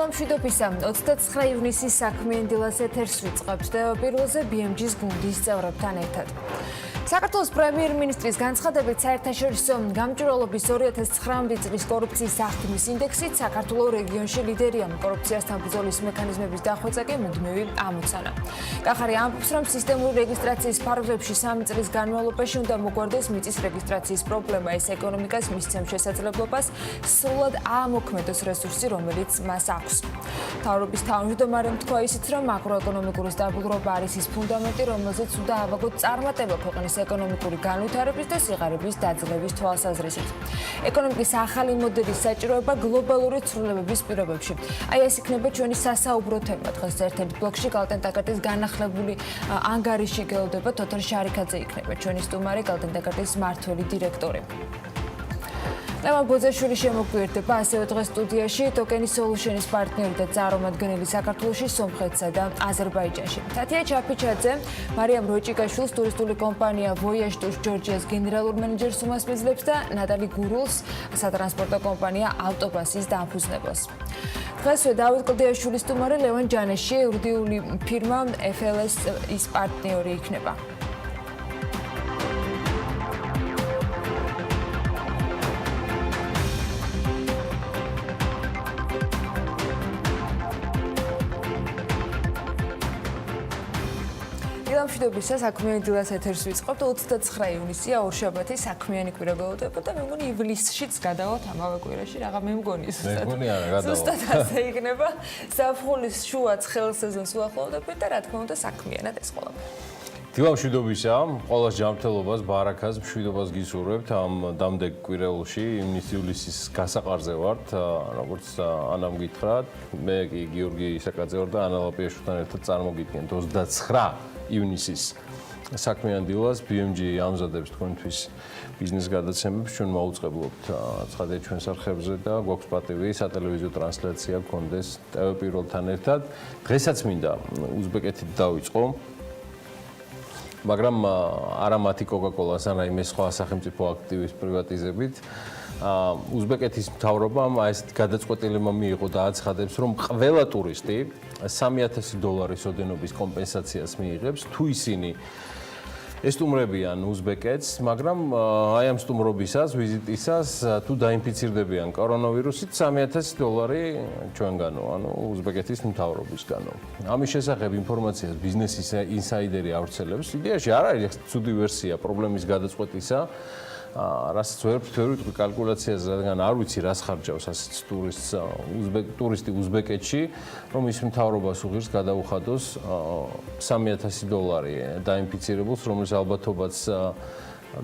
მშვიდობისა 29 ივნისის საქმიან დილას ეთერს ვიწყებთ და პირველზე BMG-ს გუნდის წევრებთან ერთად. საქართველოს პრემიერ-მინისტრის განცხადებით საერთაშორისო გამჭვირვალობის 2019 წლის კორუფციის აღქმის ინდექსით საქართველოს რეგიონში ლიდერია. კორუფციასთან ბრძოლის მექანიზმების დახვეწა კი მუდმივი ამოცანა. კახარი ამბობს, რომ სისტემური რეგისტრაციის ფარგლებში 3 წლის განმავლობაში უნდა მოგვარდეს მიწის რეგისტრაციის პრობლემა. ეს ეკონომიკას მისცემს შესაძლებლობას სრულად აამოქმედოს რესურსი, რომელიც მას აქვს. მთავრობის თავმჯდომარემ თქვა ისიც, რომ მაკროეკონომიკური სტაბილურობა არის ის ფუნდამენტი, რომელზეც უნდა ავაგოთ წარმატება ქვეყნის ეკონომიკური განვითარების და სიღარიბის დაძლევის თვალსაზრისით. ეკონომიკის ახალი მოდელის საჭიროება გლობალური ცვლილებების პირობებში. აი ეს იქნება ჩვენი სასაუბრო თემა. დღეს ერთ-ერთ ბლოგში გალტენ-ტაკატის განახლებული ანგარიში გელოდება თოთარ შარიქაძე იქნება ჩვენი სტუმარი გალტენ-ტაკატის მმართველი დირექტორი. ლევან ბოძაშვილი შემოგვიერთდება ასევე დღეს სტუდიაში ტოკენი სოლუშენის პარტნიორი და წარმომადგენელი საქართველოში, სომხეთსა და აზერბაიჯანში. თათია ჩაფიჩაძე, მარიამ როჭიკაშვილს ტურისტული კომპანია Voyage Tours Georgia's გენერალურ მენეჯერს უმასპინძლებს და ნატალი გურულს სატრანსპორტო კომპანია ავტობასის დამფუძნებელს. დღესვე დავით კლდიაშვილის სტუმარი ლევან ჯანეში, იურიდიული ფირმა FLS-ის პარტნიორი იქნება. მშვიდობისა საქმიანი დილას ეთერს ვიწყებთ 29 ივნისია ორშაბათი საქმიანი კვირა გველოდება და მე მგონი ივლისშიც გადავალთ ამავე კვირაში რაღა მე მგონი ზუსტად ასე იქნება ზაფხულის შუა ცხელ სეზონს უახლოვდებით და რა თქმა უნდა საქმიანად ეს ყველაფერი. დილა მშვიდობისა, ყოველს ჯანმრთელობას, ბარაქას, მშვიდობას გისურვებთ ამ დამდეგ კვირეულში, ივნის-ივლისის გასაყარზე ვართ, როგორც ანამ გითხრა, მე კი გიორგი ისაკაძე ვარ და ანა ლაპიაშვილთან ერთად წარმოგიდგენთ 29 ივნისის საქმიან დილას BMG ამზადებს თქვენთვის ბიზნეს გადაცემებს, ჩვენ მაუწყებლობთ ცხადია ჩვენს არხებზე და გვაქვს პატივი სატელევიზიო ტრანსლაცია გქონდეს TV პირველთან ერთად. დღესაც მინდა უზბეკეთით დავიწყო. მაგრამ არა მათი Coca-Cola-ს ან რაიმე სხვა სახელმწიფო აქტივის პრივატიზებით. უზბეკეთის მთავრობამ ეს გადაწყვეტილება მიიღო და აცხადებს, რომ ყველა ტურისტი $3,000 ოდენობის კომპენსაციას მიიღებს, თუ ისინი ესტუმრებიან უზბეკეთს, მაგრამ აი ამ სტუმრობისას, ვიზიტისას თუ დაინფიცირდებიან კორონავირუსით $3,000 ჩვენგანო, ანუ უზბეკეთის მთავრობისგანო. ამის შესახებ ინფორმაციას Business Insider-ი ავრცელებს. იდეაში არ არის ცუდი ვერსია პრობლემის გადაწყვეტისა. რასაც ვერ ვიტყვი კალკულაციაზე, რადგან არ ვიცი რას ხარჯავს ასეთ ტურისტი უზბეკეთში, რომ ის მთავრობას უღირს გადაუხადოს $3,000 დაინფიცირებულს, რომლის ალბათობაც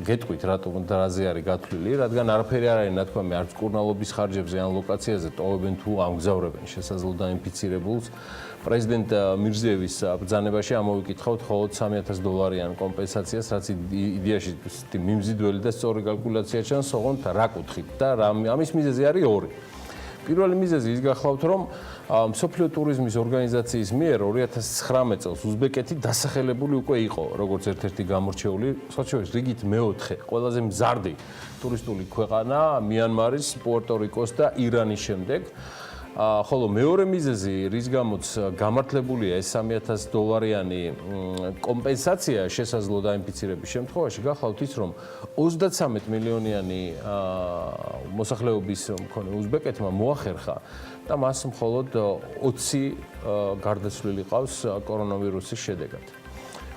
გეტყვით რატომ დრაზე არის გათვლილი, რადგან არაფერი არ არის ნათქვამი არც კურნალობის ხარჯებზე ან ლოკაციაზე ტოვებენ თუ ამგზავრებენ შესაძლო დაინფიცირებულს. პრეზიდენტ მირზიევის ბრძანებაში ამოვიკითხავთ მხოლოდ $3,000-იან კომპენსაციას, რაც იდეაში მიმზიდველი და სწორი კალკულაცია ჩანს, ოღონდ რა კუთხით და ამის მიზეზი არის ორი. პირველი მიზეზი ის გახლავთ, რომ მსოფლიო ტურიზმის ორგანიზაციის მიერ 2019 წელს უზბეკეთი დასახელებული უკვე იყო, როგორც ერთ-ერთი გამორჩეული, სხვათა რიგით მეოთხე, ყველაზე მზარდი ტურისტული ქვეყანა მიანმარის, პუერტო-რიკოს და ირანის შემდეგ. ხოლო მეორე მიზეზი, რის გამოც გამართლებულია ეს $3,000-იანი კომპენსაცია შესაძლო დაინფიცირების შემთხვევაში, გახლავთ ის, რომ 33 მილიონიანი მოსახლეობის მქონე უზბეკეთმა მოახერხა და მას მხოლოდ 20 გარდაცვლილი ყავს კორონავირუსის შედეგად.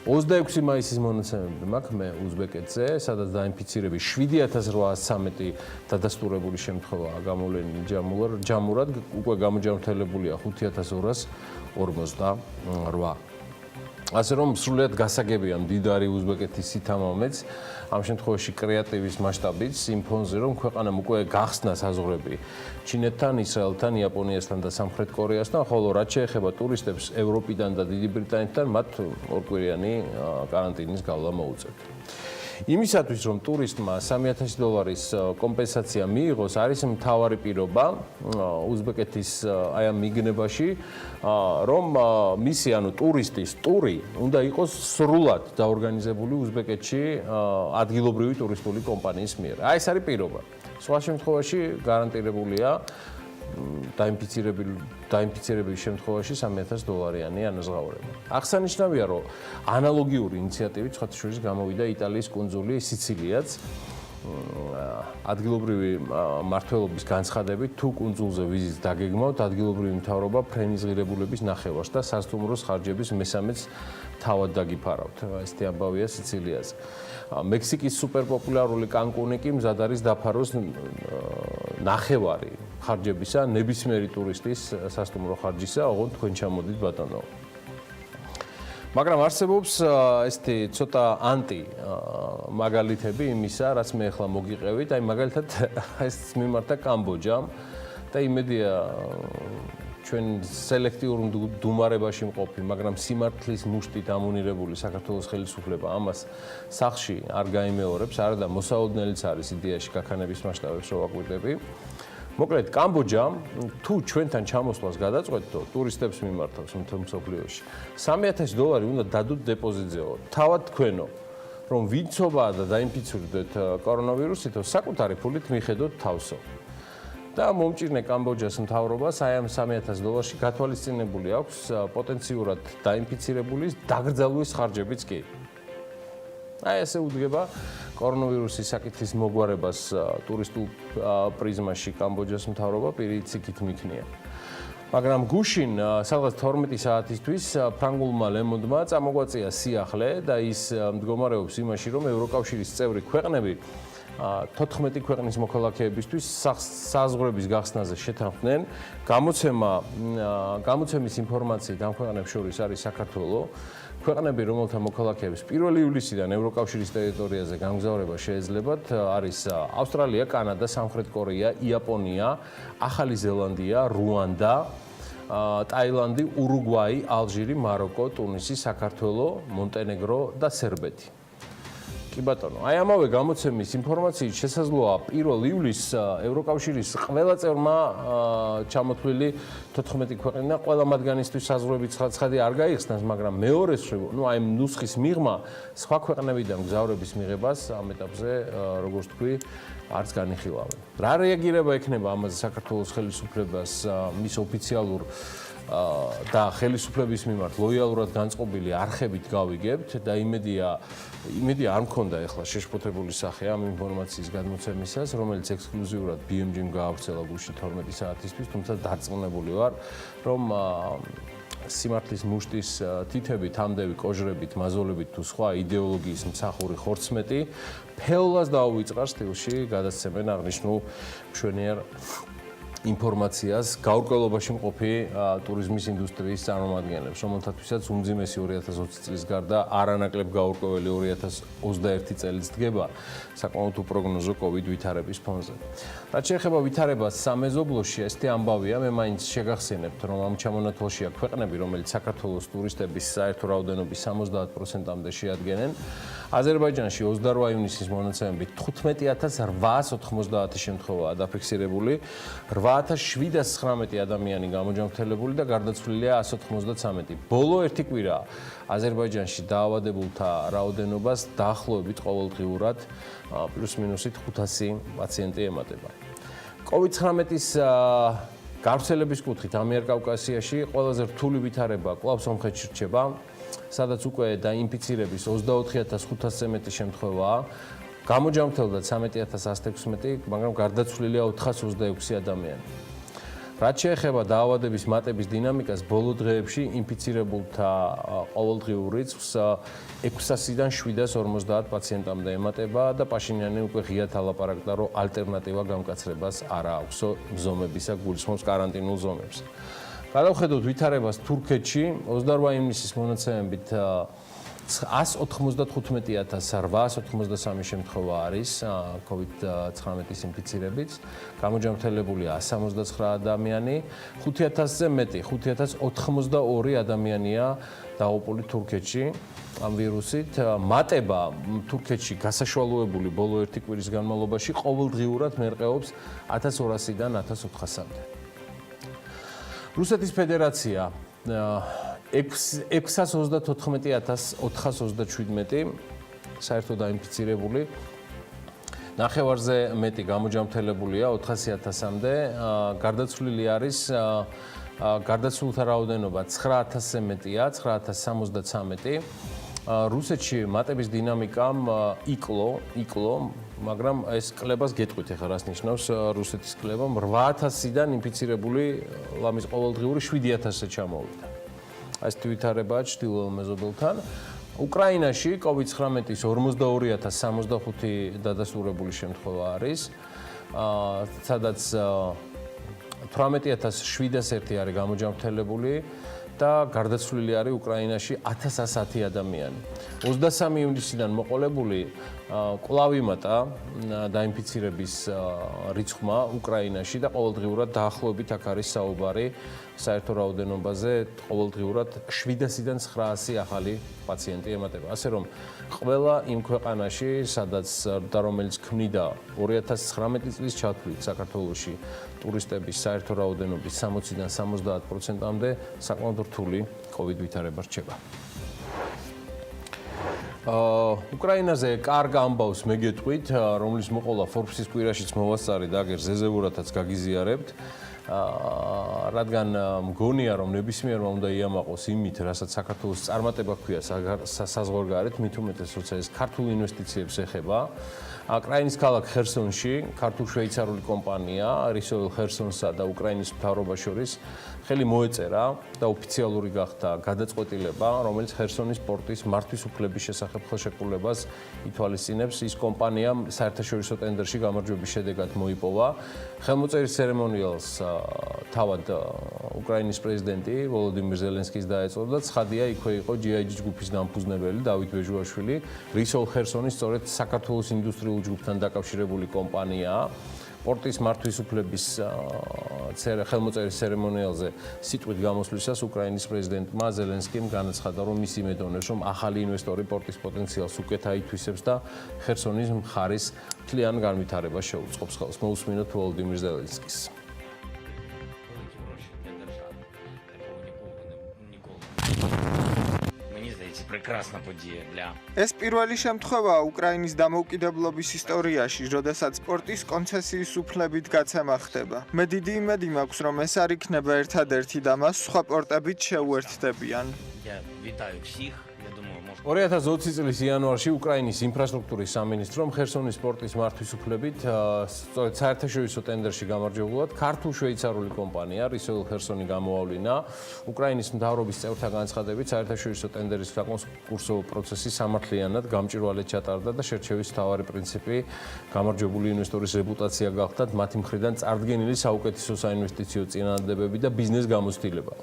26 მაისის მონაცემები მაქვს მე უზბეკეთზე, სადაც დაინფიცირების 7,813 დადასტურებული შემთხვევაა გამოვლენილი ჯამურად, უკვე გამოჯანმრთელებულია 5,248. ასე რომ სრულიად გასაგებია მდიდარი უზბეკეთის სითამამეც, ამ შემთხვევაში კრეატივის მასშტაბიც იმ ფონზე, რომ ქვეყანამ უკვე გახსნა საზღვრები ჩინეთთან, ისრაელთან, იაპონიასთან და სამხრეთ კორეასთან, ხოლო რაც შეეხება ტურისტებს ევროპიდან და დიდი ბრიტანეთიდან, მათ ორკვირიანი კარანტინის გავლა მოუწევთ. იმისათვის, რომ ტურისტმა $3,000 კომპენსაცია მიიღოს, არის მთავარი პირობა უზბეკეთის აი ამ მიგნებაში, რომ მისი, ანუ ტურისტის ტური უნდა იყოს სრულად დაორგანიზებული უზბეკეთში ადგილობრივი ტურისტული კომპანიის მიერ. აი ეს არის პირობა. სხვა შემთხვევაში გარანტირებულია დაინფიცირების შემთხვევაში $3,000 ანაზღაურება. აღსანიშნავია, რომ ანალოგიური ინიციატივით სხვათა შორის გამოვიდა იტალიის კუნძული სიცილიაც. ადგილობრივი მმართველობის განცხადებით, თუ კუნძულზე ვიზის დაგეგმავთ, ადგილობრივი მთავრობა ფრენის ღირებულების ნახევარს და სასტუმროს ხარჯების მესამედს თავად დაგიფარავთ. ესეთი ამბავია სიცილიაზე. მექსიკის სუპერპოპულარული კანკუნი კი მზად არის დაფაროს ნახევარი ხარჯებისა ნებისმიერი ტურისტის სასტუმრო ხარჯისა, ოღონდ თქვენ ჩამოდით ბატონო. მაგრამ არსებობს ესეთი ცოტა ანტი მაგალითები იმისა, რაც მე ახლა მოგიყევით, აი მაგალითად ეს მიმართა კამბოჯამ და იმედია ჩვენ სელექტიურ მდგომარეობაში მყოფი, მაგრამ სიმართლის მუშტით ამონირებული საქართველოს ხელისუფლება ამას სახში არ გაიმეორებს, არადა მოსაოდნელიც არის იდეაში გაქანების მასშტაბებს რო ვაკვირდები. მოკლედ, კამბოჯამ თუ ჩვენთან ჩამოსვლას გადაწყვეტდო, ტურისტებს მიმართავს მთელ მსოფლიოში, $3,000 უნდა დადოთ დეპოზიტზეო. თავად თქვენო, რომ ვინცობაა და დაინფიცირდეთ კორონავირუსითო, საკუთარი ფულით მიხედოთ თავსო. და მომჭირნე კამბოჯას მთავრობას აი ამ $3,000-ში გათვალისწინებული აქვს პოტენციურად დაინფიცირებულის დაკრძალვის ხარჯებიც კი. აი ესე უდგება კორონავირუსის საკითხის მოგვარებას ტურისტულ პრიზმაში კამბოჯას მთავრობა პირით იქით მიქნია. მაგრამ გუშინ სადღაც 12 საათისთვის ფრანგულმა ლემონდმა წამოგვაწია სიახლე და ის მდგომარეობს იმაში, რომ ევროკავშირის წევრი ქვეყნები 14 ქვეყნის მოქალაქეებისთვის საზღვრების გახსნაზე შეთანხმდნენ. გამოცემის ინფორმაციით ამ ქვეყნებს შორის არის საქართველო. ქვეყნები, რომელთა მოქალაქეებს 1 ივლისიდან ევროკავშირის ტერიტორიაზე გამგზავრება შეეძლებათ, არის ავსტრალია, კანადა, სამხრეთ კორეა, იაპონია, ახალი ზელანდია, რუანდა, ტაილანდი, ურუგვაი, ალჟირი, მაროკო, ტუნისი, საქართველო, მონტენეგრო და სერბეთი. კი ბატონო, აი ამავე გამოცემის ინფორმაციით შესაძლოა 1 ივლისს ევროკავშირის ყველა წევრმა ჩამოთვლილი 14 ქვეყნიდან ყველა მათგანისთვის საზღვრების ცხადი არ გაიხსნას, მაგრამ მეორეს ნუ აი ნუსხის მიღმა სხვა ქვეყნებიდან გზავრების მიღებას ამ ეტაპზე, როგორც თქვი, არც განიხილავენ. რა რეაგირება ექნება ამაზე საქართველოს ხელისუფლებას მის ოფიციალურ და ხელისუფლების მიმართ ლოიალურად განწყობილი არხებით გავიგებთ და იმედია არ მქონდა ახლა შეშფოთებული სახე ამ ინფორმაციის გადმოცემისას, რომელიც ექსკლუზიურად BMG-მ გაავრცელა გუშინ 12 საათისთვის, თუმცა დარწმუნებული ვარ, რომ სიმართლის მუშტის თითებით, ამდევი კოჟრებით, მაზოლებით თუ სხვა იდეოლოგიის მსახური ხორცმეტი ფეოლას დაუვიწყარ სტილში გადასცემენ აღნიშნულ მშვენიერ ინფორმაციას გაურკვევლობაში მყოფი ტურიზმის ინდუსტრიის წარმომადგენლებს, რომელთათვისაც უმძიმესი 2020 წლის გარდა არანაკლებ გაურკვეველი 2021 წელიც დგება საკმაოდ უპროგნოზო COVID ვითარების ფონზე. რაც შეეხება ვითარებას სამეზობლოში, ესეთი ამბავია, მე მაინც შეგახსენებთ, რომ ამ ჩამონათვალშია ქვეყნები, რომელიც საქართველოს ტურისტების საერთო რაოდენობის 70%-მდე შეადგენენ. აზერბაიჯანში 28 ივნისის მონაცემებით 15890 შემთხვევაა დაფიქსირებული, 8719 ადამიანი გამოჯანმრთელებული და გარდაცვლილია 193. ბოლო ერთი კვირა აზერბაიჯანში დაავადებულთა რაოდენობას დაახლოებით ყოველდღიურად პლუს-მინუსით 500 პაციენტი ემატება. COVID-19-ის გავრცელების კუთხით ამიერკავკასიაში ყველაზე რთული ვითარება კვლავ სომხეთში რჩება, სადაც უკვე დაინფიცირების 24500-ზე მეტი შემთხვევაა. გამოჯანმრთელდა 13116, მაგრამ გარდაცვლილია 426 ადამიანი. რაც შეეხება დაავადების მატების დინამიკას, ბოლო დღეებში ინფიცირებულთა ყოველდღიურ რიცხვს 600-დან 750 პაციენტამდე ემატება და პაშინიანი უკვე ღიად ალაპარაკდა, რომ ალტერნატივა გამკაცრებას არ აქვსო ზომებისა, გულისხმობს კარანტინულ ზომებს. გადავხედოთ ვითარებას თურქეთში 28 ივნისის მონაცემებით 195,883 შემთხვევა არის COVID-19-ის ინფიცირებით, გამოჯანმრთელებულია 169 ადამიანი, 5000-ზე მეტი, 5082 ადამიანია დაღუპული თურქეთში ამ ვირუსით. მატება თურქეთში გასაშვალოებული ბოლო ერთი კვირის განმავლობაში ყოველდღიურად მერყეობს 1200-დან 1400-მდე. რუსეთის ფედერაცია 634,427 საერთო დაინფიცირებული ნახევარზე მეტი გამოჯამრთელებულია 400.000-მდე. გარდაცვლილი არის გარდაცვლილთა რაოდენობა 9,000-ზე მეტია, 9,073. რუსეთში მატების დინამიკამ იკლო, მაგრამ ეს კლებას გეტყვით ახლა რას ნიშნავს რუსეთის კლება 8,000-დან ინფიცირებული ლამის ყოველდღიური 7,000-ზე ჩამოვიდა. ეს თვითარებაა ჩრდილოელ მეზობელთან. უკრაინაში COVID-19-ის 42,065 დადასტურებული შემთხვევა არის, სადაც 18,701 არის გამოჯამრთელებული და გარდაცვლილი არის უკრაინაში 1,110 ადამიანი. 23 ივნისიდან მოყოლებული კვლავ იმატა დაინფიცირების რიცხვმა უკრაინაში და ყოველდღიურად დაახლოებით აქ არის საუბარი საერთო რაოდენობაზე ყოველდღიურად 700-დან 900 ახალი პაციენტი ემატება. ასე რომ ყველა იმ ქვეყანაში, სადაც და რომელიც ქმნიდა 2019 წლის ჩათვლით საქართველოში ტურისტების საერთო რაოდენობის 60-დან 70%-მდე საკმაოდ რთული COVID ვითარება რჩება. უკრაინაზე კარგ ამბავს მე გეტყვით, რომლის მოყოლა Forbes-ის კვირაშიც მოვასწარი და აგერ ზეზებურათაც გაგიზიარებთ. რადგან მგონია რომ ნებისმიერმა უნდა იამაყოს იმით, რასაც საქართველოს წარმატება ჰქვია საზღვარგარეთ, მით უმეტეს როცა ეს ქართულ ინვესტიციებს ეხება. კრაინის ქალაქ ხერსონში ქართულ-შვეიცარიული კომპანია რისოილ ხერსონსა და უკრაინის მთავრობას შორის ხელი მოეწერა და ოფიციალური გახდა გადაწყვეტილება, რომელიც ხერსონის პორტის მართვის უფლების შესახებ ხელშეკრულებას ითვალისწინებს. ის კომპანია საერთაშორისო ტენდერში გამარჯვების შედეგად მოიპოვა. ხელმოწერის ცერემონიალს თავად უკრაინის პრეზიდენტი ვოლოდიმირ ზელენსკის დაეწყო და ცხადია იქვე იყო GIG ჯგუფის დამფუძნებელი დავით ბეჟუაშვილი. რისოილ ხერსონი სწორედ საქართველოს ინდუსტრიულ ჯგუფთან დაკავშირებული კომპანიაა. პორტის მართვის უფლების ხელმოწერის ცერემონიალზე სიტყვით გამოსვლისას უკრაინის პრეზიდენტმა ზელენსკიმ განაცხადა, რომ ის იმედოვნებს, რომ ახალი ინვესტორი პორტის პოტენციალს უკეთ აითვისებს და ხერსონის მხარის მთლიან განვითარებას შეუწყობს ხელს. მოусმინოთ ვოლოდიმირ ზელენსკის. Прекрасна подія для ეს პირველი შემთხვევაა უკრაინის დამოუკიდებლობის ისტორიაში, როდესაც სპორტის კონცესიის უფლებით გაცემა ხდება. მე დიდი იმედი მაქვს, რომ ეს არ იქნება ერთადერთი და მას სხვა პორტებით შეუერთდებიან. Я вітаю всіх. Я думаю, може 2020 წლის იანვარში უკრაინის ინფრასტრუქტურის სამინისტრომ ხერსონის სპორტის მართვის უფლებით სწორედ საერთაშორისო ტენდერში გამარჯვებულად ქართულ-შვეიცარიული კომპანია რისოილ ხერსონი გამოავლინა. უკრაინის მთავრობის წევრთა განცხადებით საერთაშორისო ტენდერის საკონკურსო პროცესი სამართლიანად გამჭვირვალედ ჩატარდა და შერჩევის მთავარი პრინციპი გამარჯვებული ინვესტორის რეპუტაცია გახდათ მათი მხრიდან წარდგენილი საუკეთესო საინვესტიციო წინადადებები და ბიზნეს გამოცდილება.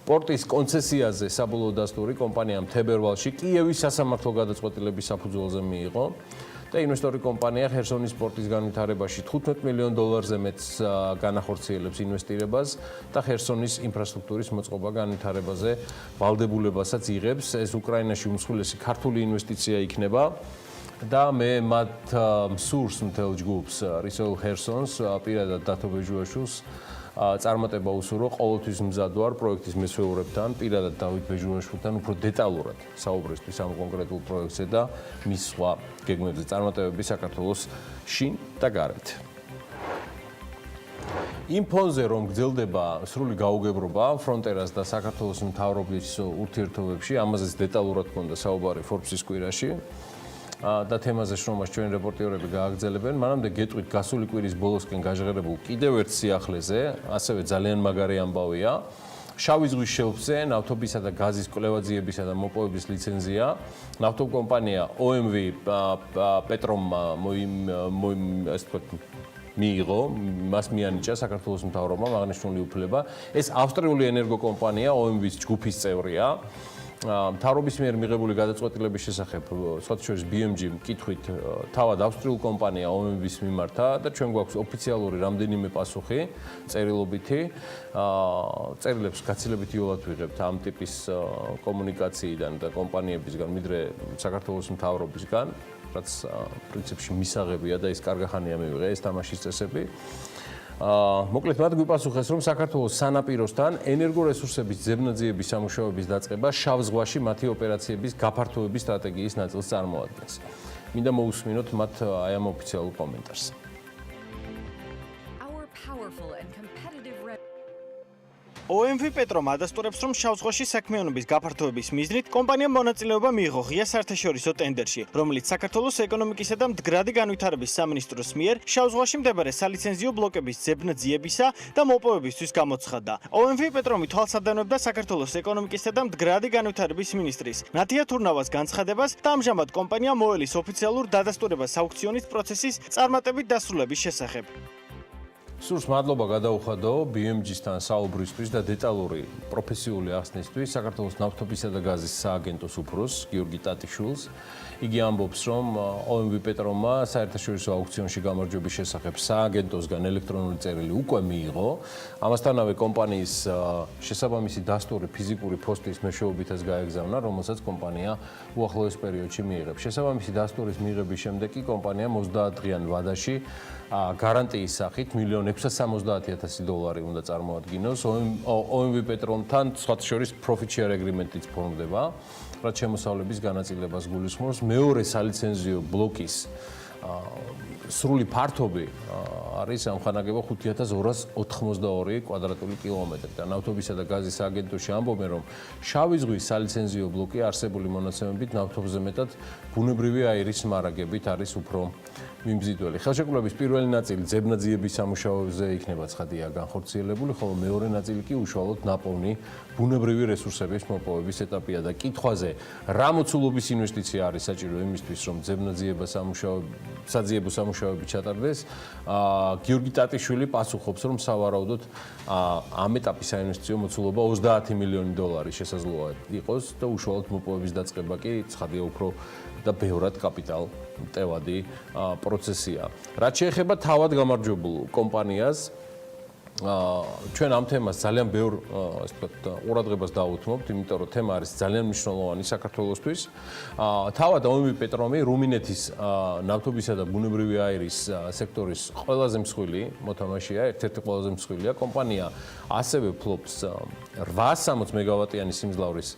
პორტის კონცესიაზე საბოლოო დასტური კომპანიამ თებერვალში კიევის სასამართლო გადაწყვეტილების საფუძველზე მიიღო და ინვესტორი კომპანია ხერსონის პორტის განვითარებაში $15 მილიონ მეტ განახორციელებს ინვესტირებას და ხერსონის ინფრასტრუქტურის მოწყობა განვითარებაზე ვალდებულებასაც იღებს. ეს უკრაინაში უმსხვილესი ქართული ინვესტიცია იქნება. და მე მათ მსურს მთელ ჯგუფს რისოილ ხერსონს პირადად დათო ბეჟუაშვილს წარმატება უსურვო ყოველთვის მზად ვარ პროექტის მესვეურებთან, პირადად დავით ბეჟუაშვილთან უფრო დეტალურად საუბრისთვის ამ კონკრეტულ პროექტზე და მის სხვა გეგმებზე. წარმატებები საქართველოს შინ და გარეთ. იმ ფონზე რომ გრძელდება სრული გაუგებრობა ფრონტერას და საქართველოს მთავრობის ურთიერთობებში, ამაზეც დეტალურად ჰქონდა საუბარი Forbes-ის კვირაში. და თემაზე შრომას ჩვენ რეპორტიორები გააგრძელებენ. მანამდე გეტყვით გასული კვირის ბოლოსკენ გაჟღერებულ კიდევ ერთ სიახლეზე, ასევე ძალიან მაგარი ამბავია. შავი ზღვის შელფზე ნავთობისა და გაზის კვლევაძიებისა და მოპოვების ლიცენზია ნავთობკომპანია OMV პეტრომმა მიიღო, მას მიანიჭა საქართველოს მთავრობამ აღნიშნული უფლება. ეს ავსტრიული ენერგოკომპანია OMV-ის ჯგუფის წევრია. მთავრობის მიერ მიღებული გადაწყვეტილების შესახებ, სხვათა შორის BMG მკითხვით თავად ავსტრიულ კომპანია OMV-ის მიმართა და ჩვენ გვაქვს ოფიციალური რამდენიმე პასუხი წერილობითი. წერილებს გაცილებით იოლად ვიღებთ ამ ტიპის კომუნიკაციიდან და კომპანიებისგან, ვიდრე საქართველოს მთავრობისგან, რაც პრინციპში მისაღებია და ის კარგახანია მივიღე ეს თამაშის წესები. მოკლედ მათ გვიპასუხეს, რომ საქართველოს სანაპიროსთან ენერგორესურსების ძებნაძიების სამუშაოების დაწყება შავ ზღვაში მათი ოპერაციების გაფართოების სტრატეგიის ნაწილს წარმოადგენს. მინდა მოусმინოთ მათ აი ამ ოფიციალურ კომენტარს. Our powerful and competitive OMV Petrom ადასტურებს, რომ შავ ზღვაში საქმიანობის გაფართოების მიზნით კომპანიამ მონაწილეობა მიიღო ღია საერთაშორისო ტენდერში, რომელიც საქართველოს ეკონომიკისა და მდგრადი განვითარების სამინისტროს მიერ შავ ზღვაში მდებარე სალიცენზიო ბლოკების ძებნა-ძიებისა და მოპოვებისთვის გამოცხადდა. OMV Petromi თვალსადევნებდა საქართველოს ეკონომიკისა და მდგრადი განვითარების მინისტრის ნათია თურნავას განცხადებას და ამჟამად კომპანია მოელის ოფიციალურ დადასტურებას აუქციონის პროცესის წარმატებით დასრულების შესახებ. სურს მადლობა გადაუხადო BMG-სთან საუბრისთვის და დეტალური პროფესიული ახსნისთვის საქართველოს ნავთობისა და გაზის სააგენტოს უფროსს გიორგი ტატიშვილს. იგი ამბობს, რომ OMV Petromმა საერთაშორისო აუქციონში გამარჯვების შესახებ სააგენტოსგან ელექტრონული წერილი უკვე მიიღო. ამასთანავე კომპანიის შესაბამისი დასტური ფიზიკური ფოსტის მეშვეობითაც გაეგზავნა, რომელსაც კომპანია უახლოეს პერიოდში მიიღებს. შესაბამისი დასტურის მიღების შემდეგ კი კომპანიამ 30 დღიან ვადაში გარანტიის სახით $1,670,000 უნდა წარმოადგინოს. OMV Petromთან სხვათა შორის profit share agreement-იც ფორმდება, რაც შემოსავლების განაწილებას გულისხმობს. მეორე სალიცენზიო ბლოკის სრული ფართობი არის ამხანაგება 5282 კვადრატული კილომეტრი და ნავთობისა და გაზის აგენტოში ამბობენ, რომ შავი ზღვის სალიცენზიო ბლოკი არსებული მონაცემებით ნავთობზე მეტად ბუნებრივი აირის მარაგებით არის უფრო მიმზიდველი. ხელშეკრულების პირველი ნაწილი ძებნა-ძიების სამუშაოებზე იქნება ცხადია განხორციელებული, ხოლო მეორე ნაწილი კი უშუალოდ ნაპოვნი ბუნებრივი რესურსების მოპოვების ეტაპია და კითხვაზე რა მოცულობის ინვესტიცია არის საჭირო იმისთვის, რომ საძიებო სამუშაოები ჩატარდეს, გიორგი ტატიშვილი პასუხობს, რომ სავარაუდოდ ამ ეტაპის საინვესტიციო მოცულობა $30 მილიონი შესაძლოა იყოს და უშუალოდ მოპოვების დაწყება კი ცხადია უფრო და ბევრად კაპიტალმტევადი პროცესია. რაც შეეხება თავად გამარჯვებულ კომპანიას, ჩვენ ამ თემას ძალიან ბევრ ყურადღებას დავუთმობთ, იმიტომ რომ თემა არის ძალიან მნიშვნელოვანი საქართველოსთვის. თავად OMV Petromi რუმინეთის ნავთობისა და ბუნებრივი აირის სექტორის ყველაზე მსხვილი მოთამაშეა, ერთ-ერთი ყველაზე მსხვილია. კომპანია ასევე ფლობს 860 მეგავატიანი სიმძლავრის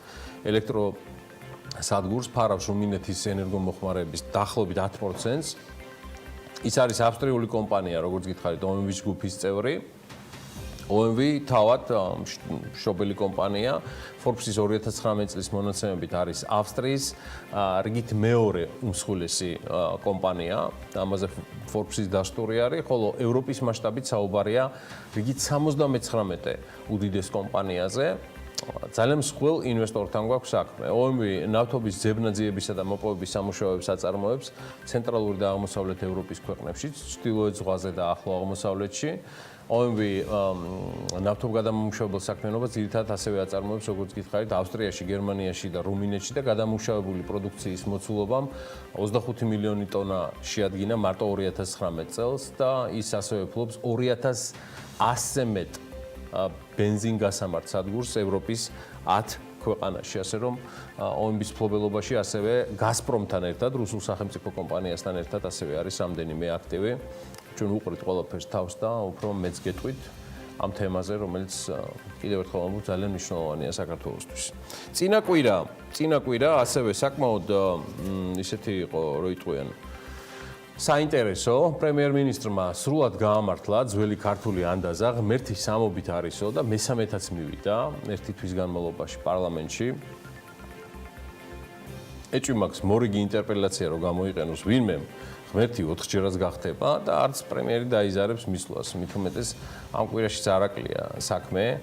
სადგურს ფარავს რუმინეთის ენერგომოხმარების დაახლოებით 10%-ს. ის არის ავსტრიული კომპანია, როგორც გითხარით, OMV ჯგუფის წევრი. OMV თავად მშობელი კომპანია, Forbes-ის 2019 წლის მონაცემებით არის ავსტრიის რიგით მეორე უმსხვილესი კომპანია. ამაზე Forbes-ის დასტური არის, ხოლო ევროპის მასშტაბით საუბარია რიგით 79 უდიდეს კომპანიაზე. ძალიან მსხვილ ინვესტორთან გვაქვს საქმე. OMV ნავთობის ძებნა-ძიებისა და მოპოვების სამუშაოებს აწარმოებს ცენტრალური და აღმოსავლეთ ევროპის ქვეყნებში, ჩრდილოეთ ზღვაზე და ახლო აღმოსავლეთში. OMV ნავთობგადამამუშავებელ საქმიანობას ძირითადად ასევე აწარმოებს, როგორც გითხარით, ავსტრიაში, გერმანიაში და რუმინეთში და გადამამუშავებელი პროდუქციის მოცულობამ 25 მილიონი ტონა შეადგინა მარტო 2019 წელს და ის ასევე ფლობს 2100-ზე მეტ ბენზინგასამართ სადგურს ევროპის 10 ქვეყანაში, ასე რომ OMV-ის მფლობელობაში ასევე გაზპრომთან ერთად, რუსულ სახელმწიფო კომპანიასთან ერთად ასევე არის რამდენიმე აქტივი. ჩვენ უყურით ყველაფერს თავს და უფრო მეც გეტყვით ამ თემაზე, რომელიც კიდევ ერთხელ ამბობ ძალიან მნიშვნელოვანია საქართველოსთვის. წინა კვირა ასევე საკმაოდ ისეთი იყო, რო იტყვიან საინტერესო, პრემიერ-მინისტრმა სრულად გაამართლა ძველი ქართული ანდაზა, ღმერთი სამობით არისო და მესამეთაც მივიდა ერთი თვის განმავლობაში პარლამენტში. ეჭვი მაქვს მორიგი ინტერპელაცია რო გამოიყენოს ვინმე ღმერთი 4-ჯერაც გახდება და არც პრემიერი დაიზარებს მისვლას. მით უმეტეს ამ კვირაშიც არაკლია საქმე.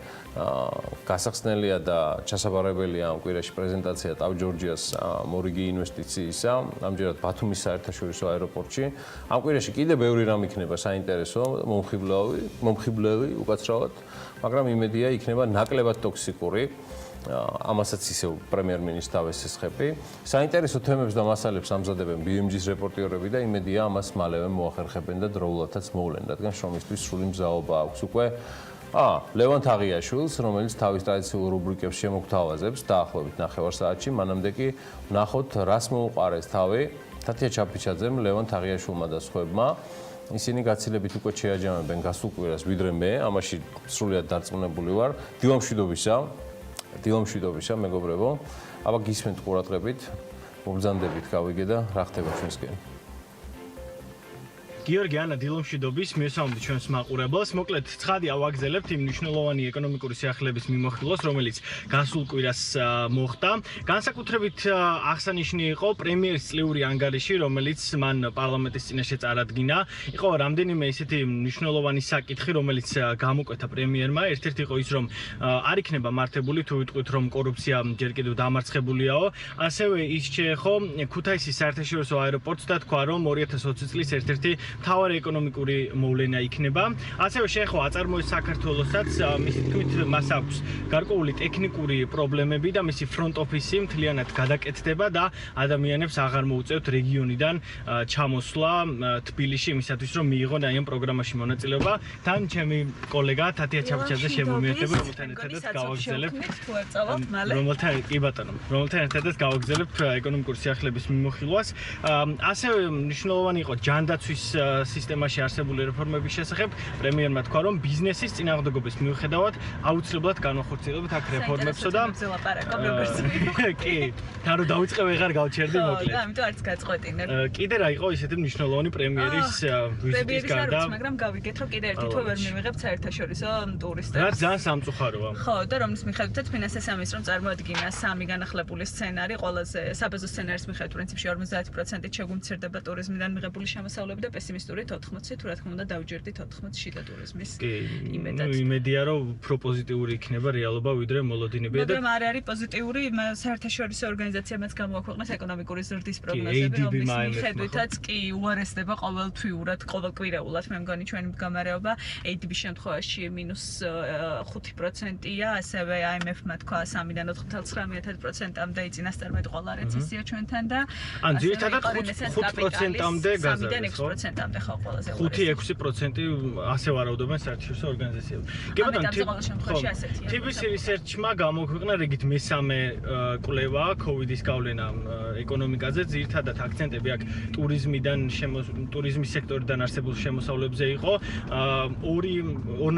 გასახსნელია და ჩასაბარებელია ამ კვირაში პრეზენტაცია ტავ-ჯორჯიას მორიგი ინვესტიციისა, ამჯერად ბათუმის საერთაშორისო აეროპორტში. ამ კვირაში კიდევ ბევრი რამ იქნება საინტერესო, მომხიბლელი უკაცრავად, მაგრამ იმედია იქნება ნაკლებად ტოქსიკური. ამასაც ისევ პრემიერ-მინისტრს დავესესხები. საინტერესო თემებს და მასალებს ამზადებენ BMG-ის რეპორტიორები და იმედია ამას მალევე მოახერხებენ და დროულადაც მოვლენ, რადგან შრომისთვის სრული მზაობა აქვს უკვე ლევან თაღიაშვილს, რომელიც თავის ტრადიციულ რუბრიკებს შემოგთავაზებს დაახლოებით 9 საათში, მანამდე კი ვნახოთ რას მოუყარეს თავი თათია ჩაფიჩაძემ, ლევან თაღიაშვილმა და სხვებმა. ისინი გაცილებით უკვე შეაჯამებენ გასულ კვირას, ვიდრე მე, ამაში სრულად დარწმუნებული ვარ. დილამშვიდობისა, მეგობრებო. აბა გისმენთ ყურადღებით. მობრძანდებით გავიგე და რა ხდება ჩვენსკენ. გიორგი ანა დილომშვიდობის მივესალმებით ჩვენს მაყურებელს. მოკლედ ცხადია ვაგზელებთ იმ მნიშვნელოვანი ეკონომიკური სიახლეების მიმოხილვას, რომელიც გასულ კვირას მოხდა. განსაკუთრებით აღსანიშნავი იყო პრემიერის წლიური ანგარიში, რომელიც მან პარლამენტის წინაშე წარადგინა. იყო რამდენიმე ისეთი მნიშვნელოვანი საკითხი, რომელიც გამოკვეთა პრემიერმა. ერთ-ერთი იყო ის, რომ არ იქნება მართებული თუ ვიტყვით, რომ კორუფცია ჯერ კიდევ დამარცხებულიაო. ასევე ის შეეხო ქუთაისის საერთაშორისო აეროპორტს და თქვა, რომ 2020 წლის ერთ-ერთი მთავარი ეკონომიკური მოვლენა იქნება. ასევე შეეხო აწარმოებს საქართველოსაც, მისი თქმით მას აქვს გარკვეული ტექნიკური პრობლემები და მისი ფრონტ ოფისი მთლიანად გადაკეთდება და ადამიანებს აღარ მოუწევთ რეგიონიდან ჩამოსვლა თბილისში იმისათვის, რომ მიიღონ აი ამ პროგრამაში მონაწილეობა. თან ჩემი კოლეგა თათია ჩაბუჩაძე შემომიერთება, რომელთან ერთადაც გავაგზავნებთ რომელთან ერთადაც გავაგზავნებთ ეკონომიკური სიახლეების მიმოხილვას. ასევე მნიშვნელოვანი იყო ჯანდაცვის სისტემაში არსებული რეფორმების შესახებ. პრემიერმა თქვა, რომ ბიზნესის წინააღმდეგობის მიუხედავად აუცილებლად განვახორციელებთ აქ რეფორმებსო და კი, თან რომ დავიწყებ აღარ გავჩერდი მოკლედ. ამიტომ არც გაწყვეტინებ. კიდე რა იყო ისეთი მნიშვნელოვანი პრემიერის ვიზიტის გარდა? მაგრამ გავიგეთ, რომ კიდე ერთი თვე ვერ მივიღებთ საერთაშორისო ტურისტებს. რაც ძალიან სამწუხაროა. ხო, და რომლის მიხედვითაც ფინანსის სამინისტრომ წარმოადგინა სამი განახლებული სცენარი, ყველაზე საბაზო სცენარის მიხედვით პრინციპში 50%-ით შეგვიმცირდება ტურიზმიდან მიღებული შემოსავლები და პესიმისტური 80-ით, თუ რა თქმა უნდა დავჯერდით 80 შიდა ტურიზმის იმედად. იმედია, რომ უფრო პოზიტიური იქნება რეალობა ვიდრე მოლოდინებია და მაგრამ არ არის პოზიტიური, საერთაშორისო ორგანიზაციებმაც გამოაქვეყნეს ეკონომიკური ზრდის პროგნოზები, რომლის მიხედვითაც კი უარესდება ყოველთვიურად, ყოველკვირეულად, მე მგონი ჩვენი მდგომარეობა ADB-ის შემთხვევაში -5%-ია, ასევე IMF-მა თქვა 3-დან 4.9%-მდე იწინასწარმეტყვა რეცესია ჩვენთან და ან ძირითადად 5%-მდე გაზარდა, 6%-მდე ხო ყველაზე 5-6% ასე ვარაუდობენ საერთაშორისო ორგანიზაციები. კი ბატონო, TBC Research-მა გამოქვეყნა რიგით მესამე კვლევა COVID-ის გავლენა ეკონომიკაზე, ძირითადად აქცენტები აქ ტურიზმის სექტორიდან არსებულ შემოსავლებზე იყო. ორ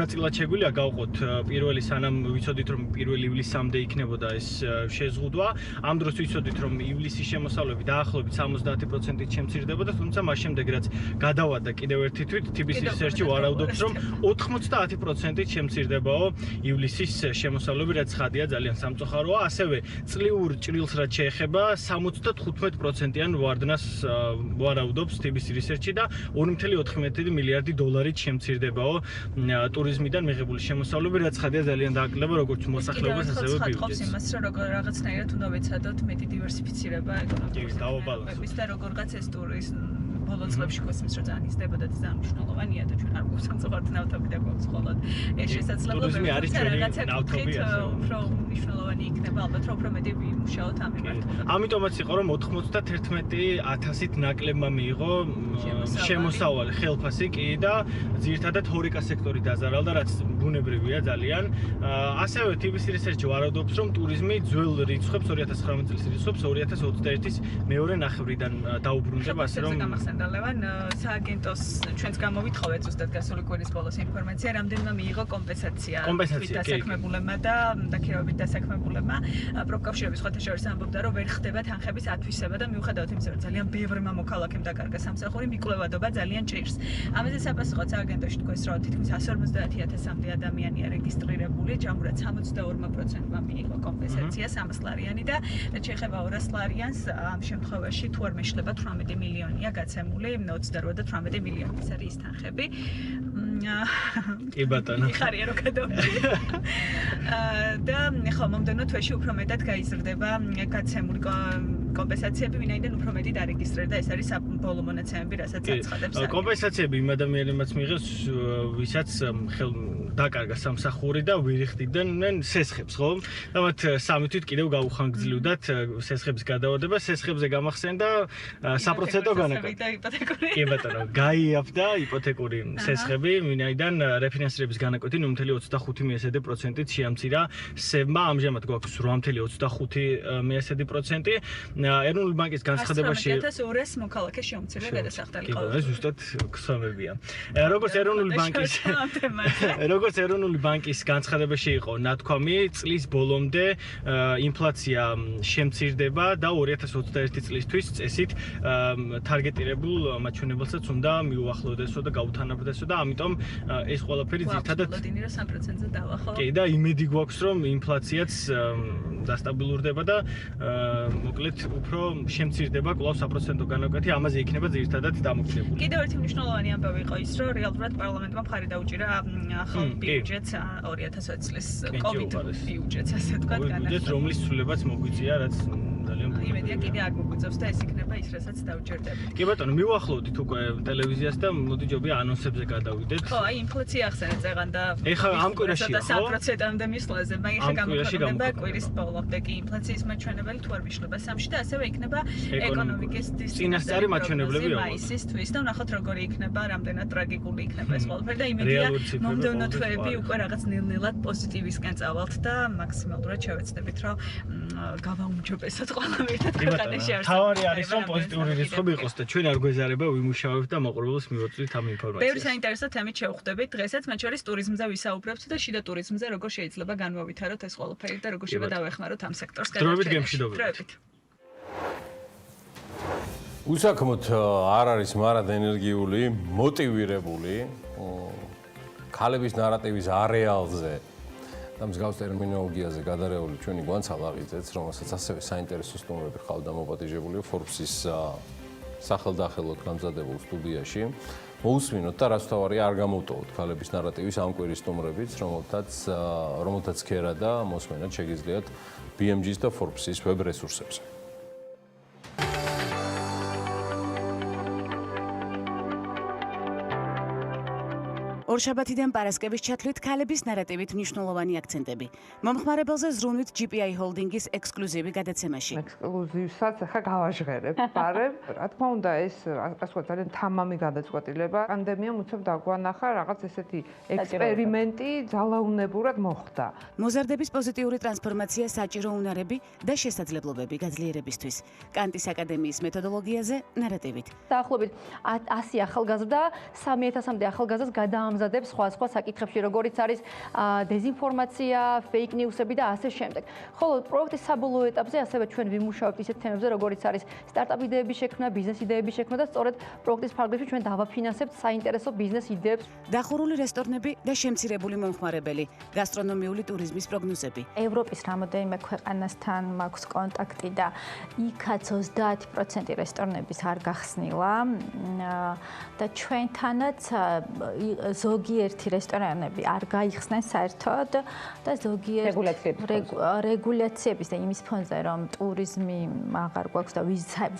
ნაწილად შეგვიძლია გავყოთ პირველი, სანამ ვიცოდით, რომ 1 ივლისამდე იქნებოდა ეს შეზღუდვა. ამ დროს ვიცოდით, რომ ივლისის შემოსავლები დაახლოებით 70%-ით შემცირდებოდა, თუმცა მას შემდეგ რაც გადავადა კიდევ ერთი თვით, TBC Research-ი ვარაუდობს, რომ 90%-ით შემცირდებაო ივლისის შემოსავლები, რაც ხადია ძალიან სამწუხაროა. ასევე წლიურ ჭრილს რაც შეეხება 75%-იან ვარდნას ვარაუდობს TBC Research-ი და 2.4 მილიარდი დოლარით შემცირდებაო ტურიზმიდან მიღებული შემოსავლები, რაც ხადია ძალიან დააკლდება როგორც მოსახლეობას, ასევე ბიუჯეტს. იმას რომ როგორ რაღაცნაირად უნდა ვეცადოთ მეტი დივერსიფიცირება ეკონომიკის და როგორღაც ეს ტურიზმი ბოლო წლებში გვესმის რომ ძალიან იზრდებოდა და ძალიან მნიშვნელოვანია და ჩვენ არ გვაქვს განსხვავებული ნავთობი და გვაქვს მხოლოდ ეს შესაძლებლობა ტურიზმი არის ჩვენი ნავთობი უფრო მნიშვნელოვანი იქნება ალბათ რომ უფრო მეტი ვიმუშაოთ ამ მიმართულებით. ამიტომაც იყო რომ 91,000-ით ნაკლებმა მიიღო შემოსავალი ხელფასი კი და ძირითადად ჰორეკა სექტორი დაზარალდა, რაც ბუნებრივია ძალიან. ასევე TBC Research ვარაუდობს, რომ ტურიზმი ძველ რიცხვებს 2019 წლის რიცხვებს 2021-ის მეორე ნახევრიდან დაუბრუნდება, ასე რომ ლევან სააგენტოს ჩვენს გამოვითხოვეთ ზუსტად გასული კვირის ბოლოს ინფორმაცია, რამდენმა მიიღო კომპენსაცია დასაქმებულებმა და დაქირავებით დასაქმებულებმა. პროფკავშირების სხვათა შორის ამბობდა, რომ ვერ ხდება თანხების ათვისება და მიუხედავად იმისა, რომ ძალიან ბევრმა მოქალაქემ დაკარგა სამსახური, მიკვლევადობა ძალიან ჭირს. ამაზე საპასუხოდ სააგენტოში თქვეს, რომ თითქმის 150,000-მდე ადამიანია რეგისტრირებული, ჯამურად 62%-მა მიიღო კომპენსაცია 300 ლარიანი და რაც შეეხება 200 ლარიანს, ამ შემთხვევაში თუ არ მეშლება 18 მილიონია გაცემული, 28 და 18 მილიონი ეს არის თანხები. კი ბატონო. ხარია რო გადავჭი. და ხო, მომდენო თვეში უფრო მეტად გაიზრდება გაცემული კომპენსაციები, ვინაიდან უფრო მეტი დარეგისტრირდა, ეს არის საბოლოო მონაცემები, რასაც აცხადებს. კომპენსაციები იმ ადამიანებმაც მიიღეს, ვისაც დაკარგა სამსახური და ვერ იხდიდნენ სესხებს, ხო? და მათ სამი თვით კიდევ გაუხანგრძლივდათ სესხების გადავადება, სესხებზე გამახსენდა საპროცენტო განაკვეთი. კი ბატონო, გაიაფდა იპოთეკური სესხები, ვინაიდან რეფინანსირების განაკვეთი 0.25% შეამცირა სევმა, ამჟამად გვაქვს 8.25%. ეროვნული ბანკის განცხადებაში 11200 მოქალაქე შემცირდა გადასახდელი კი, ყოველდღე. ზუსტად ხსოვებია. როგორც ეროვნული ბანკის განცხადებაში იყო ნათქვამი, წლის ბოლომდე ინფლაცია შემცირდება და 2021 წლისთვის წესით თარგეტირებულ მაჩვენებელსაც უნდა მიუახლოვდესო და გაუთანაბრდესო და ამიტომ ეს ყველაფერი ძირითადად ლოდინი რა 3%-ზე დავახო. კი და იმედი გვაქვს რომ ინფლაციაც დასტაბილურდება და მოკლედ უფრო შემცირდება კვლავ საპროცენტო განაკვეთი, ამაზე იქნება ძირითადად დამოკიდებული. კიდევ ერთი მნიშვნელოვანი ამბავი იყო ის, რომ რეალურად პარლამენტმა მხარი დაუჭირა ახალ ბიუჯეტს 2020 წლის COVID ბიუჯეტს, ასე ვთქვათ, ბიუჯეტს, რომლის ცვლილებაც მოგვიწია, რაც ძალიან იმედია კიდე არ მოგვიწევს და ეს იქნება ის, რასაც დავჯერდებით. კი ბატონო, მივახლოვდით უკვე ტელევიზიას და მოდი ჯობია ანონსებზე გადავიდეთ. ხო, აი ინფლაცია ახსენეთ ზეგან და ეხლა ამ კვირაში ხო? 3%-ამდე მისვლაზე, მაგრამ ეხლა გამოქვეყნდება კვირის ბოლომდე კი ინფლაციის მაჩვენებელი თუ არ ვიშლება 3-ში და ასევე იქნება ეკონომიკის წინასწარი მაჩვენებლები მაისისთვის და ვნახოთ როგორი იქნება, რამდენად ტრაგიკული იქნება ეს ყველაფერი და იმედია მომდევნო თვეები უკვე რაღაც ნელ-ნელად პოზიტივისკენ წავალთ და მაქსიმალურად შევეცდებით, რომ გავაუმჯობესოთ ყველა ქვეყანაში არსებული. თავარი არის რომ პოზიტიური რიცხვები იყოს და ჩვენ არ გვეზარება ვიმუშავებთ და მოყოლოს მივაწვით ამ ინფორმაციას. ბევრი საინტერესო თემით შევხვდებით. დღესაც მათ შორის ტურიზმზე ვისაუბრებთ და შიდა ტურიზმზე როგორ შეიძლება განმოვითაროთ ეს ყველაფერი და როგორ შეიძლება დავეხმაროთ ამ სექტორს დროებით გემშვიდობებით. უსაქმოდ არ არის მარად ენერგიული, მოტივირებული ქალების ნარატივის არეალზე და მსგავს ტერმინოლოგიაზე გადარეული ჩვენი გვანცალ აღიძეც, რომელსაც ასევე საინტერესო სტუმრები ხავთ დამოპატიჟებული Forbes-ის სახელდახელოდ გამზადებულ სტუდიაში. მოусმინოთ და რაც თავარია არ გამოვტოვოთ ქალების ნარატივის ამ კვირის სტუმრებიც, რომელთაც ქერა და მოსმენად შეგიძლიათ BMG-ის და Forbes-ის ვებ რესურსებზე. ორშაბათიდან პარასკევის ჩათვლით ქალების ნარატივით მნიშვნელოვანი აქცენტები. მომხმარებელზე ზრუნვით GPI Holding-ის ექსკლუზივი გადაცემაში. ექსკლუზივსაც ახლა გავაჟღერებ. პარებ, რა თქმა უნდა, ეს ასე ძალიან თამამი გადაწყვეტილება. პანდემიამ უცებ დაგვანახა რაღაც ესეთი ექსპერიმენტი ძალაუნებურად მოხდა. მოზარდების პოზიტიური ტრანსფორმაცია საჭირო უნარები და შესაძლებლობები გაძლიერებისთვის. კანტის აკადემიის მეთოდოლოგიაზე ნარატივით. დაახლოებით 100 ახალგაზრდა 3000-მდე ახალგაზრდას გადაამზადებს სხვა საკითხებში, როგორიც არის დეზინფორმაცია, fake news-ები და ასე შემდეგ. ხოლო პროექტის საბოლოო ეტაპზე ასევე ჩვენ ვიმუშავებთ ისეთ თემებზე, როგორიც არის სტარტაპ იდეების შექმნა, ბიზნეს იდეების შექმნა და სწორედ პროექტის ფარგლებში ჩვენ დავაფინანსებთ საინტერესო ბიზნეს იდეებს. დახურული რესტორნები და შემცირებული მომხმარებელი, გასტრონომიული ტურიზმის პროგნოზები. ევროპის რამოდენიმე ქვეყანასთან მაქვს კონტაქტი და იქაც 30% რესტორნების არ გახსნილა და ჩვენთანაც ზოგიერთი რესტორანები არ გაიხსნენ საერთოდ და ზოგიერთი რეგულაციების და იმის ფონზე რომ ტურიზმი აღარ გვაქვს და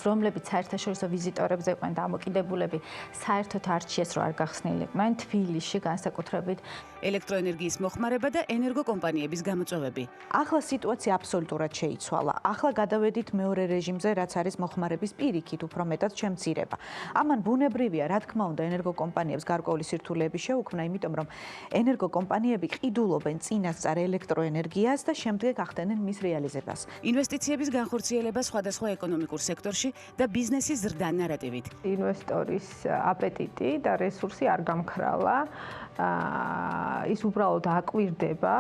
რომლებიც საერთაშორისო ვიზიტორებზე იყვნენ დამოკიდებულები საერთოდ არჩიეს რომ არ გახსნილიყვნენ თბილისში განსაკუთრებით ელექტროენერგიის მოხმარება და ენერგოკომპანიების გამოწვევები. ახლა სიტუაცია აბსოლუტურად შეიცვალა. ახლა გადავედით მეორე რეჟიმზე, რაც არის მოხმარების პირიქით უფრო მეტად შემცირება. ამან ბუნებრივია, რა თქმა უნდა, ენერგოკომპანიებს გარკვეული სირთულეები შეუქმნა, იმიტომ რომ ენერგოკომპანიები ყიდულობენ წინასწარ ელექტროენერგიას და შემდეგ ახდენენ მის რეალიზებას. ინვესტიციების განხორციელება სხვადასხვა ეკონომიკურ სექტორში და ბიზნესის ზრდა ნარატივით. ინვესტორის აპეტიტი და რესურსი არ გამქრალა. ის უბრალოდ აკვირდება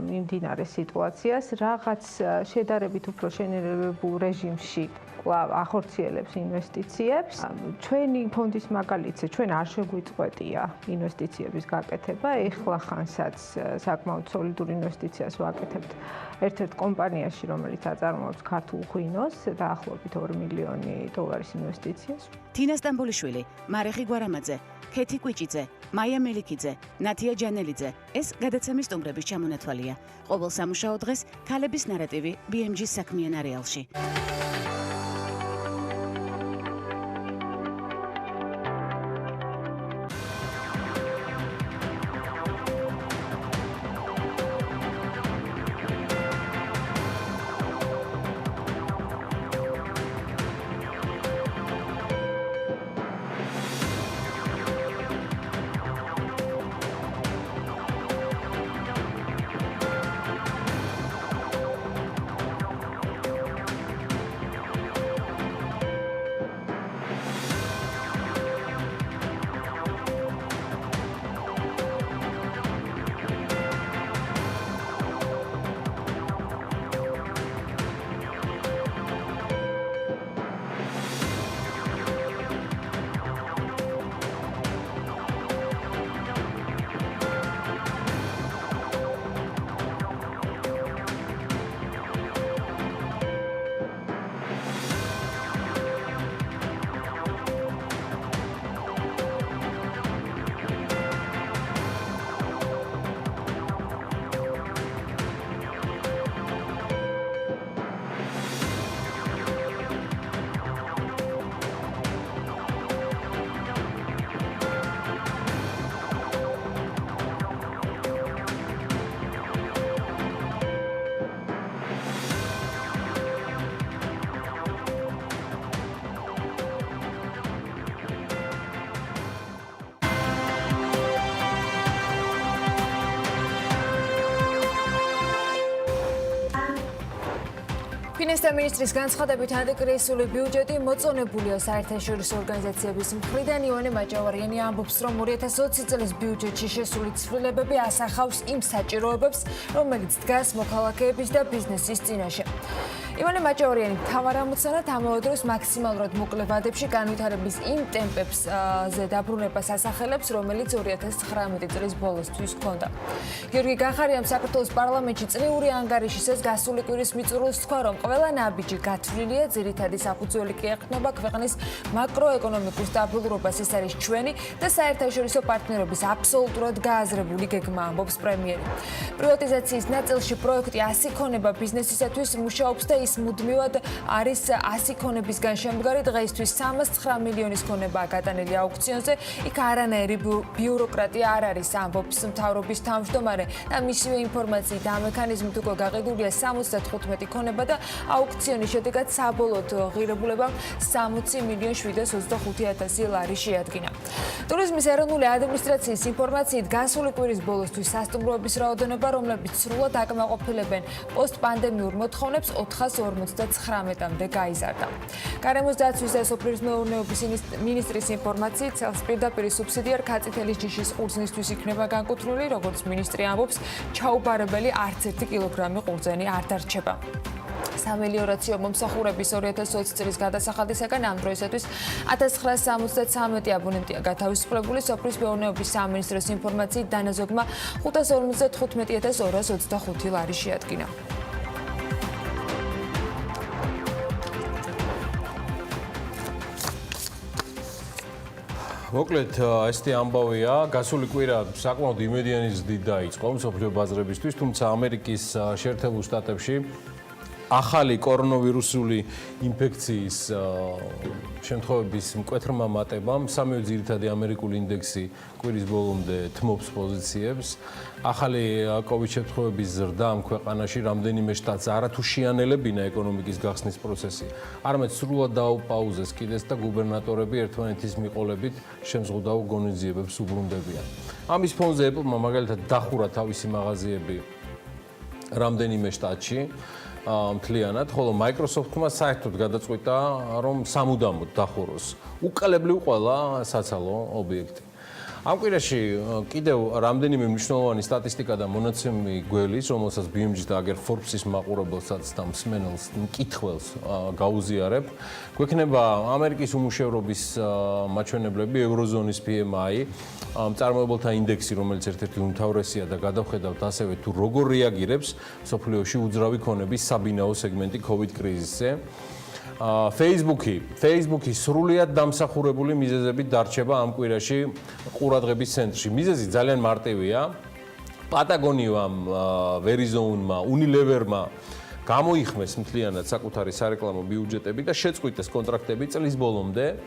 მიმდინარე სიტუაციას, რაღაც შედარებით უფრო შენერებულ რეჟიმში კვლავ ახორციელებს ინვესტიციებს. ჩვენი ფონდის მაგალითზე ჩვენ არ შეგვიწყვეტია ინვესტიციების გაკეთება, ეხლა ხანსაც საკმაოდ სოლიდურ ინვესტიციას ვაკეთებთ ერთ-ერთ კომპანიაში, რომელიც აწარმოებს ქართულ ღვინოს, დაახლოებით 2 მილიონი დოლარის ინვესტიციას. თინა სტამბოლიშვილი, მარეხი გვარამაძე, ქეთი კვიჭიძე, მაია მელიქიძე, ნათია ჯანელიძე. ეს გადაცემის სტუმრების ჩამონათვალია. ყოველ სამუშაო დღეს ქალების ნარატივი BMG-ის საქმიან არეალში. ფინანსთა მინისტრის განცხადებით ანტიკრიზისული ბიუჯეტი მოწონებულია საერთაშორისო ორგანიზაციების მხრიდან. ივანე მაჭავარიანი ამბობს, რომ 2020 წლის ბიუჯეტში შესული ცვლილებები ასახავს იმ საჭიროებებს, რომელიც დგას მოქალაქეების და ბიზნესის წინაშე. ივანე მაჭავარიანი მთავარ ამოცანად ამავე დროს მაქსიმალურად მოკლე ვადებში განვითარების იმ ტემპებზე დაბრუნებას ასახელებს, რომელიც 2019 წლის ბოლოსთვის ჰქონდა. გიორგი გახარიამ საქართველოს პარლამენტში წლიური ანგარიშისას გასული კვირის მიწურულს თქვა, რომ ყველა ნაბიჯი გათვლილია, ძირითადი საფუძველი კი ეყრდნობა ქვეყნის მაკროეკონომიკურ სტაბილურობას. ეს არის ჩვენი და საერთაშორისო პარტნიორობის აბსოლუტურად გააზრებული გეგმა, ამბობს პრემიერი. პრივატიზაციის ნაწილში პროექტი 100 ქონება ბიზნესისათვის მუშაობს და ის მუდმივად არის 100 ქონებისგან შემდგარი. დღეისთვის 309 მილიონის ქონებაა გატანილი აუქციონზე. იქ არანაირი ბიუროკრატია არ არის, ამბობს მთავრობის თავმჯდომარე და მისივე ინფორმაციით ამ მექანიზმით უკვე გაყიდულია 75 ქონება და აუქციონის შედეგად საბოლოოდ ღირებულებამ 60.725.000 ლარი შეადგინა. ტურიზმის ეროვნული ადმინისტრაციის ინფორმაციით გასული კვირის ბოლოსთვის სასტუმროების რაოდენობა, რომლებიც სრულად აკმაყოფილებენ პოსტპანდემიურ მოთხოვნებს 459-მდე გაიზარდა. გარემოს დაცვის და სოფლის მეურნეობის მინისტრის ინფორმაციით წელს პირდაპირ სუბსიდიარ ქაწითელის ჯიშის ყურძნისთვის იქნება განკუთვნილი, როგორც მინისტრი ამბობს, ჩაუბარებელი არც 1 კილოგრამი ყურძენი არ დარჩება. სამელიორაციო მომსახურების 2020 წლის გადასახადისაგან ამ დროისათვის 1973 აბონენტია გათავისუფლებული. სოფლის მეურნეობის სამინისტროს ინფორმაციით დანაზოგმა 555.225 ლარი შეადგინა. მოკლედ, ესეთი ამბავია, გასული კვირა საკმაოდ იმედიანი ზრდით დაიწყო მსოფლიო ბაზრებისთვის, თუმცა ამერიკის შეერთებულ შტატებში ახალი კორონავირუსული ინფექციის შემთხვევების მკვეთრმა მატებამ სამივე ძირითადი ამერიკული ინდექსი კვირის ბოლომდე თმობს პოზიციებს. ახალი COVID შემთხვევების ზრდა ამ ქვეყანაში რამდენიმე შტატს არათუ შეანელებინა ეკონომიკის გახსნის პროცესი, არამედ სრულად დაუპაუზეს კიდეც და გუბერნატორები ერთმანეთის მიყოლებით შემზღუდავ ღონისძიებებს უბრუნდებიან. ამის ფონზე Apple-მა მაგალითად დახურა თავისი მაღაზიები რამდენიმე შტატში. მთლიანად, ხოლო Microsoft-მა საერთოდ გადაწყვიტა, რომ სამუდამოდ დახუროს უკალებლივ ყველა საცალო ობიექტი. ამ კვირაში კიდევ რამდენიმე მნიშვნელოვანი სტატისტიკა და მონაცემი გველის, რომელსაც BMG და აგერ Forbes-ის მაყურებელსაც და მსმენელს მკითხველს გაუზიარებ, გვექნება ამერიკის უმუშევრობის მაჩვენებლები, ევროზონის PMI, მწარმოებელთა ინდექსი, რომელიც ერთ-ერთი უმთავრესია და გადავხედავთ ასევე თუ როგორ რეაგირებს მსოფლიოში უძრავი ქონების საბინაო სეგმენტი COVID კრიზისზე. Facebook-ი სრულიად დამსახურებული მიზეზებით დარჩება ამ კვირაში ყურადღების ცენტრში. მიზეზი ძალიან მარტივია. Patagoniam, Verizon-მა, Unilever-მა გამოიხმეს მთლიანად საკუთარი სარეკლამო ბიუჯეტები და შეწყვიტეს კონტრაქტები წლის ბოლომდე.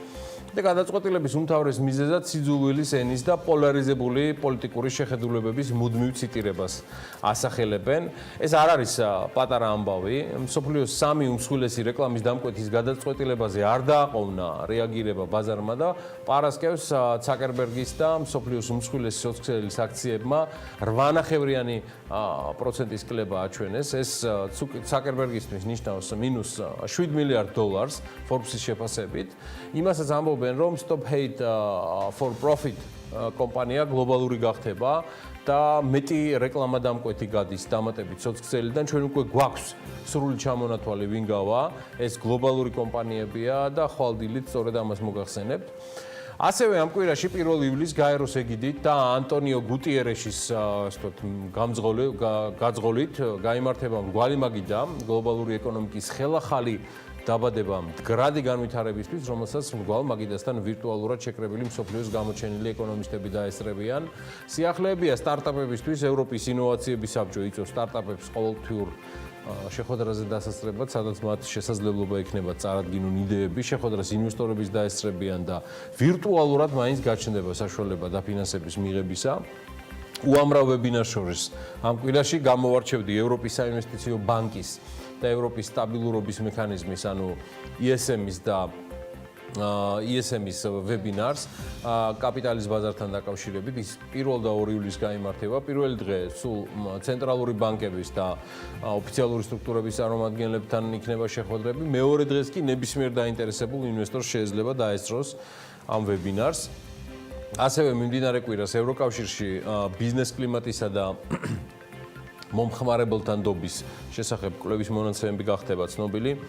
და გადაწყვეტილების უმთავრეს მიზეზად სიძულვილის ენის და პოლარიზებული პოლიტიკური შეხედულებების მუდმივ ციტირებას ასახელებენ. ეს არ არის პატარა ამბავი. მსოფლიოს 3 უმსხვილესი რეკლამის დამკვეთის გადაწყვეტილებაზე არ დააყოვნა რეაგირება ბაზარმა და პარასკევს ცაკერბერგის და მსოფლიოს უმსხვილესი სოციალის აქციებმა 8.9% პროცენტის კლება აჩვენეს. ეს ცაკერბერგისთვის ნიშნავს -$7 მილიარდ Forbes-ის შეფასებით. იმასაც ამბობენ, რომ Stop Hate for Profit კომპანია გლობალური გახდება და მეტი რეკლამა დამკვეთი გადის დამატებით სოციალიდან. ჩვენ უკვე გვაქვს სრული ჩამონათვალი ვინ გავა, ეს გლობალური კომპანიებია და ხვალდილით სწორედ ამას მოგახსენებთ. ასევე ამ კვირაში 1 ივლისს გაეროს ეგიდით და ანტონიო გუტიერეშის გაძღოლით გაიმართება მრგვალი მაგიდა გლობალური ეკონომიკის ხელახალი დაბადება მდგრადი განვითარებისთვის, რომელსაც მრგვალ მაგიდასთან ვირტუალურად შეკრებილი მსოფლიოს გამოჩენილი ეკონომისტები დაესწრებიან. სიახლეებია სტარტაპებისთვის ევროპის ინოვაციების საბჭო იწვევს სტარტაპებს ყოველთვიურ შეხვედრაზე დასასწრებად, სადაც მათ შესაძლებლობა ექნება წარადგინონ იდეები, შეხვედრას ინვესტორების დაესწრებიან და ვირტუალურად მაინც გაჩნდება საშუალება დაფინანსების მიღებისა. უამრავ ვებინარს შორის ამ კვირაში გამოვარჩევდი ევროპის საინვესტიციო ბანკის და ევროპის სტაბილურობის მექანიზმის, ანუ ESM-ის და ESM-ის ვებინარს კაპიტალის ბაზართან დაკავშირებით. ის 1 და 2 ივლისს გაიმართება. პირველი დღე სულ ცენტრალური ბანკების და ოფიციალური სტრუქტურების წარმომადგენლებთან იქნება შეხვედრები. მეორე დღეს კი ნებისმიერ დაინტერესებულ ინვესტორს შეიძლება დაესწროს ამ ვებინარს. ასევე მიმდინარე კვირას ევროკავშირში ბიზნეს კლიმატისა და მომხმარებელთა ნდობის შესახებ კვლევის მონაცემები გახდება ცნობილი.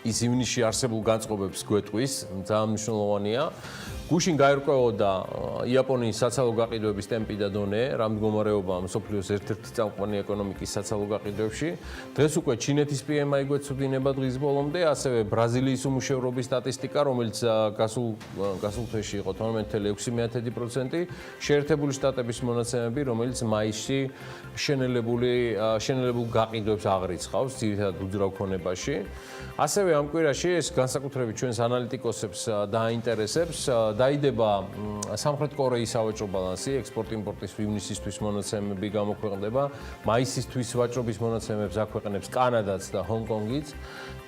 ის ივნისში არსებულ განწყობებს გვეტყვის, ძალიან მნიშვნელოვანია. გუშინ გაირკვეოდა იაპონიის საცალო გაყიდვების ტემპი და დონე, რა მდგომარეობაა მსოფლიოს ერთ-ერთი წამყვანი ეკონომიკის საცალო გაყიდვებში. დღეს უკვე ჩინეთის PMI გვეცოდინება დღის ბოლომდე, ასევე ბრაზილიის უმუშევრობის სტატისტიკა, რომელიც გასულ თვეში იყო 12.6%, შეერთებული შტატების მონაცემები, რომელიც მაისში შენელებულ გაყიდვებს აღრიცხავს, ძირითადად უძრავ ქონებაში. ასევე ამ კვირაში ეს განსაკუთრებით ჩვენს ანალიტიკოსებს დაინტერესებს. დაიდება სამხრეთ კორეის სავაჭრო ბალანსი, ექსპორტ-იმპორტის ივნისისთვის მონაცემები გამოქვეყნდება, მაისისთვის ვაჭრობის მონაცემებს აქვეყნებს კანადაც და ჰონკონგიც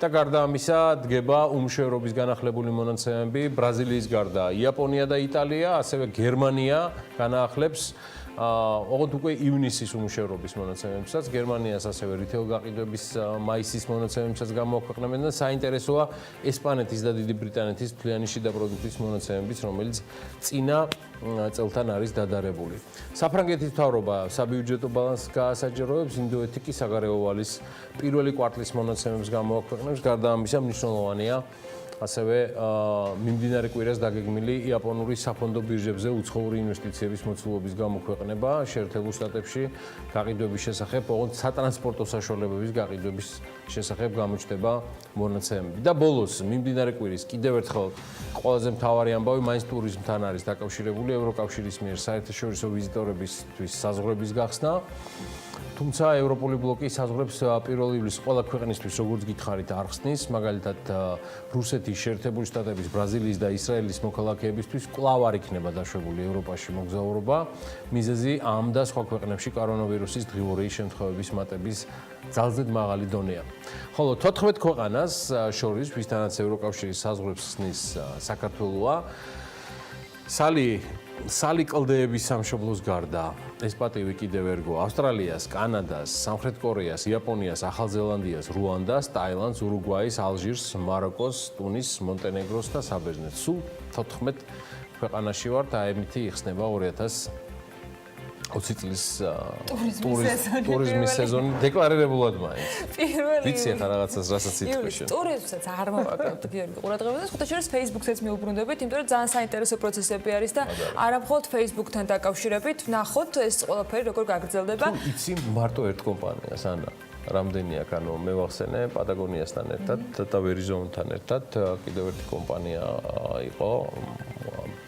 და გარდა ამისა დგება უმუშევრობის განახლებული მონაცემები ბრაზილიის გარდა იაპონია და იტალია, ასევე გერმანია განაახლებს ოღონდ უკვე ივნისის უმუშევრობის მონაცემებსაც, გერმანიას ასევე რითეულ გაყიდვების მაისის მონაცემებსაც გამოაქვეყნებენ და საინტერესოა ესპანეთის და დიდი ბრიტანეთის მთლიანი შიდა პროდუქტის მონაცემებიც, რომელიც წინა წელთან არის დადარებული. საფრანგეთის მთავრობა საბიუჯეტო ბალანსს გაასაჯაროებს, ინდოეთი კი საგარეო ვალის პირველი კვარტლის მონაცემებს გამოაქვეყნებს, გარდა ამისა მნიშვნელოვანია ასევე მიმდინარე კვირას დაგეგმილი იაპონური საფონდო ბირჟებზე უცხოური ინვესტიციების მოცულობის გამოქვეყნება შეერთებულ შტატებში გაყიდვების შესახებ, ოღონდ სატრანსპორტო საშუალებების გაყიდვების შესახებ გამოჩნდება მონაცემები. და ბოლოს მიმდინარე კვირის კიდევ ერთხელ ყველაზე მთავარი ამბავი მაინც ტურიზმთან არის დაკავშირებული ევროკავშირის მიერ საერთაშორისო ვიზიტორებისთვის საზღვრების გახსნა. თუმცა ევროპული ბლოკი საზღვრებს 1 ივლისს ყველა ქვეყნისთვის როგორც გითხარით არ ხსნის, მაგალითად რუსეთის, შეერთებული შტატების, ბრაზილიის და ისრაელის მოქალაქეებისთვის კვლავ არ იქნება დაშვებული ევროპაში მოგზაურობა. მიზეზი ამ და სხვა ქვეყნებში კორონავირუსის დღიური შემთხვევების მატების ძალზედ მაღალი დონეა. ხოლო 14 ქვეყანას შორის, ვისთანაც ევროკავშირის საზღვრებს ხსნის საქართველოა, სალი კლდეების სამშობლოს გარდა ეს პატივი კიდევ ერგო ავსტრალიას, კანადას, სამხრეთ კორეას, იაპონიას, ახალ ზელანდიას, რუანდას, ტაილანდს, ურუგვაის, ალჟირს, მაროკოს, ტუნისს, მონტენეგროს და საბერძნეთს. სულ 14 ქვეყანაში ვართ, აემითი იხსნება 2020 წლის ტურიზმის სეზონი დეკლარირებულად მაინც. ვიცი ახლა რაღაცას რასაც ითქვი შენ. ტურიზმსაც არ მოვაკლებთ გიორგი ყურადღებას. ხუთაშორის Facebook-საც მიუბრუნდებით, იმიტომ რომ ძალიან საინტერესო პროცესები არის და არა მხოლოდ Facebook-თან დაკავშირებით, ვნახოთ ეს ყველაფერი როგორ გაგრძელდება. თუ იცი მარტო ერთ კომპანიას, ანა, რამდენი აქ ანუ მე ვახსენე პატაგონიასთან ერთად და ვერიზონთან ერთად კიდევ ერთი კომპანია იყო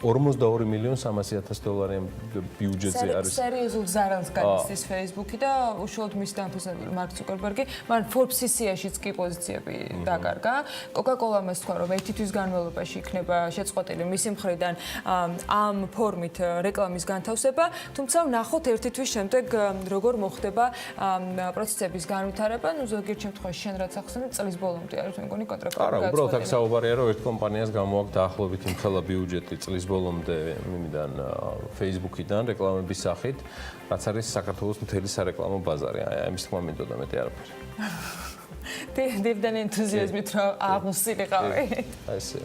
42,300,000 ბიუჯეტზე არის. სერიოზულ ზარალს განიცდის Facebook-ი და უშუალოდ მის დამფუძნებელი მარკ ცუკერბერგი, მან Forbes CCI-შიც კი პოზიციები დაკარგა. Coca-Cola მას თქვა, რომ ერთი თვის განმავლობაში იქნება შეწყვეტილი მისი მხრიდან ამ ფორმით რეკლამის განთავსება, თუმცა ვნახოთ ერთი თვის შემდეგ როგორ მოხდება პროცესების განვითარება, ну ზოგიერთ შემთხვევაში შენ რაც ახსენე წლის ბოლომდე არის მე მგონი კონტრაქტი. არა, უბრალოდ აქ საუბარია, რომ ერთ კომპანიას გამოაქვს დაახლოებით იმხელა ბიუჯეტი წლის ბოლომდე იმიდან Facebook-იდან რეკლამების სახით, რაც არის საქართველოს მთელი სარეკლამო ბაზარი. აი, ამის თქმა მინდოდა მეტი არაფერი. დივდენ ენთუზიაზმით რომ აღუსილიყავი. აი ესე.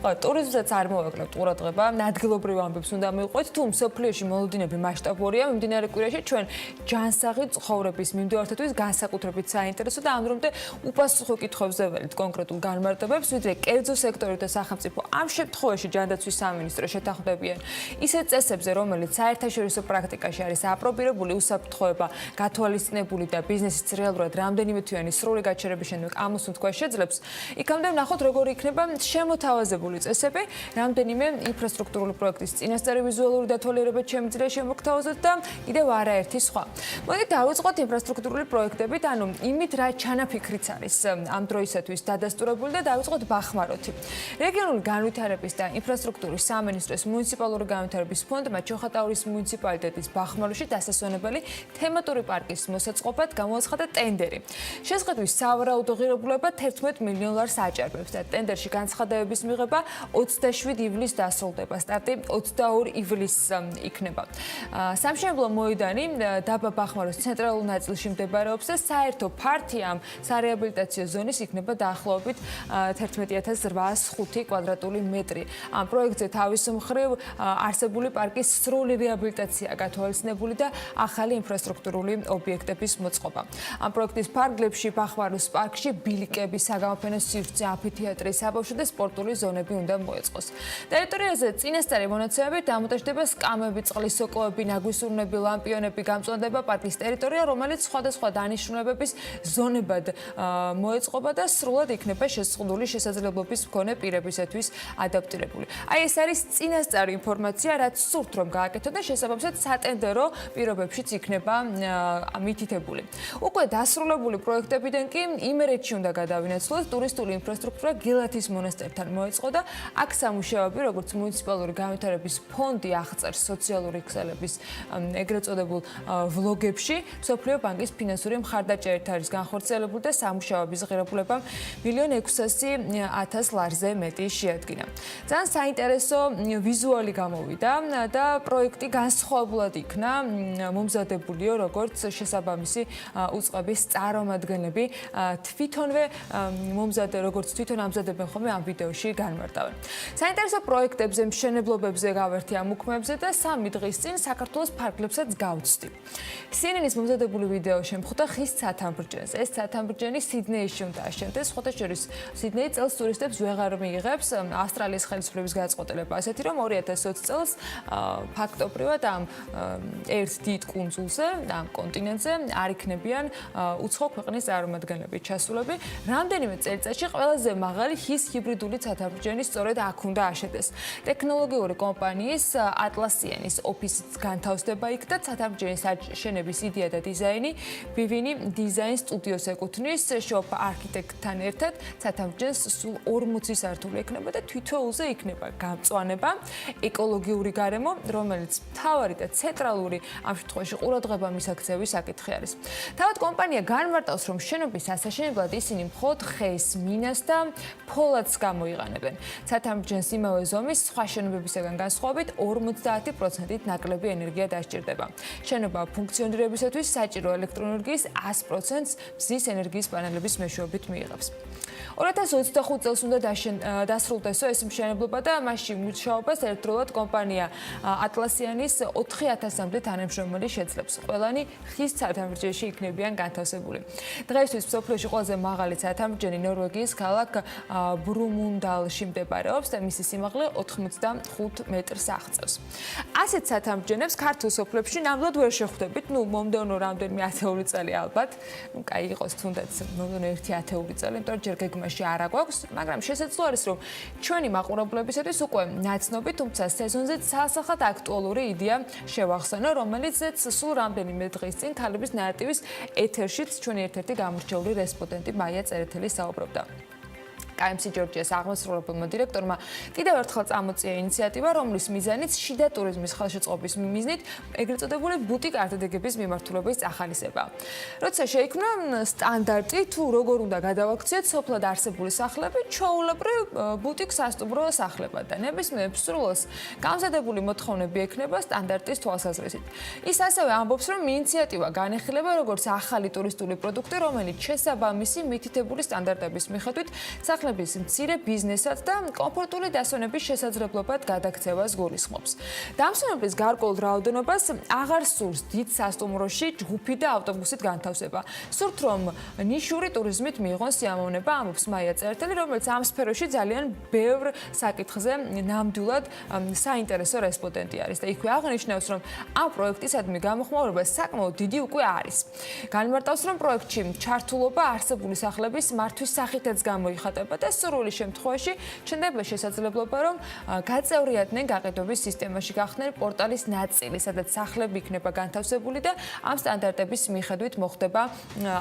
ხო, ტურიზმსაც არ მოვაკლებთ ყურადღება, ადგილობრივ ამბებს უნდა მივყვეთ, თუ მსოფლიოში მოლოდინები მასშტაბურია, მიმდინარე კვირაში ჩვენ ჯანსაღი ცხოვრების მიმდევართათვის განსაკუთრებით საინტერესო და ამ დრომდე უპასუხო კითხვებზე ველით კონკრეტულ განმარტებებს, ვიდრე კერძო სექტორი და სახელმწიფო ამ შემთხვევაში ჯანდაცვის სამინისტრო შეთანხმდებიან ისეთ წესებზე, რომელიც საერთაშორისო პრაქტიკაში არის აპრობირებული, უსაფრთხოება გათვალისწინებული და ბიზნესის რეალურად რამდენიმე თვიანი სრული გაჩერების შემდეგ ამოსუნთქვა შეძლებს, იქამდე ვნახოთ როგორი იქნება შემოთავაზებული წესები, რამდენიმე ინფრასტრუქტურული პროექტის წინასწარი ვიზუალური დათვალიერებაც შემიძლია შემოგთავაზოთ და კიდევ არაერთი სხვა. მოდით დავიწყოთ ინფრასტრუქტურული პროექტებით, ანუ იმით რა ჩანაფიქრიც არის ამ დროისათვის დადასტურებული და დავიწყოთ ბახმაროთი. რეგიონული განვითარების და ინფრასტრუქტურის სამინისტროს მუნიციპალური განვითარების ფონდმა ჩოხატაურის მუნიციპალიტეტის ბახმაროში დასასვენებელი თემატური პარკის მოსაწყობად გამოაცხადა ტენდერი. შესყიდვის სავარაუდო ღირებულება $11 მილიონ აჭარბებს და ტენდერში განცხადებების მიღება განმარტება 27 ივლისს დასრულდება. სტარტი 22 ივლისს იქნება. სამშენებლო მოედანი დაბა ბახმაროს ცენტრალურ ნაწილში მდებარეობს და საერთო ფართი ამ სარეაბილიტაციო ზონის იქნება დაახლოებით 11805 კვადრატული მეტრი. ამ პროექტზე თავის მხრივ არსებული პარკის სრული რეაბილიტაცია გათვალისწინებული და ახალი ინფრასტრუქტურული ობიექტების მოწყობა. ამ პროექტის ფარგლებში ბახმაროს პარკში ბილიკები, საგამოფენო სივრცე, ამფითეატრი, საბავშვო და სპორტული ზონები უნდა მოეწყოს. ტერიტორიაზე წინასწარი მონაცემებით დამონტაჟდება სკამები, წყლის სოკოები, ნაგვისურნები, ლამპიონები, გამწვანდება პარკის ტერიტორია, რომელიც სხვადასხვა დანიშნულებების ზონებად მოეწყობა და სრულად იქნება შეზღუდული შესაძლებლობის მქონე პირებისათვის ადაპტირებული. აი ეს არის წინასწარი ინფორმაცია, რაც სურთ რომ გააკეთოთ და შესაბამისად სატენდერო პირობებშიც იქნება მითითებული. უკვე დასრულებული პროექტებიდან კი იმერეთში უნდა გადავინაცვლოთ ტურისტული ინფრასტრუქტურა გელათის მონასტერთან მოეწყო და აქ სამუშაოები როგორც მუნიციპალური განვითარების ფონდი აღწერს სოციალური ქსელების ეგრეთ წოდებულ ვლოგებში მსოფლიო ბანკის ფინანსური მხარდაჭერით არის განხორციელებული და სამუშაოების ღირებულება 1.600.000 ლარზე მეტი შეადგინა. ძალიან საინტერესო ვიზუალი გამოვიდა და პროექტი განსხვავებულად იქნა მომზადებულიო როგორც შესაბამისი უწყების წარმომადგენლები თვითონვე როგორც თვითონ ამზადებენ ხოლმე ამ ვიდეოში განმარტავენ. საინტერესო პროექტებზე, მშენებლობებზე გავერთი ამ უქმეებზე და 3 დღის წინ საქართველოს ფარგლებსაც გავცდი. CNN-ის მომზადებული ვიდეო შემხვდა ხის ცათამბჯენს. ეს ცათამბჯენი სიდნეიში უნდა აშენდეს, სხვათა შორის სიდნეი წელს ტურისტებს ვეღარ მიიღებს ავსტრალიის ხელისუფლების გადაწყვეტილება ასეთი რომ 2020 წელს ფაქტობრივად ამ ერთ დიდ კუნძულზე, ამ კონტინენტზე არ იქნებიან უცხო ქვეყნის წარმომადგენლები ჩასულები. რამდენიმე წელიწადში ყველაზე მაღალი ხის ჰიბრიდული ცათამბჯენი სწორედ აქ უნდა აშენდეს. ტექნოლოგიური კომპანიის Atlassian-ის ოფისიც განთავსდება იქ და ცათამბჯენის აშენების იდეა და დიზაინი Bivini Design Studios ეკუთვნის Shop Architect-თან ერთად ცათამბჯენს სულ 40 სართული ექნება და თითოეულზე იქნება გამწვანება, ეკოლოგიური გარემო, რომელიც მთავარი და ცენტრალური ამ შემთხვევაში ყურადღება მისაქცევის საკითხი არის. თავად კომპანია განმარტავს, რომ შენობის ასაშენებლად ისინი მხოლოდ ხეს, მინას და ფოლადს გამოიყენებენ. ცათამბჯენს იმავე ზომის სხვა შენობებისგან განსხვავებით 50%-ით ნაკლები ენერგია დასჭირდება. შენობა ფუნქციონირებისათვის საჭირო ელექტროენერგიის 100%-ს მზის ენერგიის პანელების მეშვეობით მიიღებს. 2025 წელს უნდა დასრულდესო ეს მშენებლობა და მასში მუშაობას ერთდროულად კომპანია Atlassian-ის 4000-მდე თანამშრომელი შეძლებს. ყველანი ხის ცათამბჯენში იქნებიან განთავსებული. დღეისთვის მსოფლიოში ყველაზე მაღალი ცათამბჯენი ნორვეგიის ქალაქ ბრუმუნდალში მდებარეობს და მისი სიმაღლე 85 მეტრს აღწევს. ასეთ ცათამბჯენებს ქართულ სოფლებში ნამდვილად ვერ შეხვდებით. მომდევნო რამდენიმე ათეული წელი ალბათ. კაი იყოს თუნდაც მომდევნო 1 ათეული წელი, იმიტომ რომ ჯერ გეგმაში არ აგვაქვს, მაგრამ შესაძლოა არის რომ ჩვენი მაყურებლებისათვის უკვე ნაცნობი, თუმცა სეზონზე ცალსახად აქტუალური იდეა შევახსენო, რომელიც სულ რამდენიმე დღის წინ ქალების ნარატივის ეთერშიც ჩვენი ერთ-ერთი გამორჩეული რესპონდენტი მაია წერეთელი საუბრობდა. KMC Georgias აღმასრულებელმა დირექტორმა კიდევ ერთხელ წამოწია ინიციატივა, რომლის მიზანიც შიდა ტურიზმის ხელშეწყობის მიზნით ეგრეთ წოდებული ბუტიკ არტედეგების მიმართულების ახალისება. როცა შეიქმნა სტანდარტი თუ როგორ უნდა გადავაქციოთ სოფლად არსებული სახლები, ჩვეულებრივ ბუტიკ სასტუმრო სახლებად და ნებისმიერ მსურველს გამზადებული მოთხოვნები ექნება სტანდარტის თვალსაზრისით. ის ასევე ამბობს, რომ ინიციატივა განეხილება როგორც ახალი ტურისტული პროდუქტი, რომელიც შესაბამისი მითითებული სტანდარტების მიხედვით სახლების მცირე ბიზნესად და კომფორტული დასვენების შესაძლებლობად გადაქცევას გულისხმობს. დამსვენებლის გარკვეულ რაოდენობას აღარ სურს დიდ სასტუმროში ჯგუფი და ავტობუსით განთავსება. სურთ რომ ნიშური ტურიზმით მიიღონ სიამოვნება, ამბობს მაია წერეთელი, რომელიც ამ სფეროში ძალიან ბევრ საკითხზე ნამდვილად საინტერესო რესპონდენტი არის და იქვე აღნიშნავს, რომ ამ პროექტისადმი გამოხმაურება საკმაოდ დიდი უკვე არის. განმარტავს, რომ პროექტში ჩართულობა არსებული სახლების მართვის სახითაც გამოიხატება და სრული შემთხვევაში ჩნდება შესაძლებლობა, რომ გაწევრიადნენ გაყიდვების სისტემაში გახდნენ პორტალის ნაწილი, სადაც სახლები იქნება განთავსებული და ამ სტანდარტების მიხედვით მოხდება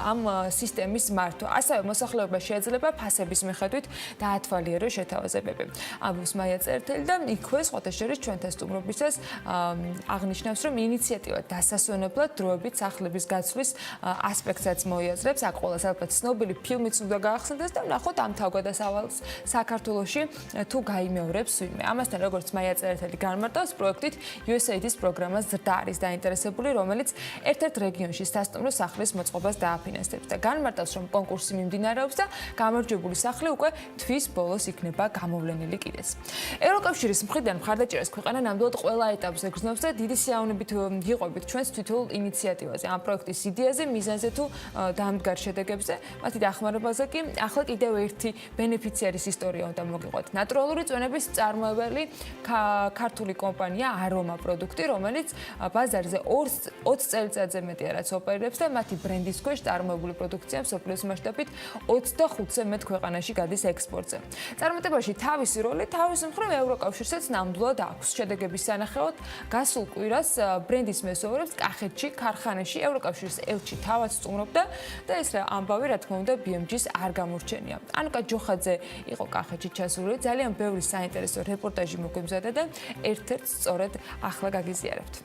ამ სისტემის მართვა. ასევე მოსახლეობა შეიძლება ფასების მიხედვით დაათვალიეროს შეთავაზებები. ამბობს მაია წერეთელი და იქვე სხვათა შორის ჩვენთან სტუმრობისას აღნიშნავს, რომ ინიციატივა დასასვენებლად დროებით სახლების გაცვლის ასპექტსაც მოიაზრებს. აქ ყველას ალბათ ცნობილი ფილმიც უნდა გაახსენდეს და ვნახოთ ამ თავგადასავლებს გადასავალს საქართველოში თუ გაიმეორებს ვინმე. ამასთან როგორც მაია წერეთელი განმარტავს, პროექტით USAID-ის პროგრამას ზრდა არის დაინტერესებული, რომელიც ერთ-ერთ რეგიონში სასტუმრო სახლის მოწყობას დააფინანსებს და განმარტავს, რომ კონკურსი მიმდინარეობს და გამარჯვებული სახლი უკვე თვის ბოლოს იქნება გამოვლენილი კიდეც. ევროკავშირის მხრიდან მხარდაჭერას ქვეყანა ნამდვილად ყველა ეტაპზე გრძნობს და დიდი სიამოვნებით გიყვებით ჩვენს თვითოულ ინიციატივაზე, ამ პროექტის იდეაზე, მიზანზე თუ დამდგარ შედეგებზე, მათი დახმარებაზე კი ახლა კიდევ ერთი ბენეფიციარის ისტორია უნდა მოგიყვეთ. ნატურალური წვენების მწარმოებელი ქართული კომპანია არომა პროდუქტი, რომელიც ბაზარზე 20 წელიწადზე მეტია რაც ოპერირებს და მათი ბრენდის ქვეშ წარმოებული პროდუქცია მსოფლიოს მასშტაბით 25-ზე მეტ ქვეყანაში გადის ექსპორტზე. წარმატებაში თავისი როლი თავის მხრივ ევროკავშირსაც ნამდვილად აქვს. შედეგების სანახავად გასულ კვირას ბრენდის მესოურებს კახეთში, ქარხანაში ევროკავშირის ელჩი თავად სტუმრობდა და ეს ამბავი რა თქმა უნდა BMG-ს არ გამორჩენია. ანუკა ჯოხაძე იყო კახეთში ჩასული, ძალიან ბევრი საინტერესო რეპორტაჟი მოგვიმზადა და ერთ-ერთ სწორედ ახლა გაგიზიარებთ.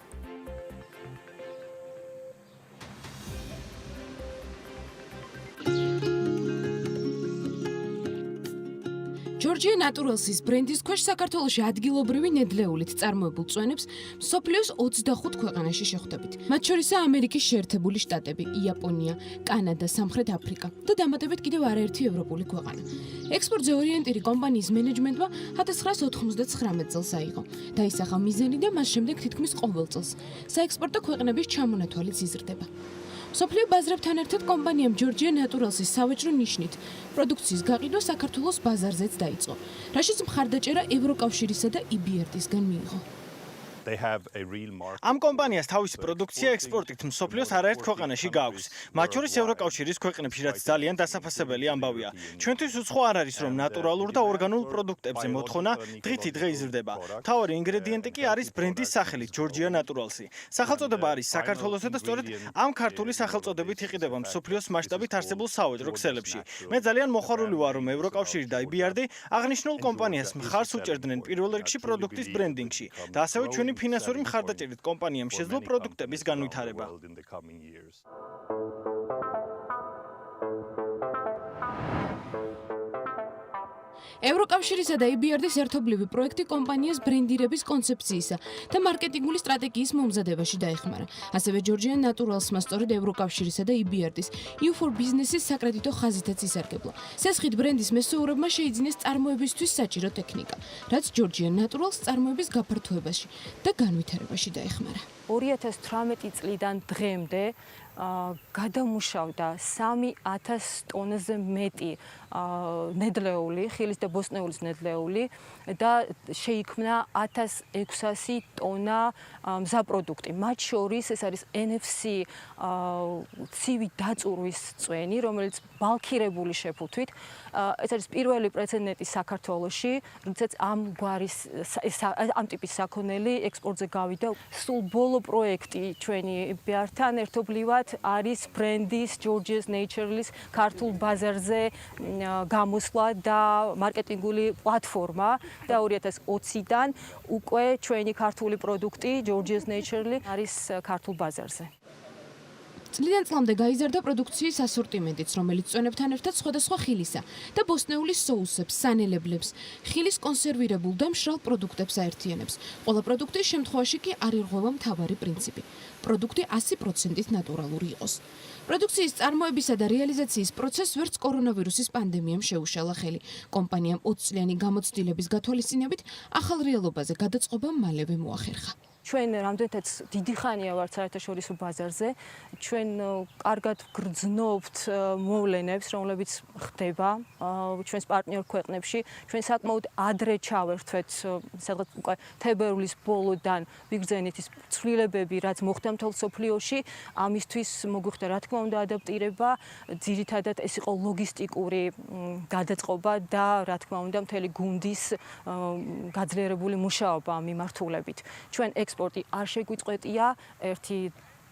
ჯორჯია ნატურალსის ბრენდის ქვეშ საქართველოში ადგილობრივი ნედლეულით წარმოებულ წვენებს მსოფლიოს 25 ქვეყანაში შეხვდებით. მათ შორისაა ამერიკის შეერთებული შტატები, იაპონია, კანადა, სამხრეთ აფრიკა და დამატებით კიდევ არაერთი ევროპული ქვეყანა. ექსპორტზე ორიენტირი კომპანიის მენეჯმენტმა 1999 წელს აიღო. დაისახა მიზანი და მას შემდეგ თითქმის ყოველ წელს საექსპორტო ქვეყნების ჩამონათვალიც იზრდება. მსოფლიო ბაზრებთან ერთად კომპანიამ ჯორჯია ნატურალსის სავაჭრო ნიშნით პროდუქციის გაყიდვა საქართველოს ბაზარზეც დაიწყო, რაშიც მხარდაჭერა ევროკავშირისა და EBRD-სგან მიიღო. ამ კომპანიას თავისი პროდუქცია ექსპორტით მსოფლიოს არაერთ ქვეყანაში გააქვს. მათ შორის ევროკავშირის ქვეყნებში, რაც ძალიან დასაფასებელი ამბავია. ჩვენთვის უცხო არ არის, რომ ნატურალურ და ორგანულ პროდუქტებზე მოთხოვნა დღითი-დღე იზრდება. მთავარი ინგრედიენტი კი არის ბრენდის სახელით ჯორჯია ნატურალსი. სახელწოდება არის საქართველოსა და სწორედ ამ ქართული სახელწოდებით იყიდება მსოფლიოს მასშტაბით არსებულ სავაჭრო ქსელებში. მე ძალიან მოხარული ვარ, რომ ევროკავშირი და EBRD აღნიშნულ კომპანიას მხარს უჭერდნენ პირველ რიგში პროდუქტის ბრენდინგში და ასევე ჩვენი ფინანსური მხარდაჭერით კომპანიამ შეძლო პროდუქტების განვითარება. ევროკავშირისა და EBRD-ის ერთობლივი პროექტი კომპანიას ბრენდირების კონცეფციისა და მარკეტინგული სტრატეგიის მომზადებაში დაეხმარა. ასევე ჯორჯია ნატურალსმა სწორედ ევროკავშირისა და EBRD-ის EU for Business-ის საკრედიტო ხაზითაც ისარგებლა. სესხით ბრენდის მესოურებმა შეიძინეს წარმოებისთვის საჭირო ტექნიკა, რაც ჯორჯია ნატურალს წარმოების გაფართოებაში და განვითარებაში დაეხმარა. 2018 წლიდან დღემდე გადამუშავდა 3000 ტონაზე მეტი ნედლეული, ხილის და ბოსტნეულის ნედლეული და შეიქმნა 1600 ტონა მზაპროდუქტი. მათ შორის ეს არის NFC ცივი დაწურვის წვენი, რომელიც ბალქირებული შეფუთვით. ეს არის პირველი პრეცედენტი საქართველოში, როდესაც ამ ტიპის საქონელი ექსპორტზე გავიდა. სულ ბოლო პროექტი ჩვენი BR-თან ერთობლივად არის ბრენდის Georgia's Natural's ქართულ ბაზარზე გამოსვლა და მარკეტინგული პლატფორმა და 2020-დან უკვე ჩვენი ქართული პროდუქტი Georgia's Naturally არის ქართულ ბაზარზე. წლიდან წლამდე გაიზარდა პროდუქციის ასორტიმენტიც, რომელიც წვენებთან ერთად სხვადასხვა ხილისა და ბოსტნეულის соусებს, სანელებლებს, ხილის კონსერვირებულ და მშრალ პროდუქტებს აერთიანებს. ყველა პროდუქტის შემთხვევაში კი არ ირღვევა მთავარი პრინციპი. პროდუქტი 100%-ით ნატურალური იყოს. პროდუქციის წარმოებისა და რეალიზაციის პროცესს ვერც კორონავირუსის პანდემიამ შეუშალა ხელი. კომპანიამ 20 წლიანი გამოცდილების გათვალისწინებით ახალ რეალობაზე გადაწყობა მალევე მოახერხა. ჩვენ რამდენადაც დიდი ხანია ვართ საერთაშორისო ბაზარზე, ჩვენ კარგად გრძნობთ მოვლენებს, რომლებიც ხდება ჩვენს პარტნიორ ქვეყნებში. ჩვენ საკმაოდ ადრე ჩავერთვეთ, სადღაც უკვე თებერვლის ბოლოდან ვიგრძენით ის ცვლილებები, რაც მოხდა მთელ მსოფლიოში. ამისთვის მოგვიხდა რა თქმა უნდა ადაპტირება, ძირითადად ეს იყო ლოგისტიკური გადაწყობა და რა თქმა უნდა მთელი გუნდის გაძლიერებული მუშაობა ამ მიმართულებით. ჩვენ ექსპორტი არ შეგვიწყვეტია, ერთი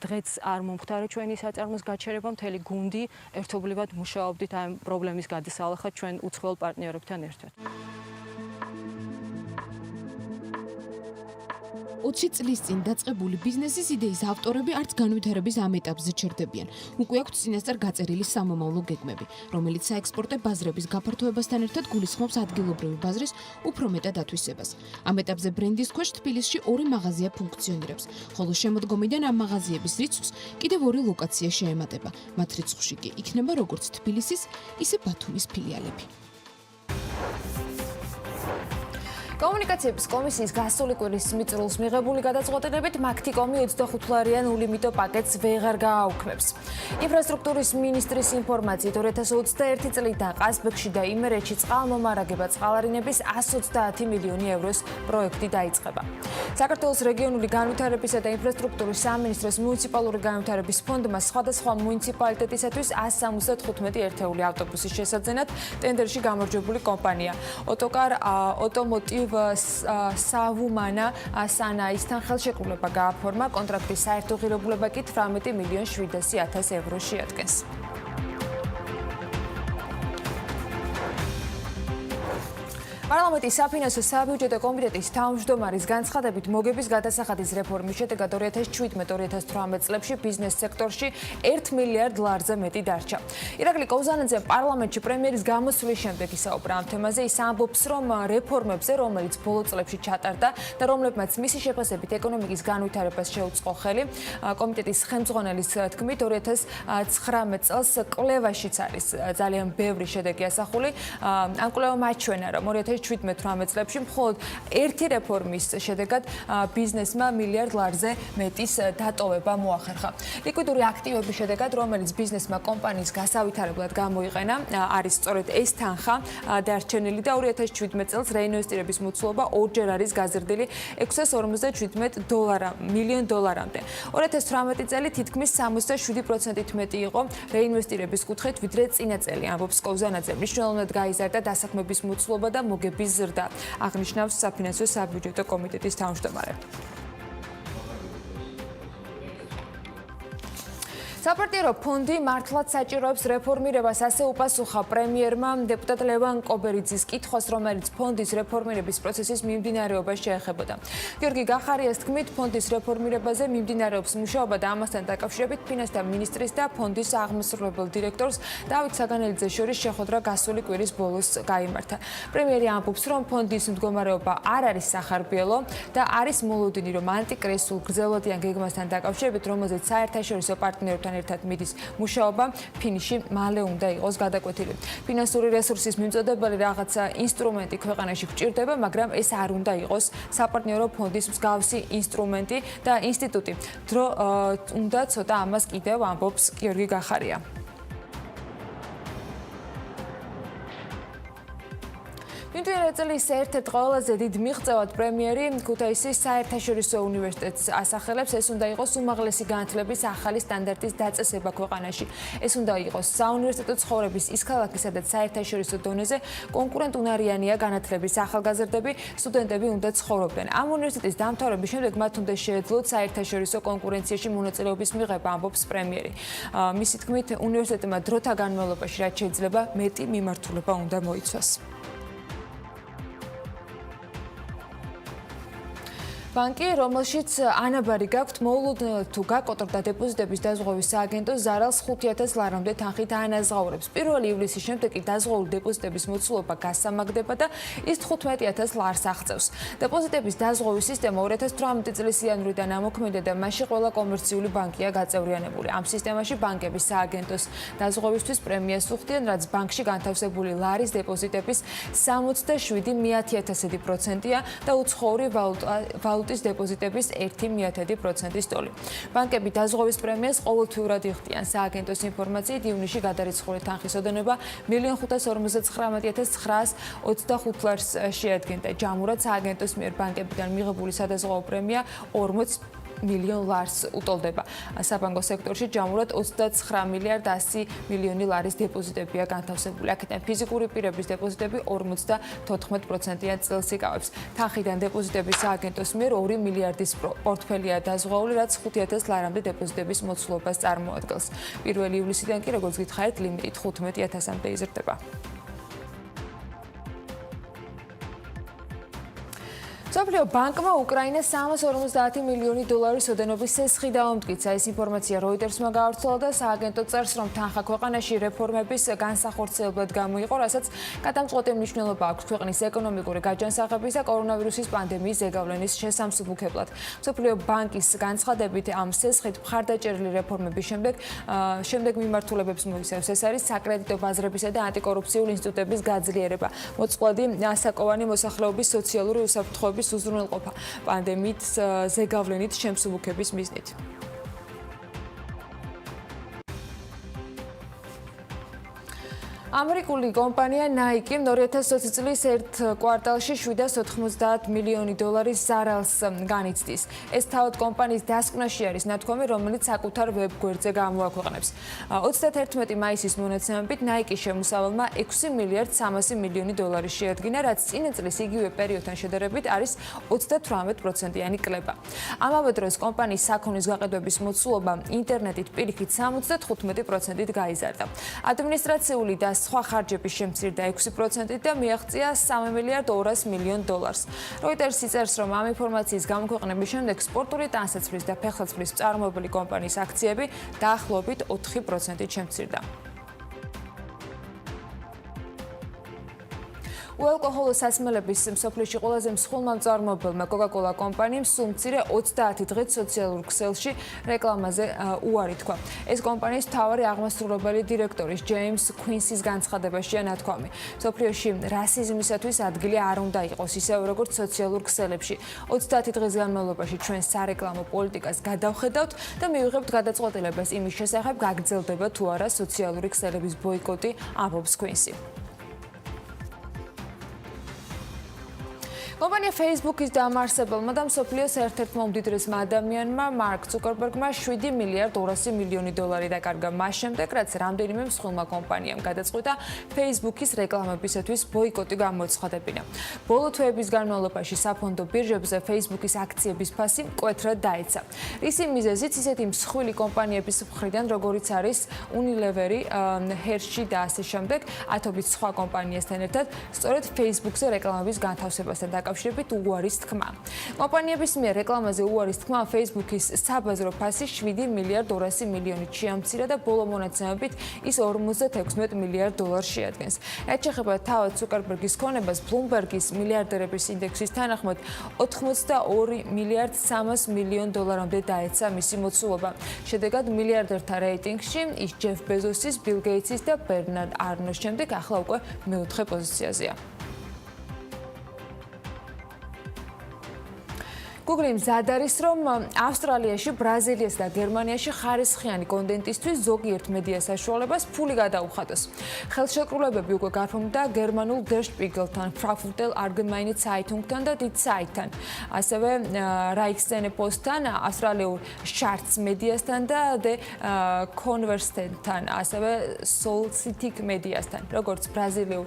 დღეც არ მომხდარა ჩვენი საწარმოს გაჩერება, მთელი გუნდი ერთობლივად მუშაობდით ამ პრობლემის გადასალახად ჩვენ უცხოელ პარტნიორებთან ერთად. 20 წლის წინ დაწყებული ბიზნესის იდეის ავტორები არც განვითარების ამ ეტაპზე ჩერდებიან. უკვე აქვთ წინასწარ გაწერილი სამომავლო გეგმები, რომელიც საექსპორტე ბაზრების გაფართოებასთან ერთად გულისხმობს ადგილობრივი ბაზრის უფრო მეტად ათვისებას. ამ ეტაპზე ბრენდის ქვეშ თბილისში 2 მაღაზია ფუნქციონირებს, ხოლო შემოდგომიდან ამ მაღაზიების რიცხვს კიდევ 2 ლოკაცია შეემატება. მათ რიცხვში კი იქნება როგორც თბილისის, ისე ბათუმის ფილიალები. კომუნიკაციების კომისიის გასული კვირის მიწურულს მიღებული გადაწყვეტილებით მაქტიკომი 25-ლარიან ულიმიტო პაკეტს ვეღარ გააუქმებს. ინფრასტრუქტურის მინისტრის ინფორმაციით 2021 წლიდან ყაზბეგში და იმერეთში წყალმომარაგება წყალარინების 130 მილიონი ევროს პროექტი დაიწყება. საქართველოს რეგიონული განვითარებისა და ინფრასტრუქტურის სამინისტროს მუნიციპალური განვითარების ფონდმა სხვადასხვა მუნიციპალიტეტისათვის 175 ერთეული ავტობუსის შესაძენად ტენდერში გამარჯვებული კომპანია ოტოკარ ოტომოტივ სავუმანა სანაისთან ხელშეკრულება გააფორმა, კონტრაქტის საერთო ღირებულება კი 18,700,000 ევროს შეადგენს. პარლამენტის საფინანსო საბიუჯეტო კომიტეტის თავმჯდომარის განცხადებით მოგების გადასახადის რეფორმის შედეგად 2017-2018 წლებში ბიზნეს სექტორში 1 მილიარდ ლარზე მეტი დარჩა. ირაკლი კოვზანაძე პარლამენტში პრემიერის გამოსვლის შემდეგ ისაუბრა ამ თემაზე. ის ამბობს, რომ რეფორმებზე, რომელიც ბოლო წლებში ჩატარდა და რომლებმაც მისი შეფასებით ეკონომიკის განვითარებას შეუწყო ხელი, კომიტეტის ხელმძღვანელის თქმით 2019 წელს კვლევაშიც არის ძალიან ბევრი შედეგი ასახული. ამ კვლევამ აჩვენა, რომ 2017-18 წლებში მხოლოდ ერთი რეფორმის შედეგად ბიზნესმა მილიარდ ლარზე მეტის დატოვება მოახერხა. ლიკვიდური აქტივების შედეგად, რომელიც ბიზნესმა კომპანიის გასავითარებლად გამოიყენა, არის სწორედ ეს თანხა დარჩენილი და 2017 წელს რეინვესტირების მოცულობა 2-ჯერ არის გაზრდილი $657 მილიონ დოლარამდე. 2018 წელი თითქმის 67%-ით მეტი იყო რეინვესტირების კუთხით, ვიდრე წინა წელი, ამბობს კოვზანაძე. მნიშვნელოვნად გაიზარდა დასაქმების მოცულობა და მოგების ზრდა, აღნიშნავს საფინანსო საბიუჯეტო კომიტეტის თავმჯდომარე. საპარტიო ფონდი მართლაც საჭიროებს რეფორმირებას, ასე უპასუხა პრემიერმა დეპუტატ ლევან კობერიძის კითხვას, რომელიც ფონდის რეფორმირების პროცესის მიმდინარეობას შეეხებოდა. გიორგი გახარიას თქმით, ფონდის რეფორმირებაზე მიმდინარეობს მუშაობა და ამასთან დაკავშირებით ფინანსთა მინისტრის და ფონდის აღმასრულებელ დირექტორს დავით საგანელიძეს შორის შეხვედრა გასული კვირის ბოლოს გაიმართა. პრემიერი ამბობს, რომ ფონდის მდგომარეობა არ არის სახარბიელო და არის მოლოდინი, რომ ანტიკრიზისულ გრძელვადიან გეგმასთან დაკავშირებით, რომელზეც საერთაშორისო პარტნიორებთან ერთად მიდის მუშაობა, ფინიში მალე უნდა იყოს გადაკვეთილი. ფინანსური რესურსის მიმწოდებელი რაღაცა ინსტრუმენტი ქვეყანაში გვჭირდება, მაგრამ ეს არ უნდა იყოს საპარტნიორო ფონდის მსგავსი ინსტრუმენტი და ინსტიტუტი. დრო უნდა ცოტა ამას კიდევ ამბობს გიორგი გახარია. მიმდინარე წლის ერთ-ერთ ყველაზე დიდ მიღწევად პრემიერი ქუთაისის საერთაშორისო უნივერსიტეტს ასახელებს. ეს უნდა იყოს უმაღლესი განათლების ახალი სტანდარტის დაწესება ქვეყანაში. ეს უნდა იყოს საუნივერსიტეტო ცხოვრების ის ქალაქი, სადაც საერთაშორისო დონეზე კონკურენტუნარიანია განათლების ახალგაზრდები, სტუდენტები უნდა ცხოვრობდნენ. ამ უნივერსიტეტის დამთავრების შემდეგ მათ უნდა შეეძლოთ საერთაშორისო კონკურენციაში მონაწილეობის მიღება, ამბობს პრემიერი. მისი თქმით, უნივერსიტეტმა დროთა განმავლობაში, რაც შეიძლება, მეტი მიმართულება უნდა მოიცვას. ბანკი, რომელშიც ანაბარი გაქვთ, მოულოდნელად თუ გაკოტრდა დეპოზიტების დაზღვევის სააგენტო ზარალს 5,000 ლარამდე თანხით აანაზღაურებს. 1 ივლისის შემდეგ კი დაზღვეული დეპოზიტების მოცულობა გასამაგდება და ის 15,000 ლარს აღწევს. დეპოზიტების დაზღვევის სისტემა 2018 წლის იანვრიდან ამოქმედდა და მასში ყველა კომერციული ბანკია გაწევრიანებული. ამ სისტემაში ბანკები სააგენტოს დაზღვევისთვის პრემიას უხდიან, რაც ბანკში განთავსებული ლარის დეპოზიტების 67,1%-ია და უცხოური ვალუტის დეპოზიტების 1,1%-ის ტოლი. ბანკები დაზღვევის პრემიას ყოველთვიურად იხდიან. სააგენტოს ინფორმაციით, ივნისში გადარიცხული თანხის ოდენობა 1,559,925 ლარს შეადგენდა. ჯამურად სააგენტოს მიერ ბანკებიდან მიღებული სადაზღვევო პრემია 40 მილიონ ლარს უტოლდება. საბანკო სექტორში ჯამურად 29,100,000,000 ლარის დეპოზიტებია განთავსებული. აქედან ფიზიკური პირების დეპოზიტები 54%-იან წელს იკავებს. თანხიდან დეპოზიტების სააგენტოს მიერ 2 მილიარდის პორტფელია დაზღვეული, რაც 5,000 ლარამდე დეპოზიტების მოცულობას წარმოადგენს. 1 ივლისიდან კი, როგორც გითხარით, ლიმიტი 15,000-მდე იზრდება. მსოფლიო ბანკმა უკრაინას 350 მილიონი დოლარის ოდენობის სესხი დაუმტკიცა. ეს ინფორმაცია Reuters-მა გავრცელა და სააგენტო წერს, რომ თანხა ქვეყანაში რეფორმების განსახორციელებლად გამოიყო, რასაც გადამწყვეტი მნიშვნელობა აქვს ქვეყნის ეკონომიკური გაჯანსაღების და კორონავირუსის პანდემიის ზეგავლენის შესამსუბუქებლად. მსოფლიო ბანკის განცხადებით, ამ სესხით მხარდაჭერილი რეფორმების შემდეგ მიმართულებებს მოიცავს. ეს არის საკრედიტო ბაზრებისა და ანტიკორუფციული ინსტიტუტების გაძლიერება, მოწყვლადი ასაკოვანი მოსახლეობის სოციალური უსაფრთხოების უზრუნველყოფა პანდემიის ზეგავლენით შემსუბუქების მიზნით. ამერიკული კომპანია Nike 2020 წლის ერთ კვარტალში 790 მილიონი დოლარის ზარალს განიცდის. ეს თავად კომპანიის დასკვნაში არის ნათქვამი, რომელიც საკუთარ ვებგვერდზე გამოაქვეყნებს. 31 მაისის მონაცემებით Nike შემოსავალმა 6 მილიარდ 300 მილიონი დოლარი შეადგინა, რაც წინა წლის იგივე პერიოდთან შედარებით არის 38%-იანი კლება. ამავე დროს კომპანიის საქონლის გაყიდვების მოცულობა ინტერნეტით პირიქით 75%-ით გაიზარდა. ადმინისტრაციული და სხვა ხარჯების შემცირდა 6%-ით და მიაღწია 3 მილიარდ 200 მილიონ დოლარს. Reuters-ი წერს, რომ ამ ინფორმაციის გამოქვეყნების შემდეგ სპორტული ტანსაცმლის და ფეხსაცმლის მწარმოებელი კომპანიის აქციები დაახლოებით 4%-ით შემცირდა. უალკოჰოლოს სასმელების მსოფლიოში ყველაზე მსხვილმა მწარმოებელმა Coca-Cola კომპანიამ სულ მცირე 30 დღით სოციალურ ქსელში რეკლამაზე უარი თქვა. ეს კომპანიის მთავარი აღმასრულებელი დირექტორის ჯეიმს κουინსის განცხადებაშია ნათქვამი. მსოფლიოში რასიზმისათვის ადგილი არ უნდა იყოს, ისევე როგორც სოციალურ ქსელებში. 30 დღის განმავლობაში ჩვენ სარეკლამო პოლიტიკას გადავხედავთ და მივიღებთ გადაწყვეტილებას იმის შესახებ, გაგრძელდება თუ არა სოციალური ქსელების ბოიკოტი, ამბობს κουინსი. კომპანია Facebook-ის დამაარსებელმა და მსოფლიოს ერთ-ერთმა უმდიდრესმა ადამიანმა მარკ ცუკერბერგმა 7 მილიარდ 200 მილიონი დოლარი დაკარგა მას შემდეგ, რაც რამდენიმე მსხვილმა კომპანიამ გადაწყვიტა Facebook-ის რეკლამებისათვის ბოიკოტი გამოცხადებინა. ბოლო თვეების განმავლობაში საფონდო ბირჟებზე Facebook-ის აქციების ფასი მკვეთრად დაეცა. რისი მიზეზით ისეთი მსხვილი კომპანიების მხრიდან, როგორიც არის Unilever, Hershey და ასე შემდეგ, ათობით სხვა კომპანიასთან ერთად, სწორედ Facebook-ზე რეკლამების განთავსებასთან კავშირებით უარის თქმა. კომპანიების მიერ რეკლამაზე უარის თქმა Facebook-ის საბაზრო ფასი 7 მილიარდ 200 მილიონით შეამცირა და ბოლო მონაცემებით ის 56 მილიარდ დოლარს შეადგენს. რაც შეეხება თავად ცუკერბერგის ქონებას, Bloomberg-ის მილიარდერების ინდექსის თანახმად 82 მილიარდ 300 მილიონ დოლარამდე დაეცა მისი მოცულობა. შედეგად მილიარდერთა რეიტინგში ის ჯეფ ბეზოსის, ბილ გეიტსის და ბერნარდ არნოს შემდეგ ახლა უკვე მეოთხე პოზიციაზეა. Google მზად არის, რომ ავსტრალიაში, ბრაზილიასა და გერმანიაში ხარისხიანი კონტენტისთვის ზოგიერთ მედია საშუალებას ფული გადაუხადოს. ხელშეკრულებები უკვე გაფორმდა გერმანულ Der Spiegel-თან, Frankfurter Allgemeine Zeitung-თან და Die Zeit-თან. ასევე Reichsdene Post-თან, ავსტრალიურ Charts მედიასთან და The Conversation-თან, ასევე Solcitic მედიასთან. როგორც ბრაზილიურ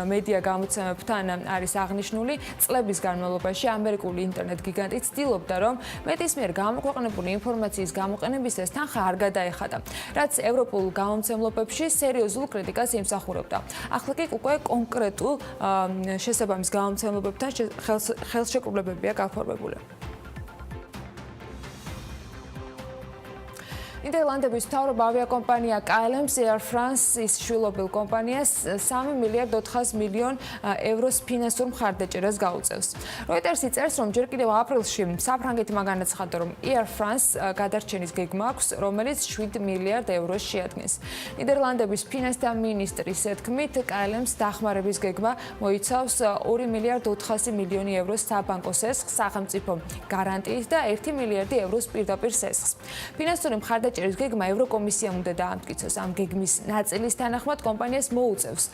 მედია გამოცემებთან არის აღნიშნული, წლების განმავლობაში ამერიკული ინტერნეტ გიგანტი ცდილობდა, რომ მეტის მიერ გამოქვეყნებული ინფორმაციის გამოყენებისას თანხა არ გადაეხადა, რაც ევროპულ გამომცემლობებში სერიოზულ კრიტიკას იმსახურებდა. ახლა კი უკვე კონკრეტულ შესაბამის გამომცემლობებთან ხელშეკრულებებია გაფორმებული. ნიდერლანდების მთავრობა ავიაკომპანია KLM Air France-ის შვილობილ კომპანიას 3 მილიარდ 400 მილიონ ევროს ფინანსურ მხარდაჭერას გაუწევს. Reuters-ი წერს, რომ ჯერ კიდევ აპრილში საფრანგეთმა განაცხადა, რომ Air France გადარჩენის გეგმა აქვს, რომელიც 7 მილიარდ ევროს შეადგენს. ნიდერლანდების ფინანსთა მინისტრის თქმით, KLM-ს დახმარების გეგმა მოიცავს 2 მილიარდ 400 მილიონი ევროს საბანკო სესხს, სახელმწიფო გარანტიით და 1 მილიარდი ევროს პირდაპირ სესხს. ფინანსური მხარდაჭერის გეგმა ევროკომისიამ უნდა დაამტკიცოს. ამ გეგმის ნაწილის თანახმად კომპანიას მოუწევს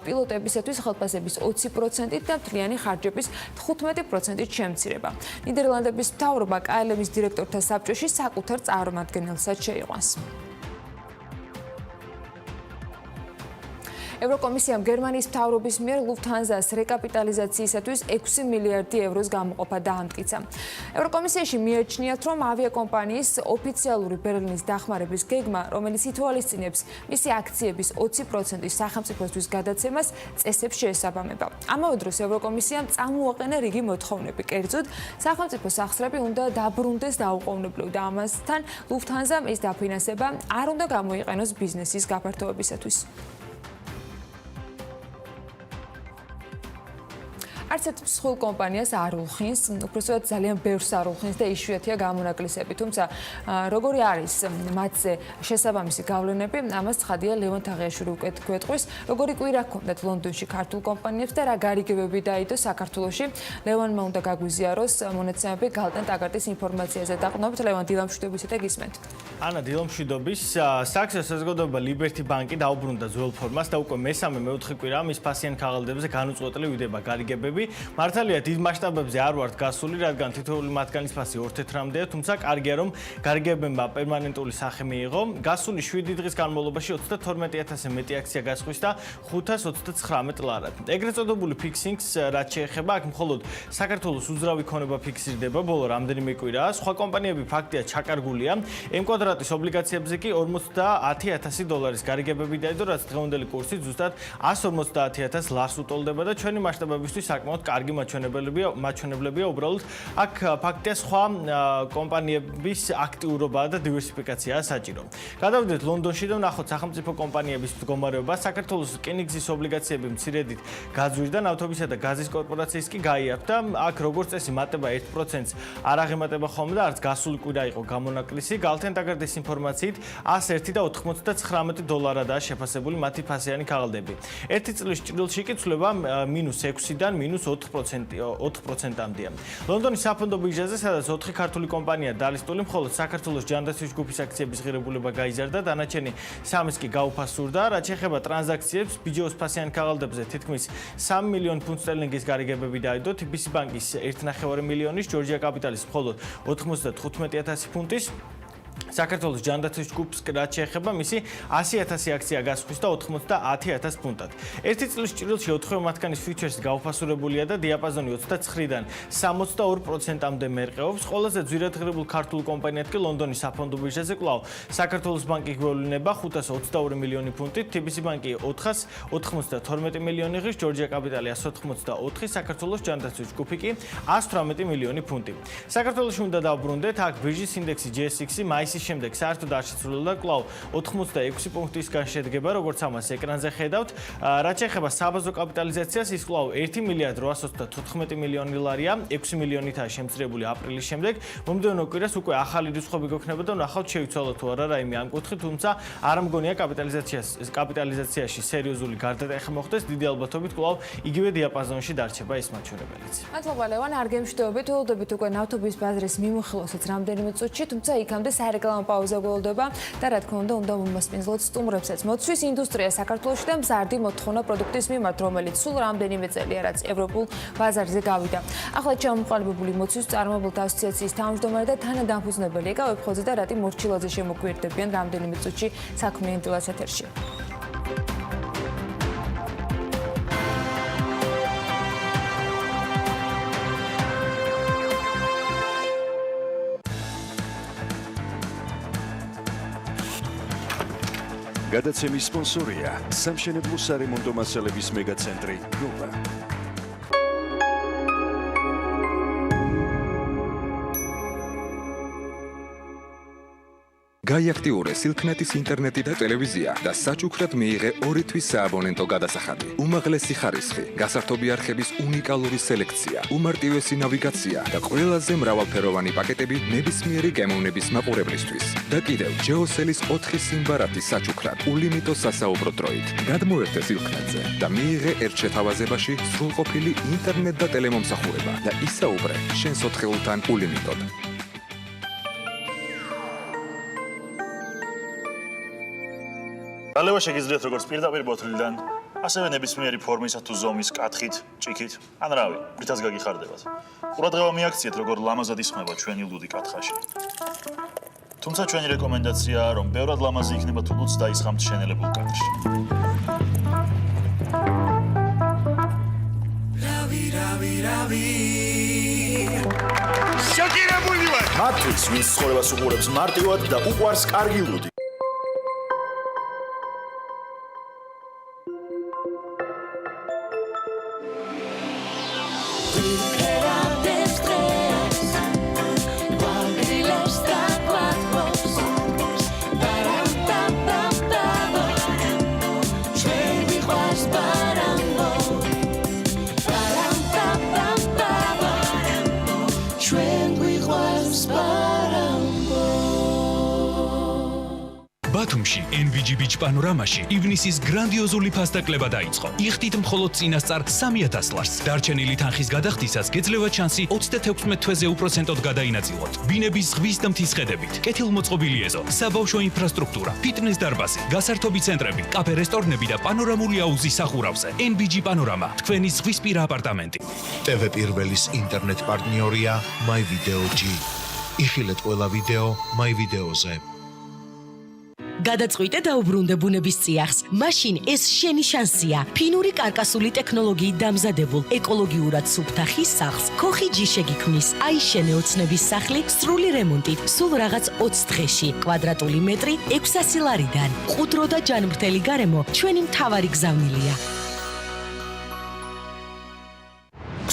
პილოტებისათვის ხელფასების 20%-ით და მთლიანი ხარჯების 15%-ით შემცირება. ნიდერლანდების მთავრობა KLM-ის დირექტორთა საბჭოში საკუთარ წარმომადგენელსაც შეიყვანს. ევროკომისიამ გერმანიის მთავრობის მიერ Lufthansa-ს რეკაპიტალიზაციისათვის 6 მილიარდი ევროს გამოყოფა დაამტკიცა. ევროკომისიაში მიაჩნიათ, რომ ავიაკომპანიის ოფიციალური ბერლინის დახმარების გეგმა, რომელიც ითვალისწინებს მისი აქციების 20%-ის სახელმწიფოსთვის გადაცემას, წესებს შეესაბამება. ამავე დროს ევროკომისიამ წამოაყენა რიგი მოთხოვნები, კერძოდ, სახელმწიფო სახსრები უნდა დაბრუნდეს დაუყოვნებლივ და ამასთან Lufthansa-მ ეს დაფინანსება არ უნდა გამოიყენოს ბიზნესის გაფართოებისათვის. არც ერთ მსხვილ კომპანიას არ ულხინს, უბრალოდ ძალიან ბევრს არ ულხინს და იშვიათია გამონაკლისები. თუმცა როგორი არის მათზე შესაბამისი გავლენები, ამას ცხადია ლევან თაღიაშვილი უკვე გვეტყვის, როგორი კვირა ჰქონდათ ლონდონში ქართულ კომპანიებს და რა გარიგებები დაიდო საქართველოში. ლევანმა უნდა გაგვიზიაროს მონაცემები გალტენ ტაგარტის ინფორმაციაზე. დაყრდნობთ ლევან დილამშვიდობისა და გისმენთ. ანა დილამშვიდობის. საქსეს საზოგადოება ლიბერტი ბანკი დაუბრუნდა ძველ ფორმას და უკვე მესამე-მეოთხე კვირა მის ფასიან ქაღალდებზე განუწყვეტლივ ვიდება გარიგებები. მართალია დიდ მასშტაბებზე არ ვართ გასული, რადგან თითოეული მათგანის ფასი 2 თეთრამდეა, თუმცა კარგია რომ გარიგებებმა პერმანენტული სახე მიიღო. გასული 7 დღის განმავლობაში 32000-ზე მეტი აქცია გასხვის და 529 ლარად. ეგრეთ წოდებული ფიქსინგს რაც შეეხება, აქ მხოლოდ საქართველოს უძრავი ქონება ფიქსირდება ბოლო რამდენიმე კვირაა. სხვა კომპანიები ფაქტია ჩაკარგულია. M-კვადრატის ობლიგაციებზე კი $50000 გარიგებები დაიდო, რაც დღევანდელი კურსით ზუსტად 150000 ლარს უტოლდება და ჩვენი მასშტაბებისთვის საკმაოდ კარგი მაჩვენებლებია უბრალოდ. აქ ფაქტია სხვა კომპანიების აქტიურობა და დივერსიფიკაციაა საჭირო. გადავიდეთ ლონდონში და ვნახოთ სახელმწიფო კომპანიების მდგომარეობა. საქართველოს რკინიგზის ობლიგაციები მცირედით გაძვირდა, ნავთობისა და გაზის კორპორაციის კი გაიარდა. აქ როგორც წესი მატება 1%-ს არ აღემატება ხოლმე და არც გასული კვირა იყო გამონაკლისი. გალტენ ტაგარტის ინფორმაციით $101.99-დან შეფასებული მათი ფასიანი ქაღალდები. ერთი წლის ჭრილში კი ცვლილება -6-დან -4%-მდეა. ლონდონის საფონდო ბირჟაზე, სადაც 4 ქართული კომპანია დალისტული, მხოლოდ საქართველოს ჯანდაცვის ჯგუფის აქციების ღირებულება გაიზარდა, დანარჩენი 3-ის კი გაუფასურდა. რაც შეეხება ტრანზაქციებს, BJOS ფასიან ქაღალდებზე თითქმის 3 მილიონი ფუნტ სტერლინგის გარიგებები დაიდო, TBC ბანკის 1.5 მილიონის, ჯორჯია კაპიტალის მხოლოდ 95000 ფუნტის. საქართველოს ჯანდაცვის ჯგუფს რაც შეეხება მისი 100000 აქცია გასხვის და 90000 ფუნტად. ერთი წლის ჭრილში 4 მათგანის ფიუჩერსი გაუფასურებულია და დიაპაზონი 29-დან 62%-მდე მერყეობს. ყველაზე ძვირადღირებულ ქართულ კომპანიად კი ლონდონის საფონდო ბირჟაზე კვლავ საქართველოს ბანკი გვევლინება 522 მილიონი ფუნტით, TBC ბანკი 492 მილიონი ღირს, ჯორჯია კაპიტალი 184, საქართველოს ჯანდაცვის ჯგუფი კი 118 მილიონი ფუნტი. საქართველოში უნდა დავბრუნდეთ, აქ ბირჟის ინდექსი JSX-ი მაისის შემდეგ საერთოდ არ შეცვლილა და კვლავ 86 პუნქტისგან შედგება, როგორც ამას ეკრანზე ხედავთ. რაც შეეხება საბაზრო კაპიტალიზაციას, ის კვლავ 1.834 მილიონი ლარია, 6 მილიონითაა შემცირებული აპრილის შემდეგ. მომდევნო კვირას უკვე ახალი რიცხვები გვექნება და ვნახავთ შეიცვალა თუ არა რაიმე ამ კუთხით, თუმცა არ მგონია კაპიტალიზაციაში სერიოზული გარდატეხი მოხდეს, დიდი ალბათობით კვლავ იგივე დიაპაზონში დარჩება ეს მაჩვენებელიც. მადლობა ლევან, არ გემშვიდობებით, ველოდებით უკვე ნავთობის ბაზრის მიმოხილვასაც რამდენიმე წუთში, თუმცა იქამდე საერეკლამო პაუზა გველოდება და რა თქმა უნდა მომასპინძლოთ სტუმრებსაც. მოცვის ინდუსტრია საქართველოში და მზარდი მოთხოვნა პროდუქტის მიმართ, რომელიც სულ რამდენიმე წელია რაც ევროპულ ბაზარზე გავიდა. ახლა ჩამოყალიბებული მოცვის მწარმოებელთა ასოციაციის თავმჯდომარე და თანადამფუძნებელი ეკა ვებხოძე და რატი მორჩილაძე შემოგვიერთდებიან რამდენიმე წუთში საქმიან დილას ეთერში. გადაცემის სპონსორია სამშენებლო სარემონტო მასალების მეგაცენტრი ნოვა. გაიაქტიურე სილქნეტის ინტერნეტი და ტელევიზია და საჩუქრად მიიღე 2 თვის სააბონენტო გადასახადი. უმაღლესი ხარისხი, გასართობი არხების უნიკალური სელექცია, უმარტივესი ნავიგაცია და ყველაზე მრავალფეროვანი პაკეტები ნებისმიერი გემოვნების მაყურებლისთვის. და კიდევ ჯეოსელის 4 სიმბარათის საჩუქრად ულიმიტო სასაუბრო დროით. გადმოერთე სილქნეტზე და მიიღე ერთ შეთავაზებაში სრულყოფილი ინტერნეტ და ტელემომსახურება და ისაუბრე შენს ოთხეულთან ულიმიტოდ. გალევა შეგიძლიათ როგორც პირდაპირ ბოთლიდან, ასევე ნებისმიერი ფორმისა თუ ზომის კათხით, ჭიქით, ან რავი, რითაც გაგიხარდებათ. ყურადღება მიაქციეთ, როგორ ლამაზად ისხმება ჩვენი ლუდი კათხაში. თუმცა ჩვენი რეკომენდაციაა, რომ ბევრად ლამაზი იქნება თუ ლუდს დაისხამთ შენელებულ კათხში. შოკირებული ვარ. მათთვის ვინც ცხოვრებას უყურებს მარტივად და უყვარს კარგი ლუდი. ბათუმში NVG Beach პანორამაში ივნისის გრანდიოზული ფასტაკლება დაიწყო. იხდით მხოლოდ წინასწარ 3000 ლარს. დარჩენილი თანხის გადახდისას გეძლევათ შანსი 36 თვეზე უპროცენტოდ გადაინაწილოთ. ბინების ზღვის და მთის ხედებით, კეთილმოწყობილი ეზო, საბავშვო ინფრასტრუქტურა, ფიტნეს დარბაზი, გასართობი ცენტრები, კაფე რესტორნები და პანორამული აუზი სახურავზე. NVG პანორამა, თქვენი ზღვისპირა აპარტამენტი. TV პირველის ინტერნეტ პარტნიორია My Video G. იხილეთ ყველა ვიდეო My Video-ზე. გადაწყვიტე და უბრუნდე ბუნების წიაღს. მაშინ ეს შენი შანსია. ფინური კარკასული ტექნოლოგიით დამზადებულ ეკოლოგიურად სუფთა ხის სახლს ქოხიჯი შეგიქმნის. აიშენე ოცნების სახლი სრული რემონტით, სულ რაღაც 20 დღეში. კვადრატული მეტრი 600 ლარიდან. ყუდრო და ჯანმრთელი გარემო ჩვენი მთავარი გზავნილია.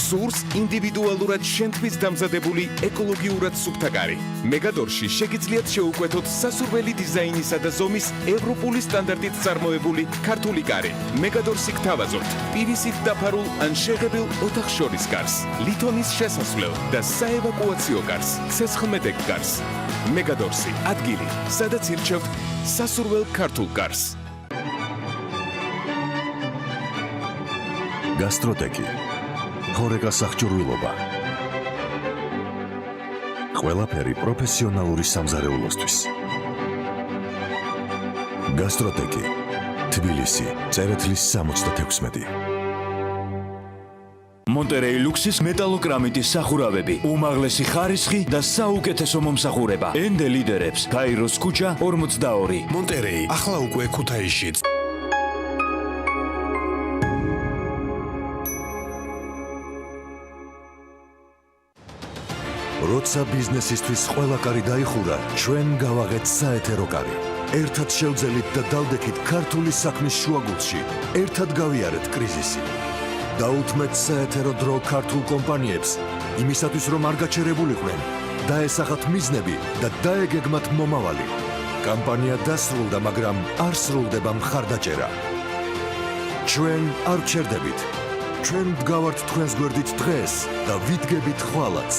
სურს ინდივიდუალურად შენთვის დამზადებული ეკოლოგიურად სუფთა კარი. მეგადორში შეგიძლიათ შეუკვეთოთ სასურველი დიზაინისა და ზომის ევროპული სტანდარტით წარმოებული ქართული კარი. მეგადორსი გთავაზობთ PVC-ით დაფარულ ან შეღებილ ოთახშორის კარს, ლითონის შესასვლელ და საევაკუაციო კარს, ცეცხლმეტექ კარს. მეგადორსი ადგილი, სადაც ირჩევთ სასურველ ქართულ კარს. გასტროტეკი ხორეკა სახჭურვილობა. ყველაფერი პროფესიონალური სამზარეულოსთვის. გასტროტეკი თბილისი, წერეთლის 66. მონტერეი ლუქსის მეტალოკრამიტის სახურავები, უმაღლესი ხარისხი და საუკეთესო მომსახურება. ენდე ლიდერებს გაიროს ქუჩა 42. მონტერეი ახლა უკვე ქუთაისშიც. როცა ბიზნესისთვის ყველა კარი დაიხურა, ჩვენ გავაღეთ საეთერო კარი. ერთად შევძელით და დავდექით ქართული საქმის შუაგულში. ერთად გავიარეთ კრიზისი. დაუთმეთ საეთერო დრო ქართულ კომპანიებს, იმისათვის რომ არ გაჩერებულიყვნენ, დაესახათ მიზნები და დაეგეგმათ მომავალი. კამპანია დასრულდა, მაგრამ არ სრულდება მხარდაჭერა. ჩვენ არ ვჩერდებით. ჩვენ ვდგავართ თქვენს გვერდით დღეს და ვიდგებით ხვალაც.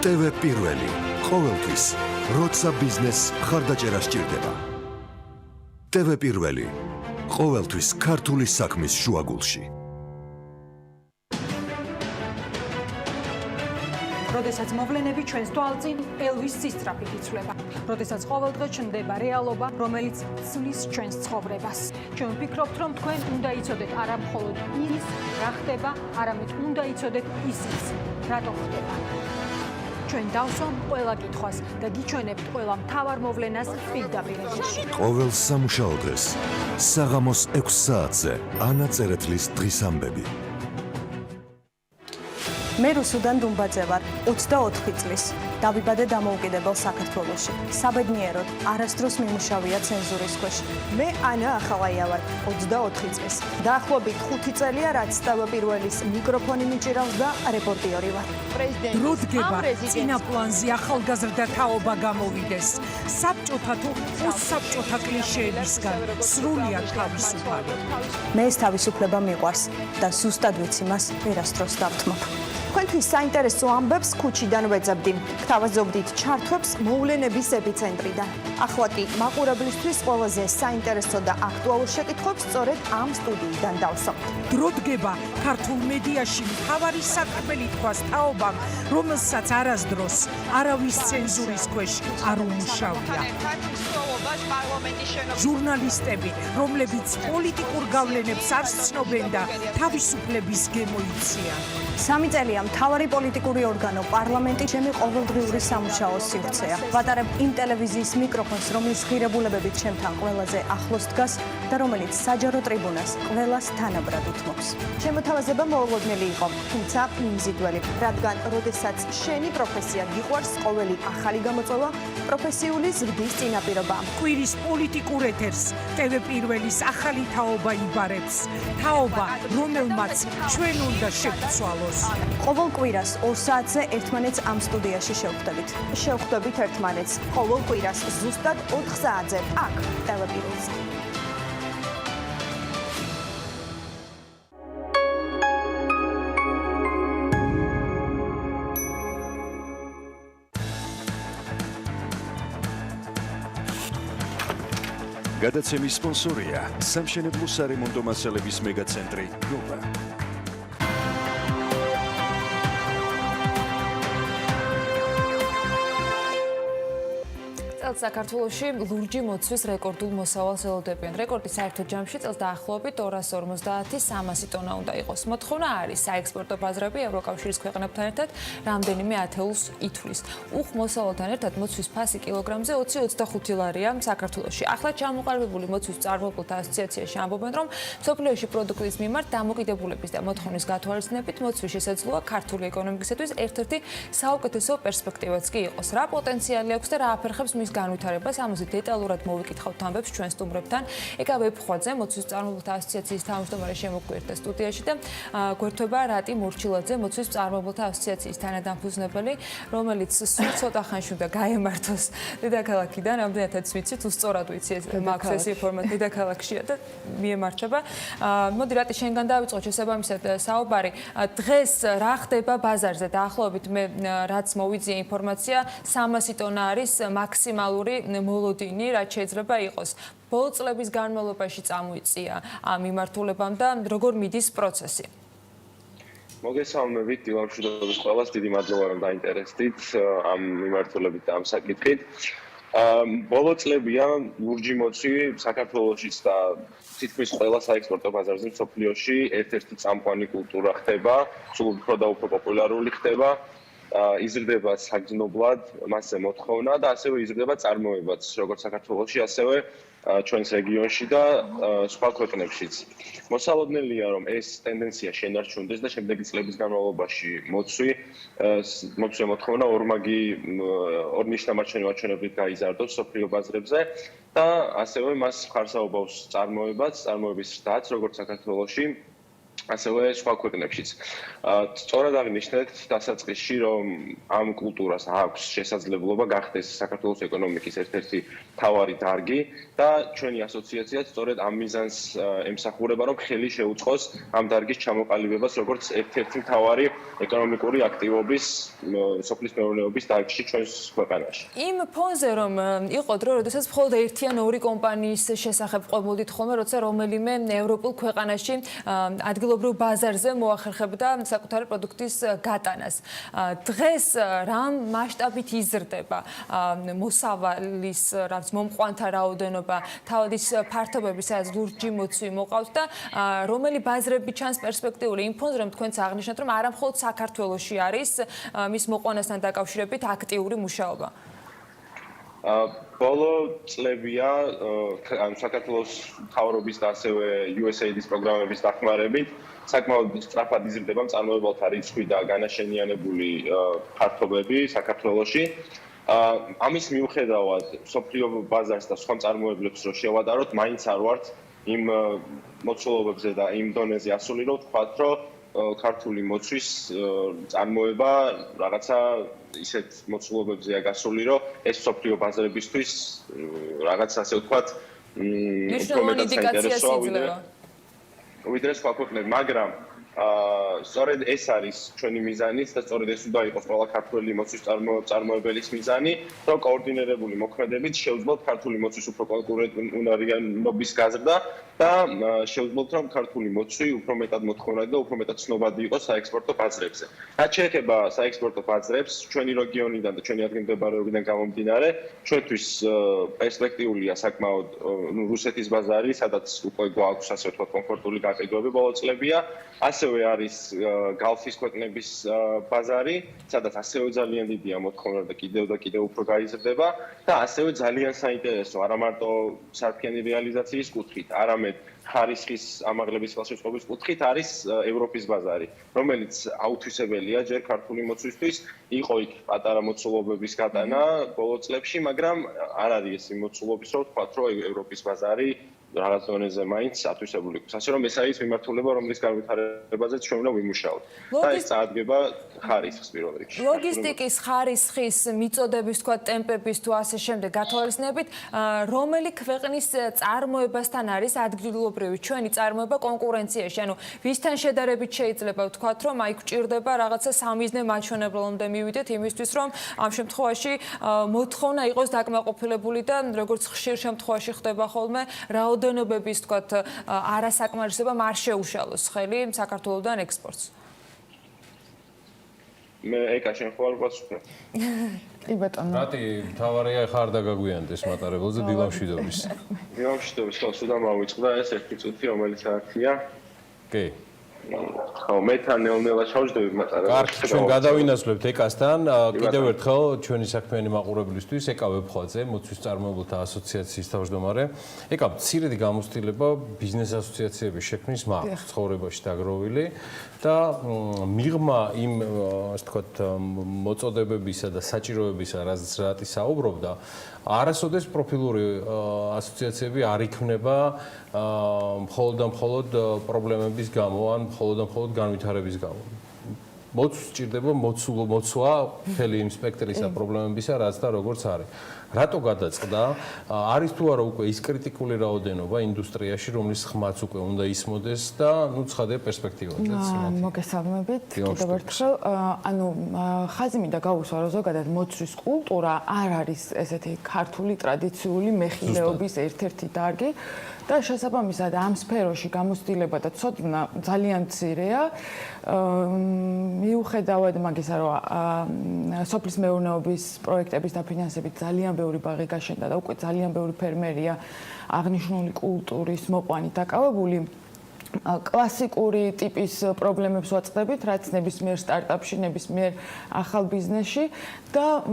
TV პირველი, ყოველთვის, როცა ბიზნესს მხარდაჭერა სჭირდება. TV პირველი, ყოველთვის ქართული საქმის შუაგულში. როდესაც მოვლენები ჩვენს თვალწინ ელვის სისწრაფით იცვლება. როდესაც ყოველდღე ჩნდება რეალობა, რომელიც ცვლის ჩვენს ცხოვრებას. ჩვენ ვფიქრობთ, რომ თქვენ უნდა იცოდეთ არა მხოლოდ ის, რა ხდება, არამედ უნდა იცოდეთ ისიც, რატო ხდება. ჩვენ დავსვამ ყველა კითხვას და გიჩვენებთ ყველა მთავარ მოვლენას პირდაპირ ეთერში. ყოველ სამუშაო დღეს, საღამოს 6 საათზე, ანა წერეთლის დღის ამბები. მე რუსუდან დუმბაძე ვარ, 24 წლის. დავიბადე დამოუკიდებელ საქართველოში. საბედნიეროდ, არასდროს მიმუშავია ცენზურის ქვეშ. მე ანა ახალაია ვარ, 24 წლის. დაახლოებით 5 წელია, რაც TV პირველის მიკროფონი მიჭირავს და რეპორტიორი ვარ. დრო დგება, წინა პლანზე ახალგაზრდა თაობა გამოვიდეს. საბჭოთა თუ უსაბჭოთა კლიშეებისგან სრულიად თავისუფალი. მე ეს თავისუფლება მიყვარს და ზუსტად ვიცი მას ვერასდროს დავთმობ. თქვენთვის საინტერესო ამბებს ქუჩიდან ვეძებდი. გთავაზობდით ჩართვებს მოვლენების ეპიცენტრიდან. ახლა კი მაყურებლისთვის ყველაზე საინტერესო და აქტუალურ შეკითხვებს სწორედ ამ სტუდიიდან დავსვამთ. დრო დგება ქართულ მედიაში მთავარი საქმელი თქვას თაობამ, რომელსაც არასდროს არავის ცენზურის ქვეშ არ უმუშავია. ჟურნალისტები, რომლებიც პოლიტიკურ გავლენებს არ სცნობენ და თავისუფლების გემოიციან. 3 წელია მთავარი პოლიტიკური ორგანო პარლამენტი ჩემი ყოველდღიური სამუშაო სივრცეა. ვატარებ იმ ტელევიზიის მიკროფონს მოითხოვს, რომლის ღირებულებებით ჩემთან ყველაზე ახლოს დგას და რომელიც საჯარო ტრიბუნას ყველას თანაბრად უთმობს. შემოთავაზება მოულოდნელი იყო, თუმცა მიმზიდველი, რადგან როდესაც შენი პროფესია გიყვარს, ყოველი ახალი გამოწვევა პროფესიული ზრდის წინაპირობაა. კვირის პოლიტიკურ ეთერს TV პირველის ახალი თაობა იბარებს. თაობა, რომელმაც ჩვენ უნდა შევცვალოს. ყოველ კვირას 2 საათზე ერთმანეთს ამ სტუდიაში შევხვდებით. შევხვდებით ერთმანეთს ყოველ კვირას ზუსტად 4 საათზე აქ ტელეპირელზე. გადაცემის სპონსორია სამშენებლო სარემონტო მასალების მეგაცენტრი ნოვა. საქართველოში ლურჯი მოცვის რეკორდულ მოსავალს ელოდებიან. რეკორდი საერთო ჯამში წელს დაახლოებით 250-300 ტონა უნდა იყოს. მოთხოვნა არის საექსპორტო ბაზრები ევროკავშირის ქვეყნებთან ერთად რამდენიმე ათეულს ითვლის. უხ მოსავალთან ერთად მოცვის ფასი კილოგრამზე 20-25 ლარია საქართველოში. ახლა ჩამოყალიბებული მოცვის მწარმოებელთა ასოციაციაში ამბობენ, რომ მსოფლიოში პროდუქტის მიმართ დამოკიდებულების და მოთხოვნის გათვალისწინებით მოცვი შესაძლოა ქართული ეკონომიკისათვის ერთ-ერთი საუკეთესო პერსპექტივაც კი იყოს. რა პოტენციალი აქვს და რა აფერხებს მის განვითარებას, ამაზე დეტალურად მოვიკითხავთ ამბებს ჩვენ სტუმრებთან. ეკა ვეფხვაძე, მოცვის მწარმოებელთა ასოციაციის თავმჯდომარე შემოგვიერთდა სტუდიაში და გვერდება რატი მორჩილაძე, მოცვის მწარმოებელთა ასოციაციის თანადამფუძნებელი, რომელიც სულ ცოტა ხანში უნდა გაემართოს დედაქალაქიდან, რამდენადაც ვიცი, თუ სწორად ვიცი მაქვს ეს ინფორმაცია დედაქალაქშია და მიემართება. მოდი რატი შენგან დავიწყოთ შესაბამისად საუბარი. დღეს რა ხდება ბაზარზე? დაახლოებით მე რაც მოვიძიე ინფორმაცია 300 ტონა არის მაქსიმალური მოლოდინი, რაც შეიძლება იყოს. ბოლო წლების განმავლობაში წამოიწია ამ მიმართულებამ და როგორ მიდის პროცესი? მოგესალმებით დილამშვიდობის ყველას, დიდი მადლობა რომ დაინტერესდით ამ მიმართულებით და ამ საკითხით. ბოლო წლებია ლურჯი მოცვი საქართველოშიც და თითქმის ყველა საექსპორტო ბაზარზე მსოფლიოში ერთ-ერთი წამყვანი კულტურა ხდება, სულ უფრო და უფრო პოპულარული ხდება. იზრდება საგრძნობლად მასზე მოთხოვნა და ასევე იზრდება წარმოებაც როგორც საქართველოში, ასევე ჩვენს რეგიონში და სხვა ქვეყნებშიც. მოსალოდნელია, რომ ეს ტენდენცია შენარჩუნდეს და შემდეგი წლების განმავლობაში მოცვი მოთხოვნა ორნიშნამარჩენივ არჩევნებით გაიზარდოს სოფლიო ბაზრებზე და ასევე მას მხარს აუგავს წარმოების ზრდაც, როგორც საქართველოში, ასევე სხვა ქვეყნებშიც. სწორად აღნიშნეთ დასაწყისში, რომ ამ კულტურას აქვს შესაძლებლობა გახდეს საქართველოს ეკონომიკის ერთ-ერთი მთავარი დარგი და ჩვენი ასოციაციაც სწორედ ამ მიზანს ემსახურება, რომ ხელი შეუწყოს ამ დარგის ჩამოყალიბებას როგორც ერთ-ერთი მთავარი ეკონომიკური აქტივობის სოფლის მეურნეობის დარგში ჩვენს ქვეყანაში. იმ ფონზე რომ იყო დრო, როდესაც მხოლოდ ერთი ან ორი კომპანიის შესახებ ყვებოდით ხოლმე, როცა რომელიმე ევროპულ ქვეყანაში ადგილობრივ ბაზარზე მოახერხებდა საკუთარი პროდუქტის გატანას. დღეს რა მასშტაბით იზრდება მოსავალის რაც მომყვანთა რაოდენობა, თავად ის ფართობები, სადაც ლურჯი მოცვი მოყავთ და რომელი ბაზრები ჩანს პერსპექტიული იმ ფონზე, რომ თქვენც აღნიშნეთ, რომ არა მხოლოდ საქართველოში არის მის მოყვანასთან დაკავშირებით აქტიური მუშაობა. ბოლო წლებია საქართველოს მთავრობის და ასევე USAID-ის პროგრამების დახმარებით საკმაოდ სწრაფად იზრდება მწარმოებელთა რიცხვი და განაშენიანებული ფართობები საქართველოში. ამის მიუხედავად, სოფლიო ბაზარს და სხვა მწარმოებლებს რო შევადაროთ, მაინც არ ვართ იმ მოცულობებზე და იმ დონეზე ასული, რომ ვთქვათ, რომ ქართული მოცვის წარმოება რაღაცა ისეთ მოცულობებზეა გასული, რომ ეს სოფლიო ბაზრებისთვის რაღაც ასე ვთქვათ, უფრო მეტად საინტერესოა ვიდრე სხვა ქვეყნები, მაგრამ სწორედ ეს არის ჩვენი მიზანიც და სწორედ ეს უნდა იყოს ყველა ქართული მოცვის წარმოებელის მიზანი, რომ კოორდინირებული მოქმედებით შევძლოთ ქართული მოცვის უფრო კონკურენტუნარიანობის გაზრდა და შევძლოთ, რომ ქართული მოცვი უფრო მეტად მოთხოვნადი და უფრო მეტად ცნობადი იყოს საექსპორტო ბაზრებზე. რაც შეეხება საექსპორტო ბაზრებს, ჩვენი რეგიონიდან და ჩვენი ადგილმდებარეობიდან გამომდინარე, ჩვენთვის პერსპექტიულია საკმაოდ რუსეთის ბაზარი, სადაც უკვე გვაქვს ასე ვთქვათ კომფორტული გაყიდვები ბოლო წლებია. ასევე არის გალფის ქვეყნების ბაზარი, სადაც ასევე ძალიან დიდია მოთხოვნა და კიდევ უფრო გაიზრდება და ასევე ძალიან საინტერესო არა მარტო სარფიანი რეალიზაციის კუთხით, არამედ ხარისხის ამაღლების ხელშეწყობის კუთხით არის ევროპის ბაზარი, რომელიც აუთვისებელია ჯერ ქართული მოცვისთვის, იყო იქ პატარა მოცულობების გატანა ბოლო წლებში, მაგრამ არ არის ეს მოცულობის რო ვთქვათ, რომ ევროპის ბაზარი რაღაც დონეზე მაინც ათვისებული იყოს. ასე რომ ეს არის მიმართულება, რომლის განვითარებაზე ჩვენ უნდა ვიმუშაოთ. და ეს წარადგება ხარისხს პირველ რიგში. ლოგისტიკის ხარისხის მიწოდების, თქვა, ტემპების თუ ასე შემდეგ გათვალისწინებით, რომელი ქვეყნის წარმოებასთან არის ადგილობრივი ჩვენი წარმოება კონკურენციაში? ანუ ვისთან შედარებით შეიძლება ვთქვათ, რომ აი გვჭირდება რაღაცა სამიზნე მაჩვენებლამდე მივიდეთ იმისთვის, რომ ამ შემთხვევაში მოთხოვნა იყოს დაკმაყოფილებული და როგორც ხშირ შემთხვევაში ხდება ხოლმე, რაოდენობების, თქვათ, არასაკმარისობა არ შეუშალოს ხელი საქართველოსთან ექსპორტს. მე ეკა შენ ხო არ გვასწრებ. კი ბატონო. რატი თავარია ხარ დაგაგვიანდეს მატარებელზე დილამშვიდობის. დილამშვიდობის ხო სულ დამავიწყდა ეს ერთი წუთი რომელიც აქია. კი. ხო მე თან ნელ-ნელა ჩავჯდები მატარებელს. კარგი, ჩვენ გადავინაცვლებთ ეკასთან. კიდევ ერთხელ ჩვენი საქმიანი მაყურებლისთვის ეკა ვებხვაძე, მოცვის წარმოებელთა ასოციაციის თავმჯდომარე. ეკა მცირედი გამოცდილება ბიზნეს ასოციაციების შექმნის მაქვს ცხოვრებაში დაგროვილი და მიღმა იმ ასე ვთქვათ მოწოდებებისა და საჭიროებისა, რაც რატი საუბრობდა, არასოდეს პროფილური ასოციაციები არ იქნება მხოლოდ და მხოლოდ პრობლემების გამო ან მხოლოდ და მხოლოდ განვითარების გამო. მოცვს სჭირდება მოცვა მთელი იმ სპექტრისა პრობლემებისა, რაც და როგორც არის. რატო გადაწყდა? არის თუ არა უკვე ის კრიტიკული რაოდენობა ინდუსტრიაში, რომლის ხმაც უკვე უნდა ისმოდეს და ნუ ცხადია პერსპექტივაზეც. მოგესალმებით. კიდევ ერთხელ, ანუ ხაზი მინდა გაუსვა, რომ ზოგადად მოცვის კულტურა არ არის ესეთი ქართული ტრადიციული მეხილეობის ერთ-ერთი დარგი. და შესაბამისად ამ სფეროში გამოცდილება და ცოდნა ძალიან მცირეა. მიუხედავად მაგისა, რომ სოფლის მეურნეობის პროექტების დაფინანსებით ძალიან ბევრი ბაღი გაშენდა და უკვე ძალიან ბევრი ფერმერია აღნიშნული კულტურის მოყვანით დაკავებული, კლასიკური ტიპის პრობლემებს ვაწყდებით, რაც ნებისმიერ სტარტაპში, ნებისმიერ ახალ ბიზნესში და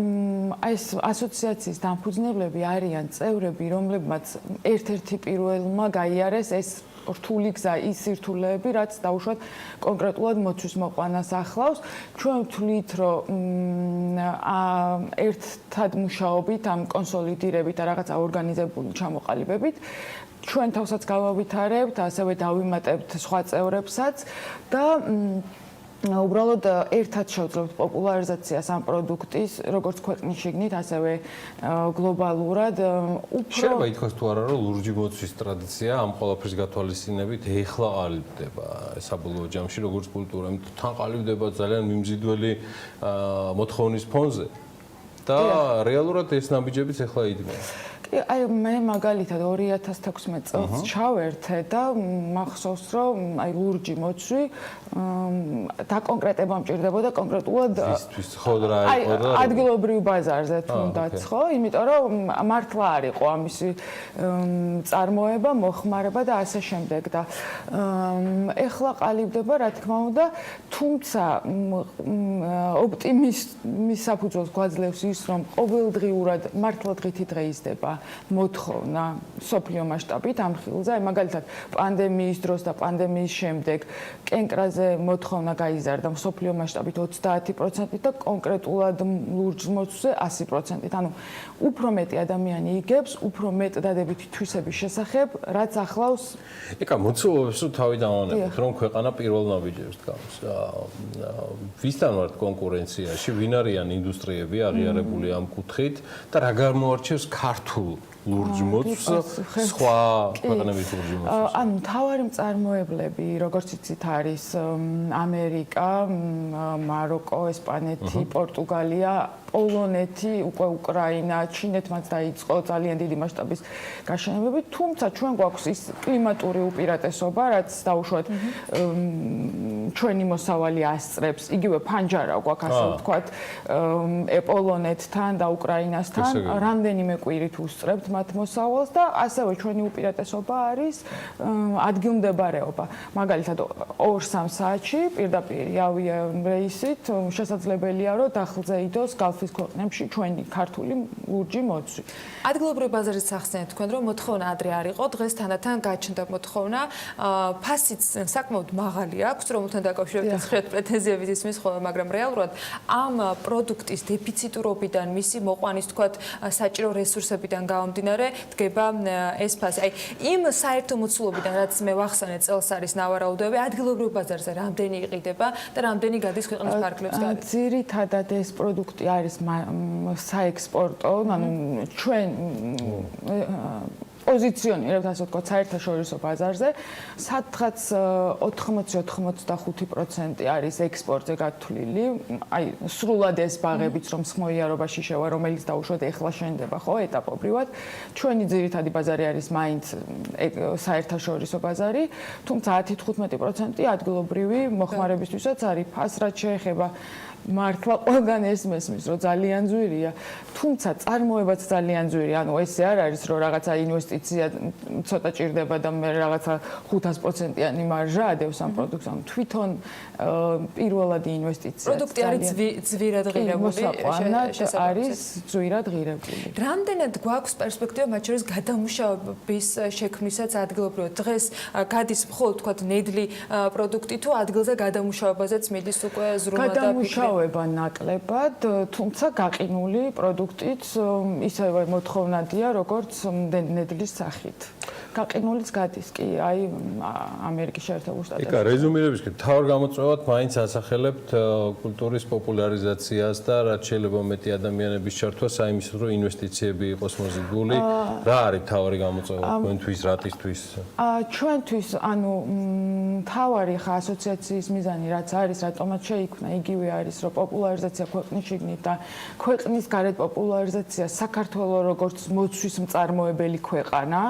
ეს ასოციაციის დამფუძნებლები არიან წევრები, რომლებმაც ერთ-ერთი პირველმა გაიარეს ეს რთული გზა, ის სირთულეები, რაც დაუშვათ კონკრეტულად მოცვის მოყვანას ახლავს. ჩვენ ვთვლით, რომ ერთად მუშაობით, ამ კონსოლიდირებით და რაღაცა ორგანიზებული ჩამოყალიბებით ჩვენ თავსაც გავავითარებთ, ასევე დავიმატებთ სხვა წევრებსაც და უბრალოდ ერთად შევძლებთ პოპულარიზაციას ამ პროდუქტის, როგორც ქვეყნის შიგნით, ასევე გლობალურად. შეიძლება ითქვას თუ არა, რომ ლურჯი მოცვის ტრადიცია ამ ყველაფრის გათვალისწინებით ეხლა ყალიბდება საბოლოო ჯამში, როგორც კულტურა, თან ყალიბდება ძალიან მიმზიდველი მოთხოვნის ფონზე და რეალურად ეს ნაბიჯებიც ეხლა იდგა. აი მე მაგალითად 2016 წელს ჩავერთე და მახსოვს რომ აი ლურჯი მოცვი დაკონკრეტება მჭირდებოდა კონკრეტულად ადგილობრივ ბაზარზე თუნდაც ხო, იმიტომ რომ მართლა არ იყო ამისი წარმოება, მოხმარება და ასე შემდეგ და ეხლა ყალიბდება რა თქმა უნდა, თუმცა ოპტიმიზმის საფუძველს გვაძლევს ის რომ ყოველდღიურად მართლა დღითი დღე იზრდება მოთხოვნა სოფლიო მასშტაბით ამ ხილზე, აი მაგალითად პანდემიის დროს და პანდემიის შემდეგ კენკრაზე მოთხოვნა გაიზარდა სოფლიო მასშტაბით 30% და კონკრეტულად ლურჯ მოცვზე 100%. ანუ უფრო მეტი ადამიანი იგებს, უფრო მეტ დადებითი თვისების შესახებ, რაც ახლავს ეკა მოცულობებს თუ თავი დავანებოთ, რომ ქვეყანა პირველ ნაბიჯებს დგამს. ვისთან ვართ კონკურენციაში, ვინ არიან ინდუსტრიები აღიარებული ამ კუთხით და რა გამოარჩევს ქართულ ლურჯ მოცვს სხვა ქვეყნების ლურჯ მოცვს? ანუ მთავარი მწარმოებლები, როგორც იცით, არის ამერიკა, მაროკო, ესპანეთი, პორტუგალია, პოლონეთი, უკვე უკრაინა, ჩინეთმაც დაიწყო ძალიან დიდი მასშტაბის გაშენებები, თუმცა ჩვენ გვაქვს ის კლიმატური უპირატესობა, რაც დაუშვათ ჩვენი მოსავალი ასწრებს, იგივე ფანჯარა გვაქვს, ასე ვთქვათ, პოლონეთთან და უკრაინასთან, რამდენიმე კვირით უსწრებთ, მათ მოსავალს და ასევე ჩვენი უპირატესობა არის ადგილმდებარეობა. მაგალითად 2-3 საათში პირდაპირ ავია რეისით შესაძლებელია რომ დახლზე იდოს გალფის ქვეყნებში ჩვენი ქართული ლურჯი მოცვი. ადგილობრივი ბაზარის სახსენეთ თქვენ რომ მოთხოვნა ადრე არ იყო, დღეს თანდათან გაჩნდა მოთხოვნა. ფასიც საკმაოდ მაღალი აქვს, რომელთან დაკავშირებით ხშირად პრეტენზიებით ისმის ხოლმე, მაგრამ რეალურად ამ პროდუქტის დეფიციტურობიდან, მისი მოყვანის თქვათ საჭირო რესურსებიდან გამომდინარე, დგება ეს ფასი. აი, იმ საერთო მოცულობიდან, რაც მე ვახსენე წელს არის ნავარაუდები, ადგილობრივ ბაზარზე რამდენი იყიდება და რამდენი გადის ქვეყნის ფარგლებს გარეთ? ძირითადად ეს პროდუქტი არის საექსპორტო, ანუ ჩვენ პოზიციონირებთ ასე ვთქვათ საერთაშორისო ბაზარზე, სადღაც 80-85% არის ექსპორტზე გათვლილი. აი, სრულად ეს ბაღებიც რომ სხმოიარობაში შევა, რომელიც დაუშვათ ეხლა შენდება, ხო, ეტაპობრივად. ჩვენი ძირითადი ბაზარი არის მაინც საერთაშორისო ბაზარი, თუმცა 10-15% ადგილობრივი მოხმარებისთვისაც არის. რაც შეეხება მართლა ყველგან ეს მესმის, რომ ძალიან ძვირია, თუმცა წარმოებაც ძალიან ძვირია. ანუ ესე არ არის, რომ რაღაცა ინვესტიცია ცოტა ჭირდება და მე რაღაცა 500%-იანი მარჟა ადევს ამ პროდუქტს. ანუ თვითონ პირველად ინვესტიცია. პროდუქტი არის ძვირად ღირებული, არის ძვირად ღირებული. რამდენად გვაქვს პერსპექტივა მათ შორის გადამუშავების შექმნისაც ადგილობრივად? დღეს გადის მხოლოდ თქვათ ნედლი პროდუქტი თუ ადგილზე გადამუშავებაზეც მიდის უკვე ზრუნვა და გადამუშავება ნაკლებად, თუმცა გაყინული პროდუქტიც ისევე მოთხოვნადია, როგორც ნედლის სახით. გაყინულიც გადის კი, აი ამერიკის შეერთებულ შტატებში. იკა რეზუმირებისკენ თავარ გამოწვევად მაინც ასახელებთ კულტურის პოპულარიზაციას და რაც შეიძლება მეტი ადამიანების ჩართვა საიმისოდ რომ ინვესტიციები იყოს მოზიდული. რა არის თავარი გამოწვევა თქვენთვის, რატისთვის? ჩვენთვის, ანუ თავარი ხა ასოციაციის მიზანი რაც არის, რატომაც შეიქმნა, იგივე არის, რომ პოპულარიზაცია ქვეყნის შიგნით და ქვეყნის გარეთ პოპულარიზაცია საქართველოს როგორც მოცვის მწარმოებელი ქვეყანა,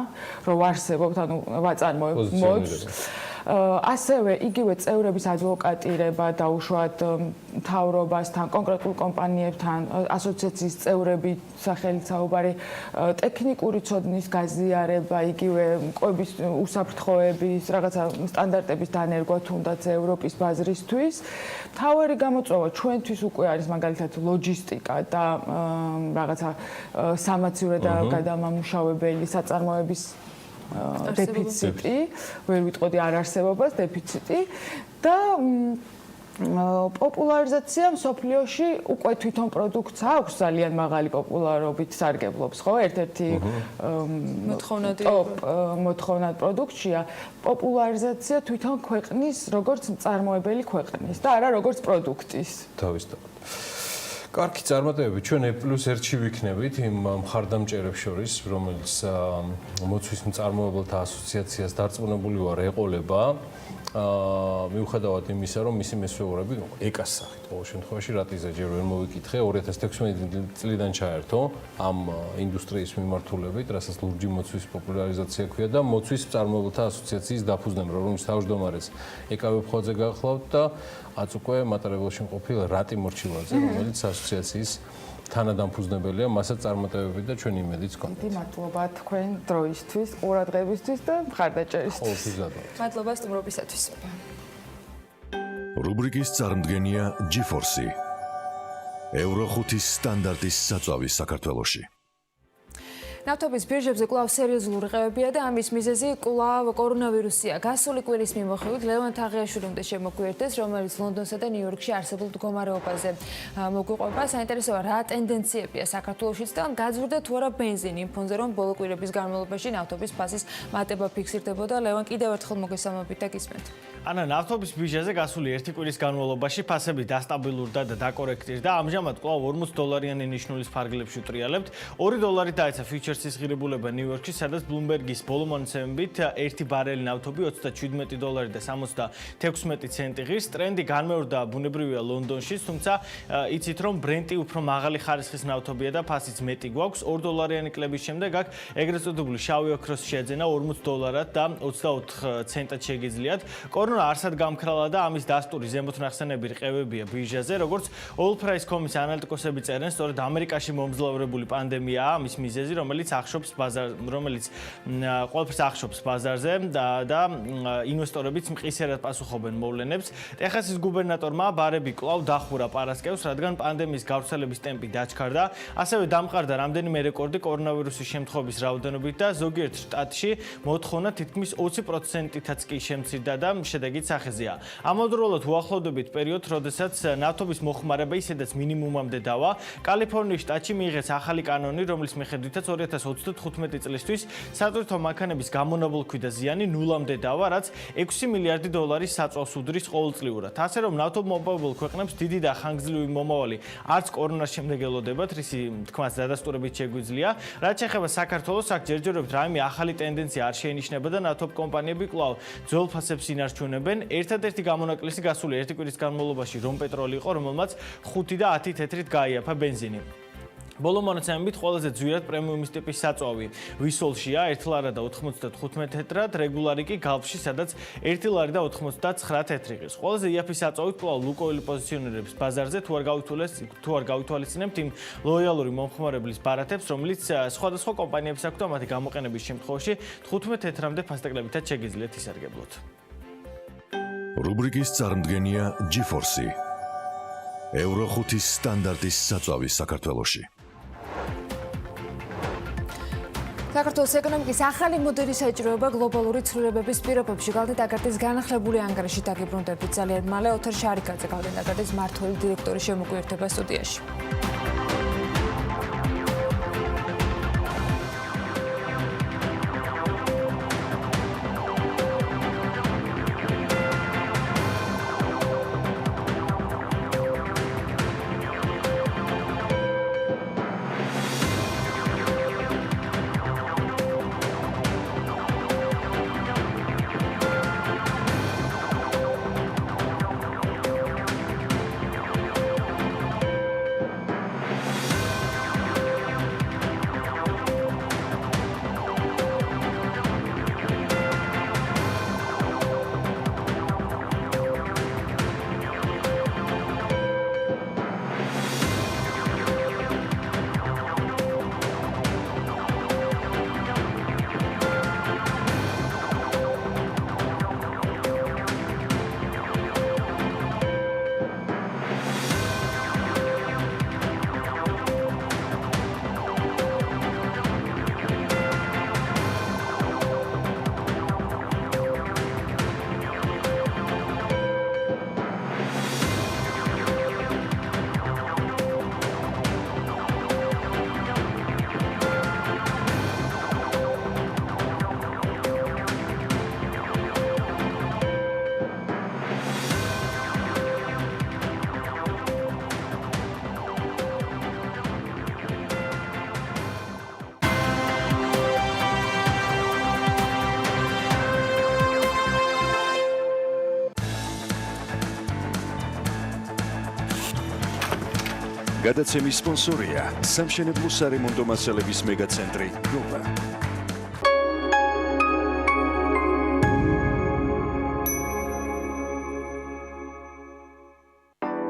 რომ არსებობთ, ანუ ვაწარმოებთ მოცვს. ასევე იგივე წევრების ადვოკატირება დაუშვათ მთავრობასთან, კონკრეტულ კომპანიებთან, ასოციაციის წევრები სახელით საუბარი, ტექნიკური ცოდნის გაზიარება, იგივე კვების უსაფრთხოების, რაღაცა სტანდარტების დანერგვა თუნდაც ევროპის ბაზრისთვის. მთავარი გამოწვევა ჩვენთვის უკვე არის მაგალითად ლოჯისტიკა და რაღაცა სამაცივრო და გადამამუშავებელი საწარმოების დეფიციტი, ვერ ვიტყოდი არარსებობას, დეფიციტი და პოპულარიზაცია მსოფლიოში უკვე თვითონ პროდუქტს აქვს ძალიან მაღალი პოპულარობით სარგებლობს, ხო? ერთ-ერთი მოთხოვნად პროდუქტია პოპულარიზაცია თვითონ ქვეყნის როგორც მწარმოებელი ქვეყნის და არა როგორც პროდუქტის. თავისთავად. კარგი წარმატებები ჩვენ E+1-ში ვიქნებით იმ მხარდამჭერებს შორის, რომელიც მოცვის მწარმოებელთა ასოციაციას დარწმუნებული ვარ ეყოლება. მიუხედავად იმისა, რომ მისი მესვეურები ეკას სახით ყოველ შემთხვევაში რატიზე ჯერ ვერ მოვიკითხე 2016 წლიდან ჩაერთო ამ ინდუსტრიის მიმართულებით, რასაც ლურჯი მოცვის პოპულარიზაცია ქვია და მოცვის მწარმოებელთა ასოციაციის დაფუძნებელს, რომლის თავმჯდომარეს ეკა ვეფხვაძე გახლავთ და აც უკვე მატარებელში მყოფილ რატი მორჩილაძე, რომელიც ასოციაციის თანადამფუძნებელია, მასაც წარმატებები და ჩვენი იმედიც გქონდეთ. მადლობა თქვენ დროისთვის, ყურადღებისთვის და მხარდაჭერისთვის. მადლობა სტუმრობისათვის. რუბრიკის წარმდგენია GeForce. ევრო 5-ის სტანდარტის საწვავის საქართველოში. ნავთობის ბირჟებზე კვლავ სერიოზული რყევებია და ამის მიზეზი კვლავ კორონავირუსია. გასული კვირის მიმოხილვით ლევან თაღიაშვილი უნდა შემოგვიერთდეს, რომელიც ლონდონსა და ნიუ-იორკში არსებულ მდგომარეობაზე მოგვიყვება. საინტერესოა რა ტენდენციებია საქართველოშიც და გაძვირდა თუ არა ბენზინი იმ ფონზე, რომ ბოლო კვირების განმავლობაში ნავთობის ფასის მატება ფიქსირდებოდა. ლევან კიდევ ერთხელ მოგესალმებით და გისმენთ. ანა ნავთობის ბირჟაზე გასული ერთი კვირის განმავლობაში ფასები დასტაბილურდა და დაკორექტირდა. ამჟამად კვლავ $40-იანი ნიშნულის ფარგლებში ვტრიალებთ. $2 დაეცა ფიუჩერსის ღირებულება ნიუ-იორკში, სადაც ბლუმბერგის ბოლო მონაცემებით 1 ბარელი ნავთობი $37.76 ღირს. ტრენდი განმეორდა ბუნებრივია ლონდონშიც, თუმცა იცით რომ ბრენტი უფრო მაღალი ხარისხის ნავთობია და ფასიც მეტი გვაქვს. $2-იანი კლების შემდეგ აქ ეგრეთ წოდებული შავი ოქროს შეძენა $40 და 24 ცენტად შეგიძლიათ. არსად გამქრალა და ამის დასტური ზემოთნახსენები რყევებია ბირჟაზე, როგორც Oil Price.com-ის ანალიტიკოსები წერენ, სწორედ ამერიკაში მომძლავრებული პანდემიაა ამის მიზეზი, რომელიც რომელიც ყველაფერს ახშობს ბაზარზე და ინვესტორებიც მყისერად პასუხობენ მოვლენებს. ტეხასის გუბერნატორმა ბარები კვლავ დახურა პარასკევს, რადგან პანდემიის გავრცელების ტემპი დაჩქარდა. ასევე დამყარდა რამდენიმე რეკორდი კორონავირუსის შემთხვევების რაოდენობით და ზოგიერთ შტატში მოთხოვნა თითქმის 20%-ითაც კი შემცირდა და შედეგიც სახეზეა. ამავდროულად უახლოვდებით პერიოდ, როდესაც ნავთობის მოხმარება ისედაც მინიმუმამდე დავა. კალიფორნიის შტატში მიიღეს ახალი კანონი, რომლის მიხედვითაც 2035 წლისთვის სატვირთო მანქანების გამონაბოლქვი და ზიანი ნულამდე დავა, რაც 6 მილიარდი დოლარის საწვავს უდრის ყოველწლიურად. ასე რომ ნავთობმოპოვებელ ქვეყნებს დიდი და ხანგრძლივი მომავალი არც კორონას შემდეგ ელოდებათ, რისი თქმაც დადასტურებით შეგვიძლია. რაც შეეხება საქართველოს, აქ ჯერჯერობით რაიმე ახალი ტენდენცია არ შეინიშნება და ნავთობ კომპანიები კვლავ ძველ ფასებს ინარჩუნებენ. ერთადერთი გამონაკლისი გასული ერთი კვირის განმავლობაში რომ პეტროლი იყო, რომელმაც 5 და 10 თეთრით გაიაფა ბენზინი. ბოლო მონაცემებით ყველაზე ძვირად პრემიუმის ტიპის საწვავი ვისოლშია 1 ლარა და 95 თეტრად, რეგულარი კი გალფში, სადაც 1 ლარი და 99 თეთრი ყის. ყველაზე იაფი საწვავით კვლავ ლუკოილი პოზიციონირებს ბაზარზე თუ არ გავითვალისწინებთ იმ ლოიალური მომხმარებლის ბარათებს, რომელიც სხვადასხვა კომპანიებს აქვთ და მათი გამოყენების შემთხვევაში 15 თეთრამდე ფასტაკლებითაც შეგიძლიათ ისარგებლოთ. რუბრიკის წარმდგენია GeForce. Euro 5 სტანდარტის საწვავი საქართველოში. საქართველოს ეკონომიკის ახალი მოდელი საჭიროება გლობალური ცვლილებების პირობებში. გალდეთ აგარდის განახლებული ანგარიში დაგიბრუნდებით ძალიან მალე. ოთარ შარიკაძე გალდეთ აგარდის მმართველი დირექტორი შემოგვიერთება სტუდიაში. გადაცემის სპონსორია სამშენებლო სარემონტო მასალების მეგაცენტრი ნოვა.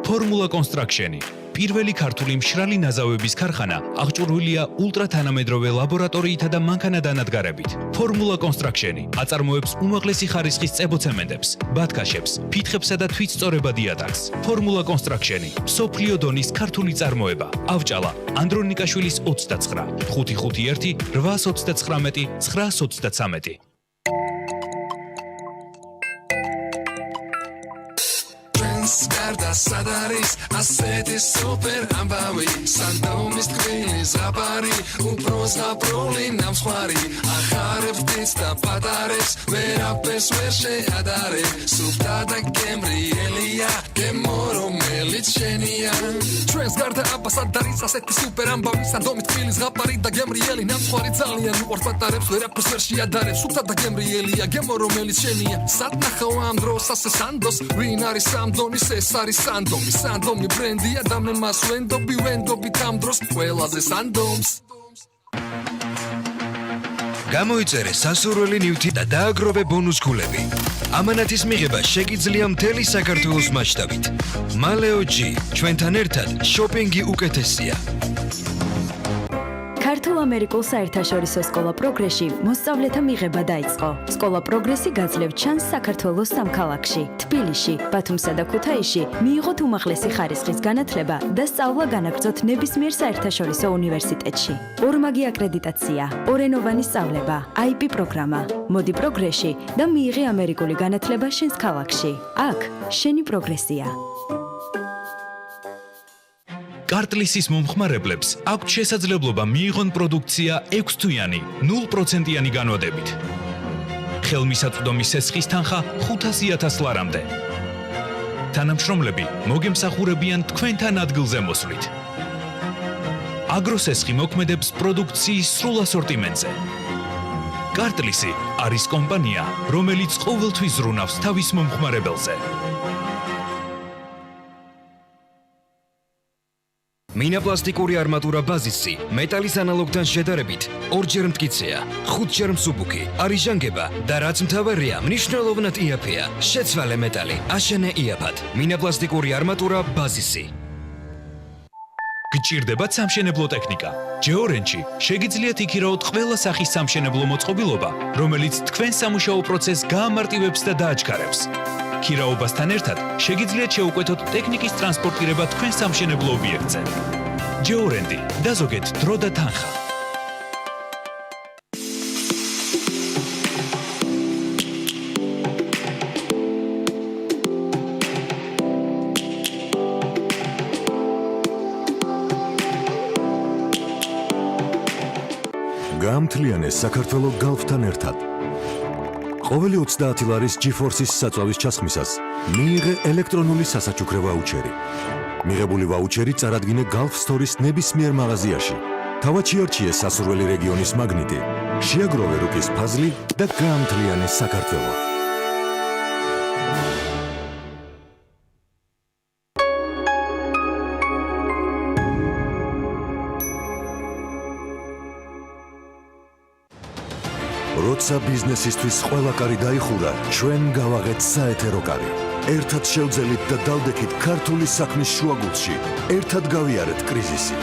ფორმულა კონსტრაქშენი პირველი ქართული მშრალი ნაზავების ქარხანა აღჭურვილია ულტრათანამედროვე ლაბორატორიითა და მანქანადანადგარებით. ფორმულა კონსტრაქშენი აწარმოებს უმაღლესი ხარისხის წებოცემენტებს, ბათქაშებს, ფითხებსა და თვითწწორებად იატაკს. ფორმულა კონსტრაქშენი მსოფლიო დონის ქართული წარმოება. ავჭალა ანდრონიკაშვილის 29 551 839 923. Skarda sadaris, aseti super ambavi, sandomis tkvili zapari, upros gaproli nam skhari, akhareb tis da patares, verapes vershe adare, subta da gemrielia, gemoro melitshenia. Skarda sadaris, aseti super ambavi, sandomis tkvili zapari, da gemrieli nam skhari zalian, upros patares, verapes vershe adare, subta da gemrielia, gemoro melitshenia. Satna khawam dros ase sandos, vinari samdon ეს არის სანდომი, სანდომი ბრენდია და მე მას ვენდობი ამ დროს ყველაზე სანდომს. გამოიწერე სასურველი ნივთი და დააგროვე ბონუს ქულები. ამანათის მიღება შეგიძლია მთელი საქართველოს მასშტაბით. Maleo G, ჩვენთან ერთად შოპინგი უკეთესია. ქართულ-ამერიკულ საერთაშორისო სკოლა პროგრესში მოსწავლეთა მიღება დაიწყო. სკოლა პროგრესი გაძლევ ჩანს საქართველოს სამ ქალაქში: თბილისში, ბათუმსა და ქუთაისში მიიღოთ უმაღლესი ხარისხის განათლება და სწავლა განაგრძოთ ნებისმიერ საერთაშორისო უნივერსიტეტში. ორმაგი აკრედიტაცია, ორენოვანი სწავლება, IP პროგრამა. მოდი პროგრესში და მიიღე ამერიკული განათლება შენს ქალაქში. აქ შენი პროგრესია. კარტლისის მომხმარებლებს აქვთ შესაძლებლობა მიიღონ პროდუქცია 6 თვიანი 0%-იანი განვადებით. ხელმისაწვდომი სესხის თანხა 500,000 ლარამდე. თანამშრომლები მოგემსახურებიან თქვენთან ადგილზე მოსვლით. აგროსესხი მოქმედებს პროდუქციის სრულ ასორტიმენტზე. კარტლისი არის კომპანია, რომელიც ყოველთვის ზრუნავს თავის მომხმარებელზე. მინაპლასტიკური არმატურა ბაზისი მეტალის ანალოგთან შედარებით ორჯერ მტკიცეა, ხუთჯერ მსუბუქი, არის ჟანგება და რაც მთავარია, მნიშვნელოვნად იაფია. შეცვალე მეტალი, აშენე იაფად. მინაპლასტიკური არმატურა ბაზისი. გჭირდებათ სამშენებლო ტექნიკა. ჯეორენჩი შეგიძლიათ იქირაოთ ყველა სახის სამშენებლო მოწყობილობა, რომელიც თქვენ სამუშაო პროცესს გაამარტივებს და დააჩქარებს. ქირაობასთან ერთად შეგიძლიათ შეუკვეთოთ ტექნიკის ტრანსპორტირება თქვენ სამშენებლო ობიექტზე. ჯეორენდი, დაზოგეთ დრო და თანხა. გაამთლიანეს საქართველოს გალფთან ერთად. ყოველი 30 ლარის GeForce-ის საწვავის ჩასხმისას მიიღე ელექტრონული სასაჩუქრე ვაუჩერი. მიღებული ვაუჩერი წარადგინე Gulf Store-ის ნებისმიერ მაღაზიაში. თავად შეარჩიე სასურველი რეგიონის მაგნიტი, შეაგროვე რუკის ფაზლი და გაამთლიანე საქართველო. როცა ბიზნესისთვის ყველა კარი დაიხურა, ჩვენ გავაღეთ საეთერო კარი. ერთად შევძელით და დავდექით ქართული საქმის შუაგულში. ერთად გავიარეთ კრიზისი.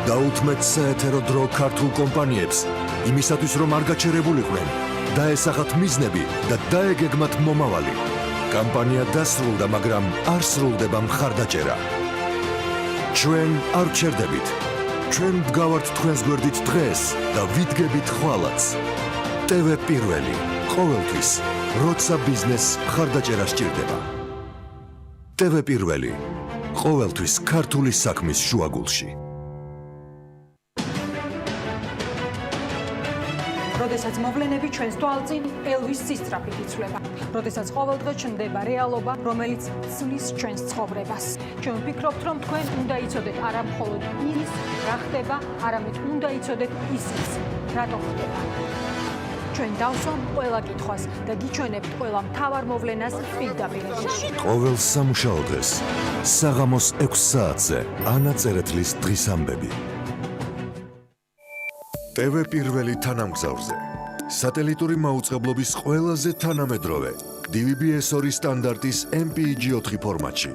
დაუთმეთ საეთერო დრო ქართულ კომპანიებს, იმისათვის რომ არ გაჩერებულიყვნენ, დაესახათ მიზნები და დაეგეგმათ მომავალი. კამპანია დასრულდა, მაგრამ არ სრულდება მხარდაჭერა. ჩვენ არ ვჩერდებით. ჩვენ ვდგავართ თქვენს გვერდით დღეს და ვიდგებით ხვალაც. TV პირველი, ყოველთვის, როცა ბიზნესს მხარდაჭერა სჭირდება. TV პირველი, ყოველთვის ქართული საქმის შუაგულში. როდესაც მოვლენები ჩვენს თვალწინ ელვის სისწრაფით იცვლება. როდესაც ყოველდღე ჩნდება რეალობა, რომელიც ცვლის ჩვენს ცხოვრებას. ჩვენ ვფიქრობთ, რომ თქვენ უნდა იცოდეთ არა მხოლოდ ის, რა ხდება, არამედ უნდა იცოდეთ ისიც, რატო ხდება. ჩვენ დავსვამ ყველა კითხვას და გიჩვენებთ ყველა მთავარ მოვლენას პირდაპირ ეთერში. ყოველ სამუშაო დღეს, საღამოს 6 საათზე, ანა წერეთლის დღის ამბები. TV პირველი თანამგზავრზე. სატელიტური მაუწყებლობის ყველაზე თანამედროვე DVB-S2 სტანდარტის MPEG-4 ფორმატში.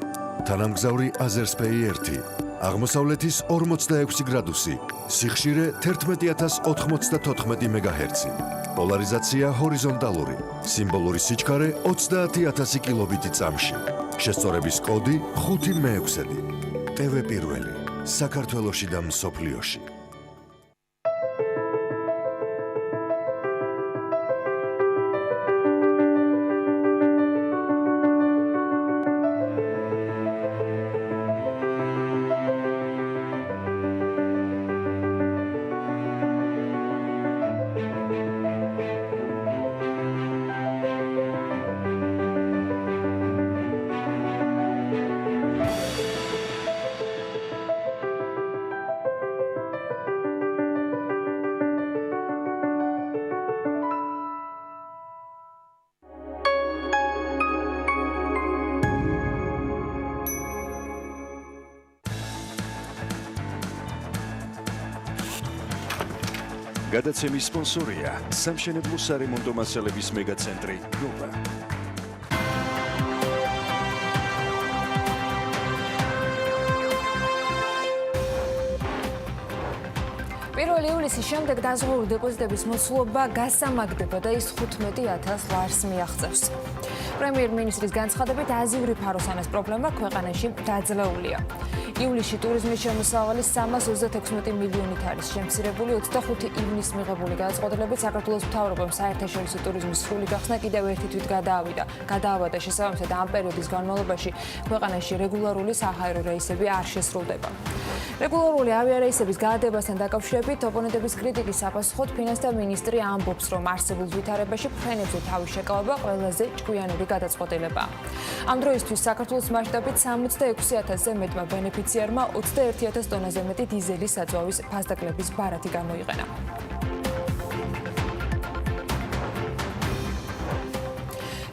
თანამგზავრი Azerspay 1. აღმოსავლეთის 46 გრადუსი, სიხშირე 11094 MHz. პოლარიზაცია ჰორიზონტალური, სიმბოლური სიჩქარე 30000 კილობიტი წამში. შესწორების კოდი 5/6. TV პირველი, საქართველოში და მსოფლიოში. გადაცემის სპონსორია სამშენებლო სარემონტო მასალების მეგაცენტრი ნოვა. 1 ივლისის შემდეგ დაზღვეული დეპოზიტების მოცულობა გასამაგდება და ის 15,000 ლარს მიაღწევს. პრემიერ-მინისტრის განცხადებით, აზიური ფაროსანას პრობლემა ქვეყანაში დაძლეულია. ივლისში ტურიზმის შემოსავალი 336 მილიონით არის შემცირებული, 25 ივნისს მიღებული გადაწყვეტილებით საქართველოს მთავრობამ საერთაშორისო ტურიზმის სრული გახსნა კიდევ ერთი თვით გადაავადა. შესაბამისად, ამ პერიოდის განმავლობაში ქვეყანაში რეგულარული საჰაერო რეისები არ შესრულდება. რეგულარული ავიარეისების გადადებასთან დაკავშირებით ოპონენტების კრიტიკის საპასუხოდ ფინანსთა მინისტრი ამბობს, რომ არსებულ ვითარებაში ფრენებზე თავის შეკავება ყველაზე ჭკვიანური გადაწყვეტილებაა. ამ დროისთვის საქართველოს მასშტაბით 66,000-ზე მეტმა ბენეფიციარმა 21,000 ტონაზე მეტი დიზელის საწვავის ფასდაკლების ბარათი გამოიყენა.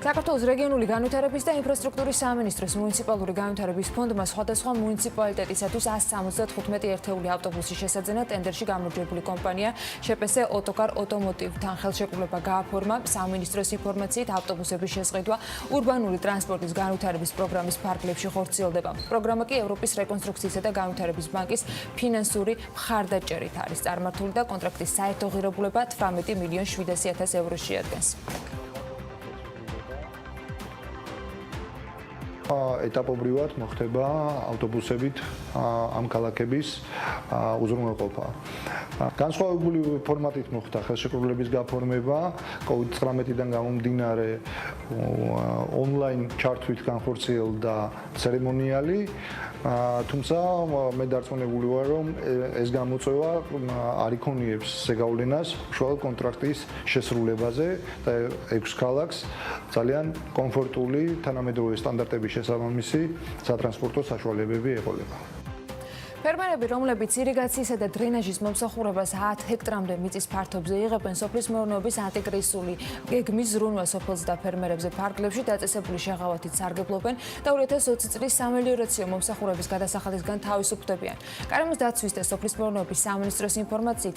საქართველოს რეგიონული განვითარების და ინფრასტრუქტურის სამინისტროს მუნიციპალური განვითარების ფონდმა სხვადასხვა მუნიციპალიტეტისათვის 175 ერთეული ავტობუსის შესაძენად ტენდერში გამარჯვებული კომპანია შპს ოტოკარ ოტომოტივთან ხელშეკრულება გააფორმა. სამინისტროს ინფორმაციით ავტობუსების შესყიდვა ურბანული ტრანსპორტის განვითარების პროგრამის ფარგლებში ხორციელდება. პროგრამა კი ევროპის რეკონსტრუქციისა და განვითარების ბანკის ფინანსური მხარდაჭერით არის წარმართული და კონტრაქტის საერთო ღირებულება 18,700,000 ევროს შეადგენს. ეტაპობრივად მოხდება ავტობუსებით ამ ქალაქების უზრუნველყოფა. განსხვავებული ფორმატით მოხდა ხელშეკრულების გაფორმება, COVID-19-დან გამომდინარე ონლაინ ჩართვით განხორციელდა ცერემონიალი, თუმცა მე დარწმუნებული ვარ, რომ ეს გამოწვევა არ იქონიებს ზეგავლენას უშუალოდ კონტრაქტის შესრულებაზე და 6 ქალაქს ძალიან კომფორტული თანამედროვე სტანდარტების შესაბამისი სატრანსპორტო საშუალებები ეყოლება. ფერმერები, რომლებიც ირიგაციისა და დრენაჟის მომსახურებას 10 ჰექტრამდე მიწის ფართობზე იღებენ, სოფლის მეურნეობის ანტიკრიზისული გეგმის ზრუნვა სოფელზე და ფერმერებზე ფარგლებში დაწესებული შეღავათით სარგებლობენ და 2020 წლის სამელიორაციო მომსახურების გადასახადისგან თავისუფლდებიან. გარემოს დაცვის და სოფლის მეურნეობის სამინისტროს ინფორმაციით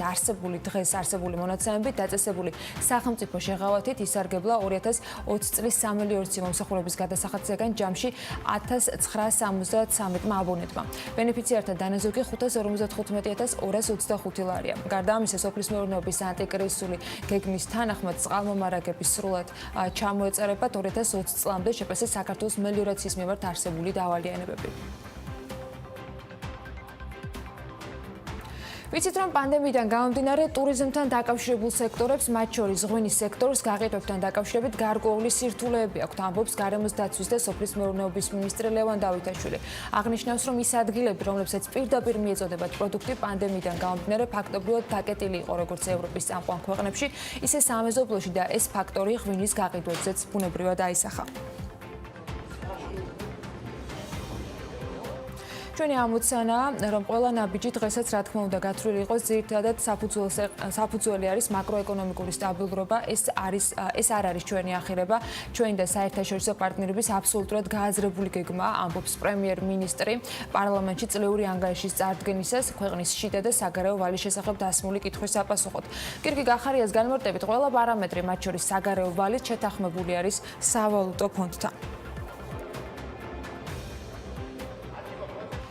დღეს არსებული მონაცემებით დაწესებული სახელმწიფო შეღავათით ისარგებლა 2020 წლის სამელიორაციო მომსახურების გადასახადისგან ჯამში 1973 აბონენტმა. ბენეფიციართა ზოგი 555,225 ლარია. გარდა ამისა, სოფლის მეურნეობის ანტიკრიზისული გეგმის თანახმად წყალმომარაგების სრულად ჩამოეწერება 2020 წლამდე შპს საქართველოს მელიორაციის მიმართ არსებული დავალიანებები. ვიცით, რომ პანდემიიდან გამომდინარე ტურიზმთან დაკავშირებულ სექტორებს, მათ შორის ღვინის სექტორს გაყიდვებთან დაკავშირებით გარკვეული სირთულეები აქვთ, ამბობს გარემოს დაცვის და სოფლის მეურნეობის მინისტრი ლევან დავითაშვილი. აღნიშნავს, რომ ის ადგილები, რომლებსაც პირდაპირ მიეწოდებათ პროდუქტი, პანდემიიდან გამომდინარე ფაქტობრივად დაკეტილი იყო როგორც ევროპის წამყვან ქვეყნებში, ისე სამეზობლოში და ეს ფაქტორი ღვინის გაყიდვებზეც ბუნებრივად აისახა. ჩვენი ამოცანა, რომ ყველა ნაბიჯი დღესაც რა თქმა უნდა გათვლილი იყოს, ძირითადად საფუძველი არის მაკროეკონომიკური სტაბილურობა, ეს არ არის ჩვენი ახირება, ჩვენი და საერთაშორისო პარტნიორების აბსოლუტურად გააზრებული გეგმა, ამბობს პრემიერ-მინისტრი პარლამენტში წლიური ანგარიშის წარდგენისას ქვეყნის შიდა და საგარეო ვალის შესახებ დასმული კითხვის საპასუხოდ. გირგი გახარიას განმარტებით, ყველა პარამეტრი, მათ შორის საგარეო ვალით შეთანხმებული არის სავალუტო ფონდთან.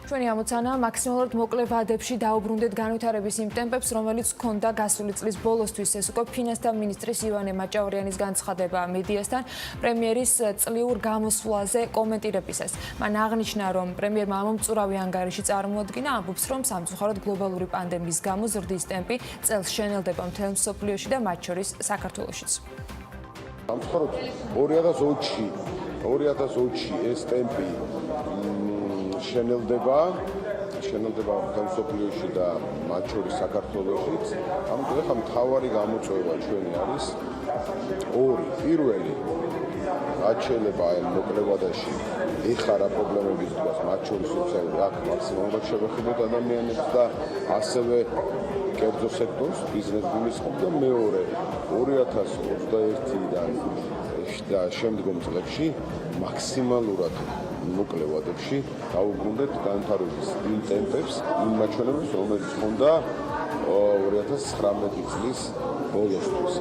ჩვენი ამოცანა მაქსიმალურად მოკლე ვადებში დაუბრუნდეთ განვითარების იმ ტემპებს, რომელიც ჰქონდა გასული წლის ბოლოსთვის. ეს უკვე ფინანსთა მინისტრის ივანე მაჭავრიანის განცხადება მედიასთან პრემიერის წლიურ გამოსვლაზე კომენტირებისას. მან აღნიშნა, რომ პრემიერმა ამომწურავი ანგარიში წარმოადგინა, ამბობს, რომ სამწუხაროდ გლობალური პანდემიის გამო ზრდის ტემპი წელს შენელდება მთელ მსოფლიოში და მათ შორის საქართველოშიც. სამწუხაროდ 2020-ში ეს ტემპი შენელდება მსოფლიოში და მათ შორის საქართველოშიც. ამიტომ ახლა მთავარი გამოწვევა ჩვენი არის ორი. პირველი, რაც შეიძლება მოკლე ვადაში ეხლა რა პრობლემები გვაქვს, მათ შორის აქ მაქსიმალურად შევეხებოთ ადამიანებს და ასევე კერძო სექტორს, ბიზნეს გულისხმობ და მეორე 2021-დან და შემდგომ წლებში მაქსიმალურად მოკლე ვადებში დაუბრუნდეთ განვითარების იმ ტემპებს, იმ მაჩვენებლებს, რომელიც ჰქონდა 2019 წლის ბოლოსთვის.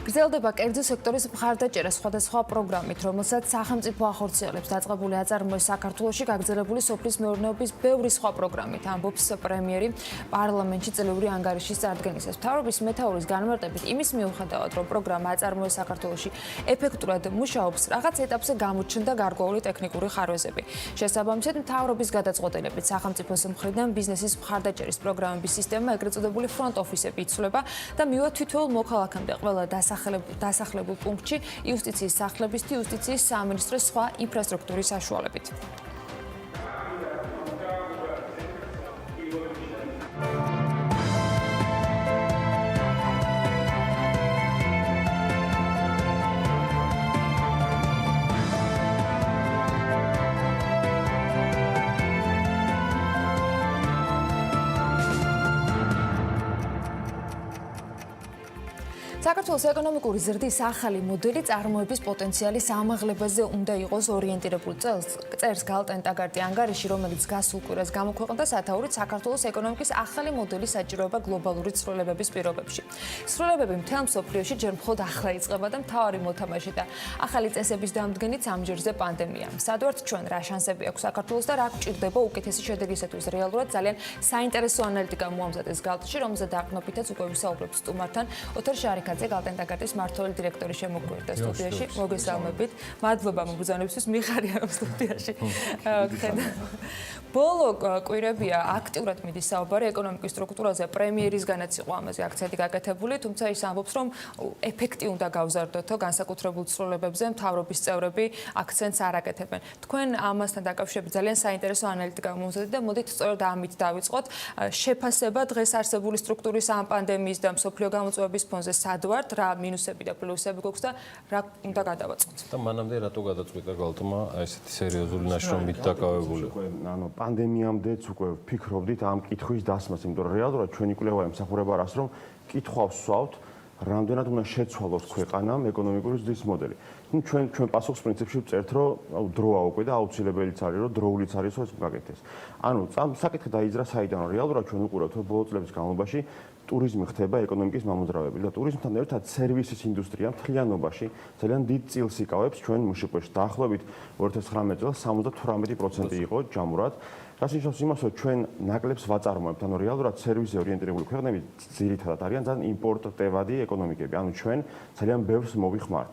გრძელდება კერძო სექტორის მხარდაჭერა სხვადასხვა პროგრამით, რომელსაც სახელმწიფო ახორციელებს დაწყებული აწარმოების საქართველოში გაგრძელებული სოფლის მეურნეობის ბევრი სხვა პროგრამით, ამბობს პრემიერი პარლამენტში წლიური ანგარიშის წარდგენისას. მთავრობის მეთაურის განმარტებით იმის მიუხედავად, რომ პროგრამა აწარმოების საქართველოში ეფექტურად მუშაობს, რაღაც ეტაპზე გამოჩნდა გარკვეული ტექნიკური ხარვეზები. შესაბამისად, მთავრობის გადაწყვეტილებით სახელმწიფოს მხრიდან ბიზნესის მხარდაჭერის პროგრამების სისტემა, ეგრეთ წოდებული front office-ები იცვლება და მივა თითოეულ მოქალაქემდე ყველა დასახლებულ პუნქტში იუსტიციის სახლებისთი იუსტიციის სამინისტროს სხვა ინფრასტრუქტურის საშუალებით. საქართველოს ეკონომიკური ზრდის ახალი მოდელი წარმოების პოტენციალის ამაღლებაზე უნდა იყოს ორიენტირებული. წერს გალტენ ტაგარტი ანგარიში, რომელიც გასულ კვირას გამოქვეყნდა სათაურით საქართველოს ეკონომიკის ახალი მოდელის საჭიროება გლობალური ცვლილებების პირობებში. ცვლილებები მთელ მსოფლიოში ჯერ მხოლოდ ახლა იწყება და მთავარი მოთამაშე და ახალი წესების დამდგენით ამჯერზე პანდემია. სადვართ ჩვენ რა შანსები აქვს საქართველოს და რა გჭირდება უკეთესი შედეგისათვის. რეალურად ძალიან საინტერესო ანალიტიკა მოამზადეს გალტში, რომელზეც დაყრდნობითაც უკვე ვისაუბრებთ სტუმართან. ოთარ შარიქაძე გალტენ ტაგარტის მმართველი დირექტორი შემოგვიერთდა სტუდიაში. მოგესალმებით. მადლობა მოგზაურობისთვის, მიხარია რომ სტუდიაში გხედა. ბოლო კვირებია აქტიურად მიდის საუბარი ეკონომიკის სტრუქტურაზე, პრემიერისგანაც იყო ამაზე აქცენტი გაკეთებული, თუმცა ის ამბობს, რომ ეფექტი უნდა გავზარდოთო განსაკუთრებულ ცვლილებებზე, მთავრობის წევრები აქცენტს არ აკეთებენ. თქვენ ამასთან დაკავშირებით ძალიან საინტერესო ანალიტიკა მომზადეთ და მოდით სწორედ ამით დავიწყოთ. შეფასება დღეს არსებული სტრუქტურის ამ პანდემიის და მსოფლიო გამოწვევების ფონზე სადვართ, რა მინუსები და პლუსები გვაქვს და რა უნდა გადავაწყოთ. და მანამდე რატო გადაწყვიტა გალტმა ესეთი სერიოზული ნაშრომით დაკავებული? ანუ პანდემიამდეც უკვე ვფიქრობდით ამ კითხვის დასმას, იმიტომ რომ რეალურად ჩვენი კვლევა ემსახურება რას, რომ კითხვას ვსვავთ, რამდენად უნდა შეცვალოს ქვეყანამ ეკონომიკური ზრდის მოდელი. ნუ ჩვენ პასუხს პრინციპში ვწერთ, რომ დროა უკვე და აუცილებელიც არის, რომ დროულიც არის, რომ ეს გაკეთდეს. ანუ საკითხი დაიძრა საიდან, რომ რეალურად ჩვენ უყურებთ, რომ ბოლო წლების განმავლობაში ტურიზმი ხდება ეკონომიკის მამოძრავებელი და ტურიზმთან ერთად სერვისის ინდუსტრია მთლიანობაში ძალიან დიდ წილს იკავებს ჩვენ მშპ-ში. დაახლოებით 2019 წელს 78% იყო ჯამურად. რაც ნიშნავს იმას, რომ ჩვენ ნაკლებს ვაწარმოებთ, ანუ რეალურად სერვისზე ორიენტირებული ქვეყნები ძირითადად არიან ძალიან იმპორტტევადი ეკონომიკები. ანუ ჩვენ ძალიან ბევრს მოვიხმართ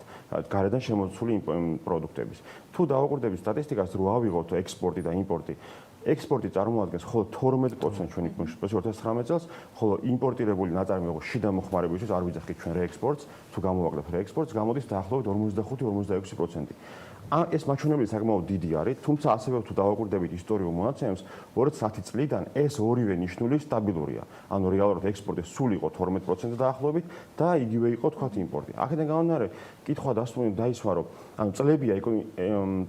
გარედან შემოსული პროდუქტების. თუ დავაკვირდებით სტატისტიკას, რო ავიღოთ ექსპორტი და იმპორტი, ექსპორტი წარმოადგენს მხოლოდ 12% ჩვენი მშპ-ში 2019 წელს, ხოლო იმპორტირებული ნაწარმი იყო შიდა მოხმარებისთვის, არ ვიძახით ჩვენ რეექსპორტს, თუ გამოვაკლებთ რეექსპორტს, გამოდის დაახლოებით 45-46%. ეს მაჩვენებელი საკმაოდ დიდი არის, თუმცა ასევე თუ დავაკვირდებით ისტორიულ მონაცემებს, 2010 წლიდან ეს ორივე ნიშნული სტაბილურია. ანუ რეალურად ექსპორტი სულ იყო 12% დაახლოებით და იგივე იყო თქვათ იმპორტი. აქედან გამომდინარე, კითხვა დაისვა, რომ ანუ წლებია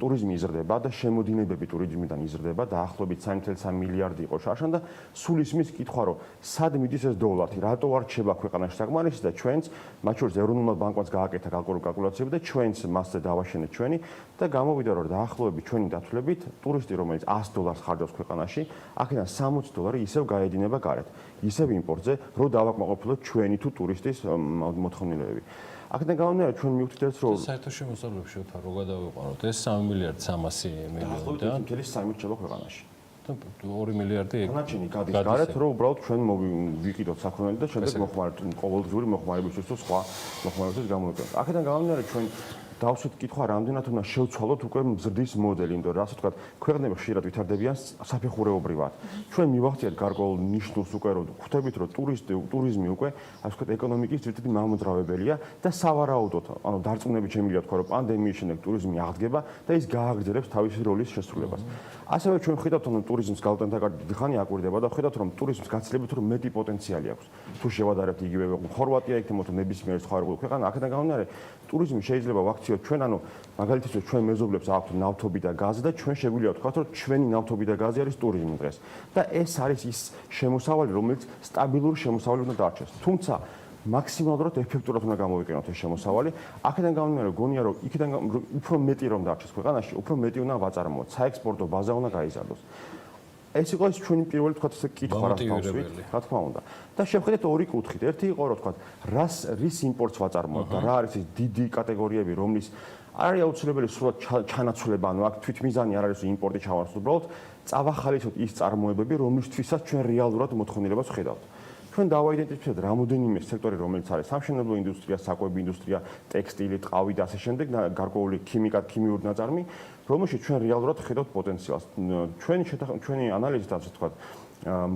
ტურიზმი იზრდება და შემოდინებები ტურიზმიდან იზრდება, დაახლოებით 3.3 მილიარდი იყო შარშან და სულ ისმის კითხვა, რომ სად მიდის ეს დოლარი, რატო არ რჩება ქვეყანაში საკმარისი და ჩვენც, მათ შორის ეროვნულმა ბანკმაც გააკეთა კალკულაციები და ჩვენც მასზე დავაშენეთ ჩვენი და გამოვიდა, რომ დაახლოებით ჩვენი დათვლებით ტურისტი, რომელიც $100 ხარჯავს ქვეყანაში, აქედან $60 ისევ გაედინება გარეთ. ისევ იმპორტზე, რომ დავაკმაყოფილოთ ჩვენი თუ ტურისტის მოთხოვნილებები. აქედან გამომდინარე, ჩვენ მივხვდით, რომ საერთაშორისო რო გადავიყვანოთ, ეს 3 მილიარდ 300 მილიონი და მთელი 3 რჩება ქვეყანაში. 2 მილიარდი დანარჩენი გადის გარეთ, რომ უბრალოდ ჩვენ ვიყიდოთ საქონელი და შემდეგ მოხმარებთ ყოველდღიური მოხმარებისთვის თუ სხვა მოხმარებისთვის გამოვიყენოთ. აქედან გამომდინარე, ჩვენ დავსვით კითხვა, რამდენად უნდა შევცვალოთ უკვე მზრდის მოდელი, იმიტომ რომ ასე ვთქვათ, ქვეყნები ხშირად ვითარდებიან საფეხურეობრივად. ჩვენ მივახციეთ გარკვეულ ნიშნულს უკვე, რომ ხვდებით, რომ ტურიზმი უკვე ასე ვთქვათ, ეკონომიკის ძირითადი მამოძრავებელია და სავარაუდოდ, ანუ დარწმუნებით შემიძლია თქვა, რომ პანდემიის შემდეგ ტურიზმი აღდგება და ის გააგრძელებს თავისი როლის შესრულებას. ასევე ჩვენ ხედავთ, რომ ტურიზმს გალტენ ტაგარტი დიდი ხანი აკვირდება და ხედავთ, რომ ტურიზმს გაცილებით რომ მეტი პოტენციალი აქვს. თუ შევადარებთ იგივე ხორვატია იქნება თუ ნებისმიერი სხვა ეროვნული ქვეყანა, აქედან გამომდინარე, ტურიზმი შეიძლება ვაქციოთ ჩვენ, ანუ მაგალითად ჩვენ მეზობლებს აქვთ ნავთობი და გაზი და ჩვენ შეგვიძლია ვთქვათ, რომ ჩვენი ნავთობი და გაზი არის ტურიზმი დღეს. და ეს არის ის შემოსავალი, რომელიც სტაბილური შემოსავალი უნდა დარჩეს. თუმცა მაქსიმალურად ეფექტურად უნდა გამოვიყენოთ ეს შემოსავალი. აქედან გამომდინარე, გონია რომ იქიდან უფრო მეტი რომ დარჩეს ქვეყანაში, უფრო მეტი უნდა ვაწარმოოთ. საექსპორტო ბაზა უნდა გაიზარდოს. ეს იყო ის ჩვენი პირველი თქვა ესე კითხვა რას დავსვით, რა თქმა უნდა. და შევხედეთ ორი კუთხით. ერთი იყო რომ თქვა რის იმპორტს ვაწარმოებ და რა არის ეს დიდი კატეგორიები, რომლის არ არის აუცილებელი სრულად ჩანაცვლება, ანუ აქ თვითმიზანი არ არის იმპორტი ჩავარდოთ, უბრალოდ წავახალისოთ ის წარმოებები, რომლისთვისაც ჩვენ რეალურად მოთხოვნილებას ვხედავთ. ჩვენ დავაიდენტიფიცირეთ რამოდენიმე სექტორი, რომელიც არის სამშენებლო ინდუსტრია, საკვები ინდუსტრია, ტექსტილი, ტყავი და ასე შემდეგ, გარკვეული ქიმიური ნაწარმი, რომელშიც ჩვენ რეალურად ვხედავთ პოტენციალს. ჩვენი ანალიზით, ასე ვთქვათ,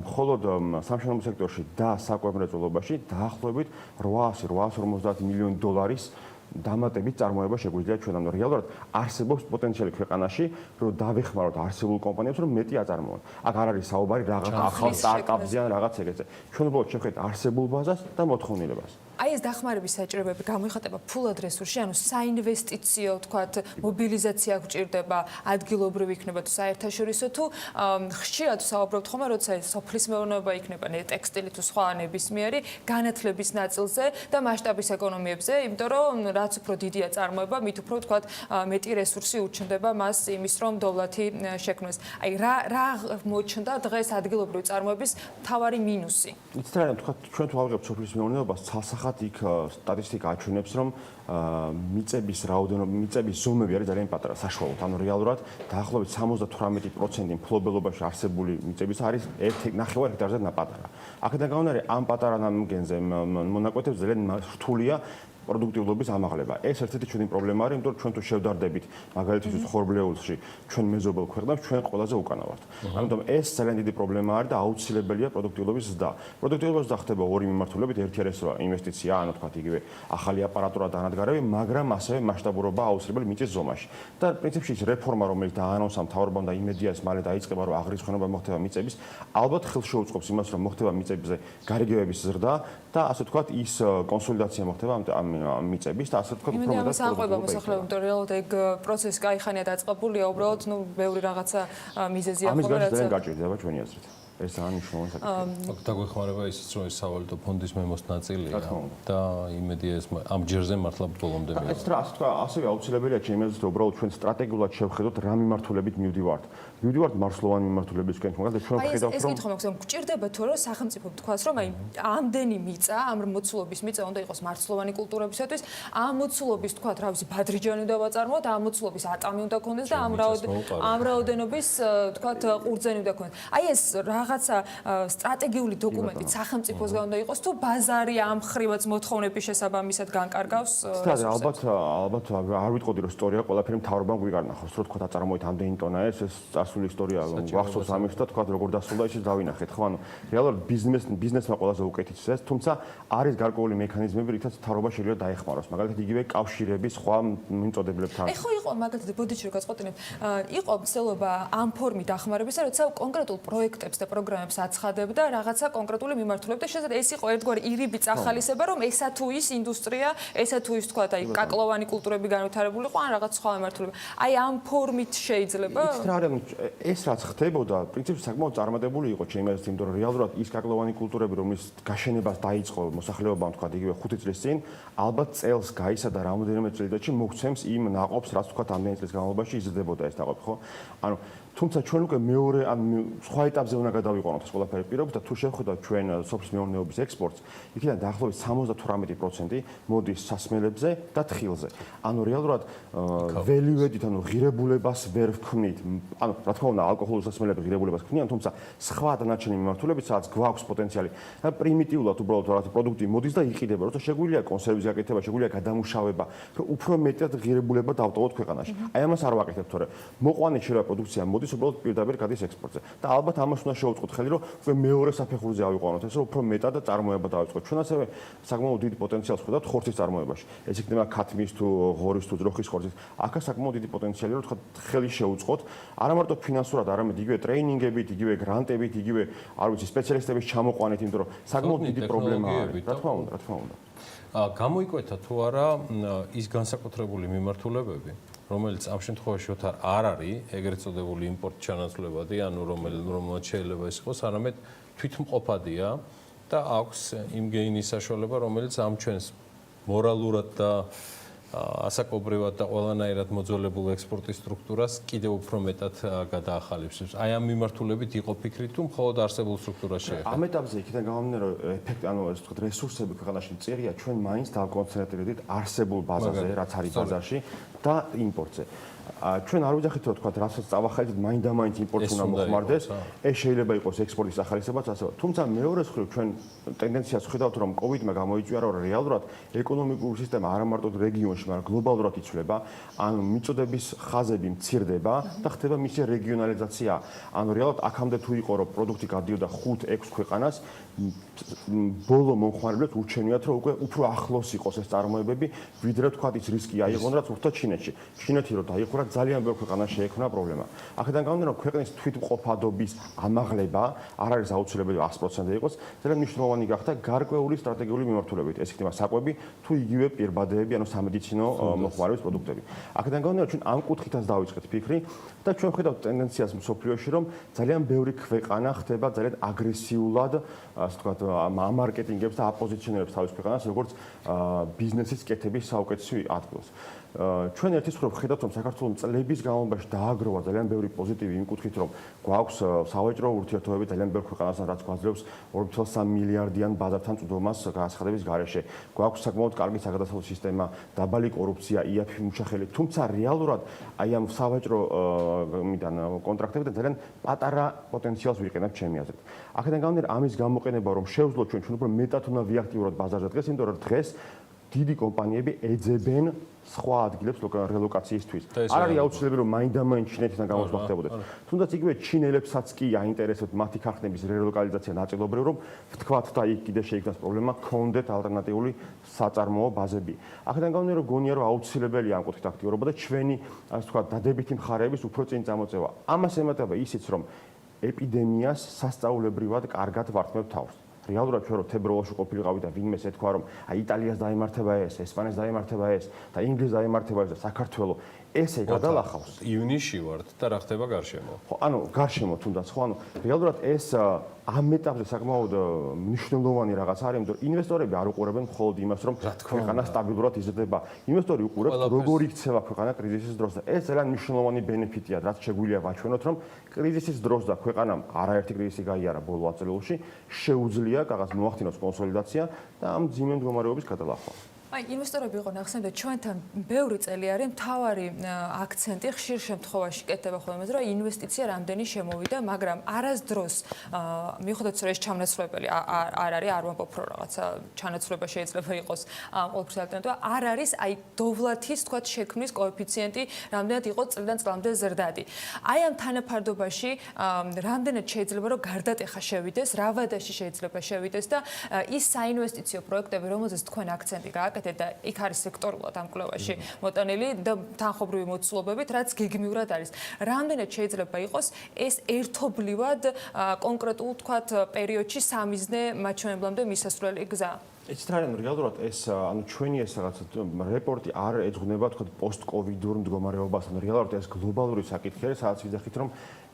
მხოლოდ სამშენებლო სექტორში და საკვებ-მრეწველობაში დაახლოებით 850 მილიონი დოლარის დამატებით წარმოება შეგვიძლია ჩვენ, ანუ რეალურად არსებობს პოტენციალი ქვეყანაში, რომ დავეხმაროთ არსებულ კომპანიებს, რომ მეტი აწარმოონ. აქ არ არის საუბარი რაღაც ახალ სტარტაპზე ან რაღაც ეგეთზე. ჩვენ უბრალოდ შევხედეთ არსებულ ბაზას და მოთხოვნილებას. აი ეს დახმარების საჭიროებები გამოიხატება ფულად რესურსში, ანუ საინვესტიციო, თქვათ, მობილიზაცია გვჭირდება, ადგილობრივი იქნება თუ საერთაშორისო თუ ხშირად საუბრობთ ხოლმე, როცა ეს სოფლის მეურნეობა იქნება, ტექსტილი თუ სხვა ნებისმიერი განათლების ნაწილზე და მასშტაბის ეკონომიებზე, იმიტომ რომ რაც უფრო დიდია წარმოება, მით უფრო თქვათ მეტი რესურსი უჩნდება მას იმის რომ დოვლათი შექმნას. აი რა მოჩნდა დღეს ადგილობრივი წარმოების მთავარი მინუსი? იცით რა, თქვათ ჩვენ თუ ავიღებთ სოფლის მეურნეობას, ცალსახად იქ სტატისტიკა აჩვენებს, რომ მიწების რაოდენობა, მიწების ზომები არის ძალიან პატარა საშუალოდ. ანუ რეალურად დაახლოებით 78% მფლობელობაში არსებული მიწების არის 1.5 ჰექტარზე პატარა. აქედან გამომდინარე, ამ პატარა ნამგენზე მონაკვეთებს ძალიან რთულია პროდუქტიულობის ამაღლება. ეს ერთ-ერთი ჩვენი პრობლემა არის, იმიტომ რომ ჩვენ თუ შევდარდებით მაგალითად ხორბლეულში ჩვენ მეზობელ ქვეყნებს, ჩვენ ყველაზე უკანა ვართ. ამიტომ ეს ძალიან დიდი პრობლემა არის და აუცილებელია პროდუქტიულობის ზრდა. პროდუქტიულობის ზრდა ხდება ორი მიმართულებით, ერთი არის ინვესტიცია, ანუ თქვათ იგივე ახალი აპარატურა და ანადგარები, მაგრამ ასევე მასშტაბურობა აუცილებელი მიწის ზომაში. და პრინციპში ის რეფორმა, რომელიც დაანონსა მთავრობამ და იმედია ეს მალე დაიწყება, რომ აღრიცხვენება მოხდება მიწების, ალბათ ხელს შეუწყობს იმას, რომ მოხდება მიწებზე გარიგებების ზრდა და ასე ვთქვათ, ის კონსოლიდაცია მოხდება ამ მიწების და ასე ვთქვათ, უფრო მეტად საყვება მოსახლეობა, იმიტომ რომ რეალურად ეგ პროცესი кайხანია დაწყებულია, უბრალოდ ბევრი რაღაცა მიზეზია ხოლმე, რაც ძალიან გაჭირდება ჩვენი აზრით. ეს ანიშნულოვანი საკითხია. დაგვეხმარება ისიც, რომ ეს სავალუტო ფონდის მემოს ნაწილია და იმედია ეს ამ ჯერზე მართლა ბოლომდე მიიღო. ეს რა, ასე თქვა, ასევე აუცილებელია ჩემი აზრით, უბრალოდ ჩვენ სტრატეგიულად შევხედოთ რა მიმართულებით მივდივართ. მივდივართ მარცვლოვანი მიმართულებისკენ, მაგრამ ჩვენ ვხედავთ, რომ ეს კითხვა მაქვს, გვჭირდება თუ არა სახელმწიფო თქვას, რომ აი ამდენი მიწა, ამ მოცულობის მიწა უნდა იყოს მარცვლოვანი კულტურებისათვის, ამ მოცულობის თქვა, რა ვიცი, ბადრიჯანი უნდა ვაწარმოოთ, ამ მოცულობის ატამი უნდა გქონდეს და ამ რაოდენობის თქვა, ყურძენი უნდა გქონდეს. აი ეს რაღაცა სტრატეგიული დოკუმენტი სახელმწიფოსგან უნდა იყოს თუ ბაზარი ამ ხრივაც მოთხოვნების შესაბამისად განკარგავს? ალბათ არ ვიტყოდი რომ ისტორია ყველაფერი მთავრობამ გვიგარნახოს, რომ თქვა აწარმოეთ ამდენი ტონა ეს წარსული ისტორია გვახსოვს ამის და თქვა როგორ დასრულდა ისე დავინახეთ, ხო? ანუ რეალურად ბიზნესმა ყველაზე უკეთეს ეს, თუმცა არის გარკვეული მექანიზმები, რითაც მთავრობა შეიძლება დაეხმაროს, მაგალითად იგივე კავშირების სხვა მიმწოდებლებთან. ეხლა იყო მაგალითად ბოდიში რო გაწყვეტინებ, იყო მცდელობა ამ ფორმით დახმარებისა, როცა კონკრეტულ პროექტებს და პროგრამებს აცხადებდა რაღაცა კონკრეტული მიმართულებით და შესაძლოა ეს იყო ერთგვარი ირიბი წახალისება, რომ ესა თუ ის ინდუსტრია, ესა თუ ის თქვა, აი კაკლოვანი კულტურები განვითარებული იყო ან რაღაც სხვა მიმართულება. აი ამ ფორმით შეიძლება? ეს რაც ხდებოდა, პრინციპში საკმაოდ წარმატებული იყო ჩემი აზრით, იმიტომ რომ რეალურად ის კაკლოვანი კულტურები, რომლის გაშენებას დაიწყო მოსახლეობამ, თქვა იგივე 5 წლის წინ, ალბათ წელს გაისადა რამოდენიმე წელიწადში მოგცემს იმ ნაყოფს, რაც თქვა ამდენი წლის განმავლობაში იზრდებოდა ეს ნაყოფი, ხო? ანუ თუმცა ჩვენ უკვე მეორე ან სხვა ეტაპზე უნდა გადავიყვანოთ ეს ყველაფერი პირობებს და თუ შევხედავთ ჩვენ სოფლის მეურნეობის ექსპორტს, იქიდან დაახლოებით 78% მოდის სასმელებზე და თხილზე. ანუ რეალურად ველივედით, ანუ ღირებულებას ვერ ვქმნით. ანუ რა თქმა უნდა, ალკოჰოლურ სასმელებს ღირებულებას ქმნიან, თუმცა სხვა დანარჩენი მიმართულებით, სადაც გვაქვს პოტენციალი, პრიმიტიულად უბრალოდ რაღაცა პროდუქტი მოდის და იყიდება, როცა შეგვიძლია კონსერვის გაკეთება, შეგვიძლია გადამუშავება, რომ უფრო მეტად ღირებულება დავტოვოთ ქვეყანაში. აი ამას არ ვაკეთებთ, თორე მოყვანილი შეიძლება პროდუქცია მოდის უბრალოდ პირდაპირ გადის ექსპორტზე. და ალბათ ამას უნდა შევუწყოთ ხელი, რომ უკვე მეორე საფეხურზე ავიყვანოთ ეს, რომ უფრო მეტად წარმოება დავიწყოთ. ჩვენ ასევე საკმაოდ დიდი პოტენციალს ხედავთ ხორცის წარმოებაში. ეს იქნება ქათმის თუ ღორის თუ ძროხის ხორცის. აქა საკმაოდ დიდი პოტენციალი, რომ თქვა ხელი შევუწყოთ, არა მარტო ფინანსურად, არამედ იგივე ტრეინინგებით, იგივე გრანტებით, იგივე არ ვიცი, სპეციალისტების ჩამოყვანით, იმიტომ რომ საკმაოდ დიდი პრობლემაა. რა თქმა უნდა, რა თქმა უნდა. გამოიკვეთა თუ არა ის განსაკუთრებული მიმართულებები, რომელიც ამ შემთხვევაში არ არის ეგრეთ წოდებული იმპორტ ჩანაცვლებადი, ანუ რომელმაც შეიძლება ის იყოს, არამედ თვითმყოფადია და აქვს იმ გეინის საშუალება, რომელიც ამ ჩვენს მორალურად და ასაკობრივად და ყველანაირად მოძველებულ ექსპორტის სტრუქტურას კიდევ უფრო მეტად გადაახალისებს. აი ამ მიმართულებით იყო ფიქრი თუ მხოლოდ არსებულ სტრუქტურას შეეხება? ამ ეტაპზე იქიდან გამომდინარე, რომ ეფექტი, ანუ ეს თქვა რესურსები ქვეყანაში მწირია, ჩვენ მაინც დავკონცენტრირდით არსებულ ბაზაზე, რაც არის ბაზარში და იმპორტზე. ჩვენ არ ვიძახით რომ თქვა რასაც წავახალით მაინდა-მაინც იმპორტს უნდა მოხმარდეს, ეს შეიძლება იყოს ექსპორტის ახალისებაც ასევე. თუმცა მეორე მხრივ ჩვენ ტენდენციას ხედავთ რომ კოვიდმა გამოიწვია რომ რეალურად ეკონომიკური სისტემა არა მარტო რეგიონში, მაგრამ გლობალურად იცვლება, ანუ მიწოდების ხაზები მცირდება და ხდება მისი რეგიონალიზაცია. ანუ რეალურად აქამდე თუ იყო რომ პროდუქტი გადიოდა 5-6 ქვეყანას, ბოლო მომხმარებლებს ურჩენიათ რომ უკვე უფრო ახლოს იყოს ეს წარმოებები, ვიდრე თქვა ის რისკი აიღონ რაც უხდა ჩინეთში. ჩინეთი რომ დაიხურა ძალიან ბევრ ქვეყანას შეექმნა პრობლემა. აქედან გამომდინარე, რომ ქვეყნის თვითმყოფადობის ამაღლება არ არის აუცილებელი 100% იყოს, ძალიან მნიშვნელოვანი გახდა გარკვეული სტრატეგიული მიმართულებით. ეს იქნება საკვები თუ იგივე პირბადეები, ანუ სამედიცინო მოხმარების პროდუქტები. აქედან გამომდინარე, ჩვენ ამ კუთხითაც დავიწყეთ ფიქრი და ჩვენ ხედავთ ტენდენციას მსოფლიოში, რომ ძალიან ბევრი ქვეყანა ხდება ძალიან აგრესიულად, ასე ვთქვათ, ამარკეტინგებს და აპოზიციონირებს თავის ქვეყანას, როგორც ბიზნესის კეთების საუკეთესო ადგილს. ჩვენ ერთის მხრივ ხედავთ რომ საქართველოს წლების განმავლობაში დააგროვა ძალიან ბევრი პოზიტივი იმ კუთხით რომ გვაქვს სავაჭრო ურთიერთობები ძალიან ბევრ ქვეყანასთან რაც გვაძლევს 2.3 მილიარდიან ბაზართან წვდომას განაცხადების გარეშე გვაქვს საკმაოდ კარგი საგადასახადო სისტემა დაბალი კორუფცია იაფი მუშახელი თუმცა რეალურად აი ამ სავაჭრო კონტრაქტებიდან ძალიან პატარა პოტენციალს ვიყენებთ ჩემი აზრით აქედან გამომდინარე ამის გამოყენება რომ შევძლოთ ჩვენ უფრო მეტად უნდა ვიაქტიუროთ ბაზარზე დღეს იმიტომ რომ დღეს დიდი კომპანიები ეძებენ სხვა ადგილებს რელოკაციისთვის. არ არის აუცილებელი რომ მაინდა-მაინც ჩინეთიდან გამოსვლა ხდებოდეს. თუნდაც იგივე ჩინელებსაც კი აინტერესებთ მათი ქარხნების რელოკალიზაცია ნაწილობრივ, რომ ვთქვათ და იქ კიდე შეიქმნას პრობლემა, გქონდეთ ალტერნატიული საწარმოო ბაზები. აქედან გამომდინარე, რომ გონია რომ აუცილებელია ამ კუთხით აქტიურობა და ჩვენი, ასე ვთქვათ, დადებითი მხარეების უფრო წინ წამოწევა. ამას ემატება ისიც, რომ ეპიდემიას სასწაულებრივად კარგად ვართმევთ თავს. რეალურად ჩვენ რო თებერვალში ყოფილიყავით და ვინმეს ეთქვა რომ აი იტალიას დაემართება ეს, ესპანეთს დაემართება ეს და ინგლისს დაემართება ეს და საქართველოს ესე გადალახავს. ივნისში ვართ და რა ხდება გარშემო? ხო, ანუ გარშემო თუნდაც ხო, ანუ რეალურად ეს ამ ეტაპზე საკმაოდ მნიშვნელოვანი რაღაც არის, იმიტომ რომ ინვესტორები არ უყურებენ მხოლოდ იმას, რომ ქვეყანა სტაბილურად იზრდება. ინვესტორი უყურებს როგორ იქცევა ქვეყანა კრიზისის დროს და ეს ძალიან მნიშვნელოვანი ბენეფიტია, რაც შეგვიძლია ვაჩვენოთ, რომ კრიზისის დროს და ქვეყანამ არაერთი კრიზისი გაიარა ბოლო ათწლეულში, შეუძლია რაღაც მოახდინოს კონსოლიდაცია და ამ ძიმე მდგომარეობის გადალახვა. აი, ინვესტორები იყო ნახსენდა ჩვენთან ბევრი წელი არის მთავარი აქცენტი ხშირ შემთხვევაში კეთდება ხოლმე რომ ინვესტიცია რამდენი შემოვიდა, მაგრამ არასდროს მიუხედავად რომ ეს ჩამნაცვლებელი არ არის, არ ვამბობ რომ რაღაცა ჩანაცვლება შეიძლება იყოს ყოველთვის ალტერნატივა, არ არის აი დოვლათის თქვა შექმნის კოეფიციენტი რამდენად იყო წლიდან წლამდე ზრდადი. აი ამ თანაფარდობაში რამდენად შეიძლება რომ გარდატეხა შევიდეს, რა ვადაში შეიძლება შევიდეს და ის საინვესტიციო პროექტები, რომელზეც თქვენ აქცენტი გააკეთეთ და იქ არის სექტორულად ამ კვლევაში მოტანილი და თანხობრივი მოცულობებით, რაც გეგმიურად არის. რამდენად შეიძლება იყოს ეს ერთობლივად კონკრეტულ თქვათ პერიოდში სამიზნე მაჩვენებლამდე მისასვლელი გზა? ეცით არის რეალურად ეს ანუ ჩვენი ეს რაღაც რეპორტი არ ეძღვნება თქვათ პოსტ-კოვიდურ მდგომარეობას, ანუ რეალურად ეს გლობალური საკითხი არის, სადაც ვიძახით რომ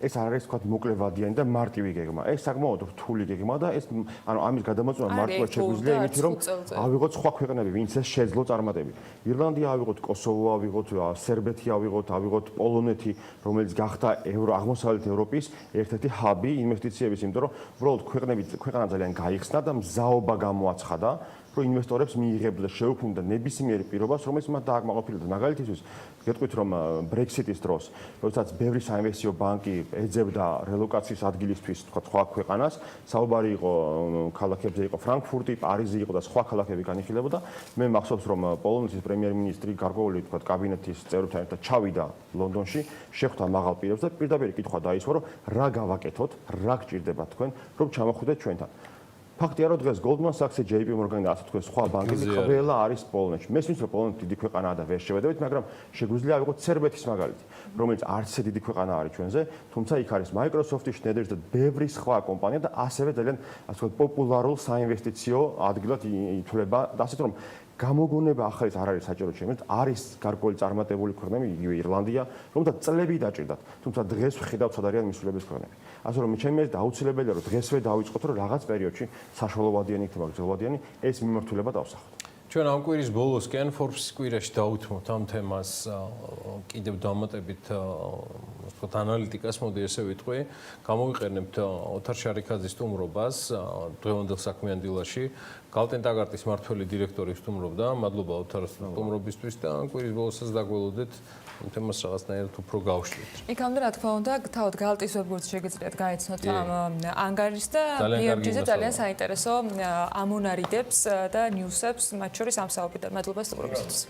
ეს არ არის თქვათ მოკლევადიანი და მარტივი გეგმა. ეს საკმაოდ რთული გეგმა და ეს ანუ ამის გადამოწმება მარტივად შეგვიძლია იმით რომ ავიღოთ სხვა ქვეყნები, ვინც ეს შეძლო წარმატებით. ირლანდია ავიღოთ, კოსოვო ავიღოთ, სერბეთი ავიღოთ, პოლონეთი, რომელიც გახდა აღმოსავლეთ ევროპის ერთ-ერთი ჰაბი ინვესტიციების, იმიტომ რომ უბრალოდ ქვეყანა ძალიან გაიხსნა და მზაობა გამოაცხადა რომ ინვესტორებს მიიღებდა და შეუქმნიდა ნებისმიერ პირობას, რომელიც მათ დააკმაყოფილებდა. მაგალითისთვის, გეტყვით რომ ბრექსიტის დროს, როდესაც ბევრი საინვესტიციო ბანკი ეძებდა რელოკაციის ადგილისთვის, თქვა სხვა ქვეყანას, საუბარი იყო ქალაქებზე იყო ფრანკფურტი, პარიზი იყო და სხვა ქალაქები განიხილებოდა. მე მახსოვს რომ პოლონეთის პრემიერ-მინისტრი გარკვეული თქვა კაბინეტის წევრებთან ერთად ჩავიდა ლონდონში, შეხვდა მაღალ პირებს და პირდაპირ კითხვა დაისვა, რომ რა გავაკეთოთ, რა გჭირდება თქვენ, რომ ჩამოხვიდეთ ჩვენთან. ფაქტია რომ დღეს Goldman Sachs-ი, JP Morgan-ი და ასე თქვენ სხვა ბანკები ყველა არის პოლონეთში. მესმის რომ პოლონეთი დიდი ქვეყანაა და ვერ შევედებით, მაგრამ შეგვიძლია ავიღოთ სერბეთის მაგალითი, რომელიც არც ესე დიდი ქვეყანა არის ჩვენზე, თუმცა იქ არის Microsoft-ი, Schneider-ი და ბევრი სხვა კომპანია და ასევე ძალიან ასე ვთქვათ პოპულარულ საინვესტიციო ადგილად ითვლება და ასეთ რომ გამოგონება ახალიც არ არის საჭირო ჩემს, არის გარკვეული წარმატებული ქვეყნები, იგივე ირლანდია, რომელთა წლები დაჭირდათ, თუმცა დღეს ვხედავთ სად არიან მისულების ქვეყნები. ასე რომ ჩემი აზრით აუცილებელია რომ დღესვე დავიწყოთ რომ რაღაც პერიოდში საშუალოვადიანი იქნება გრძელვადიანი ეს მიმართულება დავსახოთ. ჩვენ ამ კვირის ბოლოსკენ Forbes-ის კვირაში დაუთმოთ ამ თემას კიდევ დამატებით ვთქვათ ანალიტიკას, მოდი ესე ვიტყვი, გამოვიყენებთ ოთარ შარიქაძის სტუმრობას დღევანდელ საქმიან დილაში. გალტენ ტაგარტის მმართველი დირექტორი სტუმრობდა. მადლობა ოთარ სტუმრობისთვის და ამ კვირის ბოლოსაც დაგველოდეთ ამ თემას რაღაცნაირად უფრო გავშლით. იქამდე რა თქმა უნდა, თავად გალტის ვებგვერდს შეგიძლიათ გაიცნოთ ამ ანგარის და BMG-ზე ძალიან საინტერესო ამონარიდებს და ნიუსებს მათ შორის ამ საუბართან. მადლობა სტუმრობისთვის.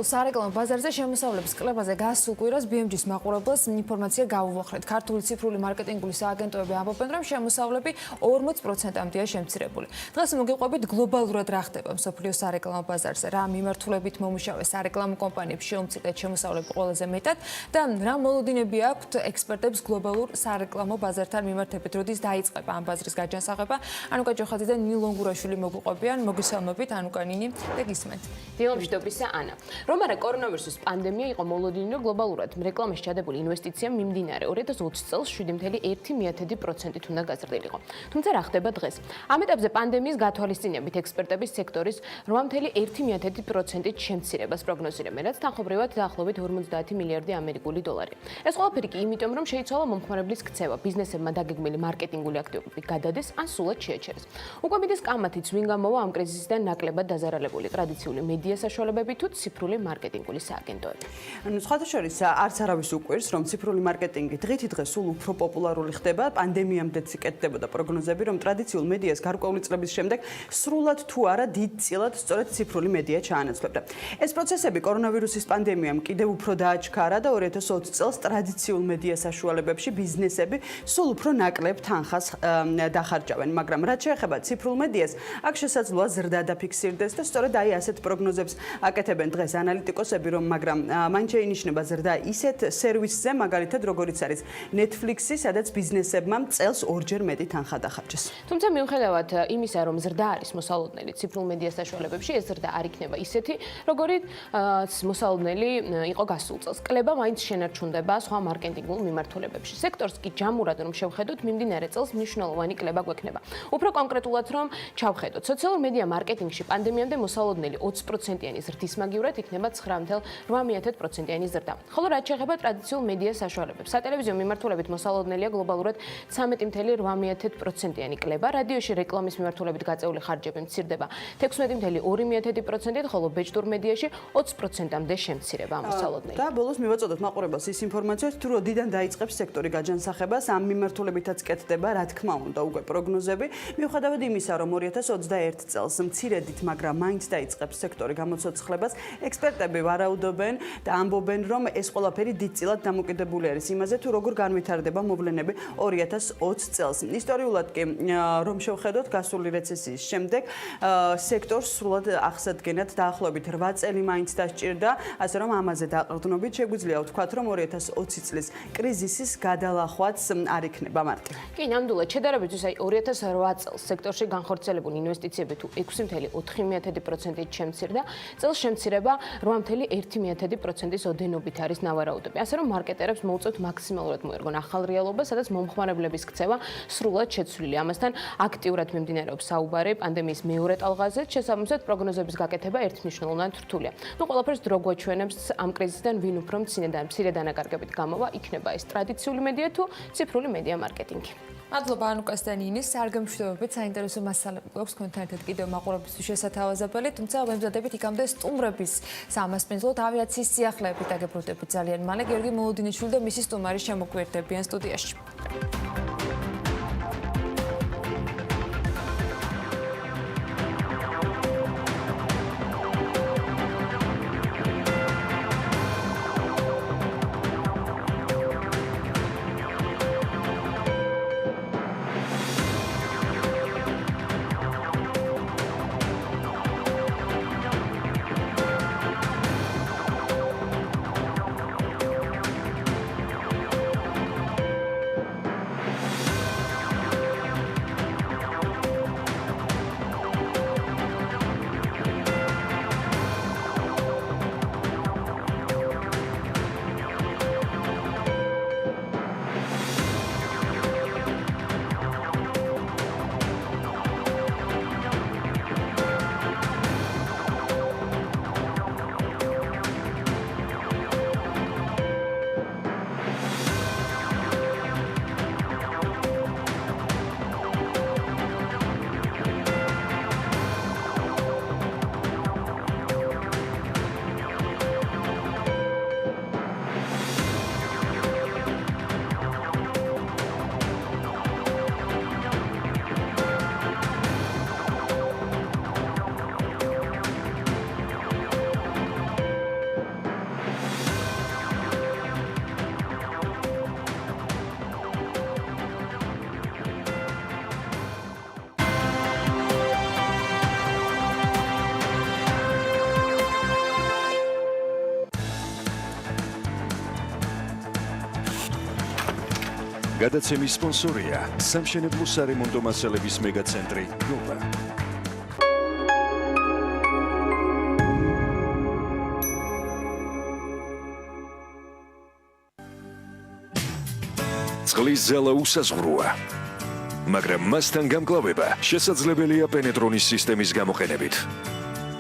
სარეკლამო ბაზარზე შემოსავლების კლებაზე გასულ კვირას BMG-ის მაყურებელს ინფორმაცია გავუვახრეთ. ქართული ციფრული მარკეტინგული სააგენტოები ამბობენ, რომ შემოსავლები 40%-მდეა შემცირებული. დღეს მოგიყვებით გლობალურად რა ხდება მსოფლიოს სარეკლამო ბაზარზე, რა მიმართულებით მომუშავე სარეკლამო კომპანიებს შეუმცირდეთ შემოსავლები ყველაზე მეტად და რა მოლოდინები აქვთ ექსპერტებს გლობალურ სარეკლამო ბაზართან მიმართებით, როდის დაიწყება ამ ბაზრის გაჯანსაღება. ანუკა ჯოხაძე და ნინი ლონგურაშვილი მოგვიყვებიან. მოგესალმებით ანუკა, ნინი და გისმენთ. დილომშვიდობისა ანა. რომ არა კორონავირუსის პანდემია იყო მოლოდინი, რომ გლობალურად რეკლამაში ჩადებული ინვესტიცია მიმდინარე 2020 წელს 7.1%-ით უნდა გაზრდილიყო. თუმცა რა ხდება დღეს? ამ ეტაპზე პანდემიის გათვალისწინებით ექსპერტების სექტორის 8.1%-ით შემცირებას პროგნოზირებენ, რაც თანხმობრივად დაახლოებით 50 მილიარდი ამერიკული დოლარი. ეს ყველაფერი კი იმიტომ, რომ შეიცვალა მომხმარებლის ქცევა, ბიზნესებმა დაგეგმილი მარკეტინგული აქტივობები გადადეს ან სულად შეაჩერეს. უკვე მიდის კამათიც ვინ გამოვა ამ კრიზისიდან ნაკლებად დაზარალებული ტრადიციული მედია საშუალებები თუ ციფრული მარკეტინგული სააგენტოები. სხვათა შორის არც არავის უყვირს, რომ ციფრული მარკეტინგი დღითი დღე სულ უფრო პოპულარული ხდება. პანდემიამდეც იკეთდებოდა პროგნოზები, რომ ტრადიციულ მედიას გარკვეული წლების შემდეგ სრულად თუ არა დიდწილად სწორედ ციფრული მედია ჩაანაცვლებდა. ეს პროცესები კორონავირუსის პანდემიამ კიდევ უფრო დააჩქარა და 2020 წელს ტრადიციულ მედია საშუალებებში ბიზნესები სულ უფრო ნაკლებ თანხას დახარჯავენ, მაგრამ რაც შეეხება ციფრულ მედიას, აქ შესაძლოა ზრდა დაფიქსირდეს და სწორედ აი ასეთ პროგნოზებს აკეთებენ დღეს ანალიტიკოსები, რომ მაგრამ მან შეინიშნება ზრდა ისეთ სერვისზე, მაგალითად როგორიც არის Netflix-ი, სადაც ბიზნესებმა წელს ორჯერ მეტი თანხა დახარჯეს. თუმცა მიუხედავად იმისა, რომ ზრდა არის მოსალოდნელი ციფრულ მედია საშუალებებში, ეს ზრდა არ იქნება ისეთი, როგორიც მოსალოდნელი იყო გასულ წელს. კლება მაინც შენარჩუნდება სხვა მარკეტინგულ მიმართულებებში. სექტორს კი ჯამურად რომ შევხედოთ, მიმდინარე წელს მნიშვნელოვანი კლება გვექნება. უფრო კონკრეტულად რომ ჩავხედოთ, სოციალურ მედია მარკეტინგში პანდემიამდე მოსალოდნელი 20%-იანი ზრდის მაგივრად იქნება 9.1%-იანი ზრდა. ხოლო რაც შეეხება ტრადიციულ მედია საშუალებებს, სატელევიზიო მიმართულებით მოსალოდნელია გლობალურად 13.8%-იანი კლება, რადიოში რეკლამის მიმართულებით გაწეული ხარჯები მცირდება 16.2%-ით, ხოლო ბეჭდურ მედიაში 20%-მდე შემცირება მოსალოდნელი. და ბოლოს მივაწოდოთ მაყურებელს ის ინფორმაცია, თუ როდიდან დაიწყებს სექტორი გაჯანსაღებას, ამ მიმართულებითაც კეთდება, რა თქმა უნდა, უკვე პროგნოზები, მიუხედავად იმისა, რომ 2021 წელს მცირედით, მაგრამ მაინც დაიწყებს სექტორი გამოცოცხლებას, ექსპერტები ვარაუდობენ და ამბობენ, რომ ეს ყველაფერი დიდწილად დამოკიდებული არის იმაზე, თუ როგორ განვითარდება მოვლენები 2020 წელს. ისტორიულად კი რომ შევხედოთ გასული რეცესიის შემდეგ, სექტორს სრულად აღსადგენად დაახლოებით 8 წელი მაინც დასჭირდა, ასე რომ ამაზე დაყრდნობით შეგვიძლია ვთქვათ, რომ 2020 წლის კრიზისის გადალახვაც არ იქნება მარტივი. კი, ნამდვილად შედარებისთვის აი 2008 წელს სექტორში განხორციელებული ინვესტიციები თუ 6.4%-ით შემცირდა, წელს შემცირება 8.1%-ის ოდენობით არის ნავარაუდები. ასე რომ მარკეტერებს მოუწევთ მაქსიმალურად მოერგონ ახალ რეალობას, სადაც მომხმარებლების ქცევა სრულად შეცვლილი. ამასთან აქტიურად მიმდინარეობს საუბარი პანდემიის მეორე ტალღაზე, შესაბამისად პროგნოზების გაკეთება ერთმნიშვნელოვნად რთულია. ყველაფერს დრო გვაჩვენებს ამ კრიზისიდან ვინ უფრო მცირე დანაკარგებით გამოვა, იქნება ეს ტრადიციული მედია თუ ციფრული მედია მარკეტინგი. მადლობა ანუკას და ნინის, სარგემშვიდობებით, საინტერესო მასალები გვაქვს თქვენთან ერთად კიდევ მაყურებისთვის შესათავაზებელი, თუმცა ვემზადებით იქამდე სტუმრების სამასპინძლოდ ავიაციის სიახლეებით დაგებრუნდებით ძალიან მალე. გიორგი მოლოდინიშვილი და მისი სტუმარი შემოგვიერთდებიან სტუდიაში. გადაცემის სპონსორია სამშენებლო სარემონტო მასალების მეგაცენტრი ნოვა. წყლის ზალა უსაზღვროა, მაგრამ მასთან გამკლავება შესაძლებელია პენეტრონის სისტემის გამოყენებით.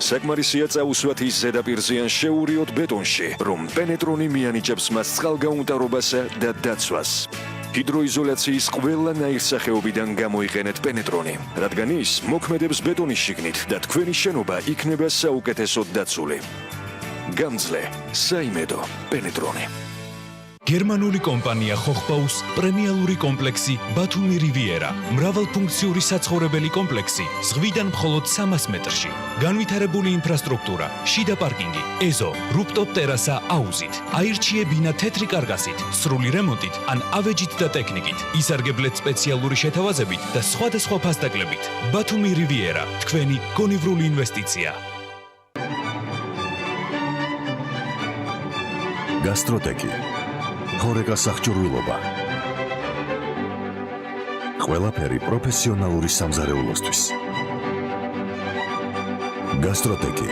საკმარისია წაუსვათ ის ზედაპირზე ან შეურიოთ ბეტონში, რომ პენეტრონი მიანიჭებს მას წყალგაუნტარობასა და დაცვას. ჰიდროიზოლაციის ყველა ნაირსახეობიდან გამოიყენეთ პენეტრონი, რადგან ის მოქმედებს ბეტონის შიგნით და თქვენი შენობა იქნება საუკეთესოდ დაცული. გამძლე, საიმედო პენეტრონი. გერმანული კომპანია ხოხბაუს პრემიალური კომპლექსი ბათუმი რივიერა, მრავალფუნქციური საცხოვრებელი კომპლექსი, ზღვიდან მხოლოდ 300 მეტრში. განვითარებული ინფრასტრუქტურა, შიდა პარკინგი, ეზო, რუფტოპ ტერასა აუზით. აირჩიებინა თეთრი კარგასით, სრული რემონტით ან ავეჯით და ტექნიკით. ისარგებლეთ სპეციალური შეთავაზებით და სხვადასხვა ფასდაკლებით. ბათუმი რივიერა, თქვენი გონივრული ინვესტიცია. გასტროტეკი ხორეკა სახჭურვილობა. ყველაფერი პროფესიონალური სამზარეულოსთვის. გასტროტეკი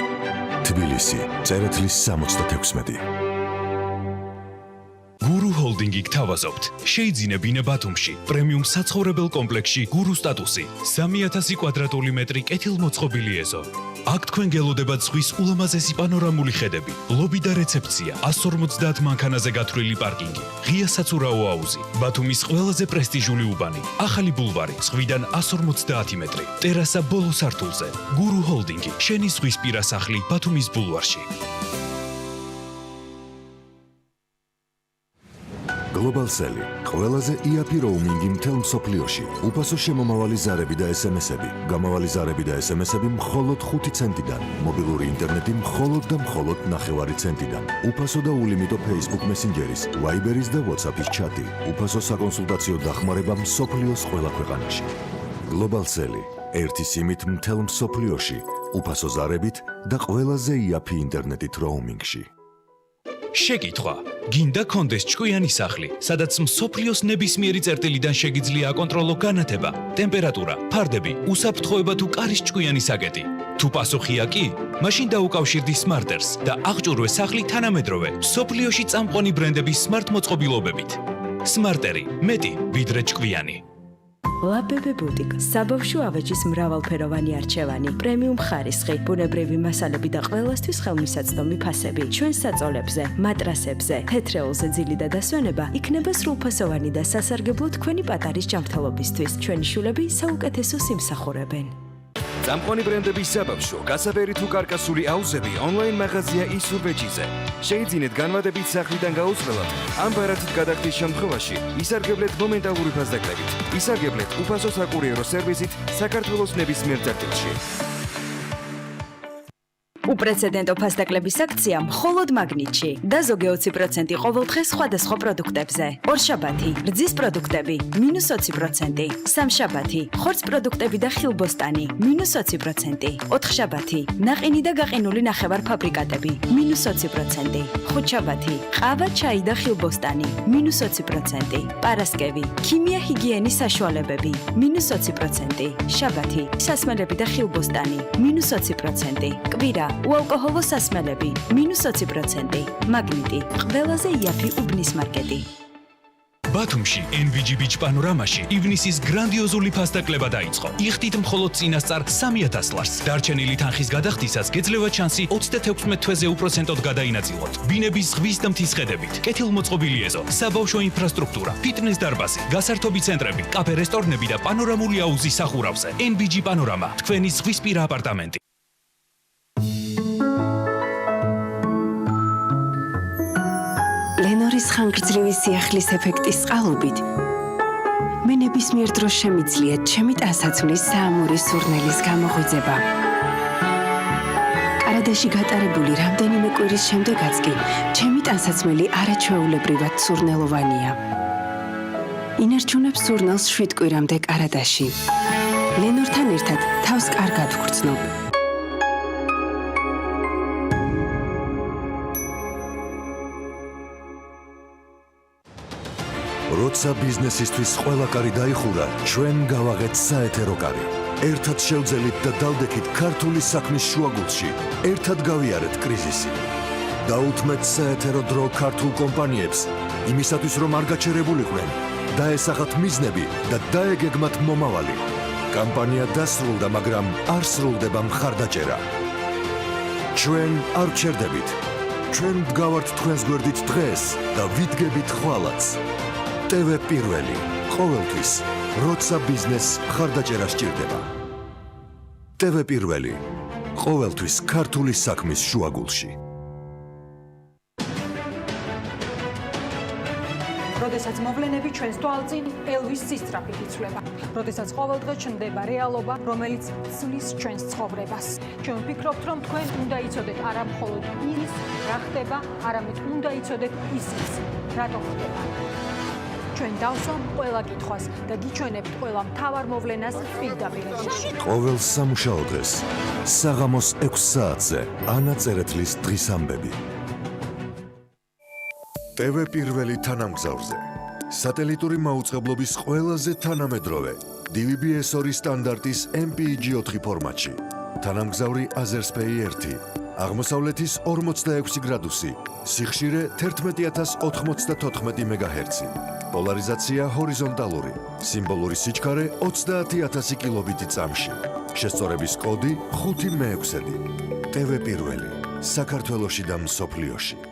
თბილისი, წერეთლის 66. გურუ ჰოლდინგი გთავაზობთ. შეიძინებინა ბათუმში პრემიუმ საცხოვრებელ კომპლექსში გურუ სტატუსი, 3000 კვადრატული მეტრი კეთილმოწყობილი ეზო. აქ თქვენ გელოდებათ ზღვის ულამაზესი პანორამული ხედები, ლობი და რეცეფცია, 150 მანქანაზე გათვლილი პარკინგი, ღია საცურაო აუზი, ბათუმის ყველაზე პრესტიჟული უბანი, ახალი ბულვარი, ზღვიდან 150 მეტრი, ტერასა ბოლო სართულზე. გურუ ჰოლდინგი, შენი ზღვისპირა სახლი ბათუმის ბულვარში. გლობალსელი, ყველაზე იაფი როუმინგი მთელ მსოფლიოში. უფასო შემომავალი ზარები და SMS-ები. გამავალი ზარები და SMS-ები მხოლოდ 5 ცენტიდან. მობილური ინტერნეტი მხოლოდ და მხოლოდ 9 ცენტიდან. უფასო და ულიმიტო Facebook Messenger-ის, Viber-ის და WhatsApp-ის ჩატი. უფასო საკონსულტაციო დახმარება მსოფლიოს ყველა ქვეყანაში. გლობალსელი, ერთი სიმით მთელ მსოფლიოში, უფასო ზარებით და ყველაზე იაფი ინტერნეტით როუმინგში. შეკითხვა: გინდა კონდეს ჭკვიანი სახლი, სადაც მსოფლიოს ნებისმიერი წერტილიდან შეგიძლია აკონტროლო განათება, ტემპერატურა, ფარდები, უსაფრთხოება თუ კარის ჭკვიანი საკეტი? თუ პასუხია კი, მაშინ დაუკავშირდი სმარტერს და აღჭურვე სახლი თანამედროვე, მსოფლიოში წამყვანი ბრენდების სმარტ მოწყობილობებით. სმარტერი, მეტი, ვიდრე ჭკვიანი. ლაბებე ბუტიკ, საბავშვო ავეჯის მრავალფეროვანი არჩევანი, პრემიუმ ხარისხი, ბუნებრივი მასალები და ყველასთვის ხელმისაწვდომი ფასები. ჩვენ საწოლებზე, მატრასებზე, თეთრეულზე ძილი და დასვენება იქნება სრულფასოვანი და სასარგებლო თქვენი პატარის ჯანმრთელობისთვის. ჩვენი შულები საუკეთესოს იმსახურებენ. წამყვანი ბრენდების საბავშვო, გასაბერი თუ კარკასული აუზები ონლაინ მაღაზია ისურვეჯიზე. შეიძინეთ განმადებით სახლიდან გაუწყლად, ან ბარათით გადახდის შემთხვევაში ისარგებლეთ მომენტალური ფასდაკლებით. ისარგებლეთ უფასო საკურიერო სერვისით საქართველოს ნებისმიერ წერტილში. უპრეცედენტო ფასდაკლების აქცია მხოლოდ მაგნიტში და ზოგი 20% ყოველ დღეს სხვადასხვა პროდუქტებზე. ორშაბათი, რძის პროდუქტები -20%, სამშაბათი, ხორცს პროდუქტები და ხილბოსტანი -20%, ოთხშაბათი, ნაყინი და გაყინული ნახევარფაბრიკატები -20%, ხუთშაბათი, ყავა, ჩაი და ხილბოსტანი -20%, პარასკევი, ქიმია ჰიგიენის საშუალებები -20%, შაბათი, სასმელები და ხილბოსტანი -20%, კვირა უალკოჰოლო სასმელები -20%, მაგნიტი, ყველაზე იაფი უბნის მარკეტი. ბათუმში NVG Beach პანორამაში ივნისის გრანდიოზული ფასდაკლება დაიწყო. იხდით მხოლოდ წინასწარ 3000 ლარს. დარჩენილი თანხის გადახდისას გეძლევა ჩანსი 36 თვეზე უპროცენტოდ გადაინაწილოთ. ბინების ზღვის და მთის ხედებით, კეთილმოწყობილი ეზო, საბავშვო ინფრასტრუქტურა, ფიტნეს დარბაზი, გასართობი ცენტრები, კაფე, რესტორნები და პანორამული აუზი სახურავზე. NVG პანორამა, თქვენი ზღვისპირა აპარტამენტი. ლენორის ხანგრძლივი სიახლის ეფექტის წყალობით მე ნებისმიერ დროს შემიძლია ჩემი ტანსაცმლის საამურის სურნელის გამოღვიძება. კარადაში გატარებული რამდენიმე კვირის შემდეგაც კი ჩემი ტანსაცმელი არაჩვეულებრივად სურნელოვანია. ინარჩუნებს სურნელს 7 კვირამდე კარადაში. ლენორთან ერთად თავს კარგად ვგრძნობ. როცა ბიზნესისთვის ყველა კარი დაიხურა, ჩვენ გავაღეთ საეთერო კარი. ერთად შევძელით და დავდექით ქართული საქმის შუაგულში. ერთად გავიარეთ კრიზისი. დაუთმეთ საეთერო დრო ქართულ კომპანიებს, იმისათვის რომ არ გაჩერებულიყვნენ, დაესახათ მიზნები და დაეგეგმათ მომავალი. კამპანია დასრულდა, მაგრამ არ სრულდება მხარდაჭერა. ჩვენ არ ვჩერდებით. ჩვენ ვდგავართ თქვენს გვერდით დღეს და ვიდგებით ხვალაც. TV პირველი, ყოველთვის, როცა ბიზნესს მხარდაჭერა სჭირდება. TV პირველი, ყოველთვის ქართული საქმის შუაგულში. როდესაც მოვლენები ჩვენს თვალწინ ელვის სისწრაფით იცვლება. როდესაც ყოველდღე ჩნდება რეალობა, რომელიც ცვლის ჩვენს ცხოვრებას. ჩვენ ვფიქრობთ, რომ თქვენ უნდა იცოდეთ არა მხოლოდ ის, რა ხდება, არამედ უნდა იცოდეთ ისიც, რატო ხდება. ჩვენ დავსვამ ყველა კითხვას და გიჩვენებთ ყველა მთავარ მოვლენას პირდაპირ ეთერში. ყოველ სამუშაო დღეს, საღამოს 6 საათზე, ანა წერეთლის დღის ამბები. TV პირველი თანამგზავრზე. სატელიტური მაუწყებლობის ყველაზე თანამედროვე DVB-S2 სტანდარტის MPEG-4 ფორმატში. თანამგზავრი Azerspay 1, აღმოსავლეთის 46 გრადუსი, სიხშირე 11094 MHz, პოლარიზაცია ჰორიზონტალური, სიმბოლური სიჩქარე 30000 კილობიტი წამში. შესწორების კოდი 5მე6. TV პირველი, საქართველოში და მსოფლიოში.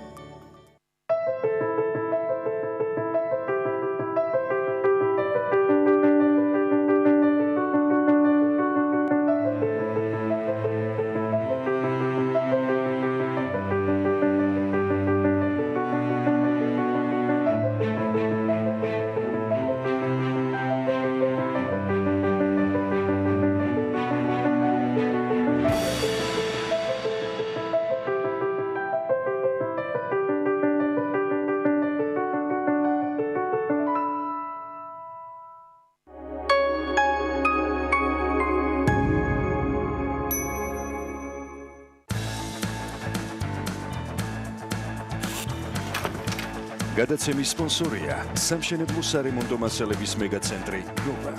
გადაცემის სპონსორია სამშენებლო სარემონტო მასალების მეგაცენტრი ნოვა.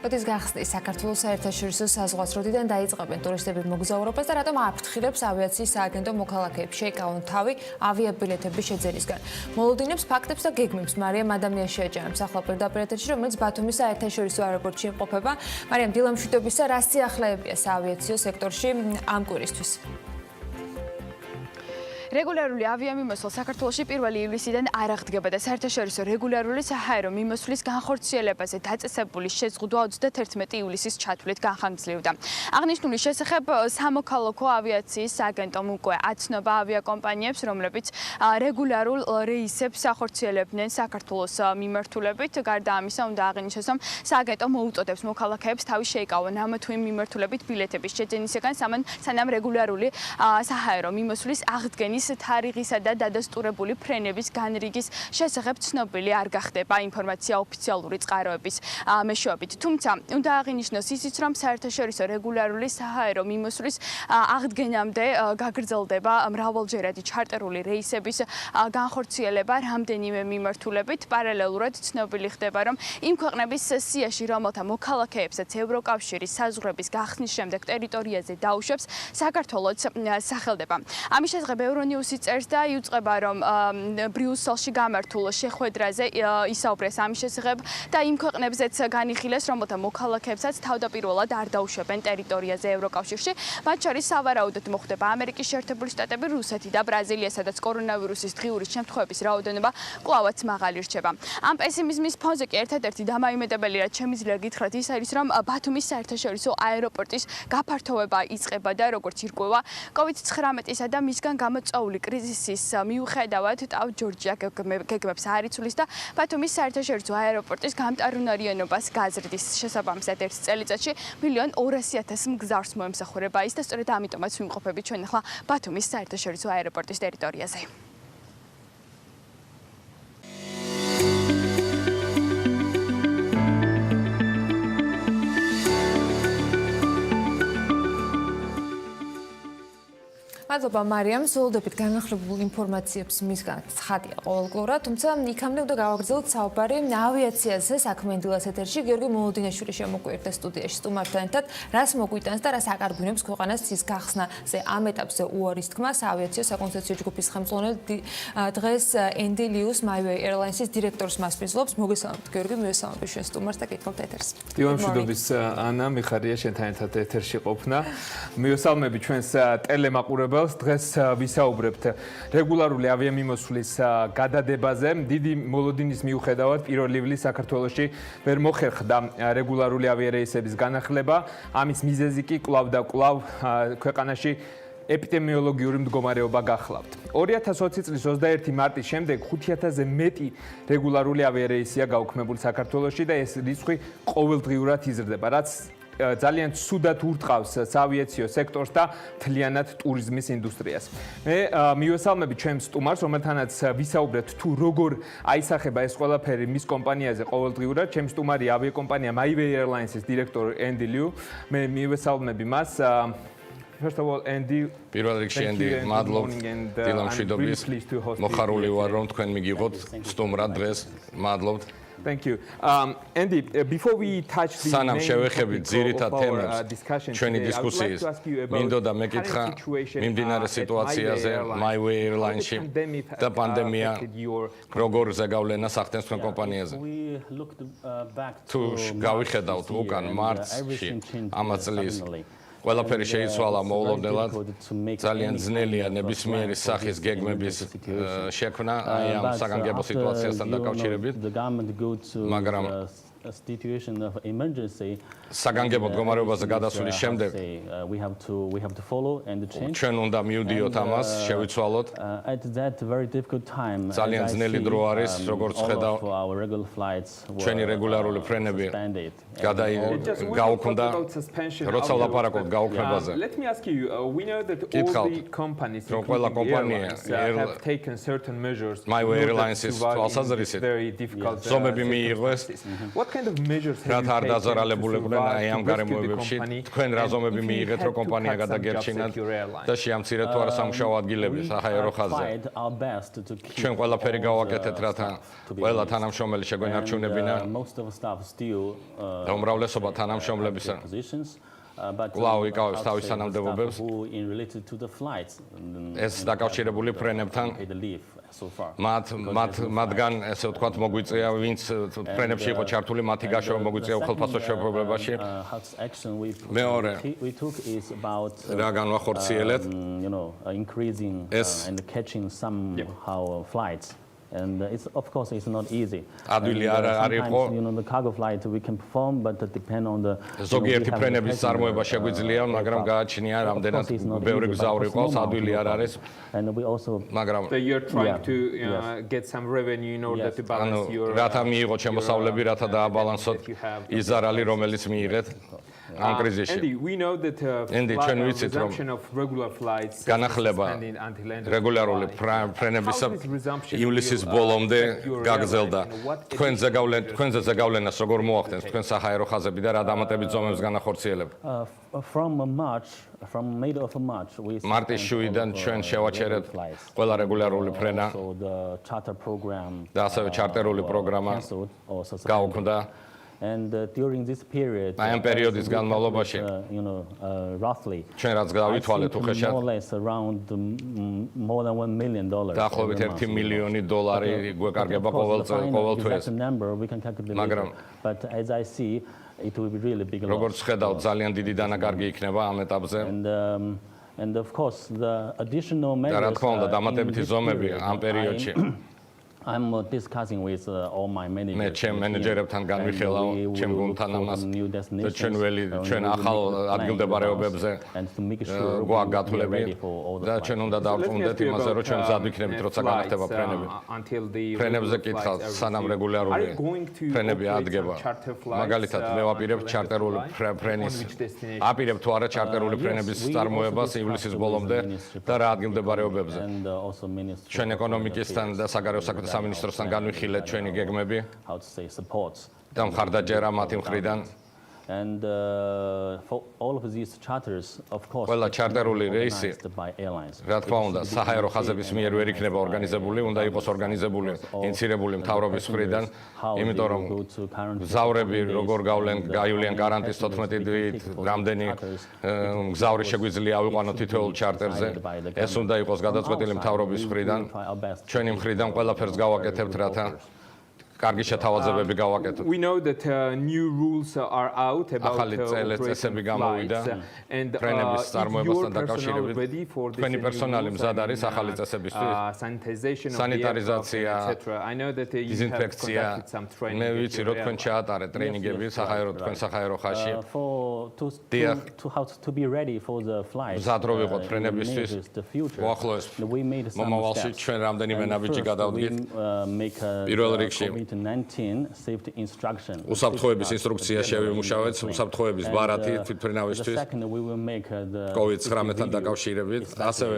როდის გახსნის საქართველოს საერთაშორისო საზღვარგარეთიდან დაიწყებენ ტურისტები მოგზაურობას და რატომ აფრთხილებს ავიაციის სააგენტო მოქალაქეებს შეიკავონ თავი ავიაბილეთების შეძენისგან. მოლოდინებს ფაქტებს და გეგმებს მარიამ ადამიანში აჭამს ახლა პირდაპირ ეთერში, რომელიც ბათუმის საერთაშორისო აეროპორტში იმყოფება. მარიამ, დილამშვიდობისა, რა სიახლეებია საავიაციო სექტორში ამ კვირისთვის? რეგულარული ავიამიმოსვლა საქართველოში 1 ივლისიდან არ აღდგება და საერთაშორისო რეგულარული საჰაერო მიმოსვლის განხორციელებაზე დაწესებული შეზღუდვა 31 ივლისის ჩათვლით განხანგრძლივდა. აღნიშნული შესახებ სამოქალაქო ავიაციის სააგენტომ უკვე აცნობა ავიაკომპანიებს, რომლებიც რეგულარულ რეისებს ახორციელებდნენ საქართველოს მიმართულებით. გარდა ამისა, უნდა აღინიშნოს, რომ სააგენტო მოუწოდებს მოქალაქეებს თავი შეიკავონ ამ თუ იმ მიმართულებით ბილეთების შეძენისგან, სანამ რეგულარული საჰაერო მიმოსვლის აღდგენის თარიღისა და დადასტურებული ფრენების განრიგის შესახებ ცნობილი არ გახდება ინფორმაცია ოფიციალური წყაროების მეშვეობით. თუმცა, უნდა აღინიშნოს ისიც, რომ საერთაშორისო რეგულარული საჰაერო მიმოსვლის აღდგენამდე გაგრძელდება მრავალჯერადი ჩარტერული რეისების განხორციელება რამდენიმე მიმართულებით. პარალელურად ცნობილი ხდება, რომ იმ ქვეყნების სიაში, რომელთა მოქალაქეებსაც ევროკავშირის საზღვრების გახსნის შემდეგ ტერიტორიაზე დაუშვებს, საქართველოც სახელდება. ამის შესახებ Euronews-ი წერს და იუწყება, რომ ბრიუსელში გამართულ შეხვედრაზე ისაუბრეს ამის შესახებ და იმ ქვეყნებზეც განიხილეს, რომელთა მოქალაქეებსაც თავდაპირველად არ დაუშვებენ ტერიტორიაზე ევროკავშირში. მათ შორის სავარაუდოდ მოხდება ამერიკის შეერთებული შტატები, რუსეთი და ბრაზილია, სადაც კორონავირუსის დღიური შემთხვევების რაოდენობა კვლავაც მაღალი რჩება. ამ პესიმიზმის ფონზე კი ერთადერთი დამაიმედებელი, რაც შემიძლია გითხრათ, ის არის, რომ ბათუმის საერთაშორისო აეროპორტის გაფართოვება იწყება და როგორც ირკვევა, COVID-19-ისა და მისგან გამოწვეული კრიზისის მიუხედავად ტავ ჯორჯია გეგმებს არ იცვლის და ბათუმის საერთაშორისო აეროპორტის გამტარუნარიანობას გაზრდის. შესაბამისად, ერთ წელიწადში 1,200,000 მგზავრს მოემსახურება ის და სწორედ ამიტომაც ვიმყოფებით ჩვენ ახლა ბათუმის საერთაშორისო აეროპორტის ტერიტორიაზე. მადლობა მარიამ, სულდებით განახლებულ ინფორმაციებს მისგან ცხადია ყოველგვარად, თუმცა იქამდე უნდა გავაგრძელოთ საუბარი ავიაციაზე საქმენდილას ეთერში გიორგი მოლოდინაშვილი შემოგვიერთდა სტუდიაში სტუმართან ერთად, რას მოგვიტანს და რას აკარგვინებს ქვეყანას ცის გახსნაზე ამ ეტაპზე უარის თქმას ავიაციო საკონსტრუქციო ჯგუფის ხელმძღვანელი დღეს Andy Lius MyWay Airlines-ის დირექტორს მასპინძლობს. მოგესალმებით გიორგი, მივესალმებით ჩვენ სტუმარს და გითხოვთ ეთერს. მშვიდობის ანა, მიხარია შენთან ერთად ეთერში ყოფნა. მივესალმებით ჩვენს ტელემაყურებელს. დღეს ვისაუბრებთ რეგულარული ავიამიმოსვლის გადადებაზე. დიდი მოლოდინის მიუხედავად 1 ივლისს საქართველოში ვერ მოხერხდა რეგულარული ავიარეისების განახლება. ამის მიზეზი კი კვლავ და კვლავ ქვეყანაში ეპიდემიოლოგიური მდგომარეობა გახლავთ. 2020 წლის 21 მარტის შემდეგ 5000-ზე მეტი რეგულარული ავიარეისია გაუქმებული საქართველოში და ეს რიცხვი ყოველდღიურად იზრდება, რაც ძალიან ცუდად ურტყავს საავიაციო სექტორს და მთლიანად ტურიზმის ინდუსტრიას. მე მივესალმებით ჩვენ სტუმარს, რომელთანაც ვისაუბრებთ თუ როგორ აისახება ეს ყველაფერი მის კომპანიაზე ყოველდღიურად. ჩემი სტუმარი ავიაკომპანია MyWay Airlines-ის დირექტორი Andy Liu. მე მივესალმები მას. First of all, Andy, პირველ რიგში Andy, მადლობთ დილამშვიდობის. მოხარული ვარ რომ თქვენ მიგიღოთ სტუმრად დღეს. მადლობთ. Thank you. Andy, before we touch the სანამ შევეხებით ძირითად თემებს ჩვენი დისკუსიის, მინდოდა მეკითხა მიმდინარე სიტუაციაზე MyWay Airlines-ში და პანდემია როგორ ზეგავლენას ახდენს თქვენ კომპანიაზე. თუ გავიხედავთ უკან მარტში ამას წლის ყველაფერი შეიცვალა მოულოდნელად. ძალიან ძნელია ნებისმიერი სახის გეგმების შექმნა აი ამ საგანგებო სიტუაციასთან დაკავშირებით. მაგრამ საგანგებო მდგომარეობაზე გადასვლის შემდეგ ჩვენ უნდა მივდიოთ ამას, შევიცვალოთ. ძალიან ძნელი დრო არის, როგორც ხედავ, ჩვენი რეგულარული ფრენები გაუქმდა, როცა ვლაპარაკობთ გაუქმებაზე. კითხავთ, რომ ყველა კომპანია MyWay Airlines-ის თვალსაზრისით ზომები მიიღეს. რაც არ დაზარალებულიყვნენ აი ამ გარემოებებში, თქვენ რა ზომები მიიღეთ, რომ კომპანია გადაგერჩინათ და შეამცირეთ თუ არა სამუშაო ადგილები საჰაერო ხაზზე. ჩვენ ყველაფერი გავაკეთეთ, რათა ყველა თანამშრომელი შეგვენარჩუნებინა. და უმრავლესობა თანამშრომლებისა კვლავ იკავებს თავის თანამდებობებს. ეს დაკავშირებული ფრენებთან მათგან ესე ვთქვათ მოგვიწია ვინც ფრენებში იყო ჩართული მათი გაშოვა მოგვიწია უხელფასო შეფერებაში. მეორე რა განვახორციელეთ ეს And it's of course it's not easy. ადვილი არ იყო. The cargo flight we can perform but it depend on the ზოგიერთი ფრენების წარმოება შეგვიძლია, მაგრამ გააჩნია რამდენად ბევრი გზავრი ყავს, ადვილი არ არის. And we also მაგრამ you're trying to get some revenue in order to balance your რათა მიიღოთ შემოსავლები, რათა დააბალანსოთ ის ზარალი, რომელიც მიიღეთ ამ კრიზისში. ჩვენ ვიცით რომ განახლება რეგულარული ფრენებისა ივლისის ბოლომდე გაგრძელდა. თქვენზე ზეგავლენას როგორ მოახდენს თქვენ საჰაერო ხაზები და რა დამატებით ზომებს განახორციელებთ? From mid of March we მარტის შუიდან ჩვენ შევაჩერეთ ყველა რეგულარული ფრენა და ასევე ჩარტერული პროგრამა გაუქმდა. And during this period ამ პერიოდის განმავლობაში roughly ჩვენ რაც გავითვალეთ უხეშად more than $1 million დაახლოებით $1 მილიონი გვეკარგება ყოველთვის. მაგრამ but as I see it will be really big. როგორც ხედავთ ძალიან დიდი დანაკარგი იქნება ამ ეტაპზე. And of course the additional measures და რა თქმა უნდა დამატებითი ზომები ამ პერიოდში I'm discussing with all my managers. მე ჩემ მენეჯერებთან განვიხილავ ჩემ გუნდთან ამას და ჩვენ ახალ ადგილმდებარეობებზე გვაგათვლები და ჩვენ უნდა დავწუნდეთ იმაზე რომ ჩვენ მზად ვიქნებით როცა განახდება ფრენები. ფრენებზე კითხავთ სანამ რეგულარული ფრენები ადგება. მაგალითად მე ვაპირებ ჩარტერული ფრენის აპირებ თუ არა ჩარტერული ფრენების წარმოებას ივლისის ბოლომდე და რა ადგილმდებარეობებზე. ჩვენ ეკონომიკისთან და საგარეო საქმეთა სამინისტროსთან განვიხილეთ ჩვენი გეგმები და მხარდაჭერა მათი მხრიდან And for all of these charters, of course, ყველა ჩარტერული რეისი, by airlines. რა თქმა უნდა, საჰაერო ხაზების მიერ ვერ იქნება ორგანიზებული, უნდა იყოს ორგანიზებული, ინიცირებული მთავრობის მხრიდან, იმიტომ რომ მგზავრები როგორ გაივლიან კარანტინის 14 დღით, რამდენი მგზავრი შეგვიძლია ავიყვანოთ თითოეულ ჩარტერზე, ეს უნდა იყოს გადაწყვეტილი მთავრობის მხრიდან, ჩვენი მხრიდან ყველაფერს გავაკეთებთ, რათა კარგი შეთავაზებები გავაკეთოთ. We know that new rules are out about ახალი წესები გამოვიდა ფრენების წარმოებასთან დაკავშირებით. თქვენი პერსონალი მზად არის ახალი წესებისთვის. სანიტარიზაცია, დიზინფექცია. მე ვიცი, რომ თქვენ ჩაატარეთ ტრეინინგები თქვენ საჰაერო ხაზში. To be ready for the flight. მზად რო ვიყოთ ფრენებისთვის. მოახლოეს მომავალში ჩვენ რამდენიმე ნაბიჯი გადავდგით. პირველ რიგში safety instruction. უსაფრთხოების ინსტრუქცია შევიმუშავეთ, უსაფრთხოების ბარათი თვითფრენავისთვის. COVID-19-თან დაკავშირებით, ასევე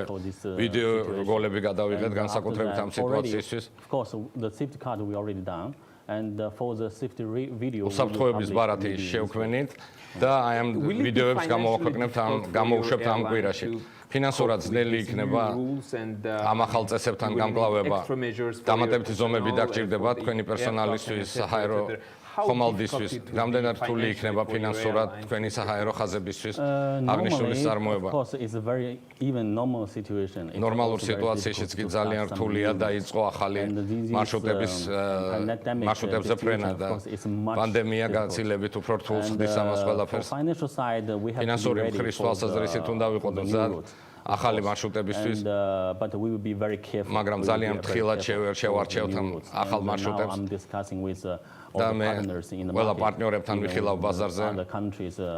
ვიდეო რგოლები გადავიღეთ განსაკუთრებით ამ სიტუაციისთვის. Of course, the safety card we already done. And for the safety video, უსაფრთხოების ბარათი შევქმნით და აი ამ ვიდეოებს გამოვაქვეყნებთ გამოვუშვებთ ამ კვირაში. ფინანსურად ძნელი იქნება ამ ახალ წესებთან გამკლავება. დამატებითი ზომები დაგჭირდება თქვენი პერსონალისთვის, საჰაერო ხომალდისთვის. რამდენად რთული იქნება ფინანსურად თქვენი საჰაერო ხაზებისთვის აღნიშნული წარმოება. ნორმალურ სიტუაციაშიც კი ძალიან რთულია დაიწყო ახალი მარშრუტებზე ფრენა და პანდემია გაცილებით უფრო რთულს ხდის ამას ყველაფერს. ფინანსური მხრის თვალსაზრისით უნდა ვიყოთ მზად ახალი მარშრუტებისთვის, მაგრამ ძალიან ფრთხილად შევარჩევთ ამ ახალ მარშრუტებს. და მე ყველა პარტნიორებთან ვიხილავ ბაზარზე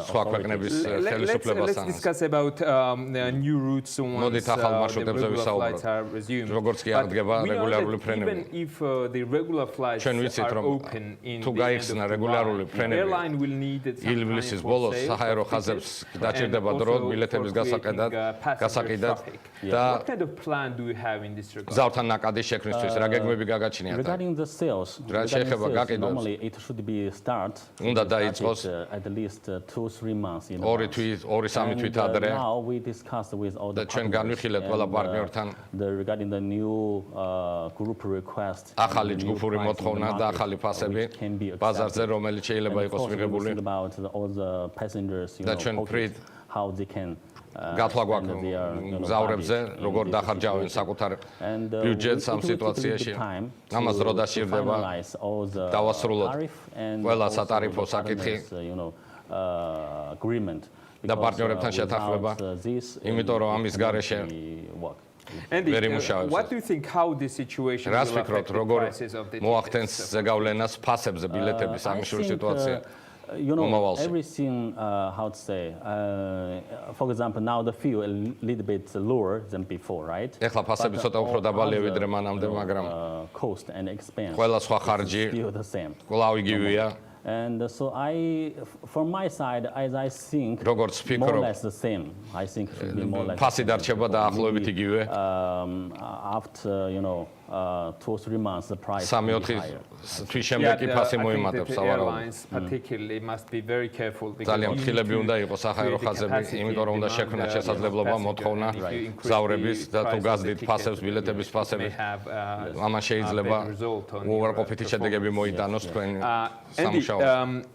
სხვა ქვეყნების ხელისუფლებასთან. მოდით ახალ მარშრუტებზე ვისაუბროთ. როგორც კი აღდგება რეგულარული ფრენები. ჩვენ ვიცით, რომ თუ გაიხსნა რეგულარული ფრენები ივლისის ბოლოს საჰაერო ხაზებს დაჭირდება დრო ბილეთების გასაყიდად და გზავრთან ნაკადის შექმნისთვის რა გეგმები გაგაჩნიათ? რა შეეხება გაყიდვებს? It should be start უნდა დაიწყოს at least 2-3 months. 2-3 თვით ადრე. Now we discussed with all the ჩვენ განვიხილეთ ყველა პარტნიორთან regarding the new group request. ახალი ჯგუფური მოთხოვნა და ახალი ფასები ბაზარზე რომელიც შეიძლება იყოს მიღებული. და ჩვენ ფრით how they can გათვლა გვაქვს მგზავრებზე, როგორ დახარჯავენ საკუთარ ბიუჯეტს ამ სიტუაციაში. ამას დრო დასჭირდება დავასრულოთ ყველა სატარიფო საკითხი და პარტნიორებთან შეთანხმება, იმიტომ რომ ამის გარეშე ვერ იმუშავებს. What do you think how this situation რას ფიქრობთ, როგორ მოახდენს ზეგავლენას ფასებზე ბილეთების აღნიშნული სიტუაცია? Everything, how to say, for example, now the fuel a little bit lower than before, right? ეხლა ფასები ცოტა უფრო დაბალია ვიდრე მანამდე, მაგრამ cost and expense ყველა სხვა ხარჯი still the same. კვლავ იგივეა. And so from my side, as I think, როგორც more or ვფიქრობ, less the same. I think it should be more or less. ფასი დარჩება დაახლოებით იგივე. After 2-3 months, the price. 3-4 თვის შემდეგ კი ფასი მოიმატებს სავარაუდოდ. Particularly must be very careful because ძალიან ფრთხილები უნდა იყოს საჰაერო ხაზები, იმიტომ რომ უნდა შექმნათ შესაძლებლობა მოთხოვნა გზავრების და თუ გაზდით ფასებს, ბილეთების ფასები, ამან შეიძლება უარყოფითი შედეგები მოიტანოს თქვენ სამუშაოს.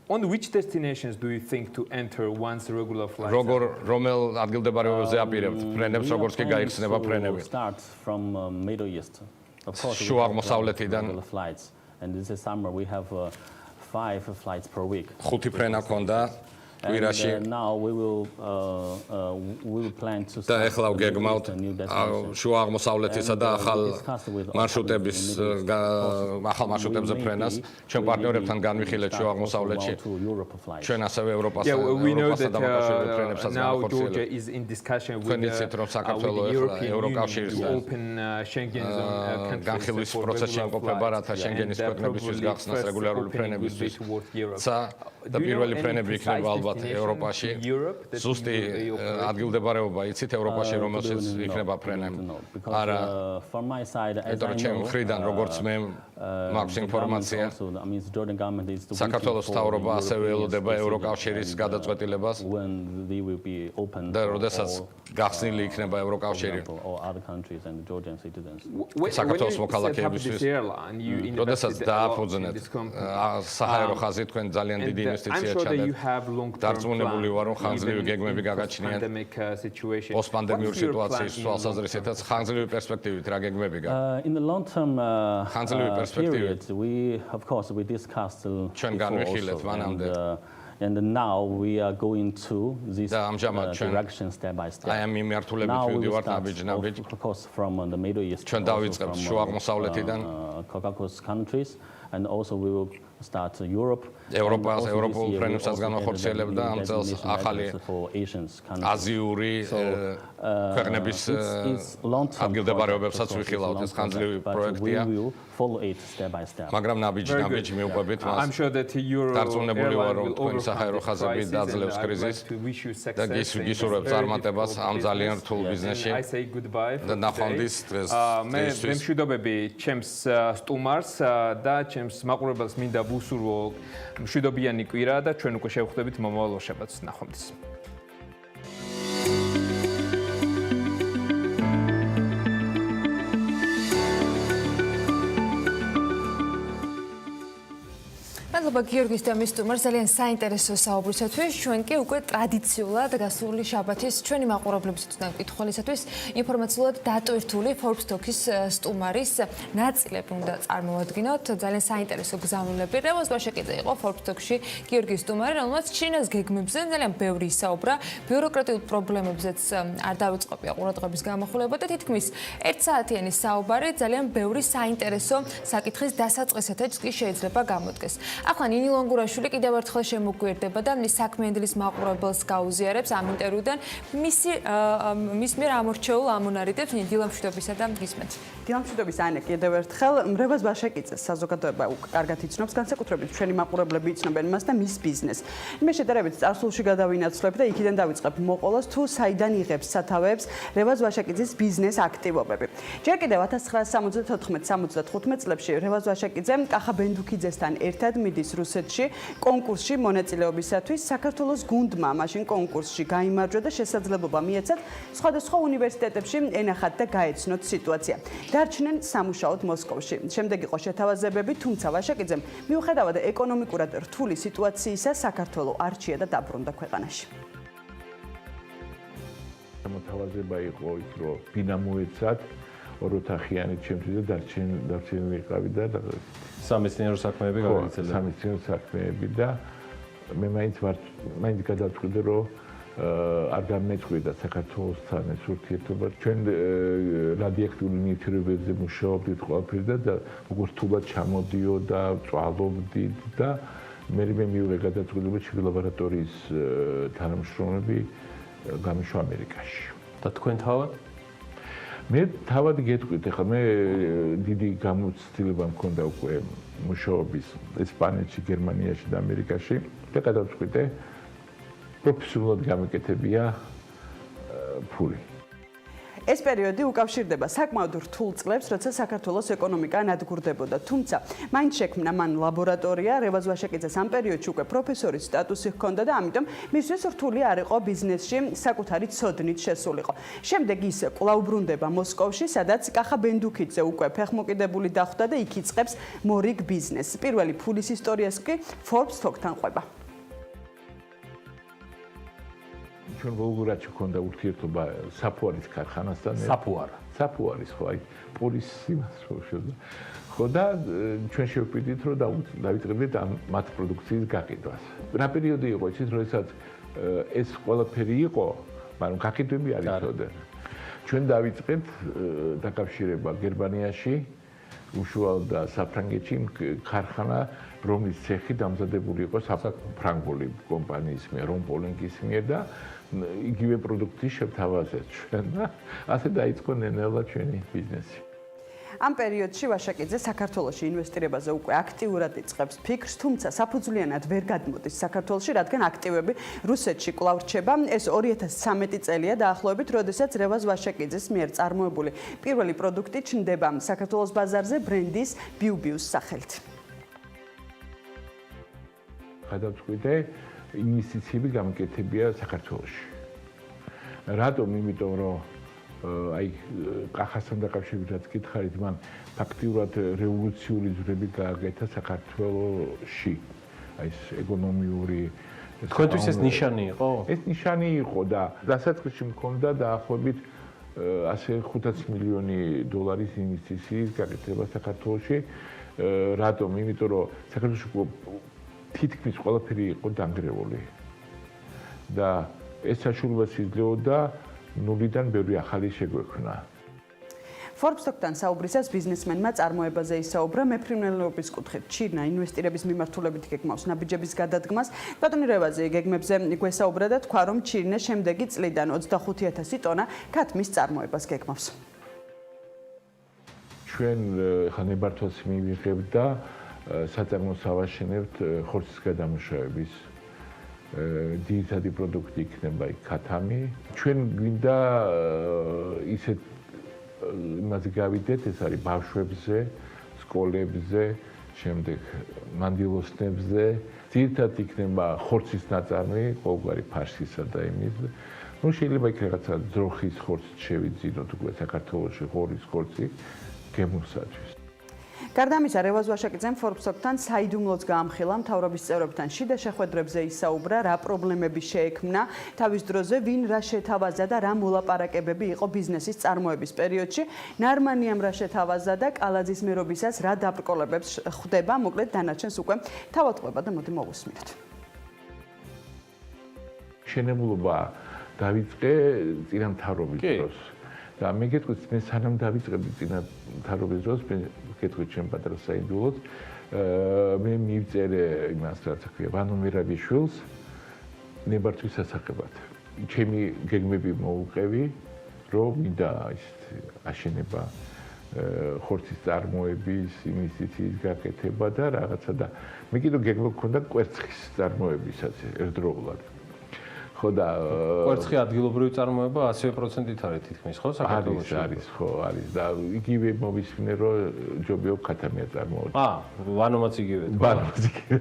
On which destinations do you think to enter once regular flights? რომელ ადგილდებარეობებზე აპირებთ ფრენებს, როგორც კი გაიხსნება ფრენები? Start from Middle East. Of course, შუა აღმოსავლეთიდან flights. And this is summer we have 5 flights per week. 5 ფრენა ქონდა კვირაში. Now we will plan to და ეხლა ვგეგმავთ შუა აღმოსავლეთისა და ახალ მარშრუტებზე ფრენას. ჩვენ პარტნიორებთან განვიხილეთ შუა აღმოსავლეთში. ჩვენ ასევე ევროპასა და დამოკავშირებულ ფრენებსაც განხორციელებთ. თქვენ იცით, რომ საქართველო ეხლა ევროკავშირის განხილვის პროცესში იმყოფება, რათა შენგენის ქვეყნებისთვის გახსნას რეგულარული ფრენებისთვის. და პირველი ფრენები იქნება ალბათ ალბათ ევროპაში ზუსტი ადგილმდებარეობა იცით ევროპაში რომელშიც იქნება ფრენა არა მეტყვი ჩემი მხრიდან როგორც მე მაქვს ინფორმაცია საქართველოს მთავრობა ასევე ელოდება ევროკავშირის გადაწყვეტილებას და როდესაც გახსნილი იქნება ევროკავშირი საქართველოს მოქალაქეებისთვის როდესაც დააფუძნეთ საჰაერო ხაზი თქვენ ძალიან დიდი ინვესტიცია ჩადეთ დარწმუნებული ვარ რომ ხანგრძლივი გეგმები გაგაჩნიათ პოსტპანდემიური სიტუაციის თვალსაზრისითაც ხანგრძლივი პერსპექტივით რა გეგმები გაქვთ In the long term period, we of course we discussed and now we are going to this direction step by step. I am მიმართულებით ვიდივართ ნაბიჯ-ნაბიჯ. Of course from the Middle East. ჩვენ დავიწყებთ შუა აღმოსავლეთიდან. Caucasus countries and also we will start Europe. ევროპულ ფრენებსაც განახორციელებდა და ამ წელს ახალი აზიური ქვეყნების ადგილმდებარეობებსაც ვიხილავთ ეს ხანძლივი პროექტია. მაგრამ ნაბიჯ-ნაბიჯ მივყვებით მას. დარწმუნებული ვარ რომ თქვენი საჰაერო ხაზები დაძლევს კრიზისს და გისურვებთ წარმატებას ამ ძალიან რთულ ბიზნესში. და ნახვამდის დღეს მე მშვიდობები ჩემს სტუმარს და ჩემს მაყურებელს მინდა ვუსურვო მშვიდობიანი კვირა და ჩვენ უკვე შევხვდებით მომავალ შაბათს ნახვამდის. მადლობა გიორგის და მის სტუმარს ძალიან საინტერესო საუბრისათვის. ჩვენ კი უკვე ტრადიციულად გასული შაბათის ჩვენი მაყურებლებისთვის და მკითხველისათვის ინფორმაციულად დატვირთული Forbes Talk-ის სტუმარის ნაწილები უნდა წარმოვადგინოთ. ძალიან საინტერესო გზავნილები. რევაზ ვაშაკიძე იყო Forbes Talk-ში გიორგის სტუმარი, რომელმაც ჩინას გეგმებზე ძალიან ბევრი ისაუბრა, ბიუროკრატიულ პრობლემებზეც არ დავიწყებია ყურადღების გამახვილება და თითქმის 1 საათიანი საუბარი ძალიან ბევრი საინტერესო საკითხის დასაწყისეთაც კი შეიძლება გამოდგეს. ახლა ნინი ლონგურაშვილი კიდევ ერთხელ შემოგვიერთდება და საქმიანდილის მაყურებელს გაუზიარებს ამ ინტერვიუდან მის მიერ ამორჩეულ ამონარიდებს დილა მშვიდობისა და გისმენთ. დილა მშვიდობის ანა კიდევ ერთხელ მრევაზ ვაშაკიძეს საზოგადოება კარგად იცნობს განსაკუთრებით ჩვენი მაყურებლები იცნობენ მას და მის ბიზნესს. მე შედარებით წარსულში გადავინაცვლებ და იქიდან დავიწყებ მოყოლას თუ საიდან იღებს სათავეებს რევაზ ვაშაკიძის ბიზნეს აქტივობები. ჯერ კიდევ 1974-75 წლებში რევაზ ვაშაკიძე კახა ბენდუქიძესთან ერთად მიდის რუსეთში კონკურსში მონაწილეობისათვის. საქართველოს გუნდმა მაშინ კონკურსში გაიმარჯვა და შესაძლებლობა მიეცათ სხვადასხვა უნივერსიტეტებში ენახათ და გაეცნოთ სიტუაცია. დარჩნენ სამუშაოდ მოსკოვში. შემდეგ იყო შეთავაზებები, თუმცა ვაშაკიძემ მიუხედავად ეკონომიკურად რთული სიტუაციისა საქართველო არჩია და დაბრუნდა ქვეყანაში. მოთავაზება იყო ის, რომ ბინა მოეცათ ოროთახიანი ჩემთვის და დარჩენილი ვიყავი და სამეცნიერო საქმეები გავიქცელა. სამეცნიერო საქმეები და მე მაინც გადავწყვიტე რომ არ გამეწყვიტა საქართველოსთან ეს ურთიერთობა. ჩვენ რადიოაქტიური ნივთიერებებზე მუშაობდით ყველაფერი და როგორც თუბად ჩამოდიოდა, წვალობდით და მე მივიღე გადაწყვეტილება ლაბორატორიის თანამშრომლები გამიშვა ამერიკაში. და თქვენ თავად? მე თავად გეტყვით, ახლა მე დიდი გამოცდილება მქონდა უკვე მუშაობის ესპანეთში, გერმანიაში და ამერიკაში და გადავწყვიტე პროფესიონალურად გამეკეთებია ფული. ეს პერიოდი უკავშირდება საკმაოდ რთულ წლებს, როცა საქართველოს ეკონომიკა ნადგურდებოდა. თუმცა, მაინც შექმნა მან ლაბორატორია, რევაზ ვაშაკიძეს ამ პერიოდში უკვე პროფესორის სტატუსი ჰქონდა და ამიტომ მისთვის რთული არ იყო ბიზნესში საკუთარი ცოდნით შესულიყო. შემდეგ ის კვლავ ბრუნდება მოსკოვში, სადაც კახა ბენდუქიძე უკვე ფეხმოკიდებული დახვდა და იქ იწყებს მორიგ ბიზნესს. პირველი ფულის ისტორიას კი Forbes Talk-თან ყვება. ჩვენ ვოლგურადში ქონდა ურთიერთობა საფუარის ქარხანასთან. საფუარის ხო აი პურის იმას შევშოდა. ხო და ჩვენ შევკვიდით რომ დავიწყებდით ამ მათ პროდუქციის გაყიდვას. რა პერიოდი იყო იცით როდესაც ეს ყველაფერი იყო, მაგრამ გაყიდვები არ იცოდნენ. ჩვენ დავიწყეთ დაკავშირება გერმანიაში უშუალოდ საფრანგეთში ქარხანა რომლის ცეხი დამზადებული იყო საფრანგული კომპანიის მიერ, რომპოლინგის მიერ და იგივე პროდუქტი შევთავაზეთ ჩვენ და ასე დაიწყო ნელ-ნელა ჩვენი ბიზნესი. ამ პერიოდში ვაშაკიძე საქართველოში ინვესტირებაზე უკვე აქტიურად იწყებს ფიქრს, თუმცა საფუძვლიანად ვერ გადმოდის საქართველოში, რადგან აქტივები რუსეთში კვლავ რჩება. ეს 2013 წელია დაახლოებით, როდესაც რევაზ ვაშაკიძის მიერ წარმოებული პირველი პროდუქტი ჩნდება საქართველოს ბაზარზე ბრენდის ბიუბიუს სახელით. გადავწყვიტე ინვესტიციები გამკეთებია საქართველოში. რატომ? იმიტომ რომ აი კახასთან დაკავშირებით გითხარით, მან ფაქტიურად რევოლუციური ძვრები გააკეთა საქართველოში. აი ეს ეკონომიური თქვენთვის ეს ნიშანი იყო? ეს ნიშანი იყო და დასაწყისში მქონდა დაახლოებით ასე 500 მილიონი დოლარის ინვესტიციის გაკეთება საქართველოში. რატომ? იმიტომ რომ საქართველოში თითქმის ყველაფერი იყო დანგრეული. და ეს საშუალებას იძლეოდა ნულიდან ბევრი ახალი შეგვექმნა. Forbes-თან საუბრისას ბიზნესმენმა წარმოებაზე ისაუბრა მეფრინველობის კუთხით. ჩინა ინვესტირების მიმართულებით გეგმავს ნაბიჯების გადადგმას. ბატონი რევაზი გეგმებზე გვესაუბრა და თქვა, რომ ჩინე შემდეგი წლიდან 25,000 ტონა ქათმის წარმოებას გეგმავს. ჩვენ ხა ნებართვას მივიღებთ და საწარმოს ავაშენებთ ხორცის გადამუშავების ძირითადი პროდუქტი იქნება ქათამი. ჩვენ გვინდა ისეთ იმაზე გავიდეთ, ეს არის ბავშვებზე, სკოლებზე, შემდეგ მანდილოსნებზე. ძირითადად იქნება ხორცის ნაწარმი, ყოველგვარი ფარშისა და იმის. ну შეიძლება იქ რაღაცა ძროხის ხორცი შევიძინოთ უკვე საქართველოში ღორის ხორცი გემოსათვის. გარდა ამისა, რევაზ ვაშაკიძემ Forbes-თან საიდუმლოც გაამხილა მთავრობის წევრებთან შიდა შეხვედრებზე ისაუბრა, რა პრობლემები შეექმნა თავის დროზე, ვინ რა შეთავაზა და რა მოლაპარაკებები იყო ბიზნესის წარმოების პერიოდში. ნარმანიამ რა შეთავაზა და კალაძის მერობისას რა დაბრკოლებებს ხვდება, მოკლედ დანარჩენს უკვე თავადყვება და მოდი მოვუსმინოთ. შენებულობა დავიწყე წინა მთავრობის დროს. და მე გეტყვით, მე სანამ დავიწყებდი წინა მთავრობის დროს, მე გეტყვით ჩემ პატარა საიდუმლოდ, მე მივწერე იმას, რაც ქვია, ვანო მირაბიშვილს ნებართვის სასახებად. ჩემი გეგმები მოუყევი, რომ მინდა ის აშენება ხორცის წარმოების, ინვესტიციის გაკეთება და რაღაცა და მე კიდევ გეგმა მქონდა კვერცხის წარმოებისაც ერთდროულად. ხო და კვერცხი ადგილობრივი წარმოება 100%-ით არის თითქმის, ხო, საქართველოში? არის, ხო, არის და იგივე მოვისმინე, რომ ჯობია ქათამია წარმოოთ. ვანომაც იგივე. ვანომაც იგივე.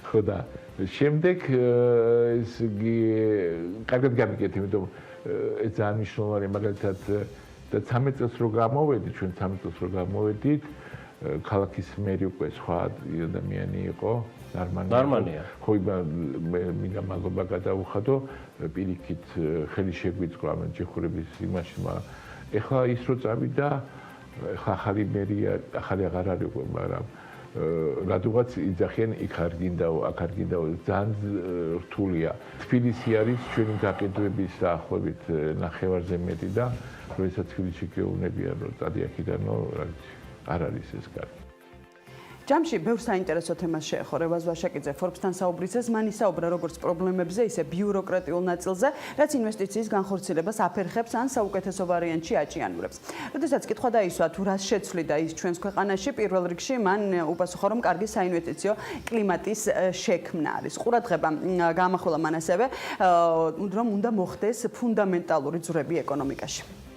ხო და შემდეგ ეს კარგად გამიგეთ, იმიტომ ეს ძალიან მნიშვნელოვანი, მაგალითად და 13 წელს რო გამოვედი, ჩვენ 13 წელს რო გამოვედით, ქალაქის მერი უკვე სხვა ადამიანი იყო. ნარმანია. ხო, მინდა მადლობა გადაუხადო, პირიქით ხელი შეგვიწყო ამ ჯიხურების იმაში, მაგრამ ეხლა ის რო წავიდა, ეხლა ახალი მერია, ახალი აღარ არის უკვე, მაგრამ რადგანაც იძახიან იქ არ გინდაო, აქ არ გინდაო, ძალიან რთულია. თბილისი არის ჩვენი გაყიდვების დაახლოებით ნახევარზე მეტი და როდესაც თბილისში გეუბნებიან, რომ წადი აქიდანო, არ არის ეს კარგი. ჯამში ბევრ საინტერესო თემას შეეხო რევაზ ვაშაკიძე Forbes-თან საუბრისას, მან ისაუბრა როგორც პრობლემებზე, ისე ბიუროკრატიულ ნაწილზე, რაც ინვესტიციის განხორციელებას აფერხებს ან საუკეთესო ვარიანტში აჭიანურებს. როდესაც კითხვა დაისვა, თუ რას შეცვლიდა ის ჩვენს ქვეყანაში, პირველ რიგში მან უპასუხა, რომ კარგი საინვესტიციო კლიმატის შექმნა არის. ყურადღება გაამახვილა მან ასევე, რომ უნდა მოხდეს ფუნდამენტალური ძვრები ეკონომიკაში.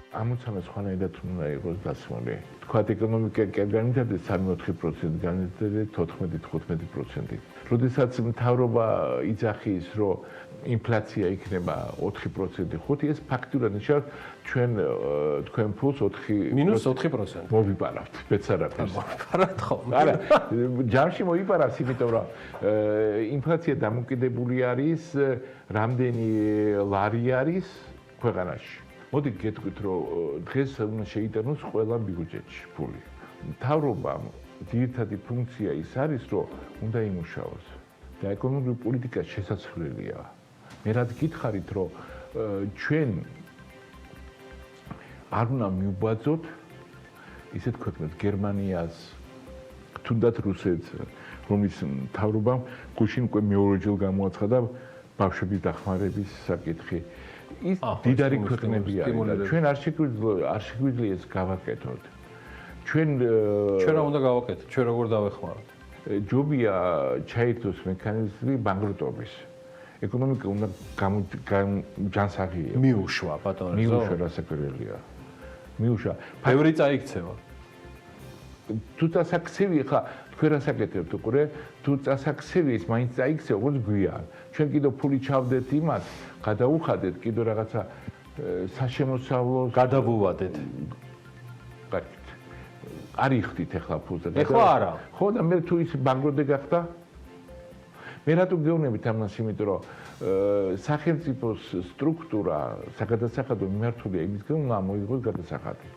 ამოცანა სხვანაირად უნდა იყოს დასმული. თქვათ, ეკონომიკა კი არ განვითარდეს 3-4%, განვითარდეს 14-15%. როდესაც მთავრობა იძახის, რომ ინფლაცია იქნება 4%, 5%, ეს ფაქტურად ნიშნავს თქვენ ფულს 4%. მოვიპარავთ, ბეცარაფერს. მოვიპარავთ ხო? არა, ჯამში მოიპარავს, იმიტომ რომ ინფლაცია დამოკიდებული არის, რამდენი ლარი არის ქვეყანაში. მოდი გეტყვით, რომ დღეს უნდა შეიტანოს ყველა ბიუჯეტში ფული. მთავრობამ ძირითადი ფუნქცია ის არის, რომ უნდა იმუშაოს და ეკონომიკური პოლიტიკა შესაძლებელია. მე რაც გითხარით, რომ ჩვენ არ უნდა მივბაძოთ ისეთ ქვეყნებს, გერმანიას, თუნდაც რუსეთს, რომლის მთავრობამ გუშინ უკვე მეორეჯერ გამოაცხადა ბავშვების დახმარების საკითხი. ის დიდარი ქვეყნები არის და ჩვენ არ შეგვიძლია ეს გავაკეთოთ. ჩვენ რა უნდა გავაკეთოთ? ჩვენ როგორ დავეხმაროთ? ჯობია ჩაერთოს მექანიზმი ბანკროტობის. ეკონომიკა უნდა ჯანსაღი მიუშვა ბატონო. მიუშვა რასაკვირველია. მიუშვა. ბევრი წაიქცევა. თუ წასაქცევი ხა თქვენ რასაკეთებთ უყურე? თუ წასაქცევი ის მაინც წაიქცევ როგორც გვიან. ჩვენ კიდევ ფული ჩავდეთ იმას, გადაუხადეთ კიდევ რაღაცა საშემოსავლო გადაბუვადეთ. კარგით. არ იხდით ახლა ფულს და ეხლა არა. ხო და მე თუ ის ბანკროტი გახდა? მე რატო გეუბნებით ამას, იმიტომ რომ სახელმწიფოს სტრუქტურა, საგადასახადო მიმართულია იმისგან, უნდა მოიღოს გადასახადი.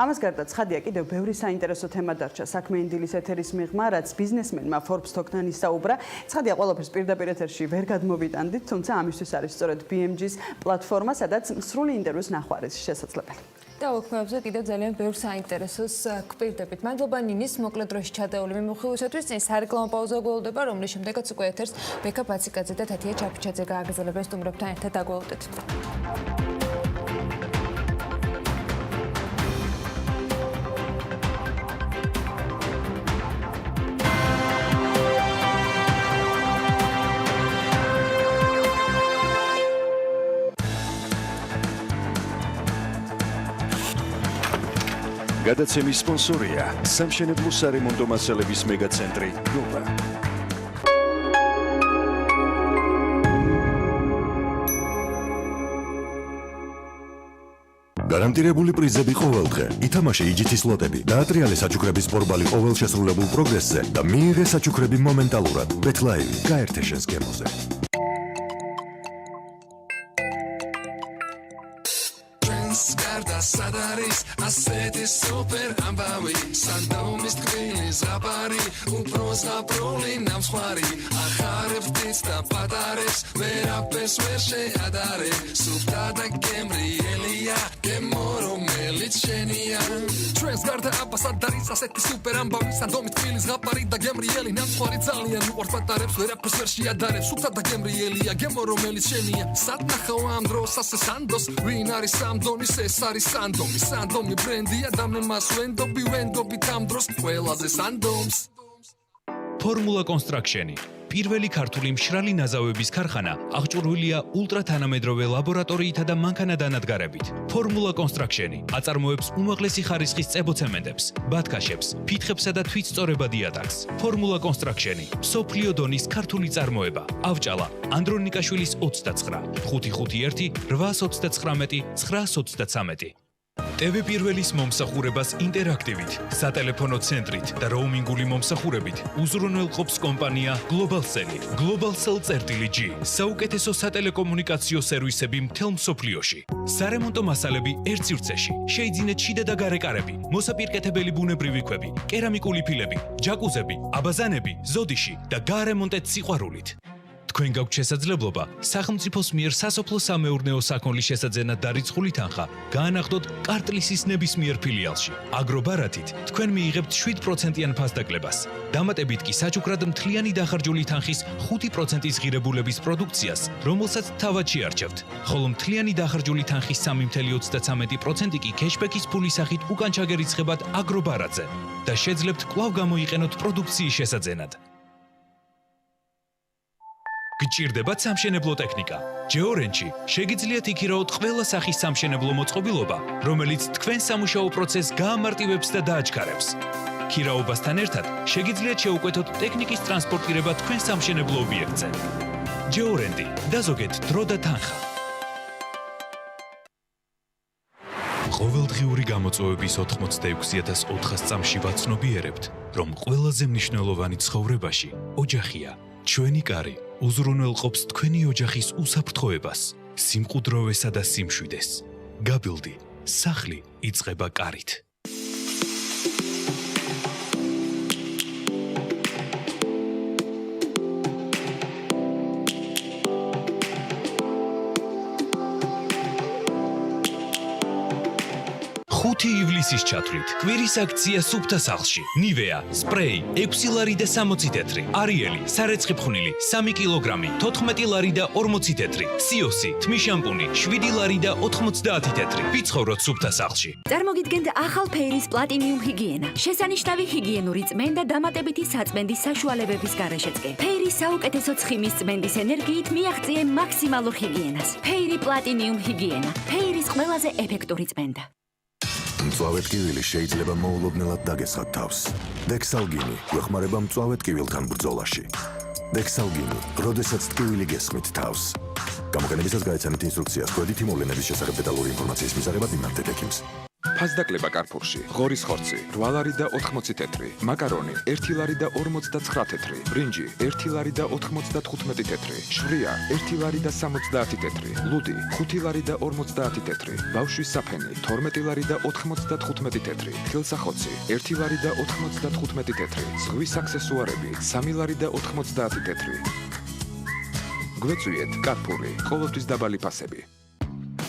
ამას გარდა ცხადია კიდევ ბევრი საინტერესო თემა დარჩა საქმე ინდილის ეთერის მიღმა, რაც ბიზნესმენმა Forbes თოგთან ისაუბრა. ცხადია ყველაფერს პირდაპირ ეთერში ვერ გადმოვიტანდით, თუმცა ამისთვის არის სწორედ BMG-ს პლატფორმა, სადაც სრული ინტერვიუს ნახვა არის შესაძლებელი. და უქმებზე კიდევ ძალიან ბევრ საინტერესოს გვპირდებით. მადლობა ნინის მოკლე დროში ჩადეული მიმოხილვისათვის. წინ სარეკლამო პაუზა გველდება, რომლის შემდეგაც უკვე ეთერს ბექა ბაციკაძე და თათია ჩაფიჩაძე გააგრძელებენ სტუმრებთან ერთად დაგველოდეთ. გადაცემის სპონსორია სამშენებლო სარემონტო მასალების მეგაცენტრი ნოვა. გარანტირებული პრიზები ყოველდღე. ითამაშე იჯითის ლოტები, დაატრიალე საჩუქრების პორბალი ყოველ შესრულებულ პროგრესზე და მიიღე საჩუქრები მომენტალურად. BetLive გაერთე შენს გემოზე. Sadaris, aseti super ambavi, sandomis tquinis rapari, upros aproli nam squari, akhareb tista patares, verapes vershe adare, subtada gemrielia, gemoro melitchenia. Transgarda abasadaris, aseti super ambavi, sandomis tquinis rapari, da gemrieli nam squari zalian, upros patares, verapes vershe adare, subtada gemrielia, gemoro melitchenia. Satna khawam dros ase sandos, vinari samdonis esari სანდომი სანდომი ბრენდია და მე მას ვენდობი ვენდობი თამდროს ყველაზე სანდომს ფორმულა კონსტრაქშენი პირველი ქართული მშრალი ნაზავების ქარხანა აღჭურვილია ულტრათანამედროვე ლაბორატორიითა და მანქანადანადგარებით. ფორმულა კონსტრაქშენი აწარმოებს უმაღლესი ხარისხის წებოცემენტებს, ბათქაშებს, ფითხებსა და თვითსწორებად იატაკს. ფორმულა კონსტრაქშენი სოფლიო დონის ქართული წარმოება. ავჭალა ანდრონიკაშვილის 29 551 839 923 TV პირველის მომსახურებას ინტერაქტივით, სატელეფონო ცენტრით და როუმინგული მომსახურებით უზრუნველყოფს კომპანია GlobalCell. GlobalCell.G. საუკეთესო სატელეკომუნიკაციო სერვისები მთელ მსოფლიოში. სარემონტო მასალები ერთ სივრცეში. შეიძინეთ შიდა და გარე კარები, მოსაპირკეთებელი ბუნებრივი ქვები, კერამიკული ფილები, ჯაკუზები, აბაზანები, ზოდიში და გაარემონტეთ სიყვარულით. თქვენ გაქვთ შესაძლებლობა სახელმწიფოს მიერ სასოფლო-სამეურნეო საქონლის შესაძენად დარიცხული თანხა გაანახდოთ კარტლისის ნებისმიერ ფილიალში. აგრობარათით თქვენ მიიღებთ 7%-იან ფასდაკლებას. დამატებით კი საჩუქრად მთლიანი დახარჯული თანხის 5%-ის ღირებულების პროდუქციას, რომელსაც თავად შეარჩევთ. ხოლო მთლიანი დახარჯული თანხის 3.33% კი კეშბექის ფულის სახით უკან ჩაგერიცხებათ აგრობარათზე და შეძლებთ კვლავ გამოიყენოთ პროდუქციის შესაძენად. გჭირდებათ სამშენებლო ტექნიკა. ჯეორენჩი შეგიძლიათ იქირაოთ ყველა სახის სამშენებლო მოწყობილობა, რომელიც თქვენ სამუშაო პროცესს გაამარტივებს და დააჩქარებს. ქირაობასთან ერთად შეგიძლიათ შეუკვეთოთ ტექნიკის ტრანსპორტირება თქვენ სამშენებლო ობიექტზე. ჯეორენდი დაზოგეთ დრო და თანხა. ყოველდღიური გამოწვევების 86,400 წამში ვაცნობიერებთ, რომ ყველაზე მნიშვნელოვანი ცხოვრებაში ოჯახია. ჩვენი კარი უზრუნველყოფს თქვენი ოჯახის უსაფრთხოებას, სიმყუდროვესა და სიმშვიდეს. გაბილდი, სახლი იწყება კარით. 5 ივლისის ჩათვლით. კვირის აქცია სუფთა სახლში. ნივეა, სპრეი 6 ლარი და 60 თეთრი. არიელი, სარეცხი ფხვნილი 3 კილოგრამი, 14 ლარი და 40 თეთრი. სიოსი, თმის შამპუნი 7 ლარი და 90 თეთრი. ვიცხოვროთ სუფთა სახლში. წარმოგიდგენთ ახალ ფეირის პლატინიუმ ჰიგიენა. შესანიშნავი ჰიგიენური წმენდა დამატებითი საწმენდის საშუალებების გარეშეწკე. ფეირის საუკეთესო ცხიმის წმენდის ენერგიით მიაღწიე მაქსიმალურ ჰიგიენას. ფეირი პლატინიუმ ჰიგიენა. ფეირის ყველაზე ეფექტური წმენდა. მწვავე ტკივილი შეიძლება მოულოდნელად დაგესხათ თავს. დექსალგინი გვეხმარება მწვავე ტკივილთან ბრძოლაში. დექსალგინი, როდესაც ტკივილი გესხმით თავს. გამოყენებისას გაეცანით ინსტრუქციას გვერდითი მოვლენების შესახებ დეტალური ინფორმაციის მისაღებად მიმართეთ ექიმს. ფასდაკლება კარფურში, ღორის ხორცი, 8 ლარი და 80 თეთრი, მაკარონი 1 ლარი და 59 თეთრი, ბრინჯი 1 ლარი და 95 თეთრი, შვრია 1 ლარი და 70 თეთრი, ლუდი 5 ლარი და 50 თეთრი, ბავშვის საფენი 12 ლარი და 95 თეთრი, ხილსახოცი 1 ლარი და 95 თეთრი, ზღვის აქსესუარები 3 ლარი და 90 თეთრი. გვეწვიეთ კარფური, ყოველთვის დაბალი ფასები.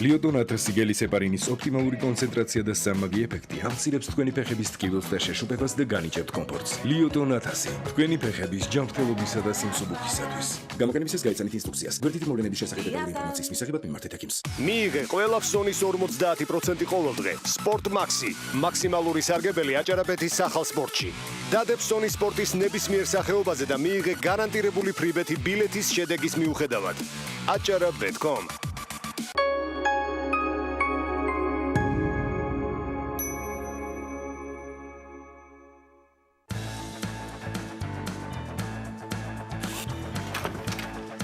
ლიოტონ 1000 გელის ეპარინის ოპტიმალური კონცენტრაცია და სამმაგი ეფექტი ამცირებს თქვენი ფეხების ტკივილს და შეშუპებას და განიჭერთ კომფორტს. ლიოტონ 1000 თქვენი ფეხების ჯანმრთელობისა და სიმსუბუქისათვის. გამოყენებისას გაეცანით ინსტრუქციას. გვერდითი მოვლენების შესახებ დეტალური ინფორმაციის მისაღებად მიმართეთ ექიმს. მიიღე ყველა ფსონის 50% ყოველდღე. სპორტ მაქსი, მაქსიმალური სარგებელი აჭარაბეთის სახალ სპორტში. დადებ ფსონის სპორტის ნებისმიერ სახეობაზე და მიიღე გარანტირებული ფრიბეთი ბილეთის შედეგის მიუხედავად. acarabet.com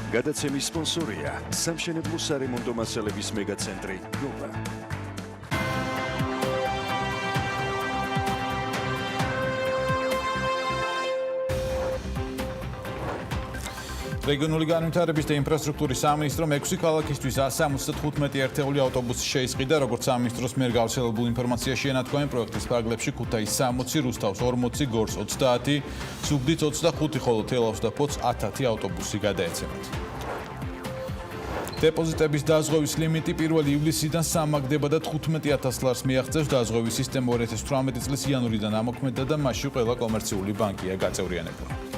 გადაცემის სპონსორია სამშენებლო სარემონტო მასალების მეგაცენტრი ნოვა. რეგიონული განვითარების და ინფრასტრუქტურის სამინისტრომ 6 ქალაქისთვის 175 ერთეული ავტობუსი შეისყიდა, როგორც სამინისტროს მიერ გავრცელებულ ინფორმაციაში ენათქვამენ პროექტის ფარგლებში ქუთაის 60, რუსთავს 40, გორს 30, ზუგდიდს 25, ხოლო თელავს და ფოთს 10 ავტობუსი გადაეცემათ. დეპოზიტების დაზღვევის ლიმიტი 1 ივლისიდან სამაგდება და 15000 ლარს მიაღწევს. დაზღვევის სისტემა 2018 წლის იანვრიდან ამოქმედდა და მასში ყველა კომერციული ბანკია გაწევრიანებული.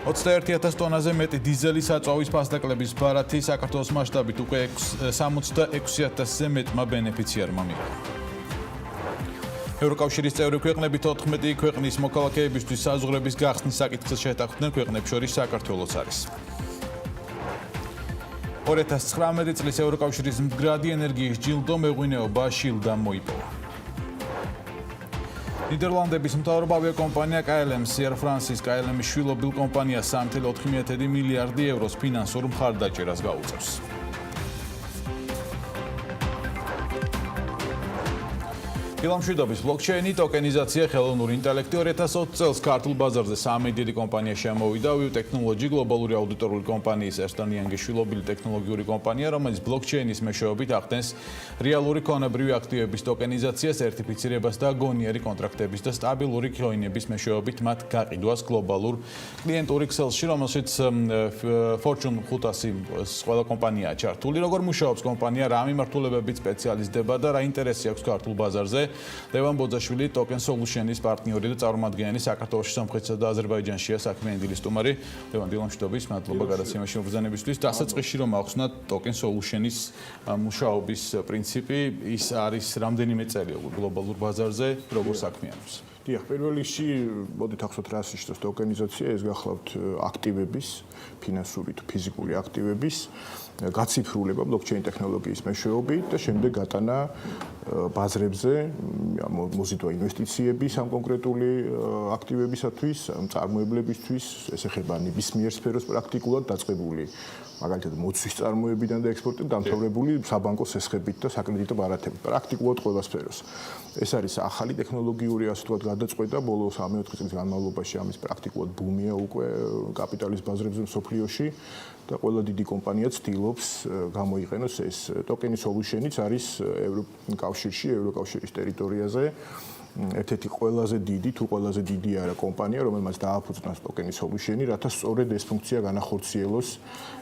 21000 ტონაზე მეტი დიზელის აწვავის ფასდაკლების ბარათი საქართველოს მასშტაბით უკვე 66000-ზე მეტმა ბენეფიციარმა მიიღო. ევროკავშირის წევრი ქვეყნები 14 ქვეყნის მოქალაქეებისთვის საზღვრების გახსნის საკითხს შეთანხმდნენ, ქვეყნებს შორის საქართველოც არის. 2019 წლის ევროკავშირის მდგრადი ენერგიის ჯილდო მეღვინეობა შილდამ მოიპოვა. ნიდერლანდების მთავრობა ავიაკომპანია KLM-ს Air France-ის KLM-ის შვილობილ კომპანიას 3.4 მილიარდი ევროს ფინანსურ მხარდაჭერას გაუწევს. ფილმშვიდობის ბლოკჩეინი, ტოკენიზაცია, ხელოვნური ინტელექტი 2020 წელს ქართულ ბაზარზე 3 დიდი კომპანია შემოვიდა. View Technology გლობალური აუდიტორული კომპანიის Ernst & Young-ის შვილობილი ტექნოლოგიური კომპანია, რომელიც ბლოკჩეინის მეშვეობით ახდენს რეალური ქონებრივი აქტივების ტოკენიზაციას, სერტიფიცირებას და გონიერი კონტრაქტების და სტაბილური ქოინების მეშვეობით მათ გაყიდვას გლობალურ კლიენტური ქსელში, რომელშიც Fortune 500 ყველა კომპანიაა ჩართული. Როგორ მუშაობს კომპანია, რა მიმართულებებით სპეციალიზდება და რა ინტერესი აქვს ქართულ ბაზარზე? ლევან ბოძაშვილი Token Solution-ის პარტნიორი და წარმომადგენელი საქართველოში, სომხეთსა და აზერბაიჯანშია საქმიანი დილის სტუმარი. ლევან დილამშვიდობის, მადლობა გადაცემაში მობრძანებისთვის. დასაწყისში რომ ახსნათ Token Solution-ის მუშაობის პრინციპი, ის არის რამდენიმე წელი გლობალურ ბაზარზე, როგორ საქმიანობს? დიახ, პირველ რიგში მოდით ახსოვთ რა სისტემის ტოკენიზაცია, ეს გახლავთ აქტივების, ფინანსური თუ ფიზიკური აქტივების გაციფრულება ბლოკჩეინ ტექნოლოგიის მეშვეობით და შემდეგ გატანა ბაზრებზე, მოზიდვა ინვესტიციების ამ კონკრეტული აქტივებისათვის, წარმოებლებისთვის, ეს ეხება ნებისმიერ სფეროს პრაქტიკულად დაწყებული, მაგალითად მოცვის წარმოებიდან და ექსპორტიდან დამთავრებული საბანკო სესხებით და საკრედიტო ბარათებით, პრაქტიკულად ყველა სფეროს. ეს არის ახალი ტექნოლოგიური, ასე ვთქვათ, გადაწყვეტა ბოლოს 3-4 წლის განმავლობაში ამის პრაქტიკულად ბუმია უკვე კაპიტალის ბაზრებზე მსოფლიოში და ყველა დიდი კომპანია ცდილობს გამოიყენოს ეს Token Solution-იც არის ევროკავშირში, ევროკავშირის ტერიტორიაზე ერთ-ერთი ყველაზე დიდი, თუ ყველაზე დიდი არა კომპანია, რომელმაც დააფუძნას ტოკენის solution-ი, რათა სწორედ ეს ფუნქცია განახორციელოს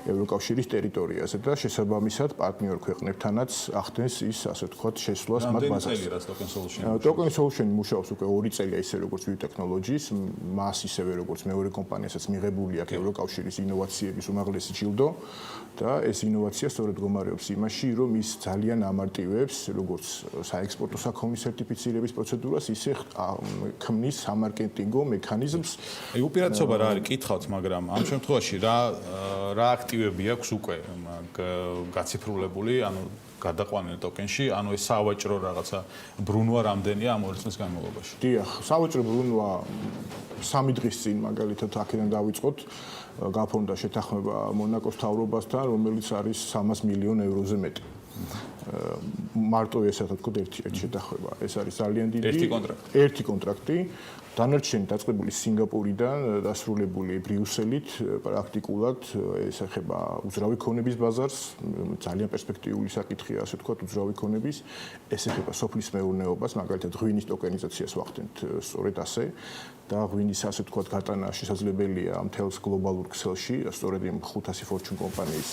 ევროკავშირის ტერიტორიაზე და შესაბამისად პარტნიორ ქვეყნებთანაც ახდენს ის, ასე ვთქვათ, შესვლას მათ ბაზარზე. Token solution-ი მუშაობს უკვე 2 წელია ისე როგორც View Technologies, მას ისევე როგორც მეორე კომპანიასაც მიღებული აქვს ევროკავშირის ინოვაციების უმაღლესი ჯილდო და ეს ინოვაცია სწორედ მდგომარეობს იმაში, რომ ის ძალიან ამარტივებს როგორც საექსპორტო საქონლის სერტიფიცირების პროცედურას, ისე ქმნის სამარკეტინგო მექანიზმს. აი უპირატესობა რა არის, კითხავთ, მაგრამ ამ შემთხვევაში რა აქტივები აქვს უკვე გაციფრულებული, ანუ გადაყვანილი ტოკენში, ანუ ეს სავაჭრო რაღაცა ბრუნვა რამდენია ამ 2 წლის განმავლობაში? დიახ, სავაჭრო ბრუნვა 3 დღის წინ მაგალითად აქედან დავიწყოთ. გაფორმდა შეთანხმება მონაკოს მთავრობასთან, რომელიც არის 300 მილიონ ევროზე მეტი. მარტო ესა თქო ერთი შეთანხმება. ეს არის ძალიან დიდი ერთი კონტრაქტი. დანარჩენი დაწყებული სინგაპურიდან, დასრულებული ბრიუსელით, პრაქტიკულად ეს ეხება უძრავი ქონების ბაზარს, ძალიან პერსპექტიული საკითხია, ასე ვთქვათ, უძრავი ქონების. ეს ეხება სოფლის მეურნეობას, მაგალითად ღვინის ტოკენიზაციას ვახდენთ სწორედ ასე. და ღვინის ასე ვთქვათ გატანა შესაძლებელია მთელს გლობალურ ქსელში, სწორედ იმ 500 Fortune კომპანიის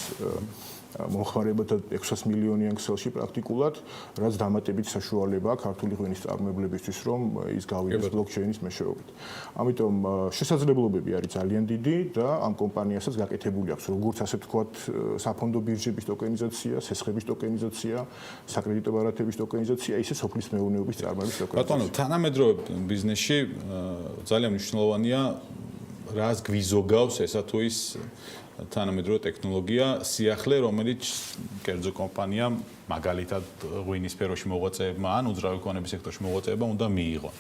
მომხმარებელთა 600 მილიონიან ქსელში პრაქტიკულად, რაც დამატებით საშუალება ქართული ღვინის წარმოებლებისთვის, რომ ის გავიდეს ბლოკჩეინის მეშვეობით. ამიტომ შესაძლებლობები არის ძალიან დიდი და ამ კომპანიასაც გაკეთებული აქვს როგორც ასე ვთქვათ საფონდო ბირჟების ტოკენიზაცია, სესხების ტოკენიზაცია, საკრედიტო ბარათების ტოკენიზაცია, ისე სოფლის მეურნეობის წარმოების ტოკენიზაცია. ბატონო, თანამედროვე ბიზნესში ძალიან მნიშვნელოვანია რას გვიზოგავს ესა თუ ის თანამედროვე ტექნოლოგია, სიახლე, რომელიც კერძო კომპანიამ მაგალითად ღვინის სფეროში მოღვაწეებმა ან უძრავი ქონების სექტორში მოღვაწეებმა უნდა მიიღონ.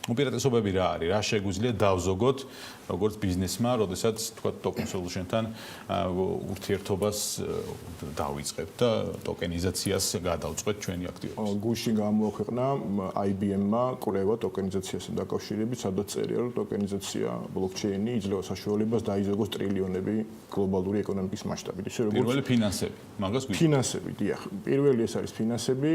უპირატესობები რა არის? რა შეგვიძლია დავზოგოთ როგორც ბიზნესმა, როდესაც თქვა Token Solution-თან ურთიერთობას დავიწყებთ და ტოკენიზაციას გადავწყვეტ ჩვენი აქტივობებს. გუშინ გამოაქვეყნა IBM-მა კვლევა ტოკენიზაციასთან დაკავშირებით, სადაც წერია, რომ ტოკენიზაცია ბლოკჩეინი იძლევა საშუალებას დაიზოგოს ტრილიონები გლობალური ეკონომიკის მასშტაბით. ისე როგორც პირველი ფინანსები, მაგას გვიყვება. ფინანსები, დიახ. პირველი ეს არის ფინანსები.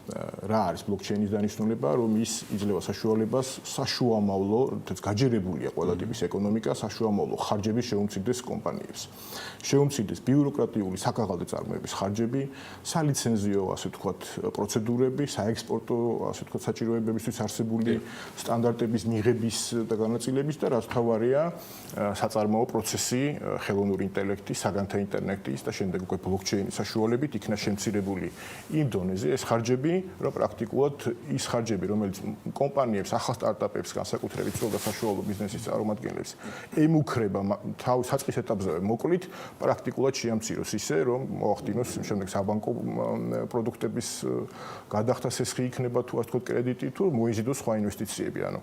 რა არის ბლოკჩეინის დანიშნულება, რომ ის იძლევა საშუალებას საშუამავლო, თაც გაჯერებულია ყველა ტიპის ეკონომიკა, საშუამავლო ხარჯების შეუმცირდეს კომპანიებს. შეუმცირდეს ბიუროკრატიული საკაღალდე წარმოების ხარჯები, სალიცენზიო, ასე ვთქვათ, პროცედურები, საექსპორტო, ასე ვთქვათ, საჭიროებებისთვის არსებული სტანდარტების მიღების და განაწილების და რაც თავარია, საწარმოო პროცესი, ხელოვნური ინტელექტი, საგანთა ინტერნეტის და შემდეგ უკვე ბლოკჩეინის საშუალებით იქნა შემცირებული იმ დონეზე ეს ხარჯები, რომ პრაქტიკულად ის ხარჯები, რომელიც კომპანიებს, ახალ სტარტაპებს, განსაკუთრებით სრულ და საშუალო ბიზნესის წარმომადგენლებს ემუქრება თავის საწყის ეტაპზე მოკლით, პრაქტიკულად შეამციროს ისე, რომ მოახდინოს შემდეგ საბანკო პროდუქტების გადახდა სესხი იქნება თუ ასე ვთქვათ კრედიტი თუ მოიზიდოს სხვა ინვესტიციები. ანუ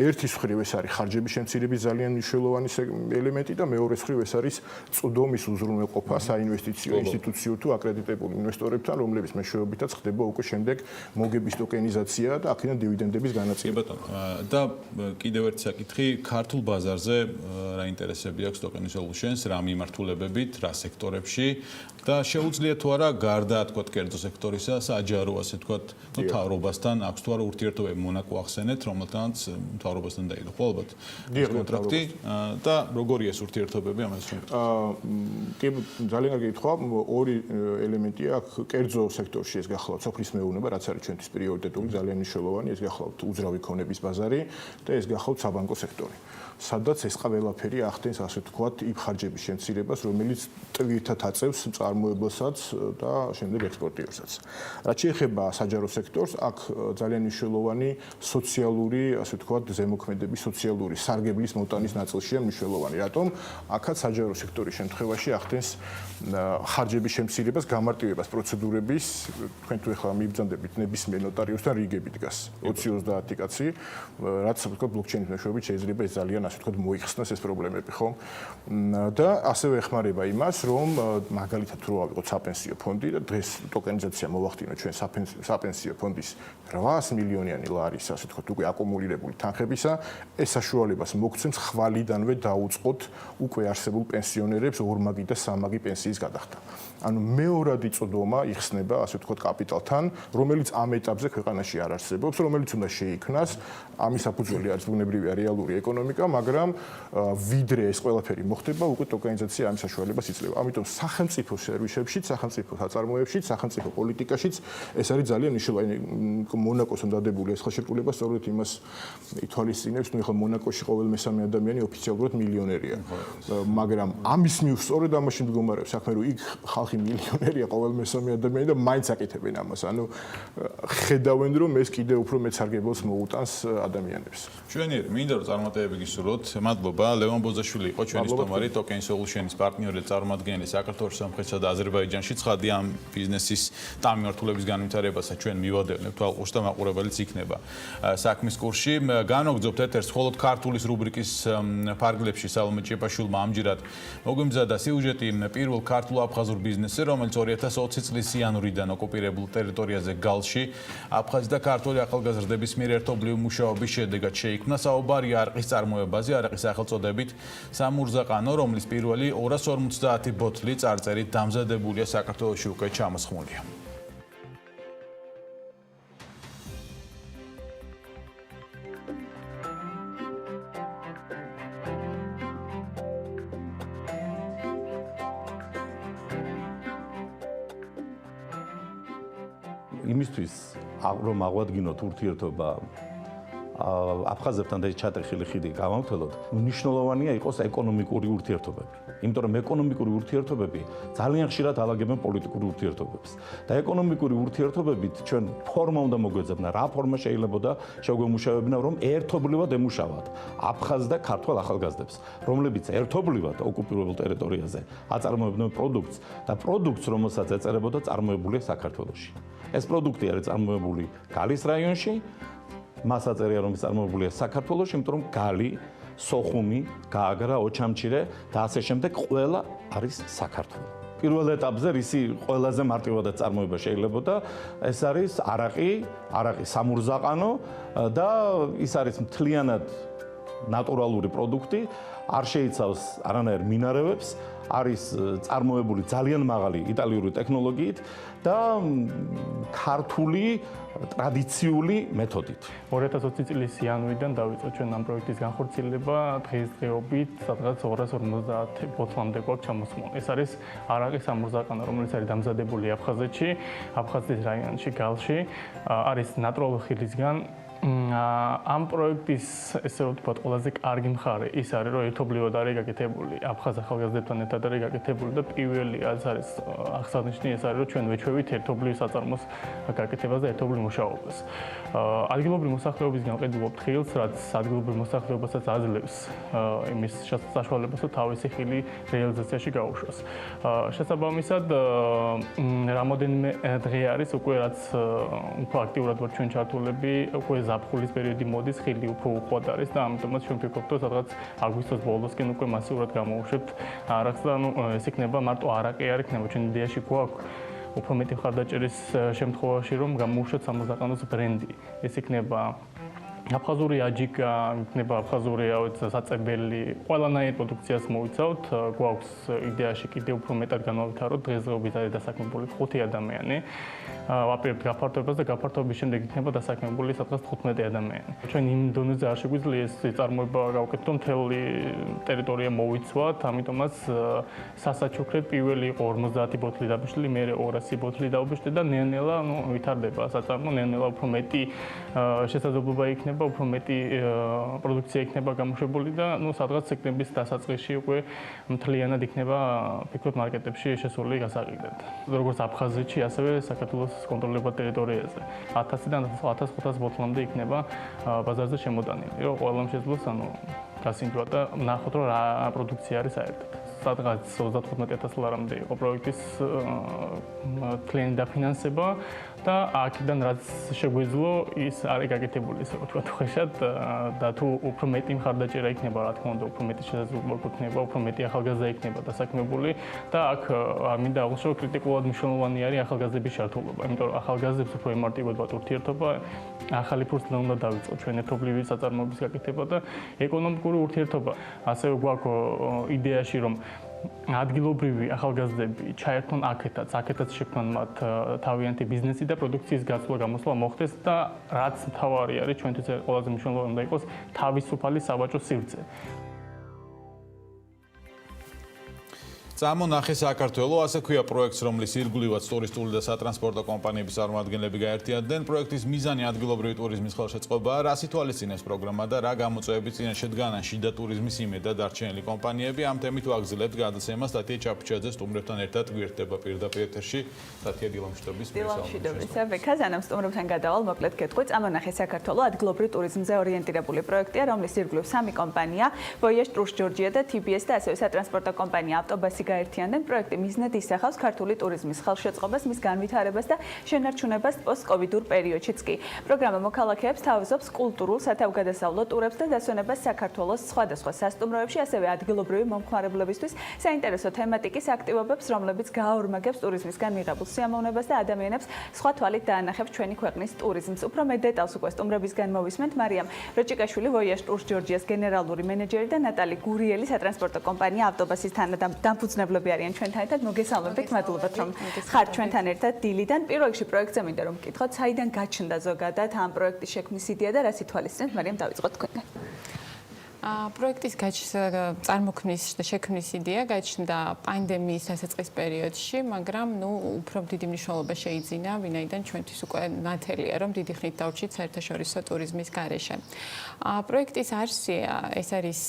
ერთის მხრივ ეს არის ხარჯების შემცირების ძალიან მნიშვნელოვანი ელემენტი და მეორეს მხრივ ეს არის წვდომის უზრუნველყოფა საინვესტიციო ინსტიტუციო თუ აკრედიტებულ ინვესტორებთან, რომლების მეშვეობითაც ხდება უკვე შემდეგ მოგების ტოკენიზაცია და აქედან დივიდენდების განაწილება. და კიდევ ერთი საკითხი, ქართულ ბაზარზე რა ინტერესები აქვს Token Solutions, რა მიმართულებებით, რა სექტორებში და შეუძლია თუ არა გარდა თქვათ კერძო სექტორისა, საჯარო ასე თქვათ, მთავრობასთან აქვს თუ არა ურთიერთობები მონაკო ახსენეთ, რომელთანაც მთავრობასთან დაიდო ხო ალბათ კონტრაქტი და როგორია ეს ურთიერთობები ამას შემთხვევაში? კი, ძალიან კარგი კითხვა, ორი ელემენტია აქ კერძო სექტორში ეს გახლავთ სოფლის მეურნეობა, რაც არის ჩვენთვის პრიორიტეტული, ძალიან მნიშვნელოვანი, ეს გახლავთ უძრავი ქონების ბაზარი და ეს გახლავთ საბანკო სექტორი. სადაც ეს ყველაფერი ახდენს ასე ვთქვათ იმ ხარჯების შემცირებას, რომელიც ტვირთად აწევს მწარმოებელსაც და შემდეგ ექსპორტიორსაც. რაც შეეხება საჯარო სექტორს, აქ ძალიან მნიშვნელოვანი სოციალური, ასე ვთქვათ, ზემოქმედების სოციალური სარგებლის მოტანის ნაწილშია მნიშვნელოვანი. რატომ? აქაც საჯარო სექტორის შემთხვევაში ახდენს ხარჯების შემცირებას, გამარტივებას პროცედურების, თქვენ თუ ეხლა მიბრძანდებით ნებისმიერ ნოტარიუსთან რიგები დგას 20-30 კაცი, რაც ვთქვათ ბლოკჩეინის მეშვეობით შეიძლება ეს ძალიან ასე ვთქვათ მოიხსნას ეს პრობლემები, ხო? და ასევე ეხმარება იმას, რომ მაგალითად რო ავიღოთ საპენსიო ფონდი და დღეს ტოკენიზაცია მოვახდინოთ ჩვენ საპენსიო ფონდის 800 მილიონიანი ლარის ასე ვთქვათ უკვე აკუმულირებული თანხებისა, ეს საშუალებას მოგცემს ხვალიდანვე დაუწყოთ უკვე არსებულ პენსიონერებს ორმაგი და სამაგი პენსიის გადახდა. ანუ მეორადი წვდომა იხსნება ასე ვთქვათ კაპიტალთან, რომ რომელიც ამ ეტაპზე ქვეყანაში არ არსებობს, რომელიც უნდა შეიქმნას, ამის საფუძველი არის ბუნებრივია რეალური ეკონომიკა, მაგრამ ვიდრე ეს ყველაფერი მოხდება, უკვე ტოკენიზაცია ამ საშუალებას იძლევა. ამიტომ სახელმწიფო სერვისებშიც, სახელმწიფო საწარმოებშიც, სახელმწიფო პოლიტიკაშიც ეს არის ძალიან მნიშვნელოვანი. მონაკოსთან დადებული ეს ხელშეკრულება სწორედ იმას ითვალისწინებს, ნუ ეხლა მონაკოში ყოველ მესამე ადამიანი ოფიციალურად მილიონერია. მაგრამ ამის მიუხედავად სწორედ ამაში მდგომარეობს საქმე, რომ იქ ხალხი მილიონერია ყოველ მესამე ადამიანი და მაინც აკეთებენ ამას. ანუ ხედავენ, რომ ეს კიდე უფრო მეც სარგებელს მოუტანს ადამიანებს. ჩვენი მინდა რომ წარმატებები გისურვოთ. მადლობა. ლევან ბოზაშვილი იყო ჩვენი სტუმარი, Token Solutions პარტნიორი და წარმომადგენელი საქართველოს, სამხრეთსა და აზერბაიჯანში. ცხადია ამ ბიზნესის დამმართველობის განვითარებასაც ჩვენ მივადევნებთ, ალყურს და მაყურებელიც იქნება საქმის კურსში. განვაგრძობთ ეთერს მხოლოდ ქართულის რუბრიკის ფარგლებში სალომე ჭეპაშვილმა ამჯერად მოგვიმზადა სიუჟეტი პირველ ქართულ-აფხაზურ ბიზნესზე, რომელიც 2020 წლის იანვრიდან ოკუპირებულ ტერიტორიაზე გალში აფხაზი და ქართული ახალგაზრდების მიერ ერთობლივი მუშაობის შედეგად შეიქმნა. საუბარია არყის წარმოებაზე, არყის სახელწოდებით სამურზაყანო, რომლის პირველი 250 ბოთლი წარწერით დამზადებულია საქართველოში უკვე ჩამოსხმულია. იმისთვის რომ აღვადგინოთ ურთიერთობა აფხაზებთან და ჩატრეხილი ხიდი გამავთელოთ, მნიშვნელოვანია იყოს ეკონომიკური ურთიერთობები. იმიტომ რომ ეკონომიკური ურთიერთობები ძალიან ხშირად ალაგებენ პოლიტიკური ურთიერთობებს. და ეკონომიკური ურთიერთობებით ჩვენ ფორმა უნდა მოგვეძებნა, რა ფორმა შეიძლებოდა შეგვემუშავებინა, რომ ერთობლივად ემუშავათ აფხაზ და ქართველ ახალგაზრდებს, რომლებიც ერთობლივად ოკუპირებულ ტერიტორიაზე აწარმოებდნენ პროდუქტს და პროდუქტს, რომელსაც ეწერებოდა წარმოებულია საქართველოში. ეს პროდუქტი არის წარმოებული გალის რაიონში. მას აწერია რომ წარმოებულია საქართველოში, იმიტომ რომ გალი, სოხუმი, გააგრა, ოჩამჩირე და ასე შემდეგ ყველა არის საქართველო. პირველ ეტაპზე რისი ყველაზე მარტივადაც წარმოება შეიძლებოდა, ეს არის არაყი, არაყის სამურზაყანო და ის არის მთლიანად ნატურალური პროდუქტი, არ შეიცავს არანაირ მინარევებს, არის წარმოებული ძალიან მაღალი იტალიური ტექნოლოგიით და ქართული ტრადიციული მეთოდით. 2020 წლის იანვრიდან დაიწყო ჩვენ ამ პროექტის განხორციელება, დღესდღეობით სადღაც 250 ბოთლამდე გვაქვს ჩამოსმული. ეს არის არაყის სამურზაყანო, რომელიც არის დამზადებული აფხაზეთში, აფხაზეთის რაიონში, გალში, არის ნატურალური ხილისგან. ამ პროექტის ესე ვთქვათ ყველაზე კარგი მხარე ის არის რომ ერთობლივად არის გაკეთებული აფხაზ ახალგაზრდებთან ერთად არის გაკეთებული და პირველი არის აღსანიშნავი ეს არის რომ ჩვენ ვეჩვევით ერთობლივ საწარმოს გაკეთებას და ერთობლივ მუშაობას. ადგილობრივი მოსახლეობისგან ყიდულობთ ხილს, რაც ადგილობრივ მოსახლეობასაც აძლევს იმის საშუალებას რომ თავისი ხილი რეალიზაციაში გაუშვას. შესაბამისად რამოდენიმე დღე არის უკვე რაც უფრო აქტიურად ვარ ჩვენ ჩართულები უკვე ზაფხულის პერიოდი მოდის, ხილი უფრო უხვად არის და ამიტომაც ჩვენ ვფიქრობთ, რომ სადღაც აგვისტოს ბოლოსკენ უკვე მასიურად გამოვუშვებთ არაყს და ეს იქნება მარტო არაყი არ იქნება, ჩვენ იდეაში გვაქვს უფრო მეტი მხარდაჭერის შემთხვევაში, რომ გამოვუშვათ სამურზაყანოს ბრენდი. ეს იქნება აფხაზური აჯიკა, იქნება აფხაზური საწებელი, ყველანაირ პროდუქციას მოვიცავთ. გვაქვს იდეაში კიდევ უფრო მეტად განავითაროთ, დღესდღეობით არის დასაქმებული 5 ადამიანი. ვაპირებთ გაფართოებას და გაფართოების შემდეგ იქნება დასაქმებული სადღაც 15 ადამიანი. ჩვენ იმ დონეზე არ შეგვიძლია ეს წარმოება გავაკეთოთ, რომ მთელი ტერიტორია მოვიცვათ, ამიტომაც სასაჩუქრად პირველი იყო 50 ბოთლი დაბეჭდილი, მერე 200 ბოთლი დაუბეჭდეთ და ნელ-ნელა ვითარდება საწარმო, ნელ-ნელა უფრო მეტი შესაძლებლობა იქნება, უფრო მეტი პროდუქცია იქნება გამოშვებული და სადღაც სექტემბრის დასაწყისში უკვე მთლიანად იქნება ფიქრობ მარკეტებში შესული გასაყიდად. როგორც აფხაზეთში, ასევე საქართველოს კონტროლირებულ ტერიტორიაზე 1000-დან 1500 ბოთლამდე იქნება ბაზარზე შემოტანილი, რომ ყველამ შეძლოს გასინჯვა და ნახოთ რომ რა პროდუქცია არის საერთოდ. სადღაც 35000 ლარამდე იყო პროექტის მთლიანი დაფინანსება და აქედან რაც შეგვეძლო ის არის გაკეთებული, ასე ვთქვათ, ხეშად და თუ უფრო მეტი მხარდაჭერა იქნება, რა თქმა უნდა, უფრო მეტი შესაძლებლობა გვექნება, უფრო მეტი ახალგაზრდა იქნება დასაქმებული და აქ არ მინდა აღვნიშნო, კრიტიკულად მნიშვნელოვანი არის ახალგაზრდების ჩართულობა, იმიტომ რომ ახალგაზრდებს უფრო ემარტივებათ ურთიერთობა, ახალი ფურცლი უნდა დავიწყოთ ჩვენ ერთობლივი საწარმოების გაკეთება და ეკონომიკური ურთიერთობა. ასევე გვაქვს იდეაში რომ ადგილობრივი ახალგაზრდები ჩაერთონ აქეთაც შექმნან მათ თავიანთი ბიზნესი და პროდუქციის გაცვლა-გამოსვლა მოხდეს და რაც მთავარი არის ჩვენთვის ყველაზე მნიშვნელოვანი უნდა იყოს თავისუფალი საბაჭო სივრცე. წამონახე საქართველო, ასე ქვია პროექტს, რომლის ირგვლივაც ტურისტული და სატრანსპორტო კომპანიების წარმომადგენლები გაერთიანდნენ. პროექტის მიზანი ადგილობრივი ტურიზმის ხელშეწყობაა, რა სიტუაციის პროგრამა და რა გამოწვევები წინაშე დგანან შიდა ტურიზმის იმედ და დარჩენილი კომპანიები. ამ თემით ვაგრძელებთ გადაცემას. სტატია ჩაფუჩაძე სტუმრებთან ერთად გვერდება პირდაპირ ეთერში. სტატია დილამშვიდობის მისალმებით. ბექაზანამ სტუმრებთან გადავალ მოკლედ კეთხვი. წამონახე საქართველო ადგილობრივ ტურიზმზე ორიენტირებული პროექტია, რომლის ირგვლივ სამი კომპანია, Voyage Tours Georgia და TBS და ასევე სატრანსპორტო კომპანია ავტობუსი გაერთიანდნენ. პროექტი მიზნად ისახავს ქართული ტურიზმის ხელშეწყობას, მის განვითარებას და შენარჩუნებას პოსტ-კოვიდურ პერიოდშიც კი. პროგრამა მოქალაქეებს თავაზობს კულტურულ, სათავგადასავლო ტურებს და დასვენებას საქართველოს სხვადასხვა სასტუმროებში, ასევე ადგილობრივი მომხმარებლებისთვის საინტერესო თემატიკის აქტივობებს, რომლებიც გააორმაგებს ტურიზმისგან მიღებულ სიამოვნებას და ადამიანებს სხვა თვალით დაანახებს ჩვენი ქვეყნის ტურიზმს. უფრო მეტ დეტალს უკვე სტუმრებისგან მოვისმენთ. მარიამ როჭიკაშვილი, Voyage Tours Georgia-ს გენერალური მენეჯერი და ნატალი გურიელი, სატრანსპორტო კომპანია ავტობუსის დამფუძნებლები არიან ჩვენთან ერთად. მოგესალმებით, მადლობა რომ ხართ ჩვენთან ერთად დილიდან. პირველ რიგში პროექტზე მინდა რომ ვკითხოთ, საიდან გაჩნდა ზოგადად ამ პროექტის შექმნის იდეა და რას ითვალისწინებთ? მარიამ, დავიწყოთ თქვენგან. პროექტის წარმოქმნის და შექმნის იდეა გაჩნდა პანდემიის დასაწყის პერიოდში, მაგრამ უფრო დიდი მნიშვნელობა შეიძინა, ვინაიდან ჩვენთვის უკვე ნათელია, რომ დიდი ხნით დავრჩით საერთაშორისო ტურიზმის გარეშე. პროექტის არსი ეს არის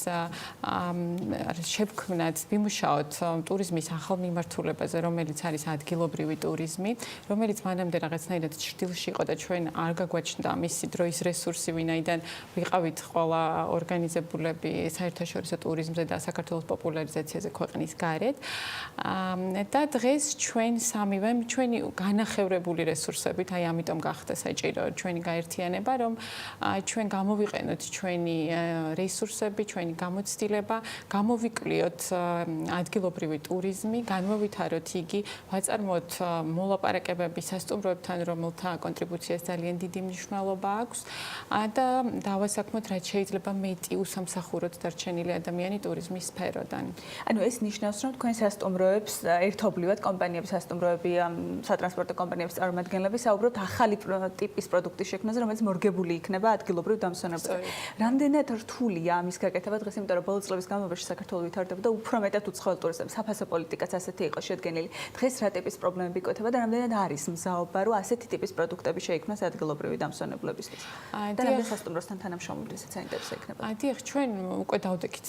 შევქმნათ, ვიმუშაოთ ტურიზმის ახალ მიმართულებაზე, რომელიც არის ადგილობრივი ტურიზმი, რომელიც მანამდე რაღაცნაირად ჭრილში იყო და ჩვენ არ გაგვაჩნდა მისი დროის რესურსი, ვინაიდან ვიყავით ყველა ორგანიზებული საერთაშორისო ტურიზმზე და საქართველოს პოპულარიზაციაზე ქვეყნის გარეთ. და დღეს ჩვენ სამივე ჩვენი განახევრებული რესურსებით, აი ამიტომ გახდა საჭირო ჩვენი გაერთიანება, რომ ჩვენ გამოვიყენოთ ჩვენი რესურსები, ჩვენი გამოცდილება, გამოვიკვლიოთ ადგილობრივი ტურიზმი, განმოვითაროთ იგი, ვაწარმოოთ მოლაპარაკებები სასტუმროებთან, რომელთა კონტრიბუციას ძალიან დიდი მნიშვნელობა აქვს და დავასაქმოთ, რაც შეიძლება მეტი სამსახუროდ დარჩენილი ადამიანი ტურიზმის სფეროდან. ანუ ეს ნიშნავს, რომ თქვენ სასტუმროებს ერთობლივად კომპანიების სასტუმროები, სატრანსპორტო კომპანიების წარმომადგენლები საუბრობთ ახალი ტიპის პროდუქტის შექმნაზე, რომელიც მორგებული იქნება ადგილობრივ დამსვენებლებზე. რამდენად რთულია ამის გაკეთება დღეს, იმიტომ რომ ბოლო წლების განმავლობაში საქართველო ვითარდებოდა უფრო მეტად უცხოელ ტურისტებს. საფასო პოლიტიკაც ასეთი იყო შედგენილი. დღეს რა ტიპის პრობლემები იკვეთება და რამდენად არის მზაობა, რომ ასეთი ტიპის პროდუქტები შეიქმნას ადგილობრივი დამსვენებლებისთვის. და რამდენ სასტუმროსთან თანამშრომლობითაც საინტერესო იქნება. დიახ, ჩვენ უკვე დავდექით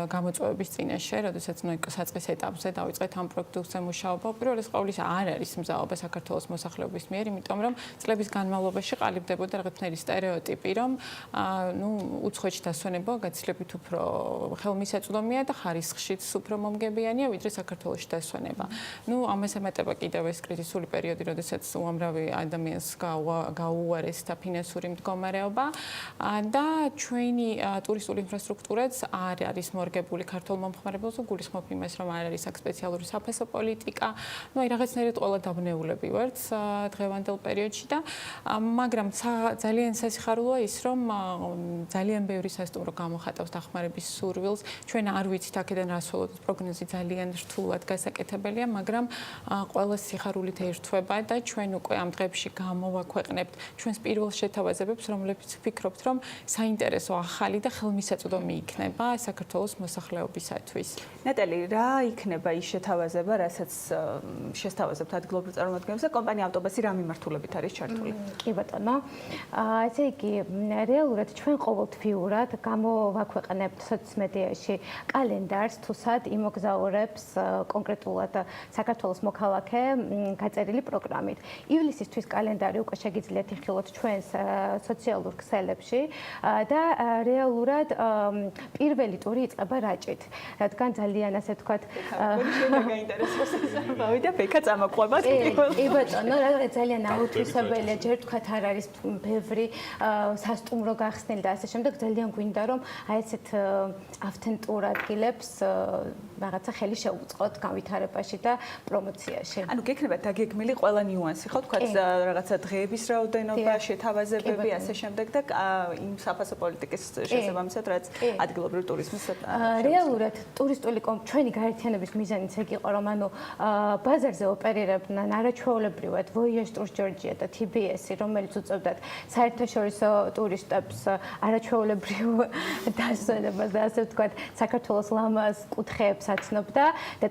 გამოწვევების წინაშე, როდესაც საწყის ეტაპზე დავიწყეთ ამ პროდუქტზე მუშაობა. უპირველეს ყოვლისა არ არის მზაობა საქართველოს მოსახლეობის მიერ, იმიტომ რომ წლების განმავლობაში ყალიბდებოდა რაღაცნაირი სტერეოტიპი, რომ უცხოეთში დასვენება გაცილებით უფრო ხელმისაწვდომია და ხარისხშიც უფრო მომგებიანია, ვიდრე საქართველოში დასვენება. ამას ემატება კიდევ ეს კრიზისული პერიოდი, როდესაც უამრავი ადამიანს გაუუარესდა ფინანსური მდგომარეობა და ჩვენი ტურისტული ინფრასტრუქტურაც არ არის მორგებული ქართულ მომხმარებელს, გულისხმობ იმას, რომ არ არის აქ სპეციალური საფასო პოლიტიკა. აი რაღაცნაირად ყველა დაბნეულები ვართ დღევანდელ პერიოდში და მაგრამ ძალიან სასიხარულოა ის, რომ ძალიან ბევრი სასტუმრო გამოხატავს დახმარების სურვილს. ჩვენ არ ვიცით აქედან რას ველოდოთ, პროგნოზი ძალიან რთულად გასაკეთებელია, მაგრამ ყველა სიხარულით ერთვება და ჩვენ უკვე ამ დღეებში გამოვაქვეყნებთ ჩვენს პირველ შეთავაზებებს, რომლებიც ვფიქრობთ, რომ საინტერესო ახალი და ხელმისაწვდომი იქნება საქართველოს მოსახლეობისათვის. ნატალი, რა იქნება ის შეთავაზება, რასაც შესთავაზებთ ადგილობრივ წარმომადგენლებს და კომპანია ავტობუსი რა მიმართულებით არის ჩართული? კი ბატონო. ესე იგი, რეალურად ჩვენ ყოველთვიურად გამოვაქვეყნებთ სოციმედიაში კალენდარს, თუსად იმოგზაურებს კონკრეტულად საქართველოს მოქალაქე გაწერილი პროგრამით. ივლისისთვის კალენდარი უკვე შეგიძლიათ იხილოთ ჩვენს სოციალურ ქსელებში და რეალურად პირველი ტური იწყება რაჭით, რადგან ძალიან ასე ვთქვათ, გავიდა ბექა წამოყვება. კი ბატონო, ძალიან აუთვისებელია, ჯერ ვთქვათ არ არის ბევრი სასტუმრო გახსნილი და ასე შემდეგ, ძალიან გვინდა რომ აი ესეთ ავთენტურ ადგილებს რაღაცა ხელი შეუწყოთ განვითარებაში და პრომოციაში. ანუ გექნება დაგეგმილი ყველა ნიუანსი, ხო, თქვათ რაღაცა დღეების რაოდენობა, შეთავაზებები, ასე შემდეგ და იმ საფასო პოლიტიკის შესაბამისად, რაც ადგილობრივი ტურიზმის რეალურად ტურისტული ჩვენი გაერთიანების მიზანიც ეგ იყო, რომ ანუ ბაზარზე ოპერირებდნენ არაჩვეულებრივად Voyage Tours Georgia და TBS-ი, რომელიც უწევდათ საერთაშორისო ტურისტებს არაჩვეულებრივ დასვენებას და ასე ვთქვათ, საქართველოს ლამაზ კუთხეებს აცნობდა და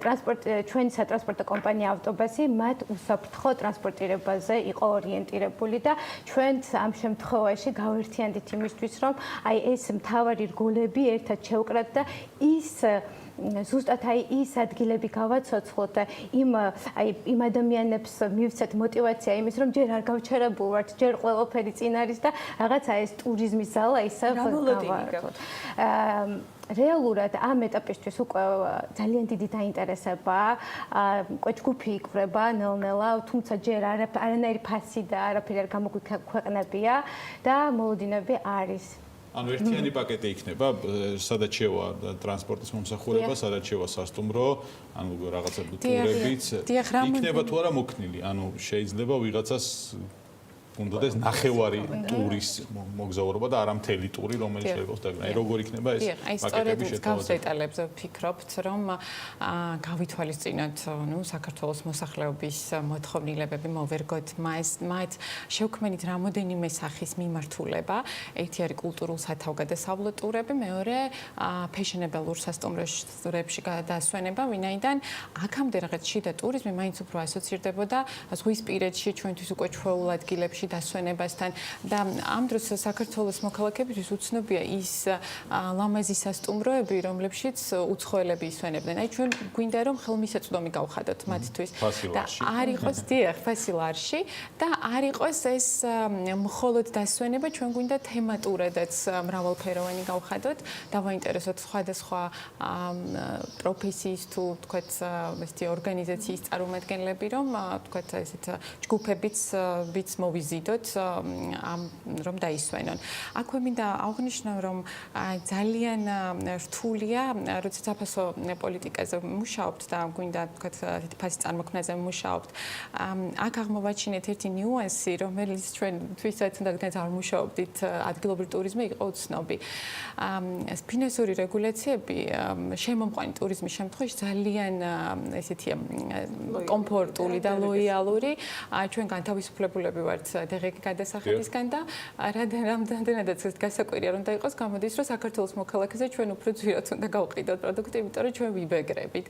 ჩვენი სატრანსპორტო კომპანია ავტობუსი მათ უსაფრთხო ტრანსპორტირებაზე იყო ორიენტირებული და ჩვენც ამ შემთხვევაში გავერთიანდით იმისთვის, რომ აი ეს მთავარი რგოლები ერთად შევკრათ და ზუსტად ის ადგილები გავაცოცხლოთ და იმ ადამიანებს მივცეთ мотиваცია იმის, რომ ჯერ არ გავჩერებულ ვართ, ჯერ ყველაფერი წინ არის და რაღაცა ეს ტურიზმის ზალა ისევ გავარდოთ. რეალურად ამ ეტაპისთვის უკვე ძალიან დიდი დაინტერესებაა. უკვე ჯგუფი იკვრება ნელ-ნელა, თუმცა ჯერ არანაირი ფასი და არაფერი არ გამოგვიქვეყნებია და მოლოდინები არის. ანუ ერთიანი პაკეტი იქნება, სადაც შევა ტრანსპორტის მომსახურება, სადაც შევა სასტუმრო, ანუ რაღაცა ტურებიც. იქნება თუ არა მოქნილი, ანუ შეიძლება ვიღაცას უნდადეს ნახევარი ტურის მოგზაურობა და არა მთელი ტური, რომელიც შეგვაქვს და როგორ იქნება ეს პაკეტები შეტანილი. დეტალებზე ვფიქრობთ, რომ გავითვალისწინოთ, საქართველოს მოსახლეობის მოთხოვნილებები მოვერგოთ, მათ შევქმნით რამოდენიმე სახის მიმართულება. ერთი არის კულტურულ სათავგადასავლო ტურები, მეორე ფეშენებელურ სასტუმროებში გადასვენება, ვინაიდან აქამდე რაღაც შიდა ტურიზმი მაინც უფრო ასოცირდებოდა ზღვისპირეთში, ჩვენთვის უკვე ჩვეულ ადგილებში დასვენებასთან და ამ დროს საქართველოს მოქალაქეებისთვის უცნობია ის ლამაზი სასტუმროები, რომლებშიც უცხოელები ისვენებდნენ. აი ჩვენ გვინდა რომ ხელმისაწვდომი გავხადოთ მათთვის და არ იყოს ფასილარში და არ იყოს ეს მხოლოდ დასვენება, ჩვენ გვინდა თემატურადაც მრავალფეროვანი გავხადოთ, დავაინტერესოთ სხვადასხვა პროფესიის თუ თქვათ ესეთი ორგანიზაციის წარმომადგენლები, რომ თქვათ ესეთ ჯგუფებიც რომ დაისვენონ. აქვე მინდა აღვნიშნო, რომ ძალიან რთულია, როცა საფასო პოლიტიკაზე მუშაობთ და გვინდა თქვათ ესეთი ფასის წარმოქმნაზე მუშაობთ. აქ აღმოვაჩინეთ ერთი ნიუანსი, რომელიც ჩვენთვისაც თუნდაც არ მუშაობდით, ადგილობრივი ტურიზმი იყო უცნობი. ფინანსური რეგულაციები შემომყვანი ტურიზმის შემთხვევაში ძალიან ესეთია კომფორტული და ლოიალური. ჩვენ განთავისუფლებულები ვართ დღეგი გადასახადისგან და რამდენადაც გასაკვირია რომ დაიყოს, გამოდის, რომ საქართველოს მოქალაქეზე ჩვენ უფრო ძვირად უნდა გავყიდოთ პროდუქტი, იმიტომ რომ ჩვენ ვიბეგრებით.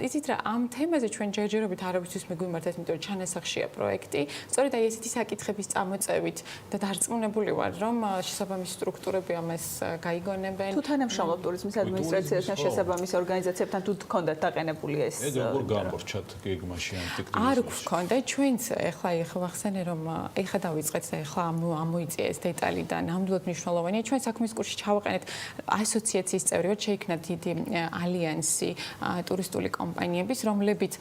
იცით რა, ამ თემაზე ჩვენ ჯერჯერობით არავისთვის მეგვიმართეთ, იმიტომ რომ ჩანასახშია პროექტი. სწორედ აი ესეთი საკითხების წამოწევით და დარწმუნებული ვარ, რომ შესაბამის სტრუქტურები ამას გაიგონებენ. თუ თანამშრომლობ ტურიზმის ადმინისტრაციასთან, შესაბამის ორგანიზაციებთან თუ გქონდათ დაყენებული ეს როგორ გამორჩათ გეგმაში ამ ტექნიკაში? არ გვქონდა, ჩვენც ეხლა ვახსენე, რომ ეხლა დავიწყეთ და ეხლა ამოიწია ეს დეტალი და ნამდვილად მნიშვნელოვანია. ჩვენ საქმის კურსში ჩავაყენეთ ასოციაციის წევრი ვართ, შეიქმნა დიდი ალიანსი ტურისტული კომპანიების, რომლებიც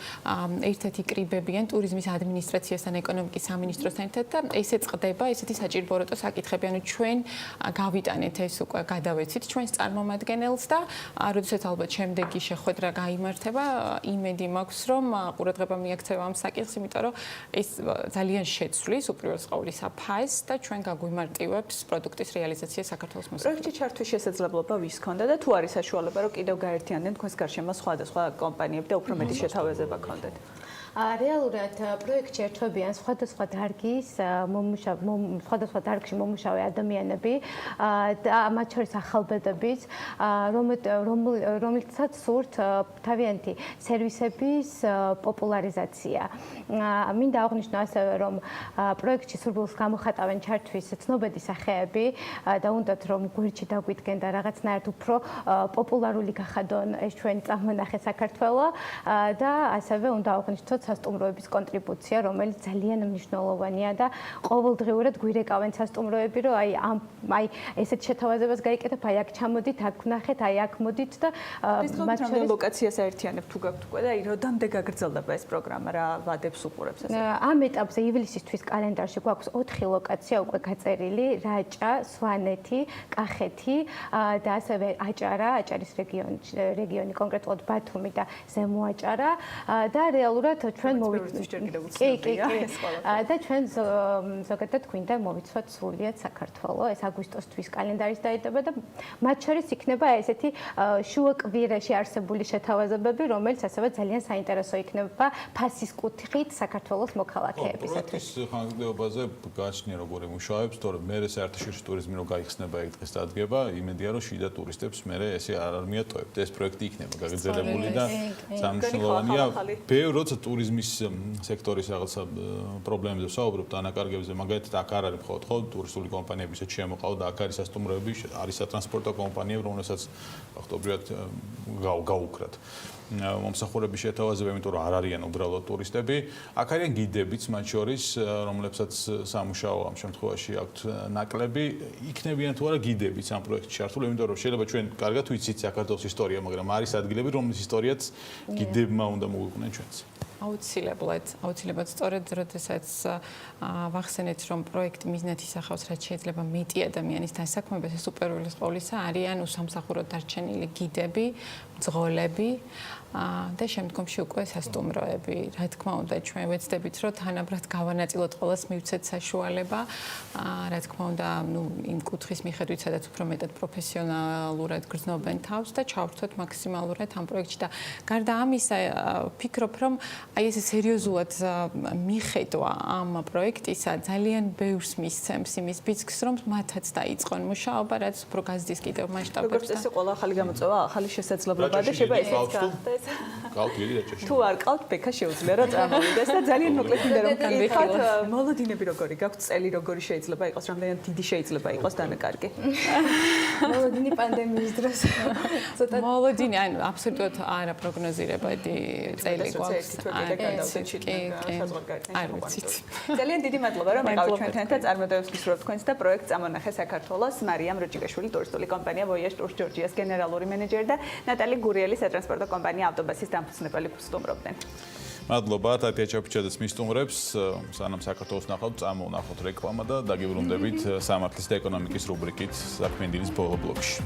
ერთად იკრიბებიან ტურიზმის ადმინისტრაციასთან, ეკონომიკის სამინისტროსთან ერთად და ესე წყდება ესეთი საჭიროებო საკითხები. ანუ ჩვენ გავიტანეთ ეს უკვე გადავეცით ჩვენს წარმომადგენელს და როდესაც ალბათ შემდეგი შეხვედრა გაიმართება, იმედი მაქვს, რომ ყურადღება მიაქცევა ამ საკითხს, იმიტომ რომ ეს ძალიან შეცვლის უპირველეს ყოვლისა ფასს და ჩვენ გაგვიმარტივებს პროდუქტის რეალიზაცია საქართველოს მოსახლეობისათვის. პროექტში ჩართვის შესაძლებლობა ვის ქონდა და თუ არის საშუალება, რომ კიდევ გაერთიანდნენ თქვენს გარშემო სხვადასხვა კომპანიები და უფრო მეტი შეთავაზება ქონდეთ? რეალურად პროექტში ერთვებიან სხვადასხვა დარგის სხვადასხვა დარგში მომუშავე ადამიანები და მათ შორის ახალბედებიც, რომელთაც სურთ თავიანთი სერვისების პოპულარიზაცია. მინდა აღვნიშნო ასევე, რომ პროექტში სურვილს გამოხატავენ ჩართვის ცნობადი სახეები და უნდათ რომ გვერდში დაგვიდგენ და რაღაცნაირად უფრო პოპულარული გახადონ ეს ჩვენი წარმონახე საქართველო და ასევე უნდა აღვნიშნოთ სასტუმროების კონტრიბუცია, რომელიც ძალიან მნიშვნელოვანია და ყოველდღიურად გვირეკავენ სასტუმროები, რომ აი ესეთ შეთავაზებას გაიკეთებ, აი აქ ჩამოდით, აქ ვნახეთ, აი აქ მოდით და მათ შორის ლოკაციას აერთიანებ თუ გაქვთ უკვე და აი როდამდე გაგრძელდება ეს პროგრამა, რა ვადებს უყურებს ესე? ამ ეტაპზე ივლისისთვის კალენდარში გვაქვს 4 ლოკაცია უკვე გაწერილი: რაჭა, სვანეთი, კახეთი და ასევე აჭარის რეგიონი, კონკრეტულად ბათუმი და ზემო აჭარა და რეალურად ჩვენ და ჩვენ ზოგადად გვინდა მოვიცვათ სრულიად საქართველო. ეს აგვისტოსთვის კალენდარის დაიდება და მათ შორის იქნება ესეთი შუაკვირაში არსებული შეთავაზებები, რომელიც ასევე ძალიან საინტერესო იქნება ფასის კუთხით საქართველოს მოქალაქეებისათვის. პროექტის ხანგრძლივობაზე გააჩნია როგორი მუშაობს, თორემ მე საერთაშორისო ტურიზმი რო გაიხსნება ეგ დღეს დადგება, იმედია რომ შიდა ტურისტებს მე ესე არ მიატოვებთ. ეს პროექტი იქნება გაგრძელებული და სამშობლოვანია. ბევრ როცა ტურიზმის სექტორის რაღაცა პრობლემებზე ვსაუბრობ და ანაკარგებზე, მაგალითად აქ არ არის მხოლოდ ხო ტურისტული კომპანიები ისე შემოყავ და აქ არის სასტუმროები, არის სატრანსპორტო კომპანიები, რომელსაც ფაქტობრივად გაუქრათ. მომსახურების შეთავაზება, იმიტომ რომ არ არიან უბრალოდ ტურისტები, აქ არიან გიდებიც მათ შორის, რომლებსაც სამუშაო ამ შემთხვევაში აქვთ ნაკლები, იქნებიან თუ არა გიდებიც ამ პროექტში ჩართული, იმიტომ რომ შეიძლება ჩვენ კარგად ვიცით საქართველოს ისტორია, მაგრამ არის ადგილები, რომლის ისტორიაც გიდებმა უნდა მოგვიყვნენ ჩვენც. აუცილებლად სწორედ როდესაც ვახსენეთ რომ პროექტი მიზნით ისახავს რაც შეიძლება მეტი ადამიანის დასაქმებას ეს უპირველეს ყოვლისა არიან უსამსახუროდ დარჩენილი გიდები, მძღოლები და შემდგომში უკვე სასტუმროები. რა თქმა უნდა ჩვენ ვეცდებით რომ თანაბრად გავანაწილოთ ყოველს მივცეთ საშუალება, რა თქმა უნდა, იმ კუთხის მიხედვით სადაც უფრო მეტად პროფესიონალურად გრძნობენ თავს და ჩავრთოთ მაქსიმალურად ამ პროექტში და გარდა ამისა ვფიქრობ რომ აი ეს სერიოზულად მიხედვა ამ პროექტისა ძალიან ბევრს მისცემს იმის ბიცქს რომ მათაც დაიწყონ მუშაობა რაც უფრო გაზრდის კიდევ მასშტაბებში. როგორც წესი ყველა ახალი გამოწვევა, ახალი შესაძლებლობა და შეიძლება ესეც გახდეს. თუ არ ყავთ ბექა შეუძლია რა წარმოვიდეს და ძალიან მოკლედ მინდა რომ გითხრათ მოლოდინები როგორი გაქვთ წელი როგორი შეიძლება იყოს რამდენად დიდი შეიძლება იყოს დანაკარგი მოლოდინი პანდემიის დროს ცოტა მოლოდინი ანუ აბსოლუტურად არა პროგნოზირებადი წელი გვაქვს არ ვიცით ძალიან დიდი მადლობა რომ მიყავით ჩვენთან და წარმოდევებს გისურვებთ თქვენს და პროექტს წამონახე საქართველოს მარიამ როჭიკაშვილი ტურისტული კომპანია Voyage Tours Georgia's გენერალური მენეჯერი და ნატალი გურიელი სატრანსპორტო კომპანია ავტობასის დამფუძნებელი სტუმრობდნენ. მადლობა თათია ჩაფიჩაძეს მისტუმრებს, სანამ საქართველოს ნახავთ, წამოვნახოთ რეკლამა და დაგიბრუნდებით სამართლის და ეკონომიკის რუბრიკით საქმენდილის ბოლო ბლოკში.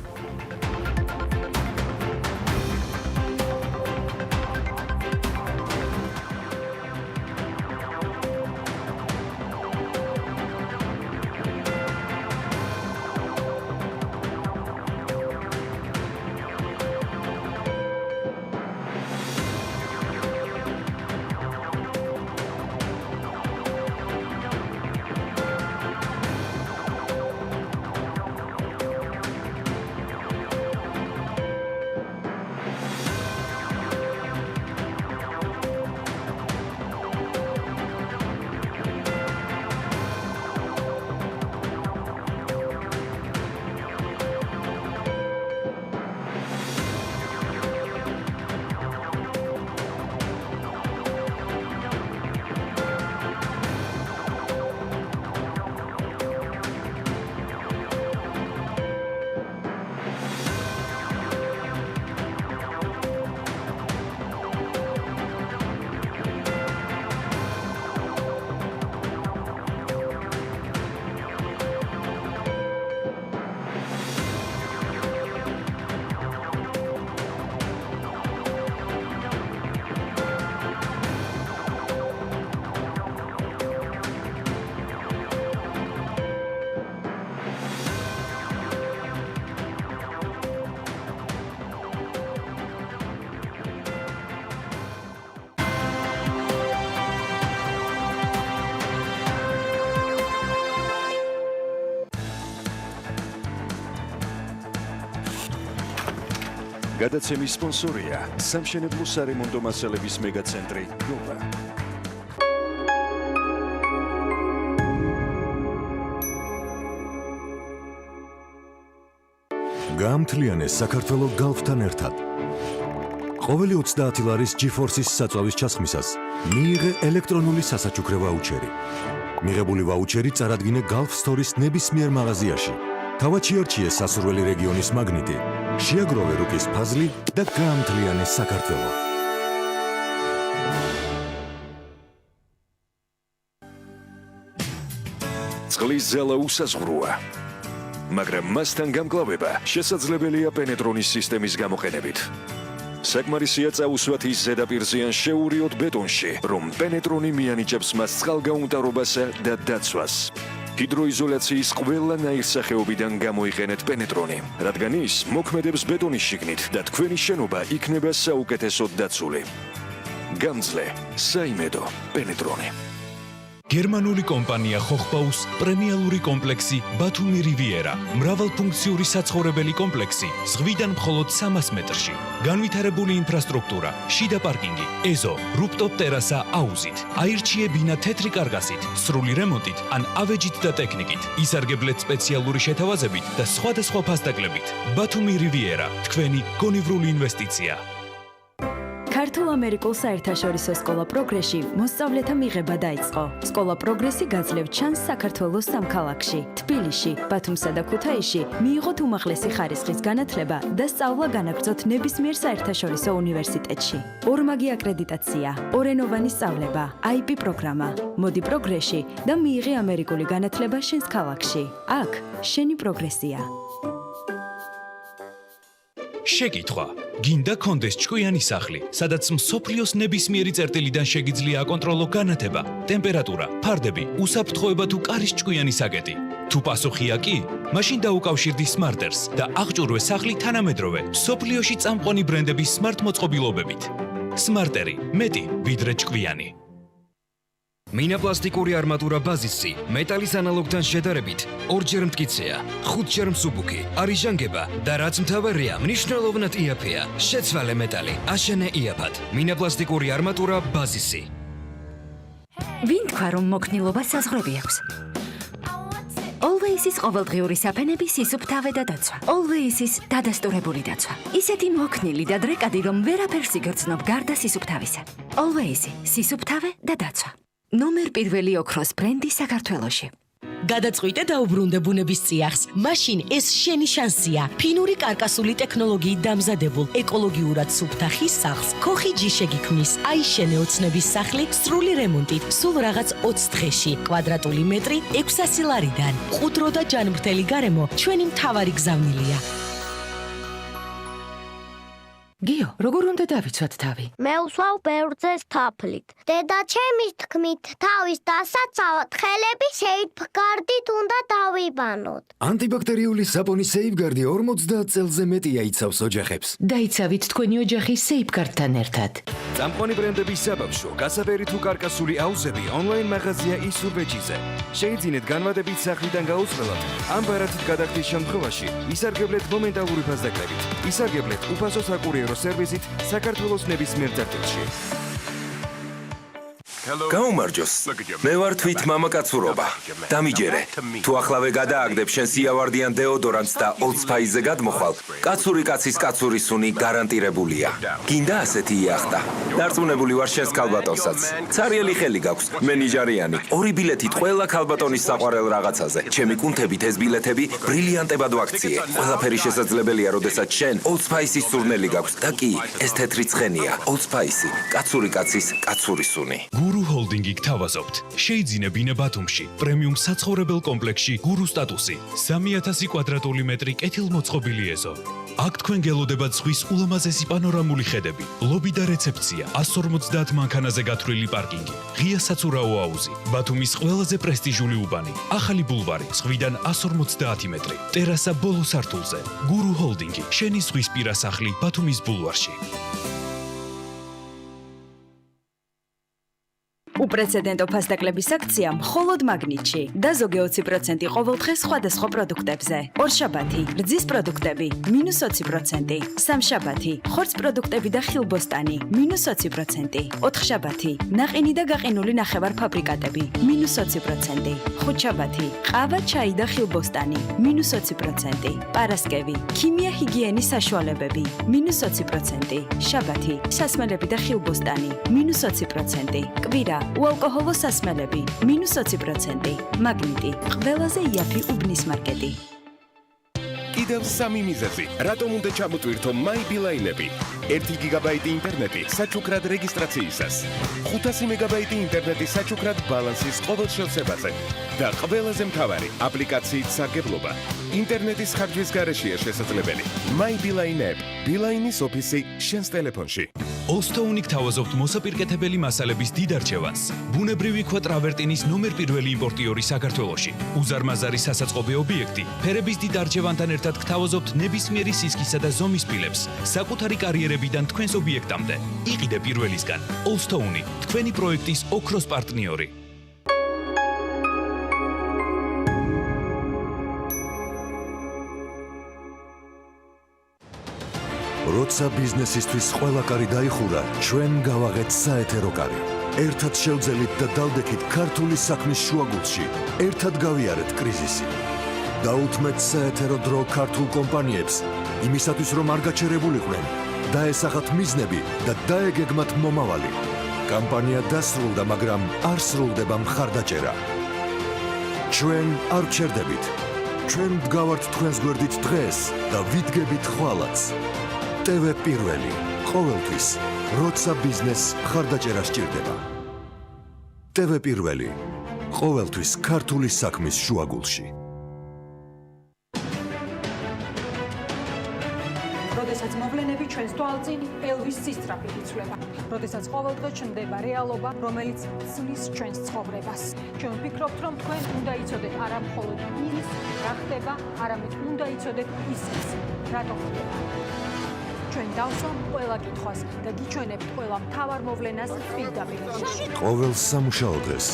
გადაცემის სპონსორია სამშენებლო სარემონტო მასალების მეგაცენტრი ნოვა. გაამთლიანეს საქართველოს გალფთან ერთად. ყოველი 30 ლარის GeForce-ის საწვავის ჩასხმისას მიიღე ელექტრონული სასაჩუქრე ვაუჩერი. მიღებული ვაუჩერი წარადგინე Gulf Store-ის ნებისმიერ მაღაზიაში. თავად შეარჩიე სასურველი რეგიონის მაგნიტი. შეაგროვე რუკის ფაზლი და გაამთლიანეს საქართველო. წყლის ზალა უსაზღვროა, მაგრამ მასთან გამკლავება შესაძლებელია პენეტრონის სისტემის გამოყენებით. საკმარისია წაუსვათ ის ზედაპირზე ან შეურიოთ ბეტონში, რომ პენეტრონი მიანიჭებს მას წყალგაუმტარობასა და დაცვას. ჰიდროიზოლაციის ყველა ნაირსახეობიდან გამოიყენეთ პენეტრონი, რადგან ის მოქმედებს ბეტონის შიგნით და თქვენი შენობა იქნება საუკეთესოდ დაცული. გამძლე, საიმედო პენეტრონი. გერმანული კომპანია ხოხბაუს პრემიალური კომპლექსი ბათუმი რივიერა, მრავალფუნქციური საცხოვრებელი კომპლექსი, ზღვიდან მხოლოდ 300 მეტრში. განვითარებული ინფრასტრუქტურა, შიდა პარკინგი, ეზო, რუფტოპ ტერასა აუზით. აირჩიებინა თეთრი კარგასით, სრული რემონტით ან ავეჯით და ტექნიკით. ისარგებლეთ სპეციალური შეთავაზებით და სხვადასხვა ფასდაკლებით. ბათუმი რივიერა, თქვენი გონივრული ინვესტიცია. ქართულ-ამერიკულ საერთაშორისო სკოლა პროგრესში მოსწავლეთა მიღება დაიწყო. სკოლა პროგრესი გაძლევ ჩანს საქართველოს სამ ქალაქში, თბილისში, ბათუმსა და ქუთაისში. მიიღოთ უმაღლესი ხარისხის განათლება და სწავლა განაგრძოთ ნებისმიერ საერთაშორისო უნივერსიტეტში. ორმაგი აკრედიტაცია, ორენოვანი სწავლება, IP პროგრამა. მოდი პროგრესში და მიიღე ამერიკული განათლება შენს ქალაქში. აქ შენი პროგრესია. შეკითხვა: გინდა კონდეს ჭკვიანი სახლი, სადაც მსოფლიოს ნებისმიერი წერტილიდან შეგიძლია აკონტროლო განათება, ტემპერატურა, ფარდები, უსაფრთხოება თუ კარის ჭკვიანი საკეტი? თუ პასუხია კი, მაშინ დაუკავშირდი სმარტერს და აღჭურვე სახლი თანამედროვე, მსოფლიოში წამყვანი ბრენდების სმარტ მოწყობილობებით. სმარტერი, მეტი ვიდრე ჭკვიანი. მინაპლასტიკური არმატურა ბაზისი მეტალის ანალოგთან შედარებით ორჯერ მტკიცეა, 5ჯერ მსუბუქი, არის ჟანგება და რაც მთავარია, მნიშვნელოვნად იაფია. შეცვალე მეტალი, აშენე იაფად. მინაპლასტიკური არმატურა ბაზისი. ვინ თქვა რომ მოქნილობა საზღვრები აქვს? Always-ის ყოველდღიური საფენები, სისუფთავე და დაცვა. Always-ის დადასტურებული დაცვა. ისეთი მოქნილი და დრეკადი, რომ ვერაფერს იგრძნობ გარდა სისუფთავისა. Always-ი, სისუფთავე და დაცვა. ნომერ პირველი ოქროს ბრენდი საქართველოში. გადაწყვიტე და უბრუნდე ბუნების წიაღს. მაშინ ეს შენი შანსია. ფინური კარკასული ტექნოლოგიით დამზადებულ ეკოლოგიურად სუფთა ხის სახლს ქოხიჯი შეგიქმნის. აიშენე ოცნების სახლი სრული რემონტით, სულ რაღაც 20 დღეში. კვადრატული მეტრი 600 ლარიდან. ყუდრო და ჯანმრთელი გარემო ჩვენი მთავარი გზავნილია. გიო, როგორ უნდა დავიცვათ თავი? მე ვსვავ ბერძეს თაფლით. დედა ჩემის თქმით, თავის დასაცავად ხელები სეიფგარდით უნდა დავიბანოთ. ანტიბაქტერიული საპონი სეიფგარდი 50 წელზე მეტია იცავს ოჯახებს. დაიცავით თქვენი ოჯახი სეიფგარდთან ერთად. წამყვანი ბრენდების საბავშვო, გასაფერი თუ კარკასული აუზები ონლაინ მაღაზია ისურვეჯიზე. შეიძინეთ განმადებით სახლიდან გაუწყელად, ამ ბარათით გადახდის შემთხვევაში ისარგებლეთ მომენტალური ფასდაკლებით. ისარგებლეთ უფასო საკურიერო სერვისით საქართველოს ნებისმიერ წერტილში. გაუმარჯოს. მე ვარ თვით მამაკაცურობა. დამიჯერე. თუ ახლავე გადააგდებ შენ სიავარდიან დეოდორანტს და Old Spice-ზე გადმოხვალ, კაცური კაცის კაცური სუნი გარანტირებულია. გინდა ასეთი იახტა. დარწმუნებული ვარ შენს ქალბატონსაც. ცარიელი ხელი გაქვს. მე ნიჟარიანი. 2 ბილეთით ყველა ქალბატონის საყვარელ რაღაცაზე. ჩემი კუნთებით ეს ბილეთები ბრილიანტებად ვაქციე. ყველაფერი შესაძლებელია, როდესაც შენ Old Spice-ის სურნელი გაქვს და კი, ეს თეთრი ცხენია. Old Spice, კაცური კაცის კაცური სუნი. გურუ ჰოლდინგი გთავაზობთ. შეიძინე ბინა ბათუმში, პრემიუმ საცხოვრებელ კომპლექსში გურუ სტატუსი. 3000 კვადრატული მეტრი კეთილმოწყობილი ეზო. აქ თქვენ გელოდებათ ზღვის ულამაზესი პანორამული ხედები, ლობი და რეცეფცია, 150 მანქანაზე გათვლილი პარკინგი, ღია საცურაო აუზი, ბათუმის ყველაზე პრესტიჟული უბანი, ახალი ბულვარი, ზღვიდან 150 მეტრი, ტერასა ბოლო სართულზე. გურუ ჰოლდინგი, შენი ზღვისპირა სახლი ბათუმის ბულვარში. უპრეცედენტო ფასდაკლების აქცია მხოლოდ მაგნიტში და ზოგი 20% ყოველდღე სხვადასხვა პროდუქტებზე. ორშაბათი, რძის პროდუქტები -20%, სამშაბათი, ხორც პროდუქტები და ხილბოსტანი -20%, ოთხშაბათი, ნაყინი და გაყინული ნახევარ-ფაბრიკატები -20%, ხუთშაბათი, ყავა, ჩაი და ხილბოსტანი -20%, პარასკევი, ქიმია ჰიგიენის საშუალებები -20%, შაბათი, სასმელები და ხილბოსტანი -20%, კვირა უალკოჰოლო სასმელები -20%, მაგნიტი, ყველაზე იაფი უბნის მარკეტი. კიდევ 3 მიზეზი. რატომ უნდა ჩამოტვირთო MyBeeline-ები? 1 გიგაბაიტი ინტერნეტი საჩუქრად რეგისტრაციისას, 500 მეგაბაიტი ინტერნეტი საჩუქრად ბალანსის ყოველ შევსებაზე და ყველაზე მთავარი, აპლიკაციით სარგებლობა. ინტერნეტის ხარჯვის გარეშეა შესაძლებელი. MyBeeline App, Beeline-ის ოფისი შენს ტელეფონში. ოსტოუნიკ თავაზობთ მოსაპირკეთებელი მასალების დიდ არჩევანს. ბუნებრივი ქვა ტრავერტინის ნომერ პირველი იმპორტიორი საქართველოში. უზარმაზარი სასაწყობე ობიექტი, ფერების დიდ არჩევანთან ერთად გთავაზობთ ნებისმიერი სისქისა და ზომის ფილებს. საკუთარი კარიერებიდან თქვენს ობიექტამდე. იყიდე პირველისგან. ოსტოუნი, თქვენი პროექტის ოქროს პარტნიორი. როცა ბიზნესისთვის ყველა კარი დაიხურა, ჩვენ გავაღეთ საეთერო კარი. ერთად შევძელით და დავდექით ქართული საქმის შუაგულში. ერთად გავიარეთ კრიზისი. დაუთმეთ საეთერო დრო ქართულ კომპანიებს, იმისათვის რომ არ გაჩერებულიყვნენ, დაესახათ მიზნები და დაეგეგმათ მომავალი. კამპანია დასრულდა, მაგრამ არ სრულდება მხარდაჭერა. ჩვენ არ ვჩერდებით. ჩვენ ვდგავართ თქვენს გვერდით დღეს და ვიდგებით ხვალაც. TV პირველი, ყოველთვის, როცა ბიზნესს მხარდაჭერა სჭირდება. TV პირველი, ყოველთვის ქართული საქმის შუაგულში. როდესაც მოვლენები ჩვენს თვალწინ ელვის სისწრაფით იცვლება. როდესაც ყოველდღე ჩნდება რეალობა, რომელიც ცვლის ჩვენს ცხოვრებას. ჩვენ ვფიქრობთ, რომ თქვენ უნდა იცოდეთ არა მხოლოდ ის, რა ხდება, არამედ უნდა იცოდეთ ისიც, რატო ხდება. ჩვენ დავსვამ ყველა კითხვას და გიჩვენებთ ყველა მთავარ მოვლენას პირდაპირ. ყოველ სამუშაო დღეს,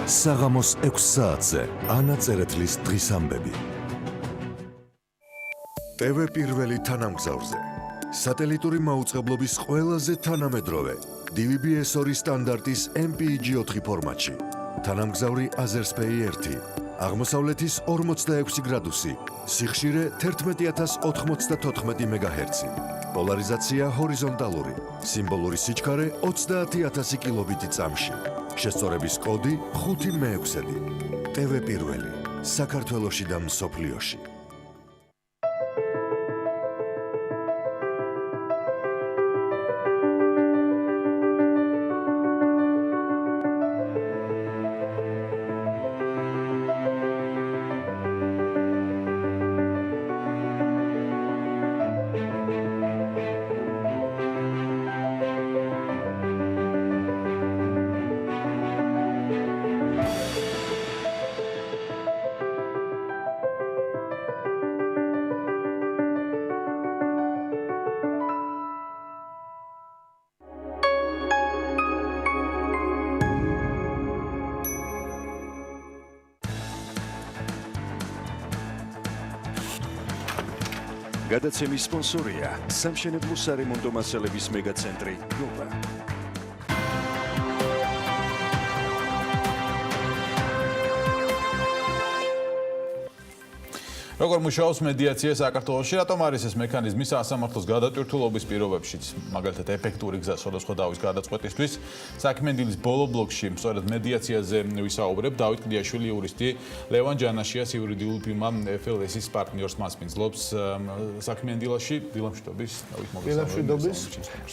საღამოს 6 საათზე, ანა წერეთლის დღის ამბები. TV პირველი თანამგზავრზე. სატელიტური მაუწყებლობის ყველაზე თანამედროვე DVB-S2 სტანდარტის MPEG-4 ფორმატში. თანამგზავრი Azerspay 1, აღმოსავლეთის 46 გრადუსი, სიხშირე 11094 MHz, პოლარიზაცია ჰორიზონტალური, სიმბოლური სიჩქარე 30000 კილობიტი წამში, შესწორების კოდი 5მე6. TV პირველი, საქართველოში და მსოფლიოში. გადაცემის სპონსორია სამშენებლო სარემონტო მასალების მეგაცენტრი ნოვა. როგორ მუშაობს მედიაცია საქართველოში? რატომ არის ეს მექანიზმი სასამართლოს გადატვირთულობის პირობებშიც, მაგალითად ეფექტური გზა სხვადასხვა დავის გადაწყვეტისთვის? საქმენდილის ბოლო ბლოკში სწორედ მედიაციაზე ვისაუბრებ. დავით კლდიაშვილი იურისტი, ლევან ჯანაშიას იურიდიულ ფირმა FLS-ის პარტნიორს მასპინძლობს საქმენდილაში. დილამშვიდობის, დავით მოგესალმებით.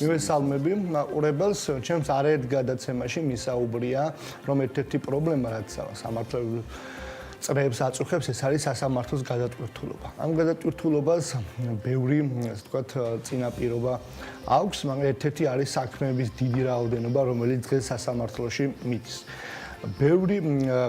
მივესალმები მაყურებელს. ჩემს არაერთ გადაცემაში მისაუბრია, რომ ერთ-ერთი პრობლემა რაც სამართლებრივ წრეებს აწუხებს, ეს არის სასამართლოს გადატვირთულობა. ამ გადატვირთულობას ბევრი, ასე ვთქვათ, წინაპირობა აქვს, მაგრამ ერთ-ერთი არის საქმეების დიდი რაოდენობა, რომელიც დღეს სასამართლოში მიდის. ბევრი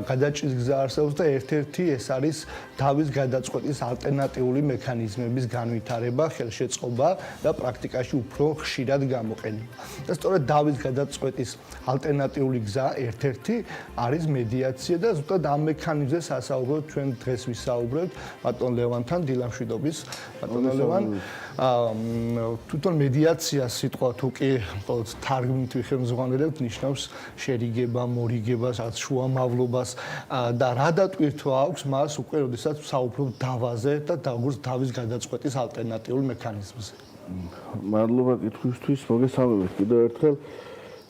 გადაჭრის გზა არსებობს და ერთ-ერთი ეს არის დავის გადაწყვეტის ალტერნატიული მექანიზმების განვითარება, ხელშეწყობა და პრაქტიკაში უფრო ხშირად გამოყენება. და სწორედ დავის გადაწყვეტის ალტერნატიული გზა ერთ-ერთი არის მედიაცია და ზუსტად ამ მექანიზმზე სასაუბროთ ჩვენ დღეს ვისაუბრებთ ბატონ ლევანთან. დილამშვიდობის ბატონ ლევან. თვითონ მედიაცია სიტყვა თუ კი თარგმნით ვიხელმძღვანელებთ, ნიშნავს შერიგება, მორიგებას, შუამავლობას და რა დატვირთვა აქვს მას უკვე როდესაც საუბრობ დავაზე და დავის გადაწყვეტის ალტერნატიულ მექანიზმზე. მადლობა კითხვისთვის, მოგესალმებით კიდევ ერთხელ.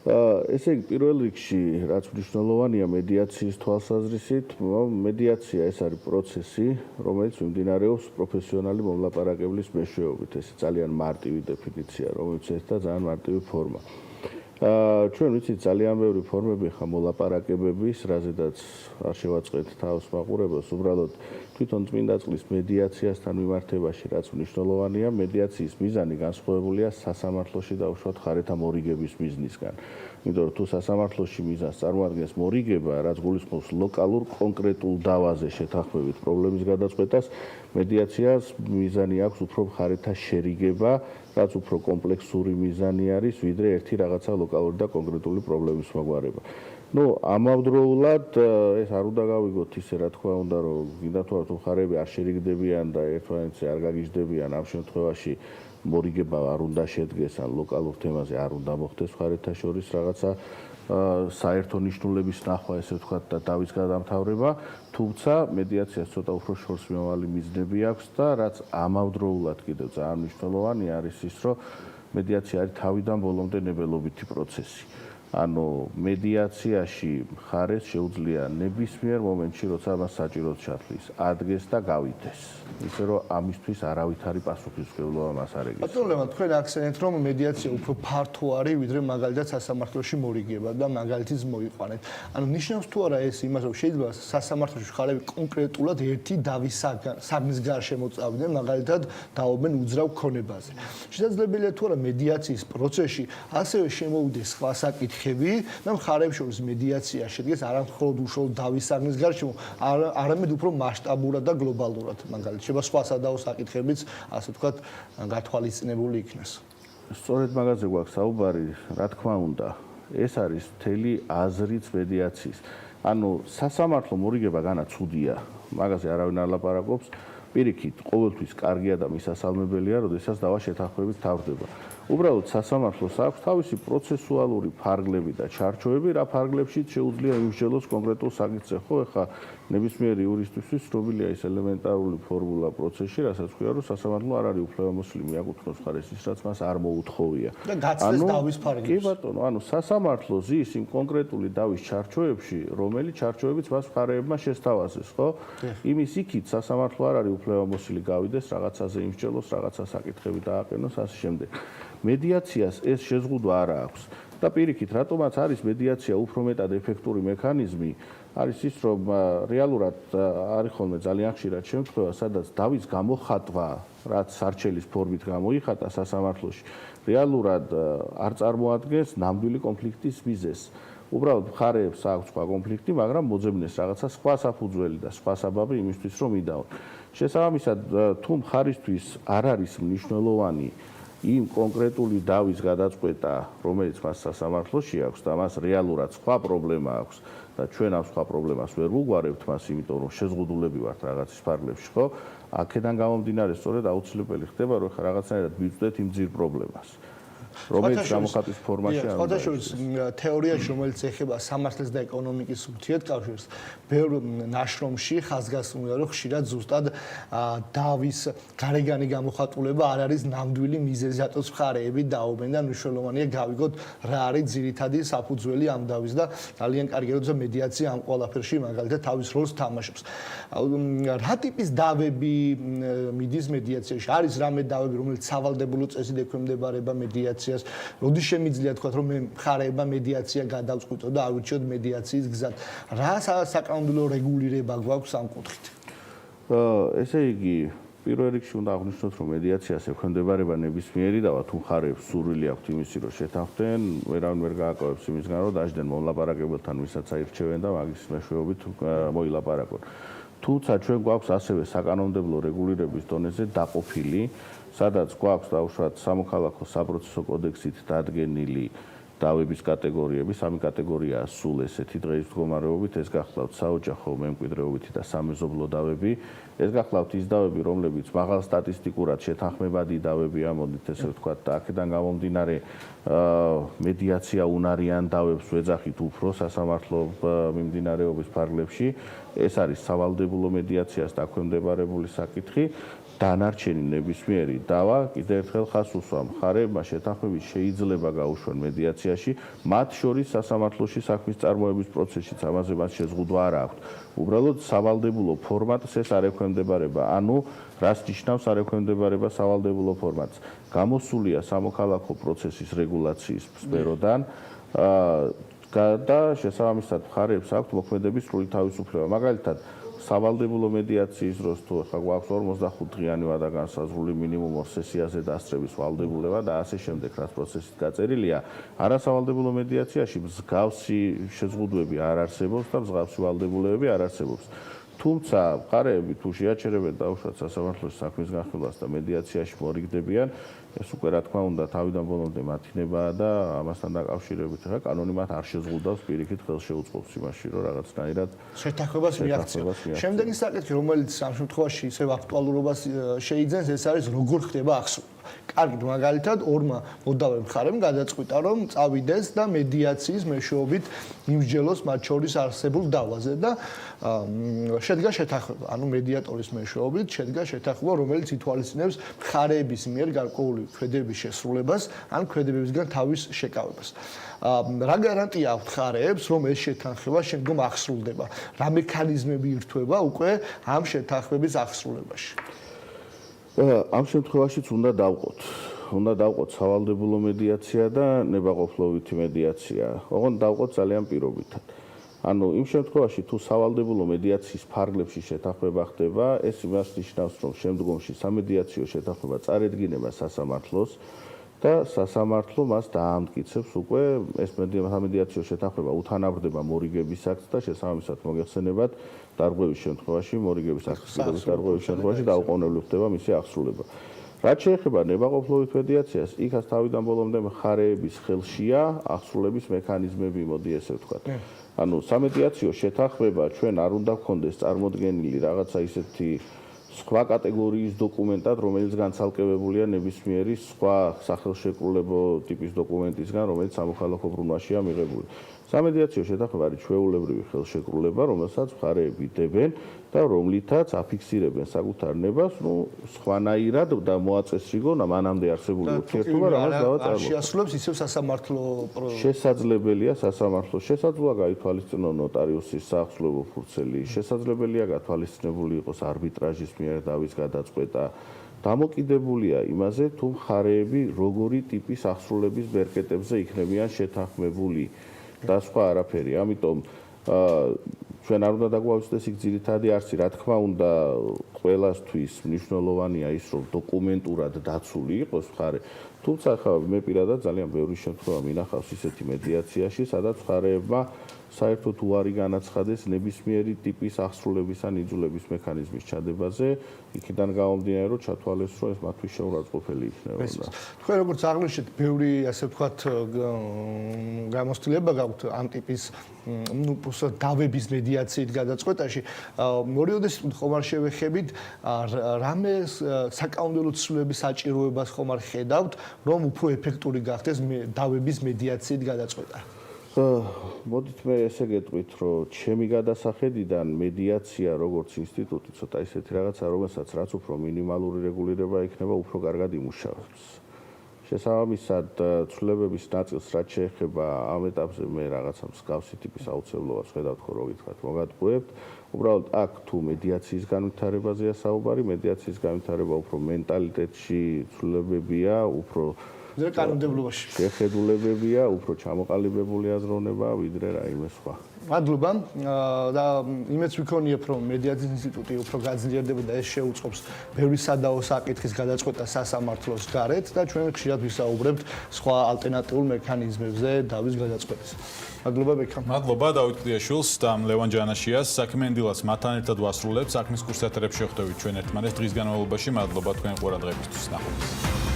ესე იგი პირველ რიგში რაც მნიშვნელოვანია მედიაციის თვალსაზრისით, მედიაცია ეს არის პროცესი, რომელიც მიმდინარეობს პროფესიონალი მომლაპარაკებლის მეშვეობით. ეს ძალიან მარტივი დეფინიცია, რომელიც ერთად ძალიან მარტივი ფორმა. ჩვენ ვიცით ძალიან ბევრი ფორმები ხა მოლაპარაკებების, რაზედაც არ შევაწყეთ თავს მაყურებელს, უბრალოდ თვითონ წმინდა წყლის მედიაციასთან მიმართებაში რაც მნიშვნელოვანია, მედიაციის მიზანი განსხვავებულია სასამართლოში დაუშვათ ხარეთა მორიგების მიზნისგან. იმიტომ რომ თუ სასამართლოში მიზანს წარმოადგენს მორიგება, რაც გულისხმობს ლოკალურ კონკრეტულ დავაზე შეთანხმებით პრობლემის გადაწყვეტას, მედიაციას მიზანი აქვს უფრო ხარეთა შერიგება, რაც უფრო კომპლექსური მიზანი არის, ვიდრე ერთი რაღაცა ლოკალური და კონკრეტული პრობლემის მოგვარება. ამავდროულად ეს არ უნდა გავიგოთ ისე, რა თქმა უნდა, რომ გინდა თუ არა თუ მხარეები არ შერიგდებიან და ერთმანეთზე არ გაგიჟდებიან, ამ შემთხვევაში მორიგება არ უნდა შედგეს ან ლოკალურ თემაზე არ უნდა მოხდეს მხარეთა შორის რაღაცა საერთო ნიშნულების ნახვა, ესე ვთქვათ, და დავის გადამთავრება, თუმცა მედიაციას ცოტა უფრო შორსმიმავალი მიზნები აქვს და რაც ამავდროულად კიდევ ძალიან მნიშვნელოვანი არის ის, რომ მედიაცია არის თავიდან ბოლომდე ნებელობითი პროცესი. ანუ მედიაციაში მხარეს შეუძლია ნებისმიერ მომენტში, როცა მას საჭიროდ ჩათვლის, ადგეს და გავითეს. ისე რომ ამისთვის არავით არის პასუხისმგებლობა მას არ ეგეს. ბატონო ლევან, თქვენ აქცენტ რომ მედიაცია უფრო ფართო არის, ვიდრე მაგალითად სასამართლოში მორიგება და მაგალითის მოიყვანეთ. ანუ ნიშნავს თუ არა ეს იმას, რომ შეიძლება სასამართლოში ხალხები კონკრეტულად ერთი დავის საგნის გარშემო წავიდნენ, მაგალითად დაობენ უძრავ ქონებაზე. შესაძლებელია თუ არა მედიაციის პროცესში ასევე შემოვიდეს სხვა საკითხები და მხარეებს შორის მედიაცია შედგეს არა მხოლოდ უშუალოდ დავის საგნის გარშემო, არამედ უფრო მასშტაბურად და გლობალურად, მაგალითად შეიძლება სხვა სადაო საკითხებიც, ასე ვთქვათ, გათვალისწინებული იქნას. სწორედ მაგაზე გვაქვს საუბარი, რა თქმა უნდა, ეს არის მთელი აზრიც მედიაციის. ანუ სასამართლო მორიგება განა ცუდია, მაგაზე არავინ არ ლაპარაკობს. პირიქით, ყოველთვის კარგია და მისასალმებელია, როდესაც დავა შეთანხმებით თავდება. უბრალოდ სასამართლოს აქვს თავისი პროცესუალური ფარგლები და ჩარჩოები, რა ფარგლებშიც შეუძლია იმსჯელოს კონკრეტულ საკითხზე. ხო, ეხლა ნებისმიერი იურისტისთვის ცნობილია ის ელემენტარული ფორმულა პროცესში, რასაც ქვია, რომ სასამართლო არ არის უფლებამოსილი მიაკუთვნოს მხარეს ის, რაც მას არ მოუთხოვია. და გაცდეს დავის ფარგლებს. კი ბატონო, ანუ სასამართლო ზის იმ კონკრეტული დავის ჩარჩოებში, რომელიც ჩარჩოებიც მას მხარეებმა შესთავაზეს, ხო? იმის იქით სასამართლო არ არის უფლებამოსილი გავიდეს, რაღაცაზე იმსჯელოს, რაღაცა საკითხები დააყენოს, ასე შემდეგ. მედიაციას ეს შეზღუდვა არ აქვს. და პირიქით, რატომაც არის მედიაცია უფრო მეტად ეფექტური მექანიზმი, არის ის, რომ რეალურად არის ხოლმე ძალიან ხშირად შემთხვევა, სადაც დავის გამოხატვა, რაც სარჩელის ფორმით გამოიხატა სასამართლოში, რეალურად არ წარმოადგენს ნამდვილი კონფლიქტის მიზეზს. უბრალოდ მხარეებს აქვს სხვა კონფლიქტი, მაგრამ მოძებნეს რაღაცა სხვა საფუძველი და სხვა საბაბი იმისთვის, რომ იდაონ. შესაბამისად, თუ მხარისთვის არ არის მნიშვნელოვანი იმ კონკრეტული დავის გადაწყვეტა, რომელიც მას სასამართლოში აქვს და მას რეალურად სხვა პრობლემა აქვს და ჩვენ ამ სხვა პრობლემას ვერ ვუგვარებთ მას, იმიტომ რომ შეზღუდულები ვართ რაღაცის ფარგლებში, ხო? აქედან გამომდინარე, სწორედ აუცილებელი ხდება, რომ რაღაცნაირად მივწვდეთ იმ ძირ პრობლემას. რომელიც გამოხატვის ფორმაში არის. ხოთაშორის თეორიაში, რომელიც ეხება სამართლის და ეკონომიკის ურთიერთკავშირს, ბევრ ნაშრომში ხაზგასმულია, რომ ხშირად ზუსტად დავის გარეგანი გამოხატულება არ არის ნამდვილი მიზეზი, რატოს მხარეები დაობენ და მნიშვნელოვანია გავიგოთ რა არის ძირითადი საფუძველი ამ დავის და ძალიან კარგია, რომ მედიაცია ამ ყველაფერში მაგალითად თავის როლს თამაშობს. რა ტიპის დავები მიდის მედიაციაში? არის რამე დავები, რომელიც სავალდებულო წესით ექვემდებარება მედიაციას? როდის შემიძლია თქვა, რომ მხარეებმა მედიაცია გადავწყვიტო და ავირჩიოთ მედიაციის გზად? რა საკანონმდებლო რეგულირება გვაქვს ამ კუთხით? ესე იგი, პირველ რიგში უნდა აღვნიშნოთ, რომ მედიაციას ექვემდებარება ნებისმიერი დავა, თუ მხარეებს სურვილი აქვთ იმისი, რომ შეთანხმდნენ, ვერავინ ვერ გააკავებს იმისგან, რომ დაждენ მომლაპარაკებელთან, ვისაც აირჩევენ და მაგის მეშვეობით მოილაპარაკონ. თუმცა ჩვენ გვაქვს ასევე საკანონმდებლო რეგულირების დონეზე დაყოფილი, სადაც გვაქვს დაუშვათ სამოქალაქო საპროცესო კოდექსით დადგენილი დავების კატეგორიები, სამი კატეგორიაა სულ ესეთი დღეის მდგომარეობით, ეს გახლავთ საოჯახო, მემკვიდრეობითი და სამეზობლო დავები. ეს გახლავთ ის დავები, რომლებიც მაღალ სტატისტიკურად შეთანხმებადი დავებია, მოდით ესე ვთქვათ, და აქედან გამომდინარე მედიაცია უნარიან დავებს ვეძახით უფრო სასამართლო მიმდინარეობის ფარგლებში ეს არის სავალდებულო მედიაციას დაქვემდებარებული საკითხი. დანარჩენი ნებისმიერი დავა კიდევ ერთხელ ხას უსვამ მხარეებმა შეთანხმებით შეიძლება გაუშვან მედიაციაში, მათ შორის სასამართლოში საქმის წარმოების პროცესშიც ამაზე მათ შეზღუდვა არ აქვთ. უბრალოდ სავალდებულო ფორმატს ეს არ ექვემდებარება, ანუ რას ნიშნავს არ ექვემდებარება სავალდებულო ფორმატს? გამოსულია სამოქალაქო პროცესის რეგულაციის სფეროდან და შესაბამისად მხარეებს აქვთ მოქმედების სრული თავისუფლება. მაგალითად, სავალდებულო მედიაციის დროს თუ ახლა გვაქვს 45 დღიანი ვადა განსაზღვრული მინიმუმ 2 სესიაზე დასწრების ვალდებულება და ასე შემდეგ, რაც პროცესით გაწერილია, არასავალდებულო მედიაციაში მსგავსი შეზღუდვები არ არსებობს და მსგავსი ვალდებულებები არ არსებობს. თუმცა მხარეები თუ შეაჩერებენ დაუშვათ სასამართლოში საქმის განხილვას და მედიაციაში მორიგდებიან, ეს უკვე რა თქმა უნდა თავიდან ბოლომდე მათი ნებაა და ამასთან დაკავშირებით რა კანონი მათ არ შეზღუდავს პირიქით ხელს შეუწყობს იმაში, რომ რაღაცნაირად შეთანხმებას მიაღწიოს. შემდეგი საკითხი, რომელიც ამ შემთხვევაში ისევ აქტუალურობას შეიძენს, ეს არის როგორ ხდება აღსრულება. კარგით, მაგალითად, ორმა მოდავე მხარემ გადაწყვიტა, რომ წავიდეს და მედიაციის მეშვეობით იმსჯელოს მათ შორის არსებულ დავაზე და შედგა შეთანხმება, ანუ მედიატორის მეშვეობით შედგა შეთანხმება, რომელიც ითვალისწინებს მხარეების მიერ გარკვეული ქმედების შესრულებას ან ქმედებებისგან თავის შეკავებას. რა გარანტია აქვთ მხარეებს, რომ ეს შეთანხმება შემდგომ აღსრულდება? რა მექანიზმები ირთვება უკვე ამ შეთანხმების აღსრულებაში? ამ შემთხვევაშიც უნდა დავყოთ სავალდებულო მედიაცია და ნებაყოფლოვითი მედიაცია. ოღონდ დავყოთ ძალიან პირობითად. ანუ იმ შემთხვევაში თუ სავალდებულო მედიაციის ფარგლებში შეთანხმება ხდება, ეს იმას ნიშნავს, რომ შემდგომში სამედიაციო შეთანხმება წარედგინება სასამართლოს და სასამართლო მას დაამტკიცებს უკვე ეს სამედიაციო შეთანხმება უთანაბრდება მორიგების აქტს და შესაბამისად მოგეხსენებათ დარღვევის შემთხვევაში, მორიგების აქტის დარღვევის შემთხვევაში დაუყოვნებლივ ხდება მისი აღსრულება. რაც შეეხება ნებაყოფლობით მედიაციას, იქაც თავიდან ბოლომდე მხარეების ხელშია აღსრულების მექანიზმები, მოდი ესე ვთქვათ. ანუ სამედიაციო შეთანხმება ჩვენ არ უნდა გქონდეს წარმოდგენილი რაღაცა ისეთი სხვა კატეგორიის დოკუმენტად, რომელიც განცალკევებულია ნებისმიერი სხვა სახელშეკრულებო ტიპის დოკუმენტისგან, რომელიც სამოქალაქო ბრუნვაშია მიღებული. სამედიაციო შეთანხმება არის ჩვეულებრივი ხელშეკრულება, რომელსაც მხარეები დებენ და რომლითაც აფიქსირებენ საკუთარ ნებას, სხვანაირად და მოაწესრიგონ მანამდე არსებული ურთიერთობა, რამაც დავაწარმოებთ. შეასრულებს ისევ სასამართლო შესაძლებელია სასამართლოს შესაძლოა გაითვალისწინოს ნოტარიუსის საახსოვლებო ფურცელი, შესაძლებელია გათვალისწინებული იყოს არბიტრაჟის მიერ დავის გადაწყვეტა. დამოკიდებულია იმაზე, თუ მხარეები როგორი ტიპის აღსრულების ბერკეტებზე იქნებიან შეთანხმებული და სხვა არაფერი. ამიტომ ჩვენ არ უნდა დაგვაუწყდეს იქ ძირითადი არსი, რა თქმა უნდა, ყველასთვის მნიშვნელოვანია ის, რომ დოკუმენტურად დაცული იყოს მხარე. თუმცა ხა მე პირადად ძალიან ბევრი შემთხვევა მინახავს ისეთი მედიაციაში, სადაც მხარეებმა საერთოდ უარი განაცხადეს ნებისმიერი ტიპის აღსრულების ან იძულების მექანიზმის ჩადებაზე, იქიდან გამომდინარე, რომ ჩათვალეს, რომ ეს მათთვის შეურაცხყოფელი იქნება. თქვენ როგორც აღნიშნეთ, ბევრი ასე ვთქვათ გამოცდილება გაქვთ ამ ტიპის დავების მედიაციით გადაწყვეტაში. მორიოდეს ხომ არ შევეხებით, რამე საკანონმდებლო ცვლილებების საჭიროებას ხომ არ ხედავთ, რომ უფრო ეფექტური გახდეს დავების მედიაციით გადაწყვეტა? მოდით მე ესე გეტყვით, რომ ჩემი გადასახედიდან მედიაცია როგორც ინსტიტუტი ცოტა ისეთი რაღაცა, რომელსაც რაც უფრო მინიმალური რეგულირება იქნება, უფრო კარგად იმუშავებს. შესაბამისად, ცვლილებების ნაწილს რაც შეეხება ამ ეტაპზე მე რაღაცა მსგავსი ტიპის აუცილებლობას ხედავთ, ხო რო გითხრათ, მოგატყუებთ. უბრალოდ აქ თუ მედიაციის განვითარებაზეა საუბარი, მედიაციის განვითარება უფრო მენტალიტეტში ცვლილებებია, უფრო კანონმდებლობაში. შეხედულებებია, უფრო ჩამოყალიბებული აზროვნება, ვიდრე რაიმე სხვა. მადლობა და იმეც ვიქონიებ, რომ მედიაციის ინსტიტუტი უფრო გაძლიერდება და ეს შეუწყობს ბევრი სადაო საკითხის გადაწყვეტას სასამართლოს გარეთ და ჩვენ ხშირად ვისაუბრებთ სხვა ალტერნატიულ მექანიზმებზე დავის გადაწყვეტის. მადლობა ბექა. მადლობა დავით კლიაშვილს და ლევან ჯანაშიას. საქმე დილას მათთან ერთად ვასრულებთ. საქმის კურს ეთერებში შევხვდებით ჩვენ ერთმანეთს დღის განმავლობაში. მადლობა თქვენ ყურადღებისთვის. ნახვამდის.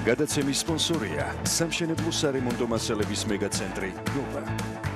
გადაცემის სპონსორია სამშენებლო სარემონტო მასალების მეგაცენტრი ნოვა.